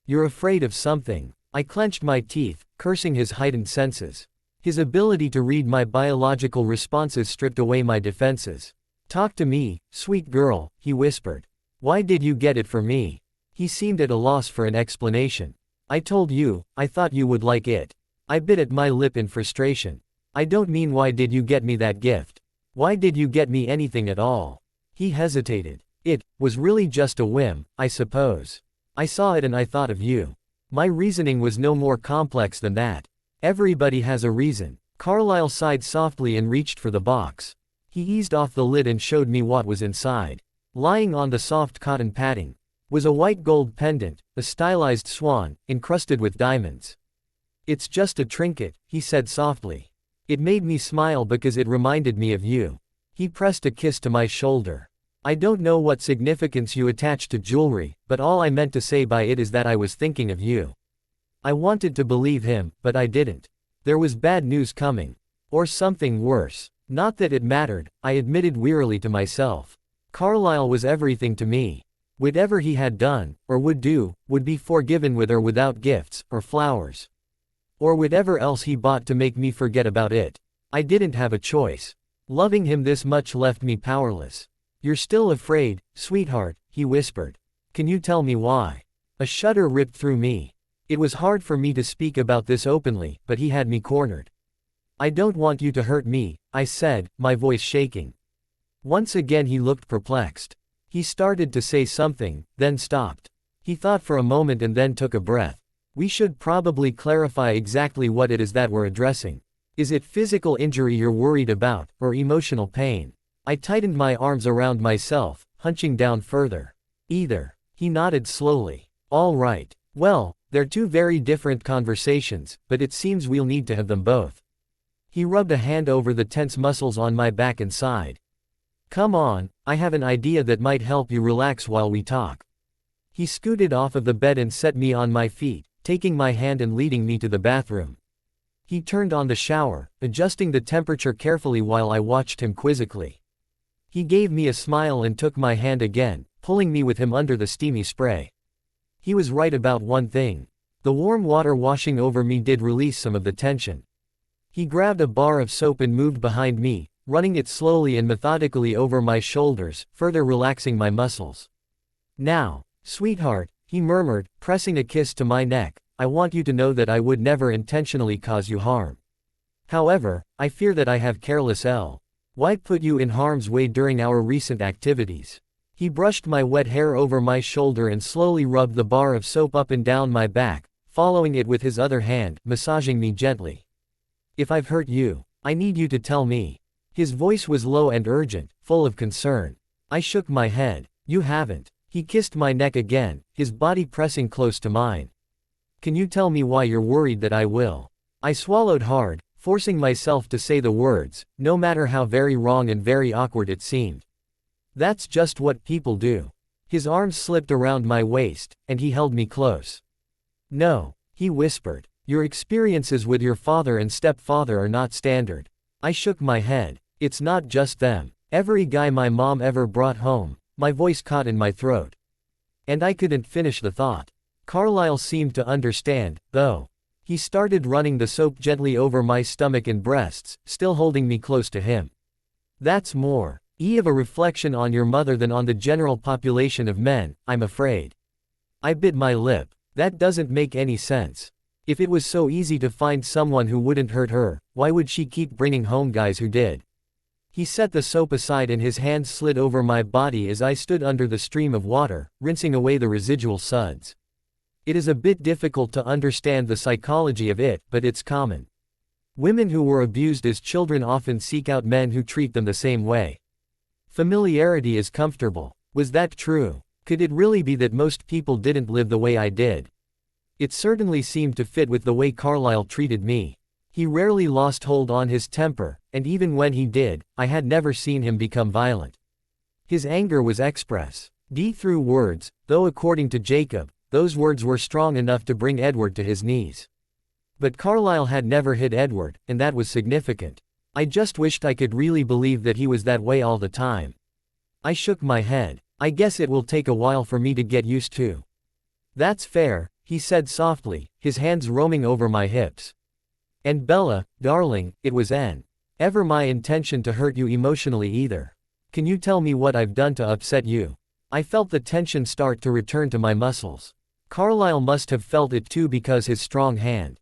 You're afraid of something. I clenched my teeth, cursing his heightened senses. His ability to read my biological responses stripped away my defenses. Talk to me, sweet girl, he whispered. Why did you get it for me? He seemed at a loss for an explanation. I told you, I thought you would like it. I bit at my lip in frustration. I don't mean why did you get me that gift? Why did you get me anything at all? He hesitated. It was really just a whim, I suppose. I saw it and I thought of you. My reasoning was no more complex than that. Everybody has a reason. Carlisle sighed softly and reached for the box. He eased off the lid and showed me what was inside. Lying on the soft cotton padding was a white gold pendant, a stylized swan, encrusted with diamonds. It's just a trinket, he said softly. It made me smile because it reminded me of you. He pressed a kiss to my shoulder. I don't know what significance you attach to jewelry, but all I meant to say by it is that I was thinking of you. I wanted to believe him, but I didn't. There was bad news coming. Or something worse. Not that it mattered, I admitted wearily to myself. Carlisle was everything to me. Whatever he had done, or would do, would be forgiven with or without gifts, or flowers. Or whatever else he bought to make me forget about it. I didn't have a choice. Loving him this much left me powerless. You're still afraid, sweetheart, he whispered. Can you tell me why? A shudder ripped through me. It was hard for me to speak about this openly, but he had me cornered. I don't want you to hurt me, I said, my voice shaking. Once again he looked perplexed. He started to say something, then stopped. He thought for a moment and then took a breath. We should probably clarify exactly what it is that we're addressing. Is it physical injury you're worried about, or emotional pain? I tightened my arms around myself, hunching down further. Either. He nodded slowly. All right. Well, they're 2 very different conversations, but it seems we'll need to have them both. He rubbed a hand over the tense muscles on my back and sighed. Come on, I have an idea that might help you relax while we talk. He scooted off of the bed and set me on my feet, taking my hand and leading me to the bathroom. He turned on the shower, adjusting the temperature carefully while I watched him quizzically. He gave me a smile and took my hand again, pulling me with him under the steamy spray. He was right about one thing. The warm water washing over me did release some of the tension. He grabbed a bar of soap and moved behind me, running it slowly and methodically over my shoulders, further relaxing my muscles. Now, sweetheart, he murmured, pressing a kiss to my neck, I want you to know that I would never intentionally cause you harm. However, I fear that I have careless why put you in harm's way during our recent activities? He brushed my wet hair over my shoulder and slowly rubbed the bar of soap up and down my back, following it with his other hand, massaging me gently. If I've hurt you, I need you to tell me. His voice was low and urgent, full of concern. I shook my head. You haven't. He kissed my neck again, his body pressing close to mine. Can you tell me why you're worried that I will? I swallowed hard, forcing myself to say the words, no matter how very wrong and very awkward it seemed. That's just what people do. His arms slipped around my waist, and he held me close. No, he whispered. Your experiences with your father and stepfather are not standard. I shook my head. It's not just them. Every guy my mom ever brought home. My voice caught in my throat. And I couldn't finish the thought. Carlisle seemed to understand, though. He started running the soap gently over my stomach and breasts, still holding me close to him. That's more of a reflection on your mother than on the general population of men, I'm afraid. I bit my lip. That doesn't make any sense. If it was so easy to find someone who wouldn't hurt her, why would she keep bringing home guys who did? He set the soap aside and his hands slid over my body as I stood under the stream of water, rinsing away the residual suds. It is a bit difficult to understand the psychology of it, but it's common. Women who were abused as children often seek out men who treat them the same way. Familiarity is comfortable. Was that true? Could it really be that most people didn't live the way I did? It certainly seemed to fit with the way Carlisle treated me. He rarely lost hold on his temper, and even when he did, I had never seen him become violent. His anger was expressed through words, though according to Jacob, those words were strong enough to bring Edward to his knees. But Carlisle had never hit Edward, and that was significant. I just wished I could really believe that he was that way all the time. I shook my head. I guess it will take a while for me to get used to. That's fair, he said softly, his hands roaming over my hips. And Bella, darling, it was ever my intention to hurt you emotionally either. Can you tell me what I've done to upset you? I felt the tension start to return to my muscles. Carlisle must have felt it too because his strong hand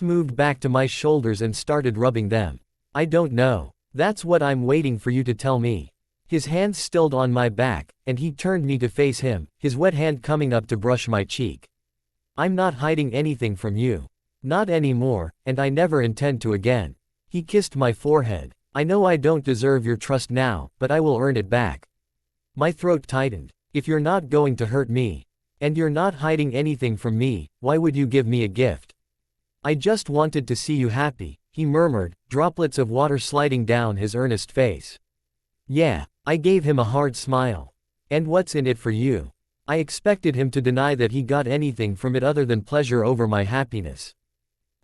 moved back to my shoulders and started rubbing them. I don't know. That's what I'm waiting for you to tell me. His hands stilled on my back, and he turned me to face him, his wet hand coming up to brush my cheek. I'm not hiding anything from you. Not anymore, and I never intend to again. He kissed my forehead. I know I don't deserve your trust now, but I will earn it back. My throat tightened. If you're not going to hurt me, and you're not hiding anything from me, why would you give me a gift? I just wanted to see you happy, he murmured, droplets of water sliding down his earnest face. Yeah, I gave him a hard smile. And what's in it for you? I expected him to deny that he got anything from it other than pleasure over my happiness.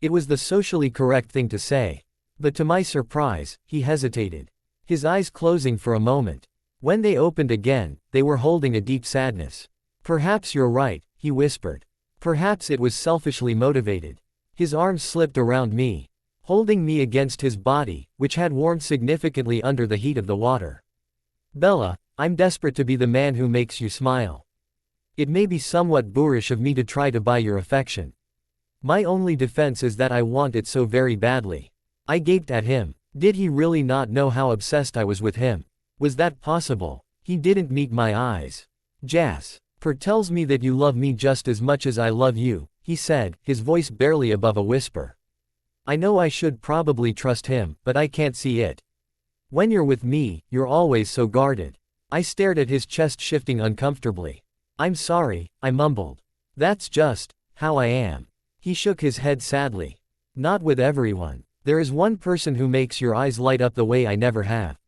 It was the socially correct thing to say. But to my surprise, he hesitated. His eyes closing for a moment. When they opened again, they were holding a deep sadness. Perhaps you're right, he whispered. Perhaps it was selfishly motivated. His arms slipped around me, holding me against his body, which had warmed significantly under the heat of the water. Bella, I'm desperate to be the man who makes you smile. It may be somewhat boorish of me to try to buy your affection. My only defense is that I want it so very badly. I gaped at him. Did he really not know how obsessed I was with him? Was that possible? He didn't meet my eyes. Jasper tells me that you love me just as much as I love you, he said, his voice barely above a whisper. I know I should probably trust him, but I can't see it. When you're with me, you're always so guarded. I stared at his chest shifting uncomfortably. I'm sorry, I mumbled. That's just how I am. He shook his head sadly. Not with everyone. There is one person who makes your eyes light up the way I never have.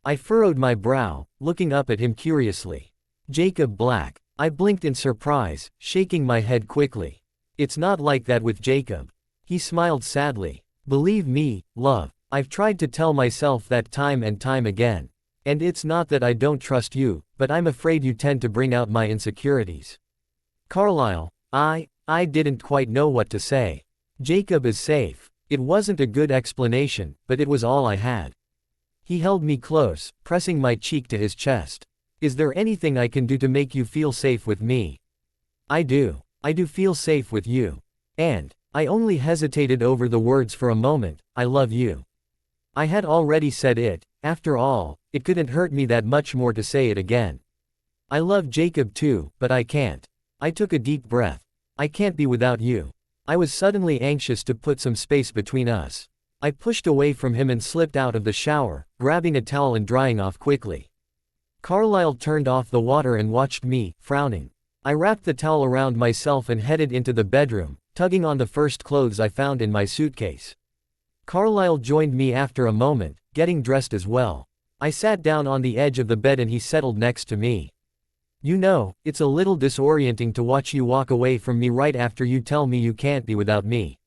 I furrowed my brow, looking up at him curiously. Jacob Black. I blinked in surprise, shaking my head quickly. It's not like that with Jacob. He smiled sadly. Believe me, love, I've tried to tell myself that time and time again. And it's not that I don't trust you, but I'm afraid you tend to bring out my insecurities. Carlisle, I didn't quite know what to say. Jacob is safe. It wasn't a good explanation, but it was all I had. He held me close, pressing my cheek to his chest. Is there anything I can do to make you feel safe with me? I do feel safe with you. And I only hesitated over the words for a moment, I love you. I had already said it, after all, it couldn't hurt me that much more to say it again. I love Jacob too, but I can't. I took a deep breath. I can't be without you. I was suddenly anxious to put some space between us. I pushed away from him and slipped out of the shower, grabbing a towel and drying off quickly. Carlisle turned off the water and watched me, frowning. I wrapped the towel around myself and headed into the bedroom, tugging on the first clothes I found in my suitcase. Carlisle joined me after a moment, getting dressed as well. I sat down on the edge of the bed and he settled next to me. You know, it's a little disorienting to watch you walk away from me right after you tell me you can't be without me.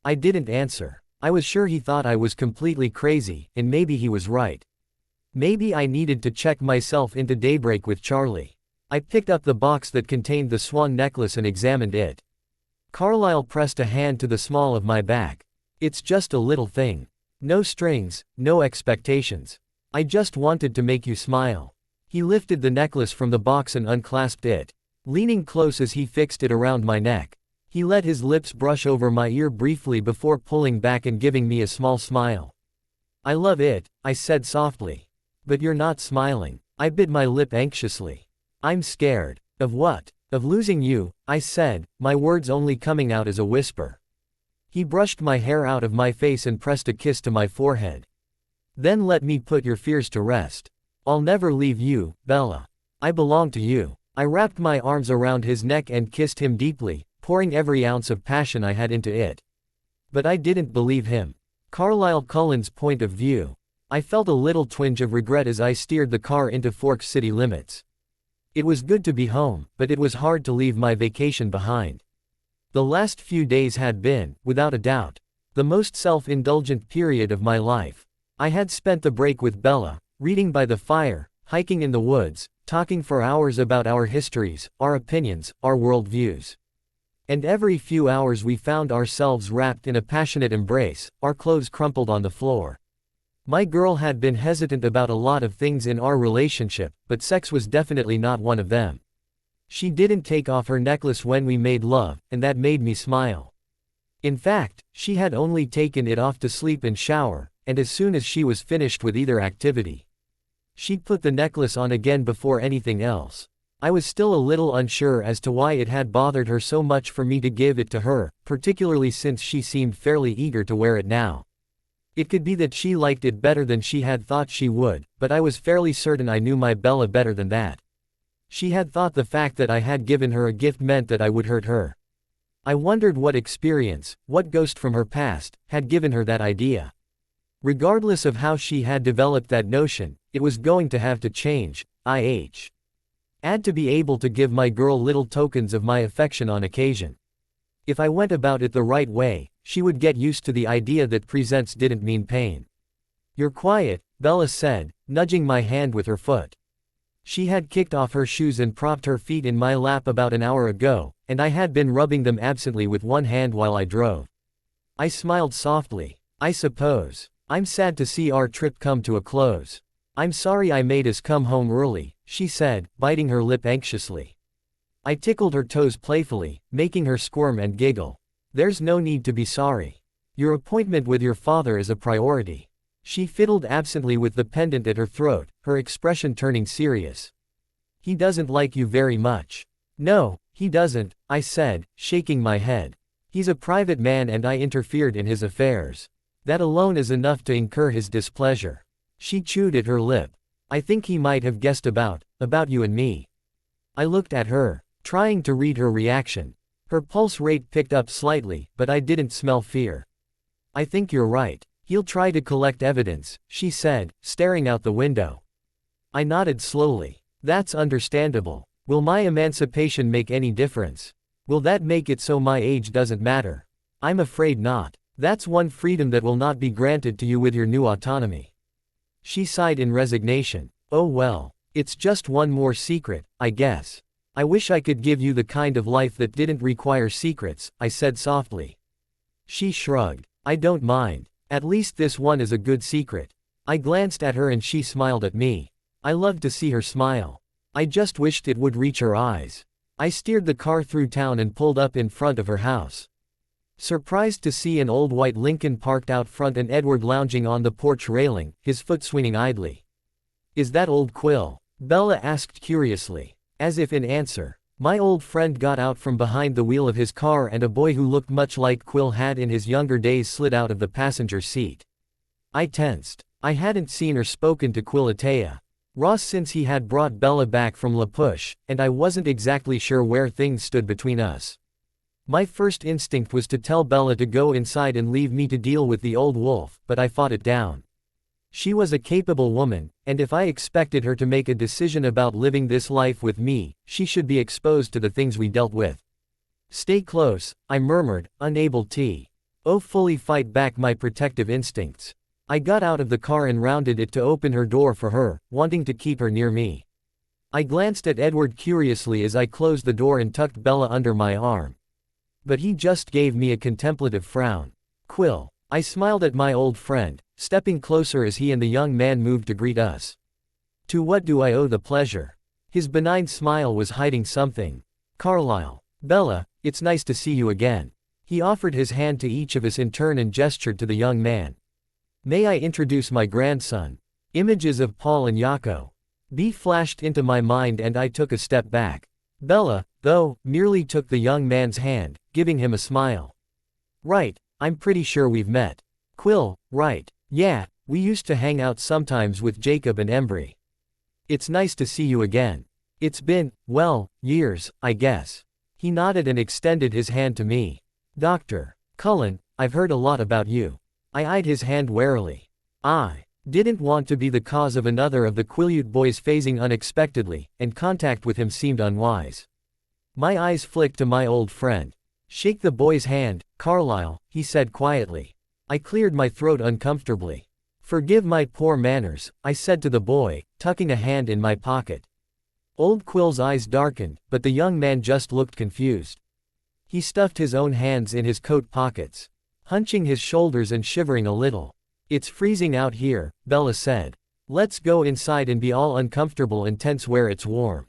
I didn't answer. I was sure he thought I was completely crazy, and maybe he was right. Maybe I needed to check myself into daybreak with Charlie. I picked up the box that contained the swan necklace and examined it. Carlisle pressed a hand to the small of my back. It's just a little thing. No strings, no expectations. I just wanted to make you smile. He lifted the necklace from the box and unclasped it. Leaning close as he fixed it around my neck, he let his lips brush over my ear briefly before pulling back and giving me a small smile. I love it, I said softly. But you're not smiling. I bit my lip anxiously. I'm scared. Of what? Of losing you, I said, my words only coming out as a whisper. He brushed my hair out of my face and pressed a kiss to my forehead. Then let me put your fears to rest. I'll never leave you, Bella. I belong to you. I wrapped my arms around his neck and kissed him deeply, pouring every ounce of passion I had into it. But I didn't believe him. Carlisle Cullen's point of view. I felt a little twinge of regret as I steered the car into Forks city limits. It was good to be home, but it was hard to leave my vacation behind. The last few days had been, without a doubt, the most self-indulgent period of my life. I had spent the break with Bella, reading by the fire, hiking in the woods, talking for hours about our histories, our opinions, our worldviews. And every few hours we found ourselves wrapped in a passionate embrace, our clothes crumpled on the floor. My girl had been hesitant about a lot of things in our relationship, but sex was definitely not one of them. She didn't take off her necklace when we made love, and that made me smile. In fact, she had only taken it off to sleep and shower, and as soon as she was finished with either activity, she put the necklace on again before anything else. I was still a little unsure as to why it had bothered her so much for me to give it to her, particularly since she seemed fairly eager to wear it now. It could be that she liked it better than she had thought she would, but I was fairly certain I knew my Bella better than that. She had thought the fact that I had given her a gift meant that I would hurt her. I wondered what experience, what ghost from her past, had given her that idea. Regardless of how she had developed that notion, it was going to have to change. Had to be able to give my girl little tokens of my affection on occasion. If I went about it the right way, she would get used to the idea that presents didn't mean pain. You're quiet, Bella said, nudging my hand with her foot. She had kicked off her shoes and propped her feet in my lap about an hour ago, and I had been rubbing them absently with one hand while I drove. I smiled softly. I suppose. I'm sad to see our trip come to a close. I'm sorry I made us come home early, she said, biting her lip anxiously. I tickled her toes playfully, making her squirm and giggle. There's no need to be sorry. Your appointment with your father is a priority. She fiddled absently with the pendant at her throat, her expression turning serious. He doesn't like you very much. No, he doesn't, I said, shaking my head. He's a private man and I interfered in his affairs. That alone is enough to incur his displeasure. She chewed at her lip. I think he might have guessed about you and me. I looked at her, trying to read her reaction. Her pulse rate picked up slightly, but I didn't smell fear. I think you're right. He'll try to collect evidence, she said, staring out the window. I nodded slowly. That's understandable. Will my emancipation make any difference? Will that make it so my age doesn't matter? I'm afraid not. That's one freedom that will not be granted to you with your new autonomy. She sighed in resignation. Oh well, it's just one more secret, I guess. I wish I could give you the kind of life that didn't require secrets, I said softly. She shrugged. I don't mind. At least this one is a good secret. I glanced at her and she smiled at me. I loved to see her smile. I just wished it would reach her eyes. I steered the car through town and pulled up in front of her house. Surprised to see an old white Lincoln parked out front and Edward lounging on the porch railing, his foot swinging idly. Is that old Quill? Bella asked curiously. As if in answer. My old friend got out from behind the wheel of his car and a boy who looked much like Quill had in his younger days slid out of the passenger seat. I tensed. I hadn't seen or spoken to Quillatea Ross since he had brought Bella back from La Push, and I wasn't exactly sure where things stood between us. My first instinct was to tell Bella to go inside and leave me to deal with the old wolf, but I fought it down. She was a capable woman, and if I expected her to make a decision about living this life with me, she should be exposed to the things we dealt with. Stay close, I murmured, unable to fully fight back my protective instincts. I got out of the car and rounded it to open her door for her, wanting to keep her near me. I glanced at Edward curiously as I closed the door and tucked Bella under my arm. But he just gave me a contemplative frown. Quill. I smiled at my old friend, stepping closer as he and the young man moved to greet us. To what do I owe the pleasure? His benign smile was hiding something. Carlisle. Bella, it's nice to see you again. He offered his hand to each of us in turn and gestured to the young man. May I introduce my grandson? Images of Paul and Yako. B flashed into my mind and I took a step back. Bella, though, merely took the young man's hand, giving him a smile. Right. I'm pretty sure we've met. Quill, right. Yeah, we used to hang out sometimes with Jacob and Embry. It's nice to see you again. It's been, well, years, I guess. He nodded and extended his hand to me. Dr. Cullen, I've heard a lot about you. I eyed his hand warily. I didn't want to be the cause of another of the Quileute boys phasing unexpectedly, and contact with him seemed unwise. My eyes flicked to my old friend. Shake the boy's hand, Carlisle, he said quietly. I cleared my throat uncomfortably. Forgive my poor manners, I said to the boy, tucking a hand in my pocket. Old Quill's eyes darkened, but the young man just looked confused. He stuffed his own hands in his coat pockets, hunching his shoulders and shivering a little. It's freezing out here, Bella said. Let's go inside and be all uncomfortable and tense where it's warm.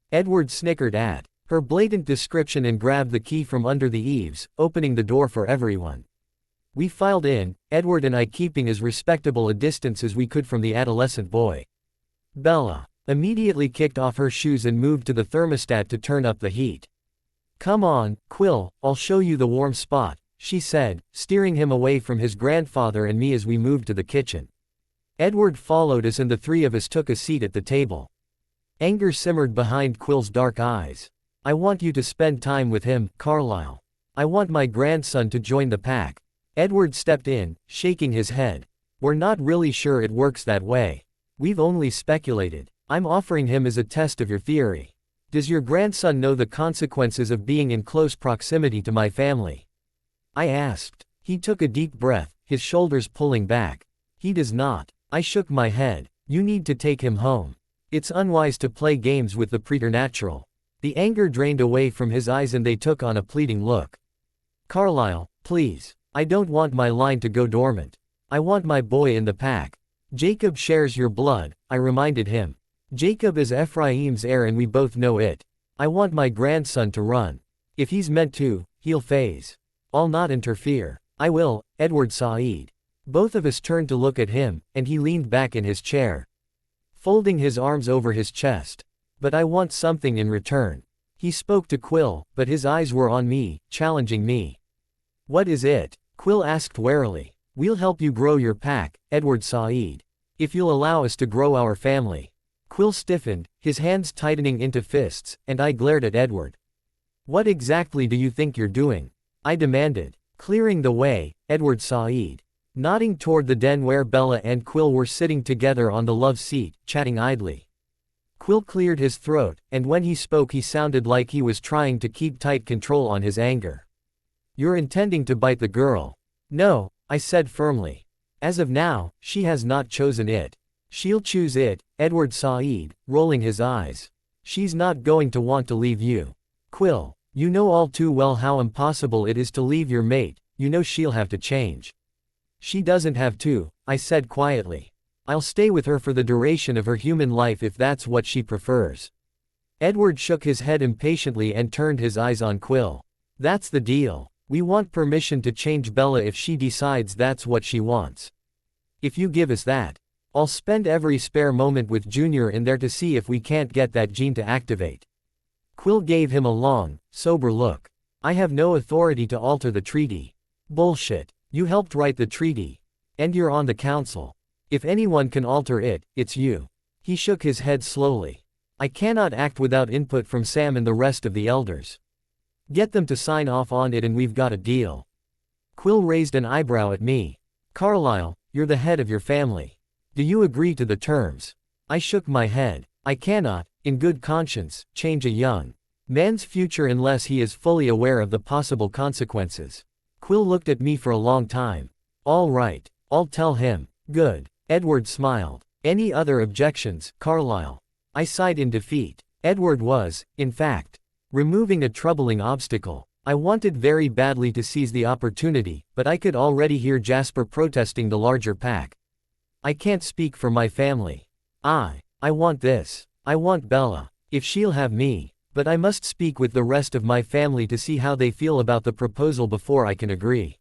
Edward snickered at her blatant description and grabbed the key from under the eaves, opening the door for everyone. We filed in, Edward and I keeping as respectable a distance as we could from the adolescent boy. Bella immediately kicked off her shoes and moved to the thermostat to turn up the heat. Come on, Quill, I'll show you the warm spot, she said, steering him away from his grandfather and me as we moved to the kitchen. Edward followed us and the three of us took a seat at the table. Anger simmered behind Quill's dark eyes. I want you to spend time with him, Carlisle. I want my grandson to join the pack. Edward stepped in, shaking his head. We're not really sure it works that way. We've only speculated. I'm offering him as a test of your theory. Does your grandson know the consequences of being in close proximity to my family? I asked. He took a deep breath, his shoulders pulling back. He does not. I shook my head. You need to take him home. It's unwise to play games with the preternatural. The anger drained away from his eyes and they took on a pleading look. Carlisle, please. I don't want my line to go dormant. I want my boy in the pack. Jacob shares your blood, I reminded him. Jacob is Ephraim's heir and we both know it. I want my grandson to run. If he's meant to, he'll phase. I'll not interfere. I will, Edward Said. Both of us turned to look at him, and he leaned back in his chair, folding his arms over his chest. But I want something in return. He spoke to Quill, but his eyes were on me, challenging me. What is it? Quill asked warily. We'll help you grow your pack, Edward Said. If you'll allow us to grow our family. Quill stiffened, his hands tightening into fists, and I glared at Edward. What exactly do you think you're doing? I demanded. Clearing the way, Edward Said. Nodding toward the den where Bella and Quill were sitting together on the love seat, chatting idly. Quill cleared his throat, and when he spoke he sounded like he was trying to keep tight control on his anger. You're intending to bite the girl. No, I said firmly. As of now, she has not chosen it. She'll choose it, Edward Said, rolling his eyes. She's not going to want to leave you. Quill, you know all too well how impossible it is to leave your mate, you know she'll have to change. She doesn't have to, I said quietly. I'll stay with her for the duration of her human life if that's what she prefers. Edward shook his head impatiently and turned his eyes on Quill. That's the deal. We want permission to change Bella if she decides that's what she wants. If you give us that, I'll spend every spare moment with Junior in there to see if we can't get that gene to activate. Quill gave him a long, sober look. I have no authority to alter the treaty. Bullshit. You helped write the treaty. And you're on the council. If anyone can alter it, it's you. He shook his head slowly. I cannot act without input from Sam and the rest of the elders. Get them to sign off on it and we've got a deal. Quill raised an eyebrow at me. Carlisle, you're the head of your family. Do you agree to the terms? I shook my head. I cannot, in good conscience, change a young man's future unless he is fully aware of the possible consequences. Quill looked at me for a long time. All right, I'll tell him. Good. Edward smiled. Any other objections, Carlisle? I sighed in defeat. Edward was, in fact, removing a troubling obstacle. I wanted very badly to seize the opportunity, but I could already hear Jasper protesting the larger pack. I can't speak for my family. I want this. I want Bella, if she'll have me, but I must speak with the rest of my family to see how they feel about the proposal before I can agree.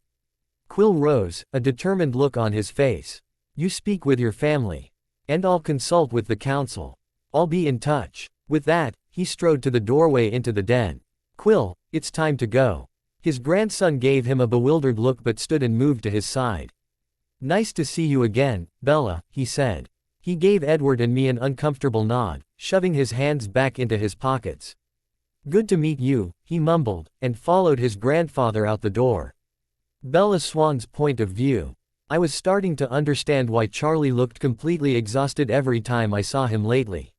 Quill rose, a determined look on his face. You speak with your family. And I'll consult with the council. I'll be in touch. With that, he strode to the doorway into the den. Quill, it's time to go. His grandson gave him a bewildered look but stood and moved to his side. Nice to see you again, Bella, he said. He gave Edward and me an uncomfortable nod, shoving his hands back into his pockets. Good to meet you, he mumbled, and followed his grandfather out the door. Bella Swan's point of view. I was starting to understand why Charlie looked completely exhausted every time I saw him lately.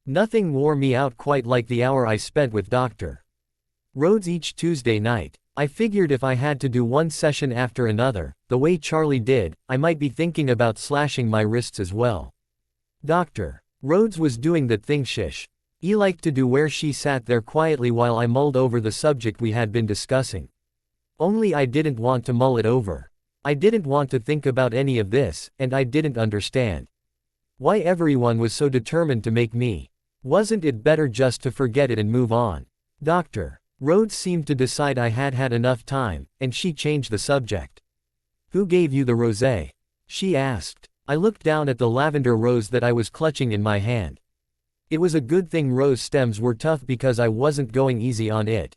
Nothing wore me out quite like the hour I spent with Dr. Rhodes each Tuesday night. I figured if I had to do one session after another, the way Charlie did, I might be thinking about slashing my wrists as well. Dr. Rhodes was doing that thing he liked to do where she sat there quietly while I mulled over the subject we had been discussing. Only I didn't want to mull it over. I didn't want to think about any of this, and I didn't understand why everyone was so determined to make me. Wasn't it better just to forget it and move on? Dr. Rhodes seemed to decide I had had enough time, and she changed the subject. Who gave you the rosé? She asked. I looked down at the lavender rose that I was clutching in my hand. It was a good thing rose stems were tough because I wasn't going easy on it.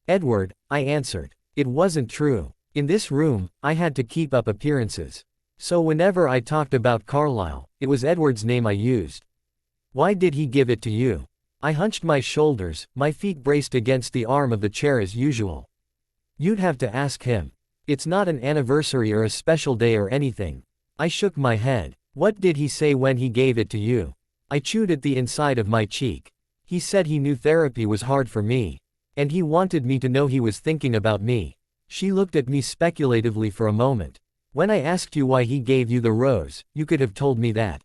Edward, I answered. It wasn't true. In this room, I had to keep up appearances. So whenever I talked about Carlisle, it was Edward's name I used. Why did he give it to you? I hunched my shoulders, my feet braced against the arm of the chair as usual. You'd have to ask him. It's not an anniversary or a special day or anything. I shook my head. What did he say when he gave it to you? I chewed at the inside of my cheek. He said he knew therapy was hard for me. And he wanted me to know he was thinking about me. She looked at me speculatively for a moment. When I asked you why he gave you the rose, you could have told me that.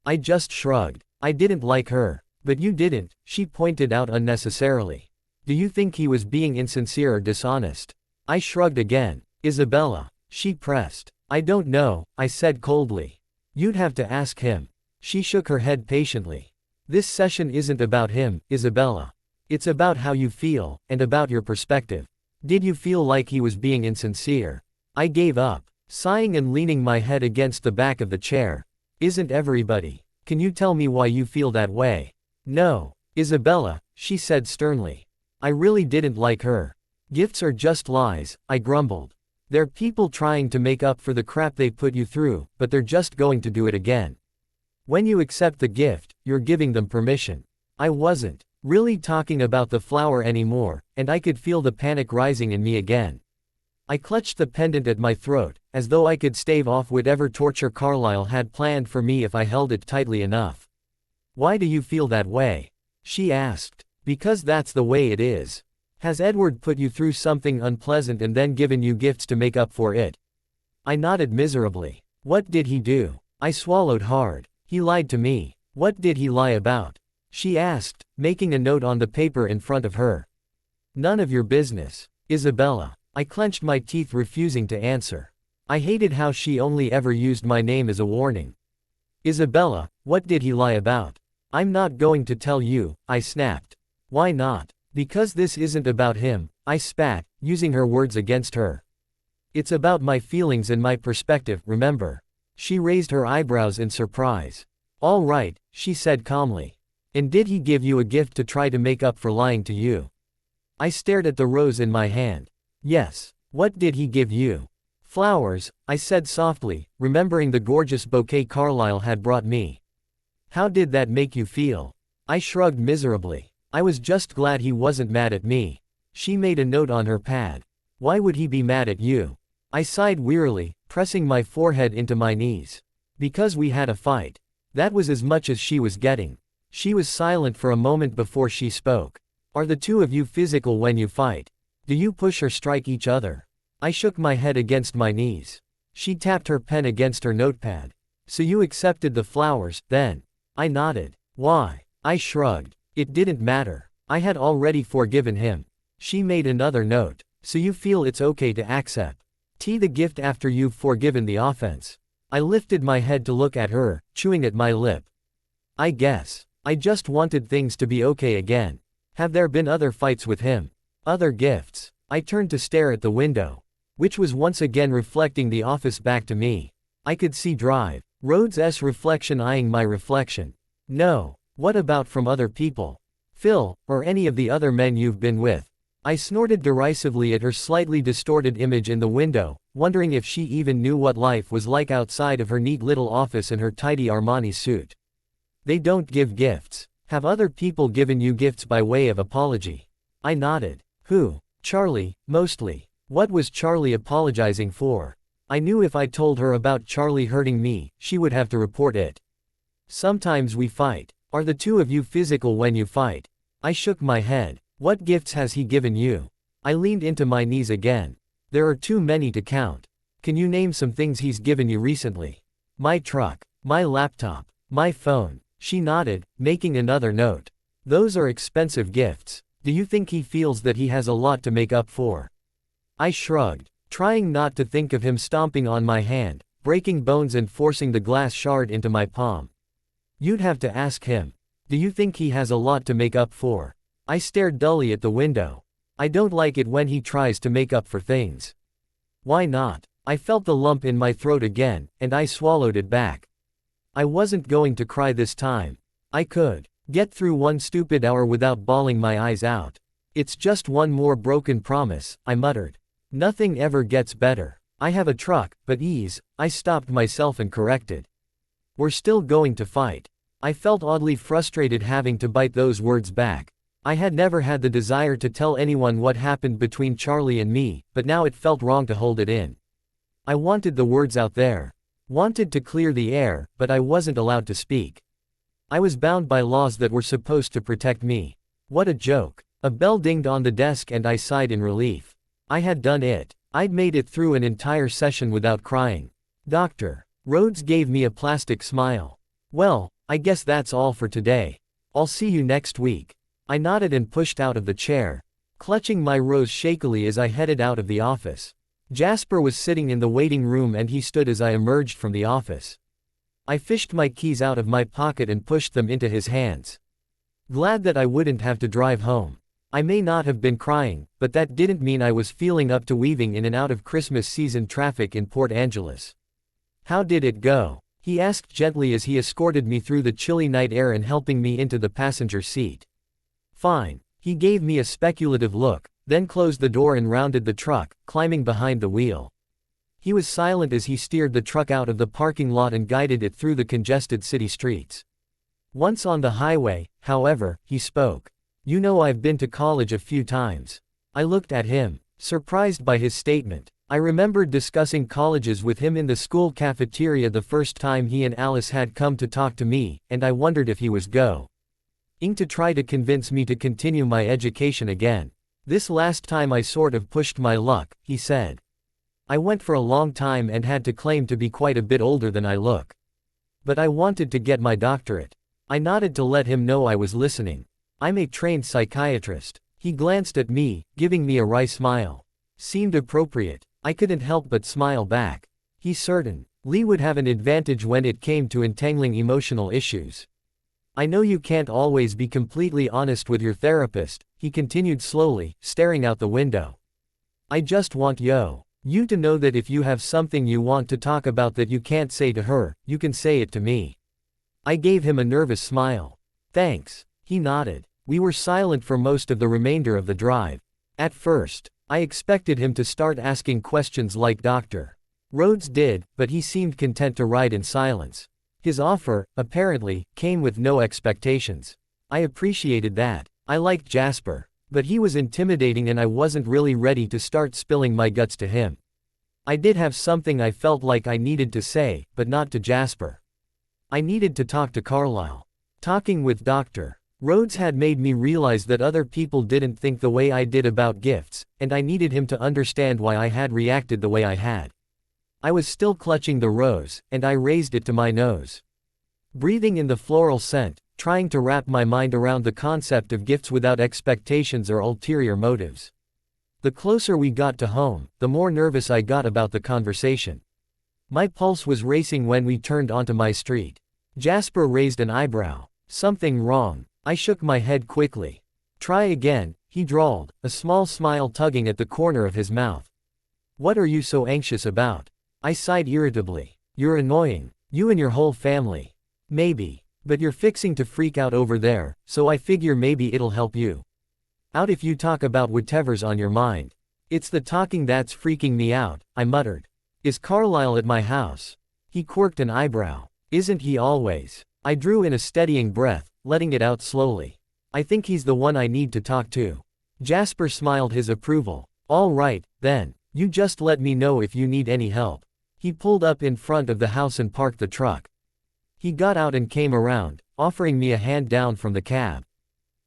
I just shrugged. I didn't like her. But you didn't, she pointed out unnecessarily. Do you think he was being insincere or dishonest? I shrugged again. Isabella. She pressed. I don't know, I said coldly. You'd have to ask him. She shook her head patiently. This session isn't about him, Isabella. It's about how you feel, and about your perspective. Did you feel like he was being insincere? I gave up, sighing and leaning my head against the back of the chair. Isn't everybody? Can you tell me why you feel that way? No, Isabella, she said sternly. I really didn't like her. Gifts are just lies, I grumbled. They're people trying to make up for the crap they put you through, but they're just going to do it again. When you accept the gift, you're giving them permission. I wasn't really talking about the flower anymore, and I could feel the panic rising in me again. I clutched the pendant at my throat, as though I could stave off whatever torture Carlisle had planned for me if I held it tightly enough. Why do you feel that way? She asked. Because that's the way it is. Has Edward put you through something unpleasant and then given you gifts to make up for it? I nodded miserably. What did he do? I swallowed hard. He lied to me. What did he lie about? She asked, making a note on the paper in front of her. None of your business, Isabella. I clenched my teeth, refusing to answer. I hated how she only ever used my name as a warning. Isabella, what did he lie about? I'm not going to tell you, I snapped. Why not? Because this isn't about him, I spat, using her words against her. It's about my feelings and my perspective, remember? She raised her eyebrows in surprise. All right, she said calmly. And did he give you a gift to try to make up for lying to you? I stared at the rose in my hand. Yes. What did he give you? Flowers, I said softly, remembering the gorgeous bouquet Carlisle had brought me. How did that make you feel? I shrugged miserably. I was just glad he wasn't mad at me. She made a note on her pad. Why would he be mad at you? I sighed wearily, pressing my forehead into my knees. Because we had a fight. That was as much as she was getting. She was silent for a moment before she spoke. Are the two of you physical when you fight? Do you push or strike each other? I shook my head against my knees. She tapped her pen against her notepad. So you accepted the flowers, then? I nodded. Why? I shrugged. It didn't matter. I had already forgiven him. She made another note. So you feel it's okay to accept the gift after you've forgiven the offense. I lifted my head to look at her, chewing at my lip. I guess. I just wanted things to be okay again. Have there been other fights with him? Other gifts? I turned to stare at the window, which was once again reflecting the office back to me. I could see Drive Road's reflection eyeing my reflection. No. What about from other people? Phil, or any of the other men you've been with? I snorted derisively at her slightly distorted image in the window, wondering if she even knew what life was like outside of her neat little office and her tidy Armani suit. They don't give gifts. Have other people given you gifts by way of apology? I nodded. Who? Charlie, mostly. What was Charlie apologizing for? I knew if I told her about Charlie hurting me, she would have to report it. Sometimes we fight. Are the two of you physical when you fight? I shook my head. What gifts has he given you? I leaned into my knees again. There are too many to count. Can you name some things he's given you recently? My truck. My laptop. My phone. She nodded, making another note. Those are expensive gifts. Do you think he feels that he has a lot to make up for? I shrugged, trying not to think of him stomping on my hand, breaking bones and forcing the glass shard into my palm. You'd have to ask him. Do you think he has a lot to make up for? I stared dully at the window. I don't like it when he tries to make up for things. Why not? I felt the lump in my throat again, and I swallowed it back. I wasn't going to cry this time. I could get through one stupid hour without bawling my eyes out. It's just one more broken promise, I muttered. Nothing ever gets better. I have a truck, but I stopped myself and corrected. We're still going to fight. I felt oddly frustrated having to bite those words back. I had never had the desire to tell anyone what happened between Charlie and me, but now it felt wrong to hold it in. I wanted the words out there. Wanted to clear the air, but I wasn't allowed to speak. I was bound by laws that were supposed to protect me. What a joke. A bell dinged on the desk and I sighed in relief. I had done it. I'd made it through an entire session without crying. Dr. Rhodes gave me a plastic smile. Well, I guess that's all for today. I'll see you next week. I nodded and pushed out of the chair, clutching my rose shakily as I headed out of the office. Jasper was sitting in the waiting room and he stood as I emerged from the office. I fished my keys out of my pocket and pushed them into his hands. Glad that I wouldn't have to drive home. I may not have been crying, but that didn't mean I was feeling up to weaving in and out of Christmas season traffic in Port Angeles. How did it go? He asked gently as he escorted me through the chilly night air and helping me into the passenger seat. Fine. He gave me a speculative look, then closed the door and rounded the truck, climbing behind the wheel. He was silent as he steered the truck out of the parking lot and guided it through the congested city streets. Once on the highway, however, he spoke. You know, I've been to college a few times. I looked at him, surprised by his statement. I remembered discussing colleges with him in the school cafeteria the first time he and Alice had come to talk to me, and I wondered if he was going to try to convince me to continue my education again. This last time I sort of pushed my luck, he said. I went for a long time and had to claim to be quite a bit older than I look. But I wanted to get my doctorate. I nodded to let him know I was listening. I'm a trained psychiatrist. He glanced at me, giving me a wry smile. Seemed appropriate. I couldn't help but smile back. He's certain Lee would have an advantage when it came to entangling emotional issues. I know you can't always be completely honest with your therapist, he continued slowly, staring out the window. I just want you to know that if you have something you want to talk about that you can't say to her, you can say it to me. I gave him a nervous smile. Thanks. He nodded. We were silent for most of the remainder of the drive. At first, I expected him to start asking questions like Dr. Rhodes did, but he seemed content to ride in silence. His offer, apparently, came with no expectations. I appreciated that. I liked Jasper, but he was intimidating and I wasn't really ready to start spilling my guts to him. I did have something I felt like I needed to say, but not to Jasper. I needed to talk to Carlisle. Talking with Dr. Rhodes had made me realize that other people didn't think the way I did about gifts, and I needed him to understand why I had reacted the way I had. I was still clutching the rose, and I raised it to my nose. Breathing in the floral scent, trying to wrap my mind around the concept of gifts without expectations or ulterior motives. The closer we got to home, the more nervous I got about the conversation. My pulse was racing when we turned onto my street. Jasper raised an eyebrow. Something wrong. I shook my head quickly. Try again, he drawled, a small smile tugging at the corner of his mouth. What are you so anxious about? I sighed irritably. You're annoying. You and your whole family. Maybe. But you're fixing to freak out over there, so I figure maybe it'll help you out if you talk about whatever's on your mind. It's the talking that's freaking me out, I muttered. Is Carlisle at my house? He quirked an eyebrow. Isn't he always? I drew in a steadying breath, letting it out slowly. I think he's the one I need to talk to. Jasper smiled his approval. All right, then. You just let me know if you need any help. He pulled up in front of the house and parked the truck. He got out and came around, offering me a hand down from the cab.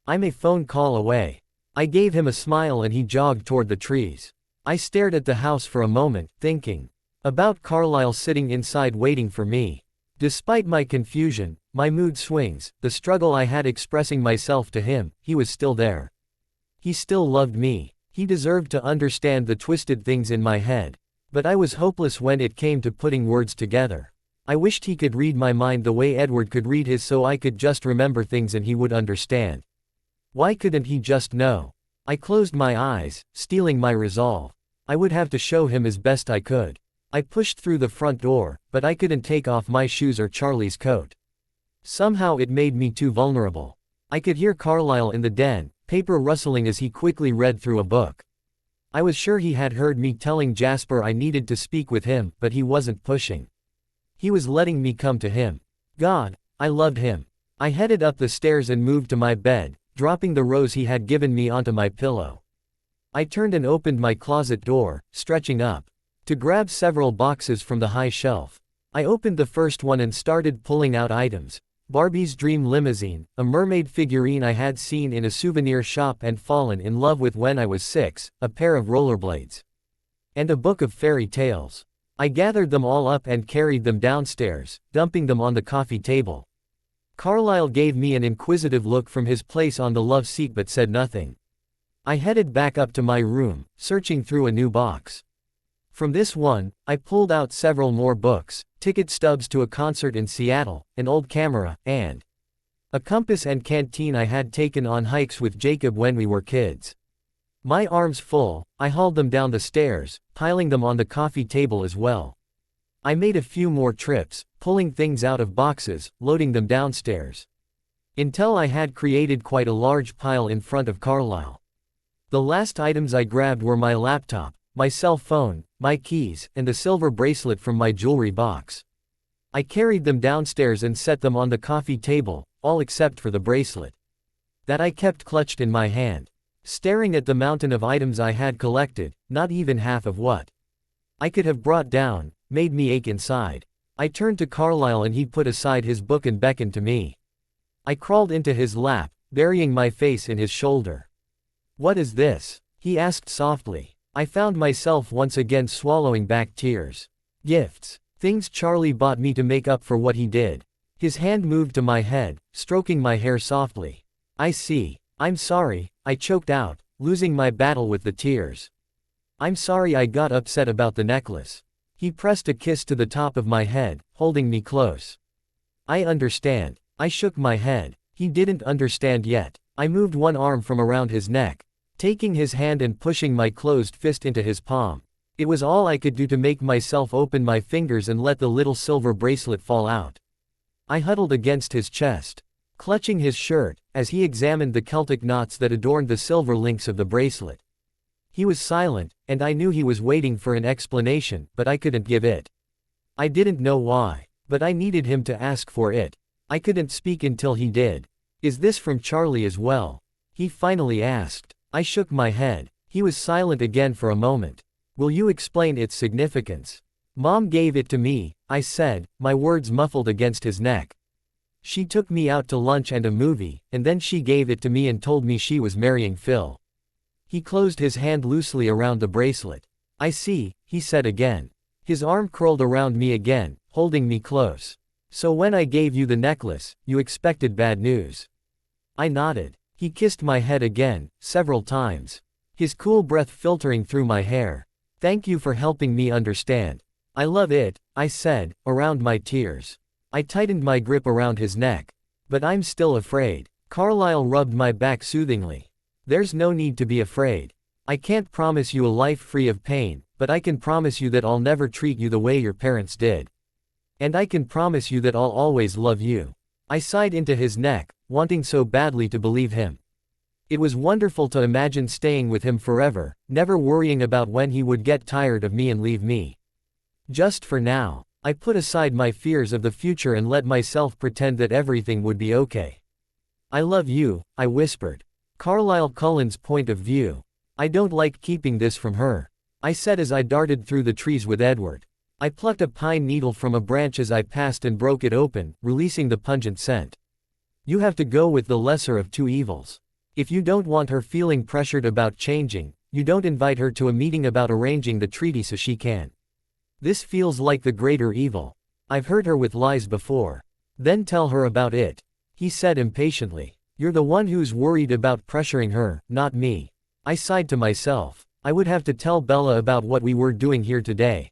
I'm a phone call away. I gave him a smile and he jogged toward the trees. I stared at the house for a moment, thinking about Carlisle sitting inside waiting for me. Despite my confusion, my mood swings, the struggle I had expressing myself to him, he was still there. He still loved me. He deserved to understand the twisted things in my head. But I was hopeless when it came to putting words together. I wished he could read my mind the way Edward could read his, so I could just remember things and he would understand. Why couldn't he just know? I closed my eyes, steeling my resolve. I would have to show him as best I could. I pushed through the front door, but I couldn't take off my shoes or Charlie's coat. Somehow it made me too vulnerable. I could hear Carlisle in the den, paper rustling as he quickly read through a book. I was sure he had heard me telling Jasper I needed to speak with him, but he wasn't pushing. He was letting me come to him. God, I loved him. I headed up the stairs and moved to my bed, dropping the rose he had given me onto my pillow. I turned and opened my closet door, stretching up to grab several boxes from the high shelf. I opened the first one and started pulling out items. Barbie's dream limousine, a mermaid figurine I had seen in a souvenir shop and fallen in love with when I was 6, a pair of rollerblades, and a book of fairy tales. I gathered them all up and carried them downstairs, dumping them on the coffee table. Carlisle gave me an inquisitive look from his place on the love seat but said nothing. I headed back up to my room, searching through a new box. From this one, I pulled out several more books, ticket stubs to a concert in Seattle, an old camera, and a compass and canteen I had taken on hikes with Jacob when we were kids. My arms full, I hauled them down the stairs, piling them on the coffee table as well. I made a few more trips, pulling things out of boxes, loading them downstairs, until I had created quite a large pile in front of Carlisle. The last items I grabbed were my laptop, my cell phone, my keys, and the silver bracelet from my jewelry box. I carried them downstairs and set them on the coffee table, all except for the bracelet that I kept clutched in my hand. Staring at the mountain of items I had collected, not even half of what I could have brought down, made me ache inside. I turned to Carlisle and he put aside his book and beckoned to me. I crawled into his lap, burying my face in his shoulder. What is this? He asked softly. I found myself once again swallowing back tears. Gifts. Things Charlie bought me to make up for what he did. His hand moved to my head, stroking my hair softly. I see. I'm sorry, I choked out, losing my battle with the tears. I'm sorry I got upset about the necklace. He pressed a kiss to the top of my head, holding me close. I understand. I shook my head. He didn't understand yet. I moved one arm from around his neck, taking his hand and pushing my closed fist into his palm. It was all I could do to make myself open my fingers and let the little silver bracelet fall out. I huddled against his chest, clutching his shirt, as he examined the Celtic knots that adorned the silver links of the bracelet. He was silent, and I knew he was waiting for an explanation, but I couldn't give it. I didn't know why, but I needed him to ask for it. I couldn't speak until he did. "Is this from Charlie as well?" he finally asked. I shook my head. He was silent again for a moment. "Will you explain its significance?" "Mom gave it to me," I said, my words muffled against his neck. "She took me out to lunch and a movie, and then she gave it to me and told me she was marrying Phil." He closed his hand loosely around the bracelet. "I see," he said again. His arm curled around me again, holding me close. "So when I gave you the necklace, you expected bad news?" I nodded. He kissed my head again, several times. His cool breath filtering through my hair. "Thank you for helping me understand. I love it," I said, around my tears. I tightened my grip around his neck. "But I'm still afraid." Carlisle rubbed my back soothingly. "There's no need to be afraid. I can't promise you a life free of pain, but I can promise you that I'll never treat you the way your parents did. And I can promise you that I'll always love you." I sighed into his neck, wanting so badly to believe him. It was wonderful to imagine staying with him forever, never worrying about when he would get tired of me and leave me. Just for now, I put aside my fears of the future and let myself pretend that everything would be okay. "I love you," I whispered. Carlisle Cullen's point of view. "I don't like keeping this from her," I said as I darted through the trees with Edward. I plucked a pine needle from a branch as I passed and broke it open, releasing the pungent scent. "You have to go with the lesser of two evils. If you don't want her feeling pressured about changing, you don't invite her to a meeting about arranging the treaty so she can. This feels like the greater evil. I've heard her with lies before." "Then tell her about it," he said impatiently. "You're the one who's worried about pressuring her, not me." I sighed to myself. I would have to tell Bella about what we were doing here today.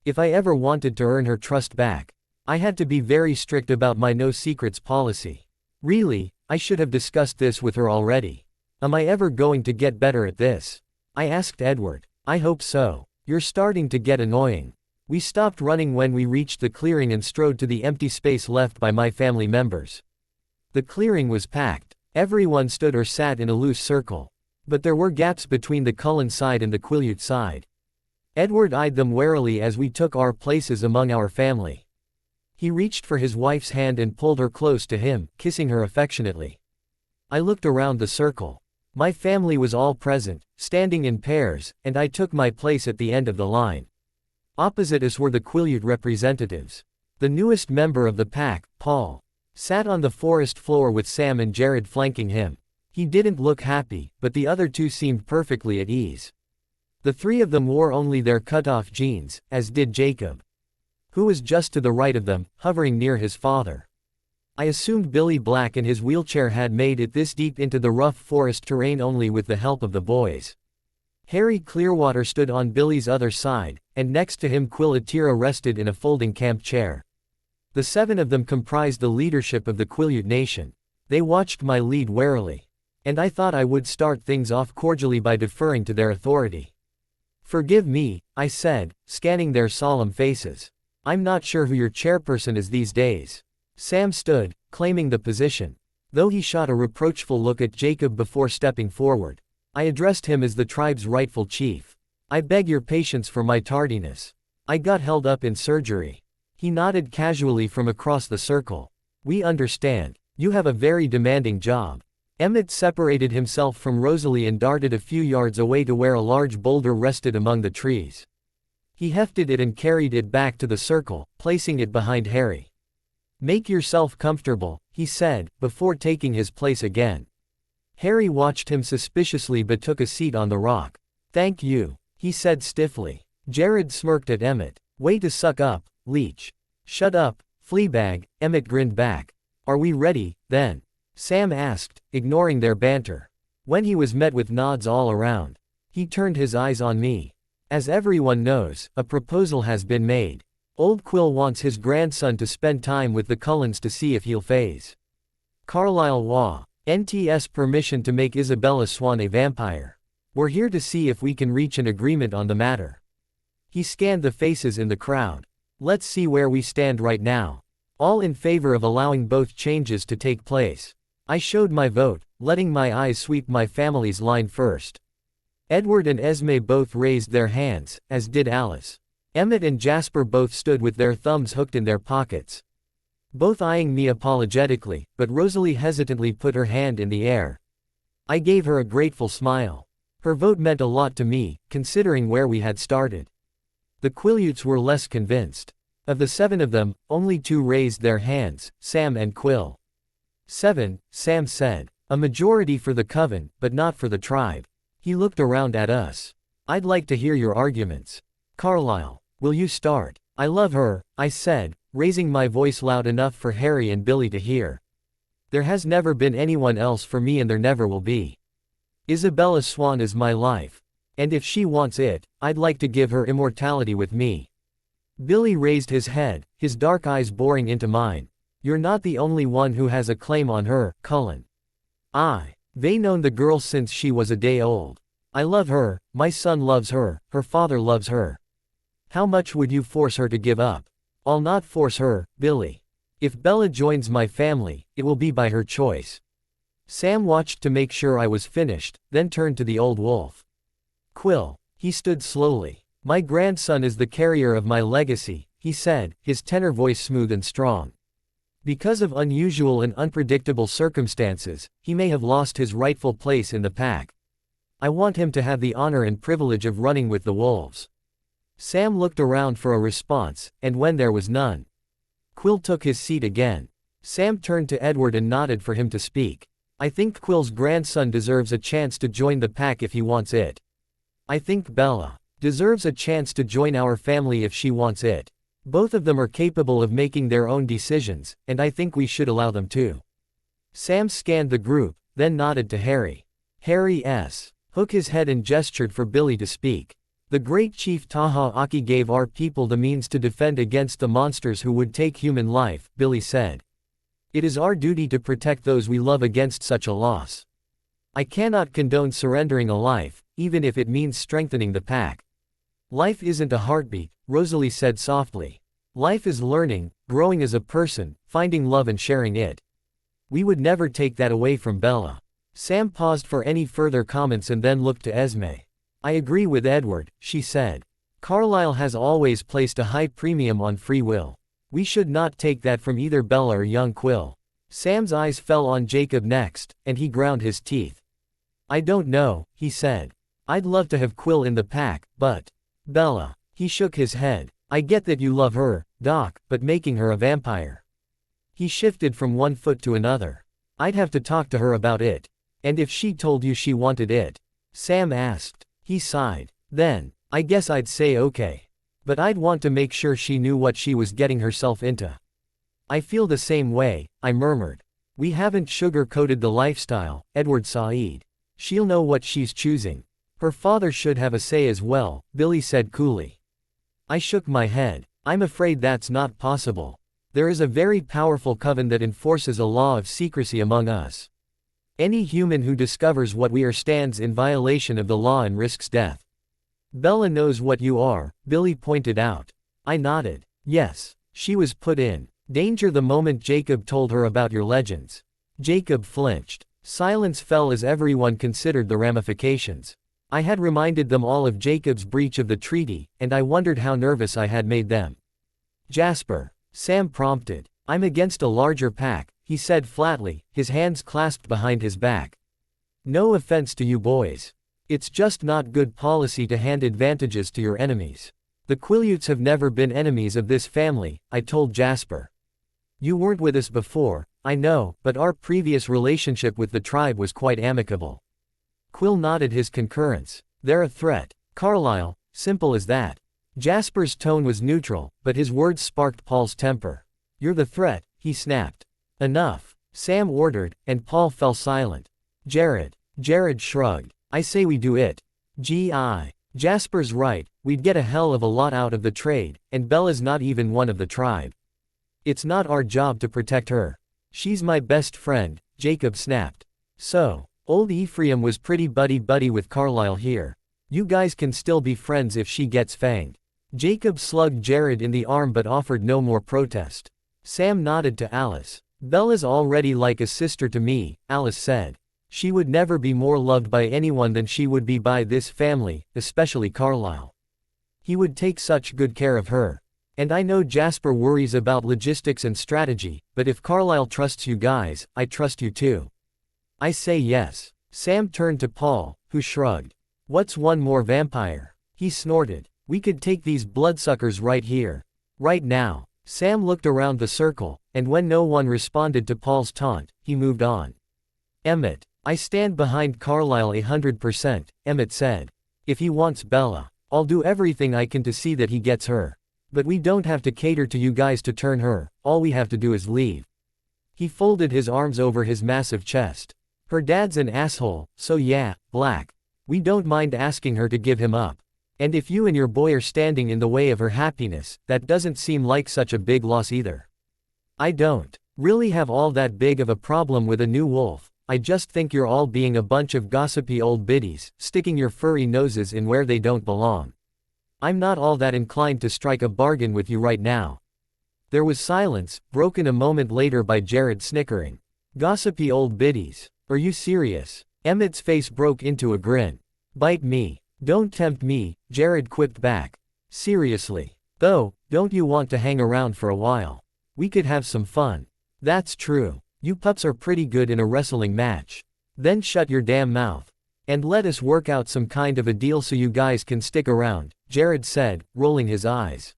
If I ever wanted to earn her trust back, I had to be very strict about my no secrets policy. Really, I should have discussed this with her already. Am I ever going to get better at this? I asked Edward. "I hope so. You're starting to get annoying." We stopped running when we reached the clearing and strode to the empty space left by my family members. The clearing was packed. Everyone stood or sat in a loose circle. But there were gaps between the Cullen side and the Quileute side. Edward eyed them warily as we took our places among our family. He reached for his wife's hand and pulled her close to him, kissing her affectionately. I looked around the circle. My family was all present, standing in pairs, and I took my place at the end of the line. Opposite us were the Quileute representatives. The newest member of the pack, Paul, sat on the forest floor with Sam and Jared flanking him. He didn't look happy, but the other two seemed perfectly at ease. The three of them wore only their cut-off jeans, as did Jacob, who was just to the right of them, hovering near his father. I assumed Billy Black and his wheelchair had made it this deep into the rough forest terrain only with the help of the boys. Harry Clearwater stood on Billy's other side, and next to him Quileute rested in a folding camp chair. The seven of them comprised the leadership of the Quileute nation. They watched my lead warily, and I thought I would start things off cordially by deferring to their authority. "Forgive me," I said, scanning their solemn faces. "I'm not sure who your chairperson is these days." Sam stood, claiming the position, though he shot a reproachful look at Jacob before stepping forward. I addressed him as the tribe's rightful chief. "I beg your patience for my tardiness. I got held up in surgery." He nodded casually from across the circle. "We understand. You have a very demanding job." Emmett separated himself from Rosalie and darted a few yards away to where a large boulder rested among the trees. He hefted it and carried it back to the circle, placing it behind Harry. "Make yourself comfortable," he said, before taking his place again. Harry watched him suspiciously but took a seat on the rock. "Thank you," he said stiffly. Jared smirked at Emmett. "Way to suck up, leech." "Shut up, Fleabag," Emmett grinned back. "Are we ready, then?" Sam asked, ignoring their banter. When he was met with nods all around, he turned his eyes on me. "As everyone knows, a proposal has been made. Old Quill wants his grandson to spend time with the Cullens to see if he'll phase Carlisle Law. NTS permission to make Isabella Swan a vampire. We're here to see if we can reach an agreement on the matter." He scanned the faces in the crowd. "Let's see where we stand right now. All in favor of allowing both changes to take place. I showed my vote, letting my eyes sweep my family's line first. Edward and Esme both raised their hands, as did Alice. Emmett and Jasper both stood with their thumbs hooked in their pockets. Both eyeing me apologetically, but Rosalie hesitantly put her hand in the air. I gave her a grateful smile. Her vote meant a lot to me, considering where we had started. The Quileutes were less convinced. Of the 7 of them, only 2 raised their hands, Sam and Quill. 7, Sam said. A majority for the coven, but not for the tribe. He looked around at us. I'd like to hear your arguments. Carlisle, will you start? I love her, I said, raising my voice loud enough for Harry and Billy to hear. There has never been anyone else for me and there never will be. Isabella Swan is my life. And if she wants it, I'd like to give her immortality with me. Billy raised his head, his dark eyes boring into mine. You're not the only one who has a claim on her, Cullen. They've known the girl since she was a day old. I love her, my son loves her, her father loves her. How much would you force her to give up? I'll not force her, Billy. If Bella joins my family, it will be by her choice. Sam watched to make sure I was finished, then turned to the old wolf. Quill. He stood slowly. My grandson is the carrier of my legacy, he said, his tenor voice smooth and strong. Because of unusual and unpredictable circumstances, he may have lost his rightful place in the pack. I want him to have the honor and privilege of running with the wolves. Sam looked around for a response, and when there was none, Quill took his seat again. Sam turned to Edward and nodded for him to speak. I think Quill's grandson deserves a chance to join the pack if he wants it. I think Bella deserves a chance to join our family if she wants it. Both of them are capable of making their own decisions, and I think we should allow them to. Sam scanned the group, then nodded to Harry. Harry shook his head and gestured for Billy to speak. The great chief Taha Aki gave our people the means to defend against the monsters who would take human life, Billy said. It is our duty to protect those we love against such a loss. I cannot condone surrendering a life, even if it means strengthening the pack. Life isn't a heartbeat, Rosalie said softly. Life is learning, growing as a person, finding love and sharing it. We would never take that away from Bella. Sam paused for any further comments and then looked to Esme. I agree with Edward, she said. Carlisle has always placed a high premium on free will. We should not take that from either Bella or young Quill. Sam's eyes fell on Jacob next, and he ground his teeth. I don't know, he said. I'd love to have Quill in the pack, but Bella. He shook his head. I get that you love her, Doc, but making her a vampire. He shifted from one foot to another. I'd have to talk to her about it. And if she told you she wanted it? Sam asked. He sighed. Then, I guess I'd say okay. But I'd want to make sure she knew what she was getting herself into. I feel the same way, I murmured. We haven't sugar-coated the lifestyle, Edward Said. She'll know what she's choosing. Her father should have a say as well, Billy said coolly. I shook my head. I'm afraid that's not possible. There is a very powerful coven that enforces a law of secrecy among us. Any human who discovers what we are stands in violation of the law and risks death. Bella knows what you are, Billy pointed out. I nodded. Yes, she was put in danger the moment Jacob told her about your legends. Jacob flinched. Silence fell as everyone considered the ramifications. I had reminded them all of Jacob's breach of the treaty, and I wondered how nervous I had made them. Jasper, Sam prompted. I'm against a larger pack, he said flatly, his hands clasped behind his back. No offense to you boys. It's just not good policy to hand advantages to your enemies. The Quileutes have never been enemies of this family, I told Jasper. You weren't with us before, I know, but our previous relationship with the tribe was quite amicable. Quill nodded his concurrence. They're a threat. Carlisle, simple as that. Jasper's tone was neutral, but his words sparked Paul's temper. You're the threat, he snapped. Enough, Sam ordered, and Paul fell silent. Jared shrugged. I say we do it. G.I. Jasper's right, we'd get a hell of a lot out of the trade, and Bella's not even one of the tribe. It's not our job to protect her. She's my best friend, Jacob snapped. So, old Ephraim was pretty buddy-buddy with Carlisle here. You guys can still be friends if she gets fanged. Jacob slugged Jared in the arm but offered no more protest. Sam nodded to Alice. Bella's already like a sister to me, Alice said. She would never be more loved by anyone than she would be by this family, especially Carlisle. He would take such good care of her. And I know Jasper worries about logistics and strategy, but if Carlisle trusts you guys, I trust you too. I say yes. Sam turned to Paul, who shrugged. What's one more vampire? He snorted. We could take these bloodsuckers right here. Right now. Sam looked around the circle, and when no one responded to Paul's taunt, he moved on. Emmett. I stand behind Carlisle 100%, Emmett said. If he wants Bella, I'll do everything I can to see that he gets her. But we don't have to cater to you guys to turn her, all we have to do is leave. He folded his arms over his massive chest. Her dad's an asshole, so yeah, Black. We don't mind asking her to give him up. And if you and your boy are standing in the way of her happiness, that doesn't seem like such a big loss either. I don't really have all that big of a problem with a new wolf. I just think you're all being a bunch of gossipy old biddies, sticking your furry noses in where they don't belong. I'm not all that inclined to strike a bargain with you right now. There was silence, broken a moment later by Jared snickering. Gossipy old biddies. Are you serious? Emmett's face broke into a grin. Bite me. Don't tempt me, Jared quipped back. Seriously. Though, don't you want to hang around for a while? We could have some fun. That's true. You pups are pretty good in a wrestling match. Then shut your damn mouth. And let us work out some kind of a deal so you guys can stick around, Jared said, rolling his eyes.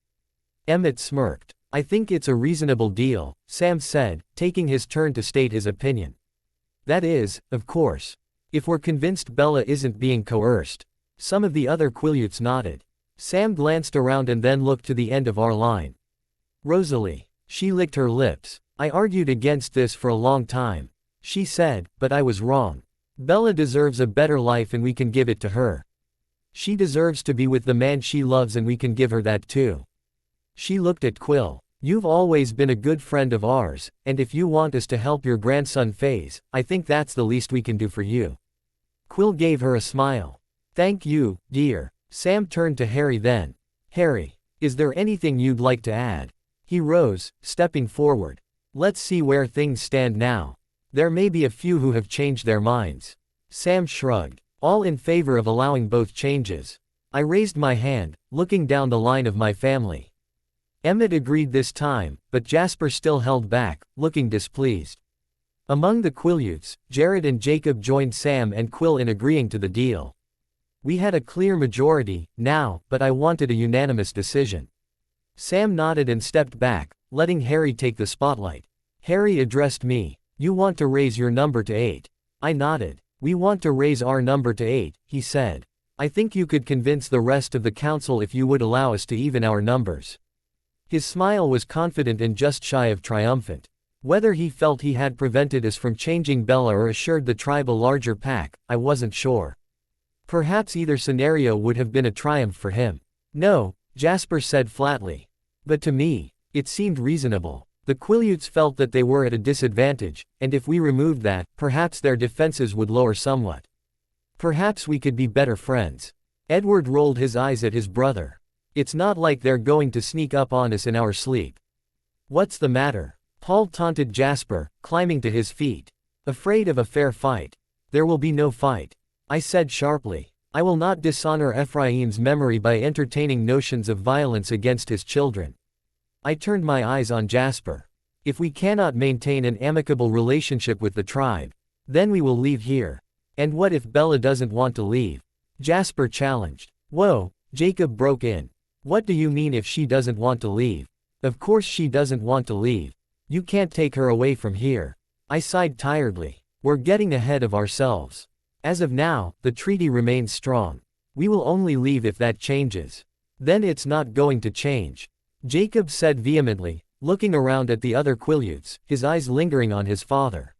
Emmett smirked. I think it's a reasonable deal, Sam said, taking his turn to state his opinion. That is, of course. If we're convinced Bella isn't being coerced. Some of the other Quileutes nodded. Sam glanced around and then looked to the end of our line. Rosalie. She licked her lips. I argued against this for a long time. She said, but I was wrong. Bella deserves a better life and we can give it to her. She deserves to be with the man she loves and we can give her that too. She looked at Quill. You've always been a good friend of ours, and if you want us to help your grandson Faze, I think that's the least we can do for you. Quill gave her a smile. Thank you, dear. Sam turned to Harry then. Harry, is there anything you'd like to add? He rose, stepping forward. Let's see where things stand now. There may be a few who have changed their minds. Sam shrugged. All in favor of allowing both changes. I raised my hand, looking down the line of my family. Emmett agreed this time, but Jasper still held back, looking displeased. Among the Quileutes, Jared and Jacob joined Sam and Quill in agreeing to the deal. We had a clear majority, now, but I wanted a unanimous decision. Sam nodded and stepped back, letting Harry take the spotlight. Harry addressed me. You want to raise your number to 8. I nodded. We want to raise our number to 8, he said. I think you could convince the rest of the council if you would allow us to even our numbers. His smile was confident and just shy of triumphant. Whether he felt he had prevented us from changing Bella or assured the tribe a larger pack, I wasn't sure. Perhaps either scenario would have been a triumph for him. No, Jasper said flatly. But to me, it seemed reasonable. The Quileutes felt that they were at a disadvantage, and if we removed that, perhaps their defenses would lower somewhat. Perhaps we could be better friends. Edward rolled his eyes at his brother. It's not like they're going to sneak up on us in our sleep. What's the matter? Paul taunted Jasper, climbing to his feet. Afraid of a fair fight. There will be no fight. I said sharply. I will not dishonor Ephraim's memory by entertaining notions of violence against his children. I turned my eyes on Jasper. If we cannot maintain an amicable relationship with the tribe, then we will leave here. And what if Bella doesn't want to leave? Jasper challenged. Whoa, Jacob broke in. What do you mean if she doesn't want to leave? Of course she doesn't want to leave. You can't take her away from here. I sighed tiredly. We're getting ahead of ourselves. As of now, the treaty remains strong. We will only leave if that changes. Then it's not going to change. Jacob said vehemently, looking around at the other Quileutes, his eyes lingering on his father.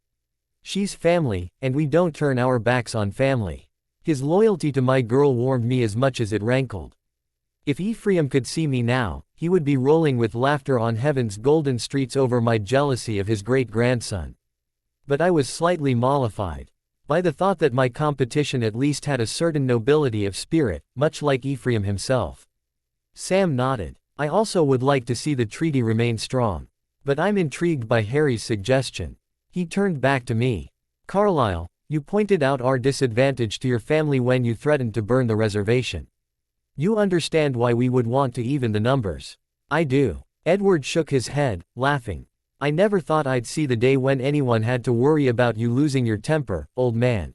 She's family, and we don't turn our backs on family. His loyalty to my girl warmed me as much as it rankled. If Ephraim could see me now, he would be rolling with laughter on heaven's golden streets over my jealousy of his great-grandson. But I was slightly mollified by the thought that my competition at least had a certain nobility of spirit, much like Ephraim himself. Sam nodded. I also would like to see the treaty remain strong. But I'm intrigued by Harry's suggestion. He turned back to me. Carlisle, you pointed out our disadvantage to your family when you threatened to burn the reservation. You understand why we would want to even the numbers. I do. Edward shook his head, laughing. I never thought I'd see the day when anyone had to worry about you losing your temper, old man.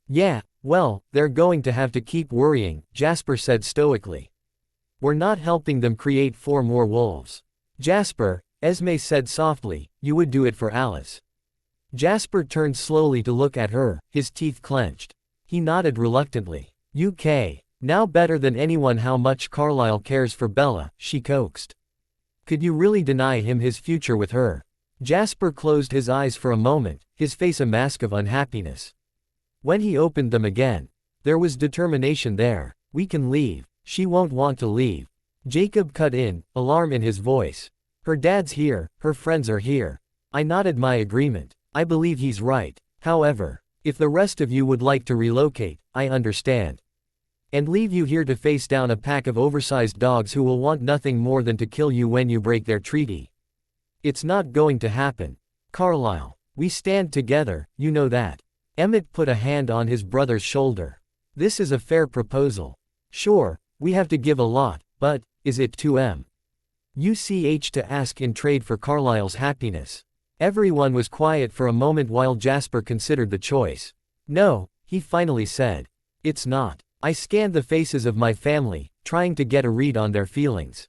Yeah, well, they're going to have to keep worrying, Jasper said stoically. We're not helping them create 4 more wolves. Jasper, Esme said softly, you would do it for Alice. Jasper turned slowly to look at her, his teeth clenched. He nodded reluctantly. UK, now better than anyone how much Carlisle cares for Bella, she coaxed. Could you really deny him his future with her? Jasper closed his eyes for a moment, his face a mask of unhappiness. When he opened them again, there was determination there. We can leave. She won't want to leave. Jacob cut in, alarm in his voice. Her dad's here, her friends are here. I nodded my agreement. I believe he's right. However, if the rest of you would like to relocate, I understand. And leave you here to face down a pack of oversized dogs who will want nothing more than to kill you when you break their treaty. It's not going to happen. Carlisle, we stand together, you know that. Emmett put a hand on his brother's shoulder. This is a fair proposal. Sure, we have to give a lot, but, is it too much to ask in trade for Carlisle's happiness? Everyone was quiet for a moment while Jasper considered the choice. No, he finally said. It's not. I scanned the faces of my family, trying to get a read on their feelings.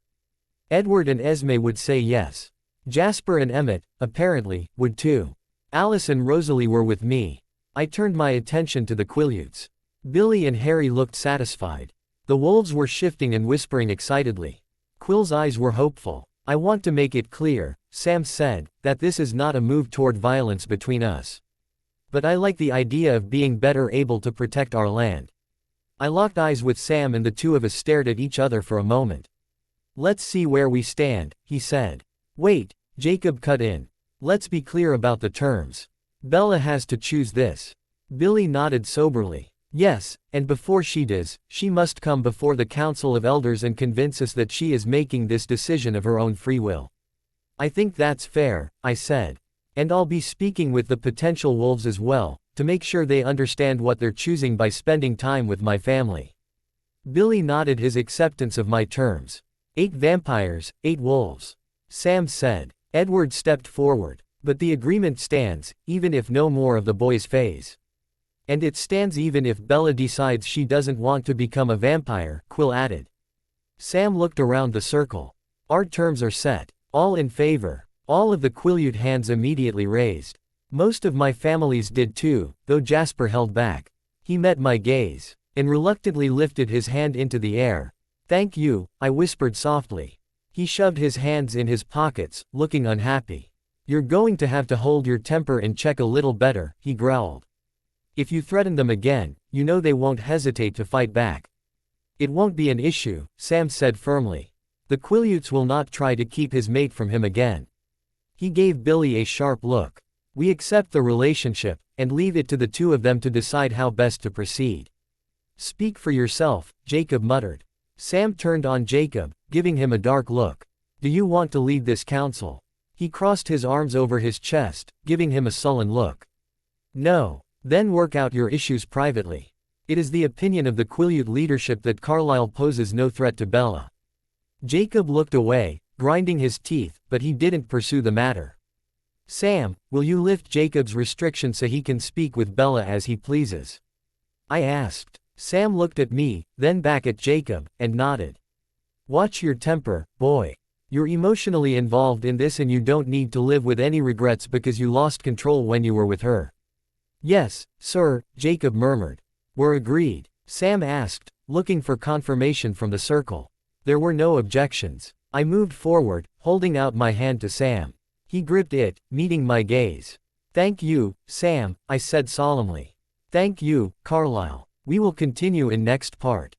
Edward and Esme would say yes. Jasper and Emmett, apparently, would too. Alice and Rosalie were with me. I turned my attention to the Quileutes. Billy and Harry looked satisfied. The wolves were shifting and whispering excitedly. Quill's eyes were hopeful. I want to make it clear, Sam said, that this is not a move toward violence between us. But I like the idea of being better able to protect our land. I locked eyes with Sam and the two of us stared at each other for a moment. Let's see where we stand, he said. Wait, Jacob cut in. Let's be clear about the terms. Bella has to choose this. Billy nodded soberly. Yes, and before she does, she must come before the Council of Elders and convince us that she is making this decision of her own free will. I think that's fair, I said. And I'll be speaking with the potential wolves as well, to make sure they understand what they're choosing by spending time with my family. Billy nodded his acceptance of my terms. 8 vampires, 8 wolves. Sam said. Edward stepped forward. But the agreement stands, even if no more of the boys phase. And it stands even if Bella decides she doesn't want to become a vampire, Quill added. Sam looked around the circle. Our terms are set. All in favor. All of the Quileute hands immediately raised. Most of my families did too, though Jasper held back. He met my gaze, and reluctantly lifted his hand into the air. Thank you, I whispered softly. He shoved his hands in his pockets, looking unhappy. You're going to have to hold your temper and check a little better, he growled. If you threaten them again, you know they won't hesitate to fight back. It won't be an issue, Sam said firmly. The Quileutes will not try to keep his mate from him again. He gave Billy a sharp look. We accept the relationship, and leave it to the two of them to decide how best to proceed. Speak for yourself, Jacob muttered. Sam turned on Jacob, giving him a dark look. Do you want to lead this council? He crossed his arms over his chest, giving him a sullen look. No. Then work out your issues privately. It is the opinion of the Quileute leadership that Carlisle poses no threat to Bella. Jacob looked away, grinding his teeth, but he didn't pursue the matter. Sam, will you lift Jacob's restriction so he can speak with Bella as he pleases? I asked. Sam looked at me, then back at Jacob, and nodded. Watch your temper, boy. You're emotionally involved in this and you don't need to live with any regrets because you lost control when you were with her. Yes, sir, Jacob murmured. We're agreed. Sam asked, looking for confirmation from the circle. There were no objections. I moved forward, holding out my hand to Sam. He gripped it, meeting my gaze. Thank you, Sam, I said solemnly. Thank you, Carlisle. We will continue in next part.